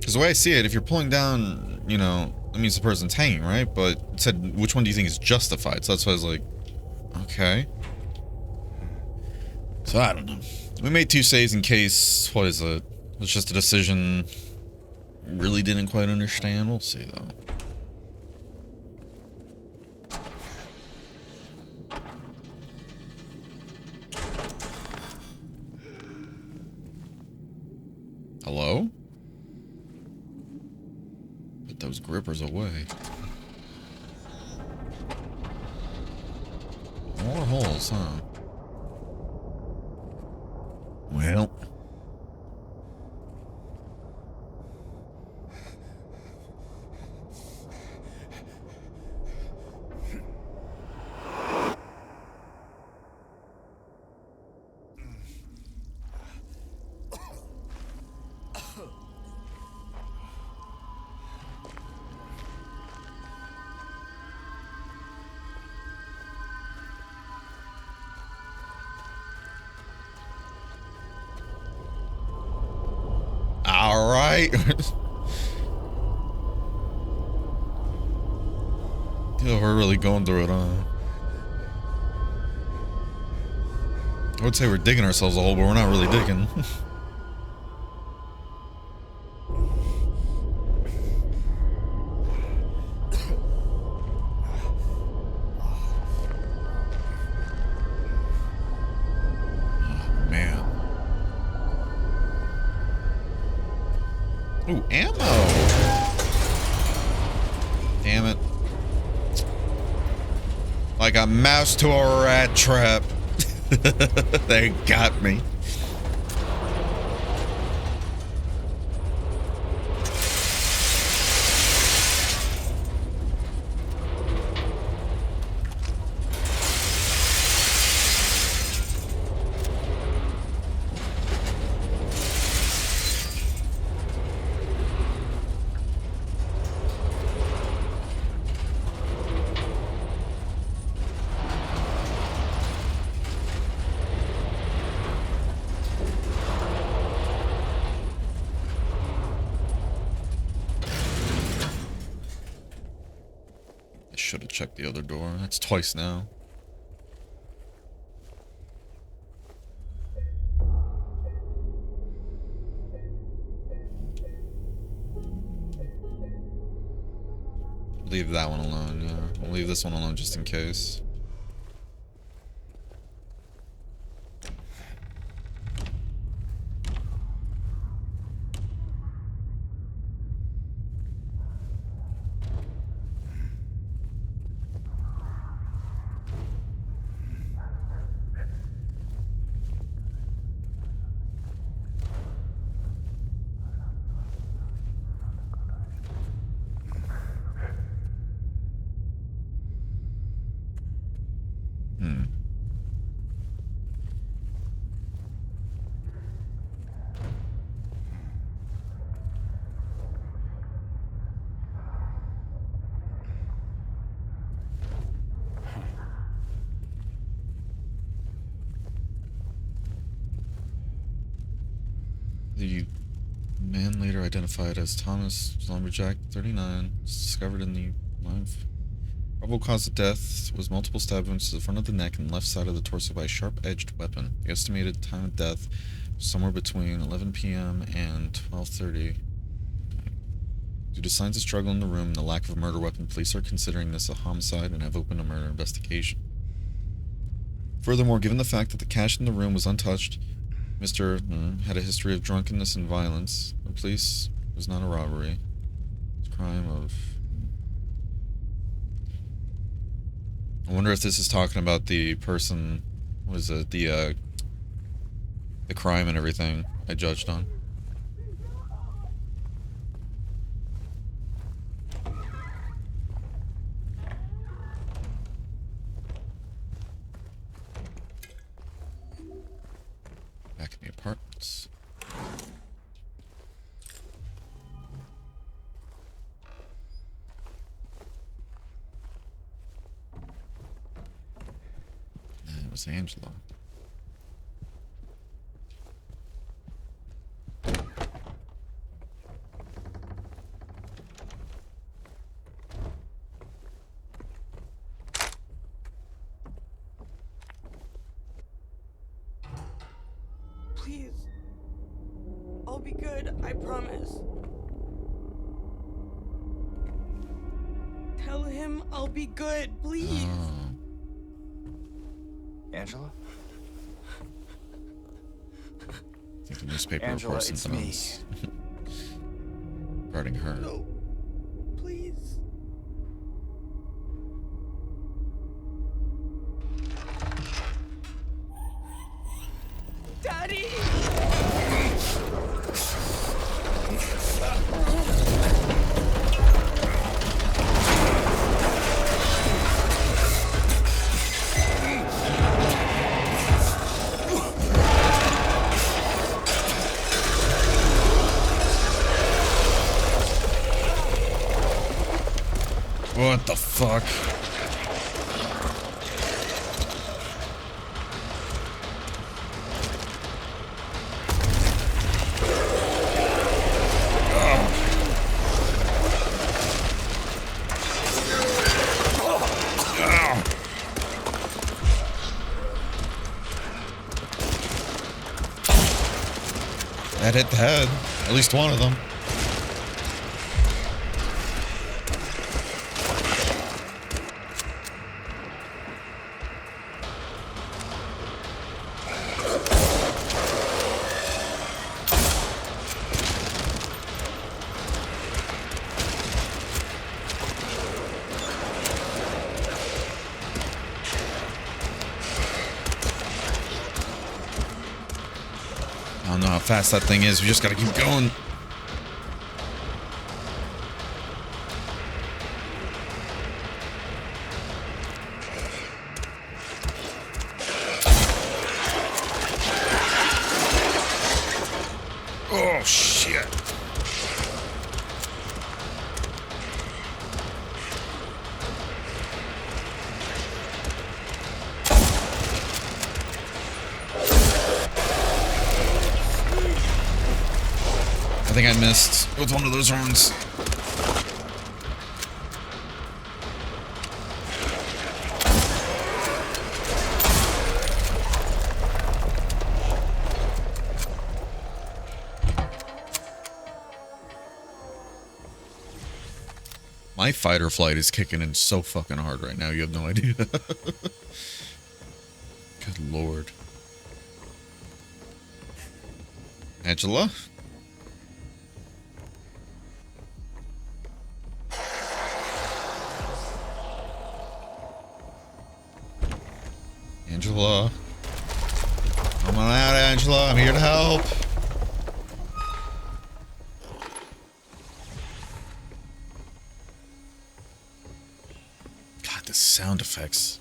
[SPEAKER 1] Because the way I see it, if you're pulling down, you know, that means the person's hanging, right? But it said, which one do you think is justified? So that's why I was like, okay. So I don't know. We made 2 saves in case, what is it? It's just a decision really didn't quite understand. We'll see, though. Hello? Put those grippers away. More holes, huh? Well. right. Yeah, we're really going through it, huh? I would say we're digging ourselves a hole, but we're not really digging. Man. Ooh, ammo! Damn it. Like a mouse to a rat trap. They got me. Should have checked the other door. That's twice now. Leave that one alone, yeah. We'll leave this one alone just in case. The man later identified as Thomas Lumberjack 39 was discovered in the live. Probable cause of death was multiple stab wounds to the front of the neck and left side of the torso by a sharp-edged weapon. The estimated time of death was somewhere between 11 p.m. and 12:30. Due to signs of struggle in the room and the lack of a murder weapon, police are considering this a homicide and have opened a murder investigation. Furthermore, given the fact that the cash in the room was untouched, Mr. had a history of drunkenness and violence, the police was not a robbery. It's a crime of... I wonder if this is talking about the person, what is it, the crime and everything I judged on. Back in the apartments. And it was Angela.
[SPEAKER 6] Please. I'll be good, I promise. Tell him I'll be good, please.
[SPEAKER 3] Angela?
[SPEAKER 1] I think the newspaper
[SPEAKER 3] Angela,
[SPEAKER 1] reports
[SPEAKER 3] it's
[SPEAKER 1] something
[SPEAKER 3] me.
[SPEAKER 1] else regarding her.
[SPEAKER 6] No. Please. Daddy!
[SPEAKER 1] What the fuck? That hit the head. At least one of them. I don't know how fast that thing is. We just gotta keep going. Oh, shit. I think I missed with one of those rounds. My fight or flight is kicking in so fucking hard right now. You have no idea. Good lord. Angela? Angela. Come on out, Angela. I'm here to help. God, the sound effects.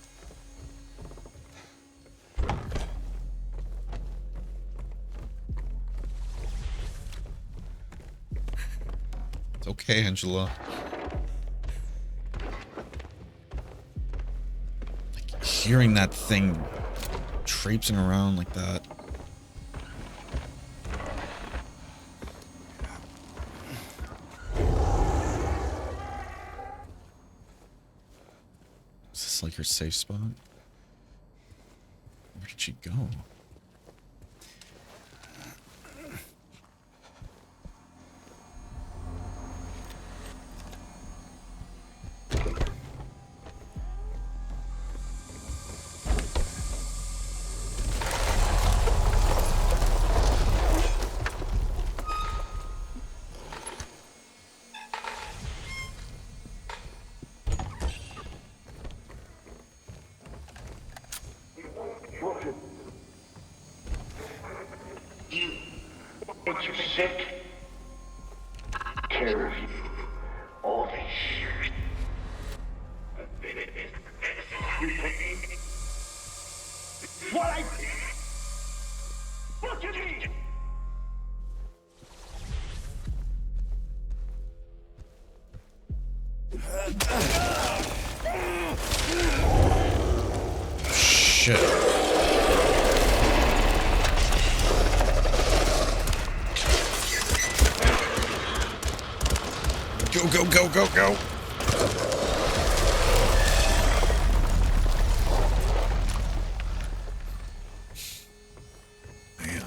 [SPEAKER 1] It's okay, Angela. Like, hearing that thing traipsing around like that. Is this like her safe spot? Where did she go?
[SPEAKER 2] Makes you sick. Care of you. All this shit. What I... Look at me!
[SPEAKER 1] Shit. Go, go, go, go, go. Man.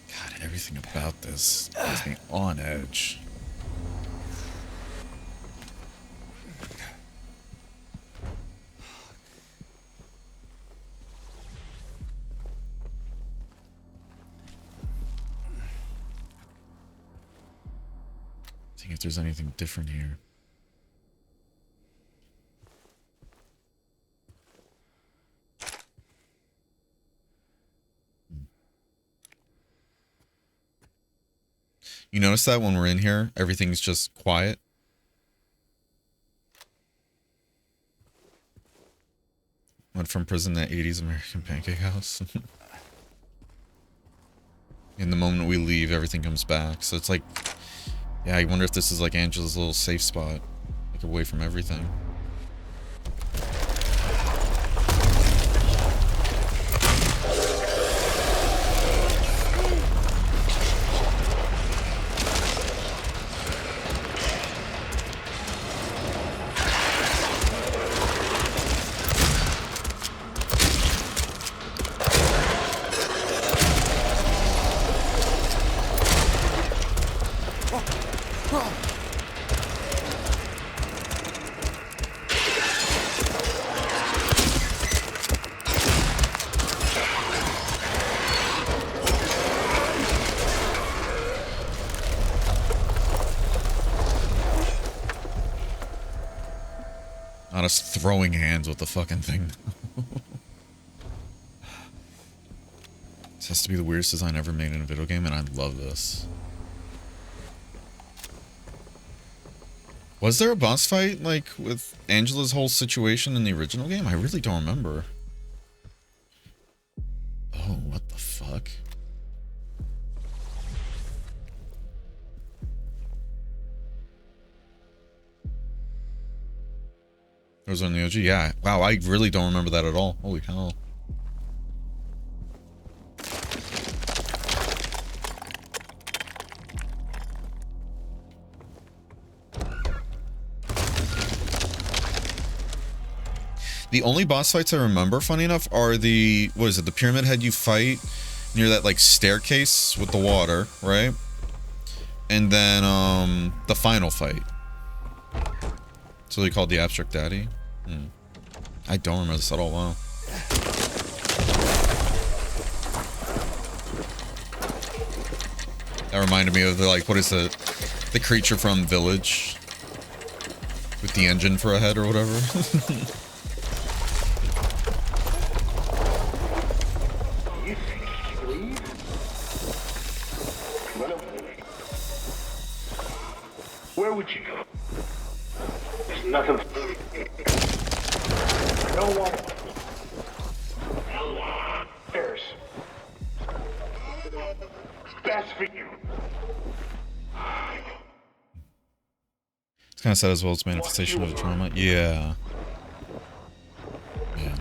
[SPEAKER 1] God, everything about this has me on edge. Seeing if there's anything different here. You notice that when we're in here, everything's just quiet? Went from prison to 80s American Pancake House. In the moment we leave, everything comes back. So it's like, yeah, I wonder if this is like Angela's little safe spot, like away from everything. Not us throwing hands with the fucking thing. This has to be the weirdest design ever made in a video game, and I love this. Was there a boss fight, like, with Angela's whole situation in the original game? I really don't remember. Oh, what the fuck? Those on the OG? Yeah. Wow, I really don't remember that at all. Holy hell. The only boss fights I remember, funny enough, are the, what is it, the pyramid head you fight near that, like, staircase with the water, right? And then, the final fight. So they called the Abstract Daddy? I don't remember this at all, wow. That reminded me of the, like, what is the creature from Village? With the engine for a head or whatever.
[SPEAKER 2] Where would you go? There's nothing. No one. There's. Best for you.
[SPEAKER 1] It's kind of sad as well as manifestation of trauma. Yeah. Man.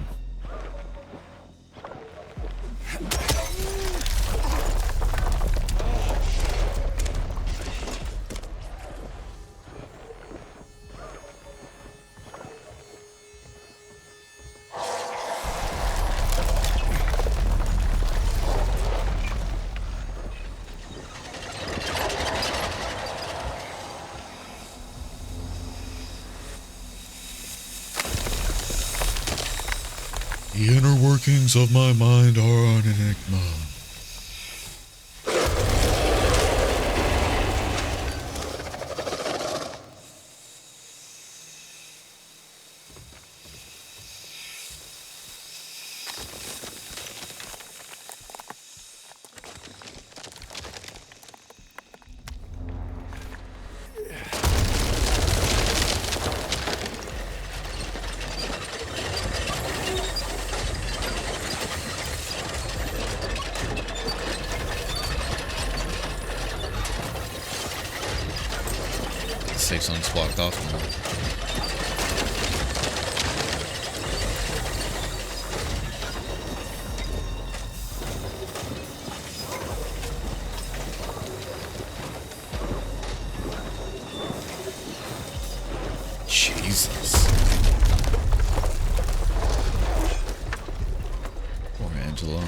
[SPEAKER 1] The inner workings of my mind are an enigma. Safe zone's blocked off now. Jesus. Poor Angela.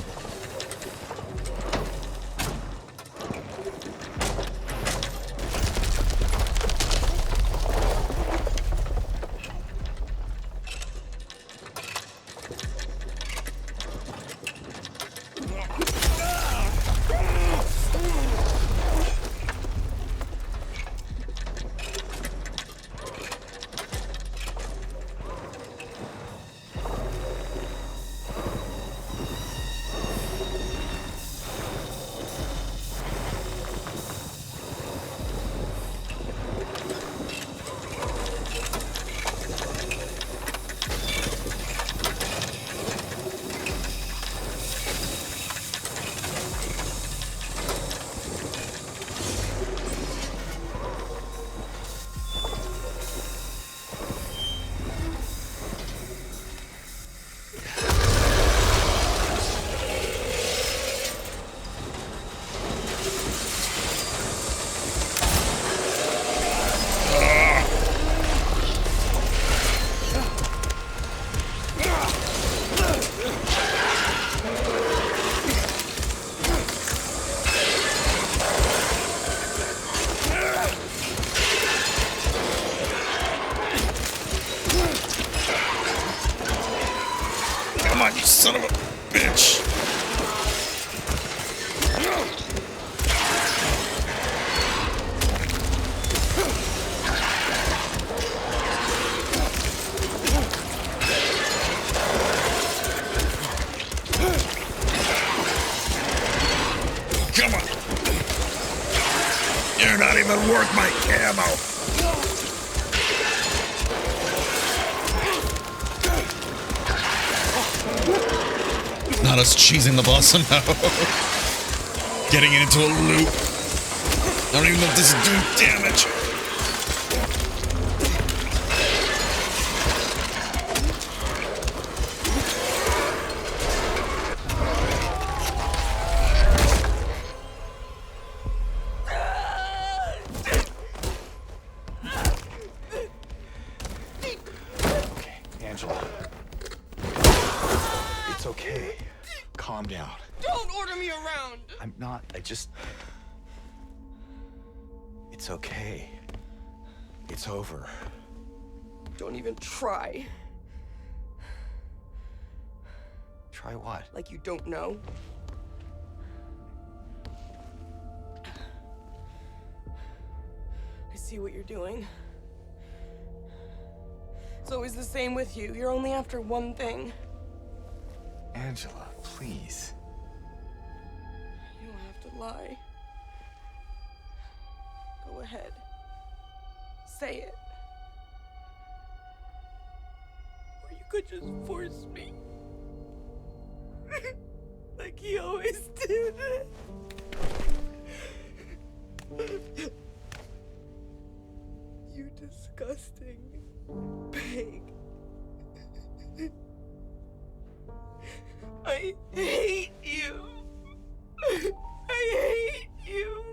[SPEAKER 1] Come on, you son of a bitch. even worth my camo. Not us cheesing the boss somehow. Getting it into a loop. I don't even know if this is doing damage.
[SPEAKER 3] Okay, Angela. It's okay. Calm down.
[SPEAKER 6] Don't order me around!
[SPEAKER 3] I'm not. It's okay. It's over.
[SPEAKER 6] Don't even try.
[SPEAKER 3] Try what?
[SPEAKER 6] Like you don't know. I see what you're doing. It's always the same with you. You're only after one thing.
[SPEAKER 3] Angela, please.
[SPEAKER 6] You don't have to lie. Go ahead. Say it. Or you could just force me. Like he always did. You disgusting pig. I hate you. I hate you.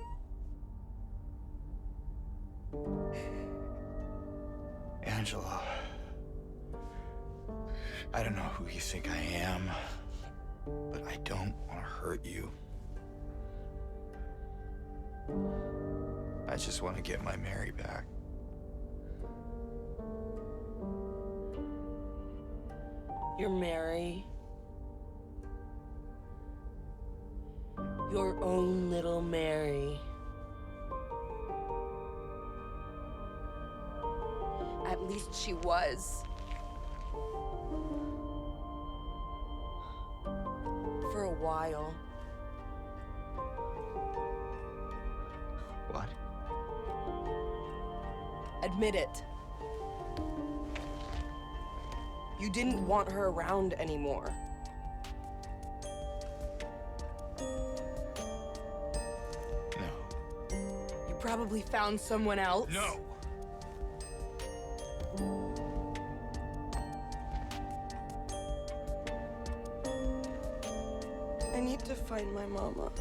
[SPEAKER 3] Angela. I don't know who you think I am, but I don't want to hurt you. I just want to get my Mary back.
[SPEAKER 6] You're Mary. Your own little Mary. At least she was. For a while.
[SPEAKER 3] What?
[SPEAKER 6] Admit it. You didn't want her around anymore.
[SPEAKER 3] No.
[SPEAKER 6] You probably found someone else.
[SPEAKER 3] No!
[SPEAKER 6] I need to find my mama.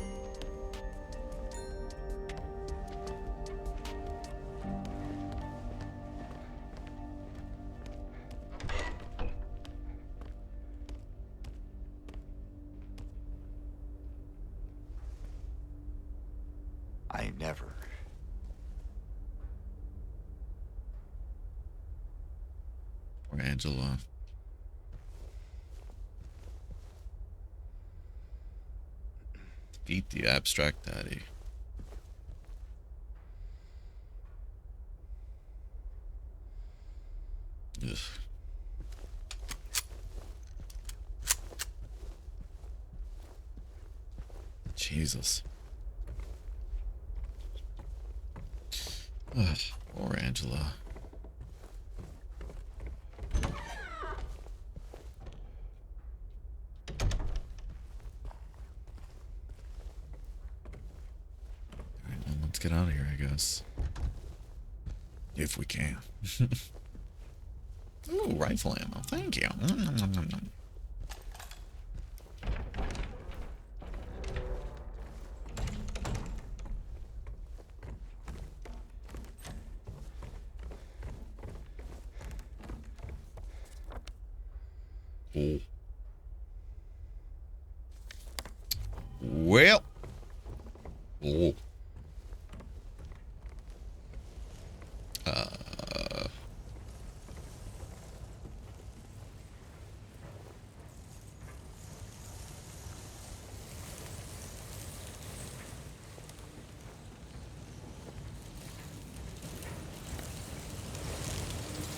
[SPEAKER 3] I never.
[SPEAKER 1] Or Angela. Beat the abstract daddy. Ugh. Jesus. Ugh, poor Angela. Alright, well, let's get out of here, I guess. If we can. Ooh, rifle ammo. Thank you. Oh. Well. Oh.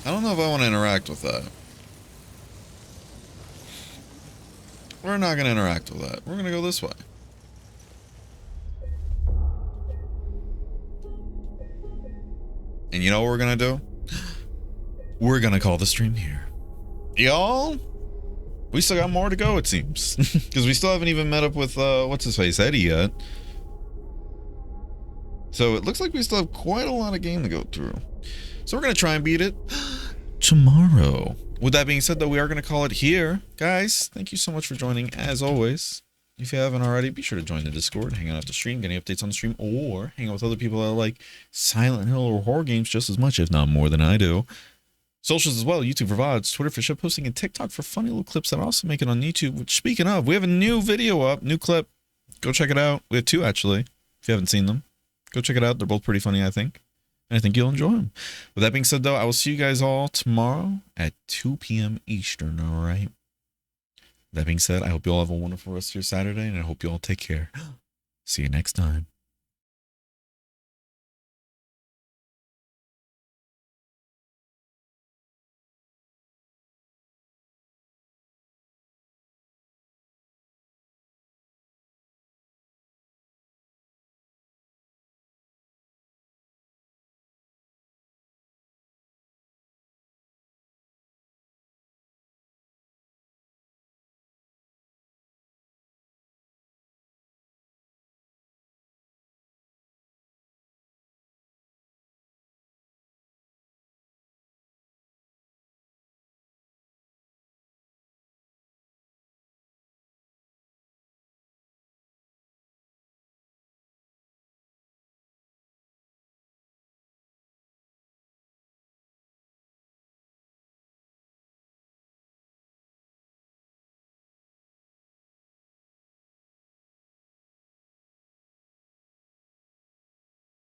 [SPEAKER 1] I don't know if I want to interact with that. We're not going to interact with that. We're going to go this way. And you know what we're gonna do? We're gonna call the stream here. Y'all, we still got more to go, it seems. Because we still haven't even met up with, what's his face, Eddie yet. So it looks like we still have quite a lot of game to go through. So we're gonna try and beat it tomorrow. With that being said, though, we are gonna call it here. Guys, thank you so much for joining, as always. If you haven't already, be sure to join the Discord, hang out at the stream, get any updates on the stream, or hang out with other people that like Silent Hill or horror games just as much, if not more than I do. Socials as well, YouTube for VODs, Twitter for shit posting, and TikTok for funny little clips that I also make it on YouTube. Which, speaking of, we have a new video up, new clip. Go check it out. We have 2, actually, if you haven't seen them. Go check it out. They're both pretty funny, I think. And I think you'll enjoy them. With that being said, though, I will see you guys all tomorrow at 2 p.m. Eastern, all right? That being said, I hope you all have a wonderful rest of your Saturday, and I hope you all take care. See you next time.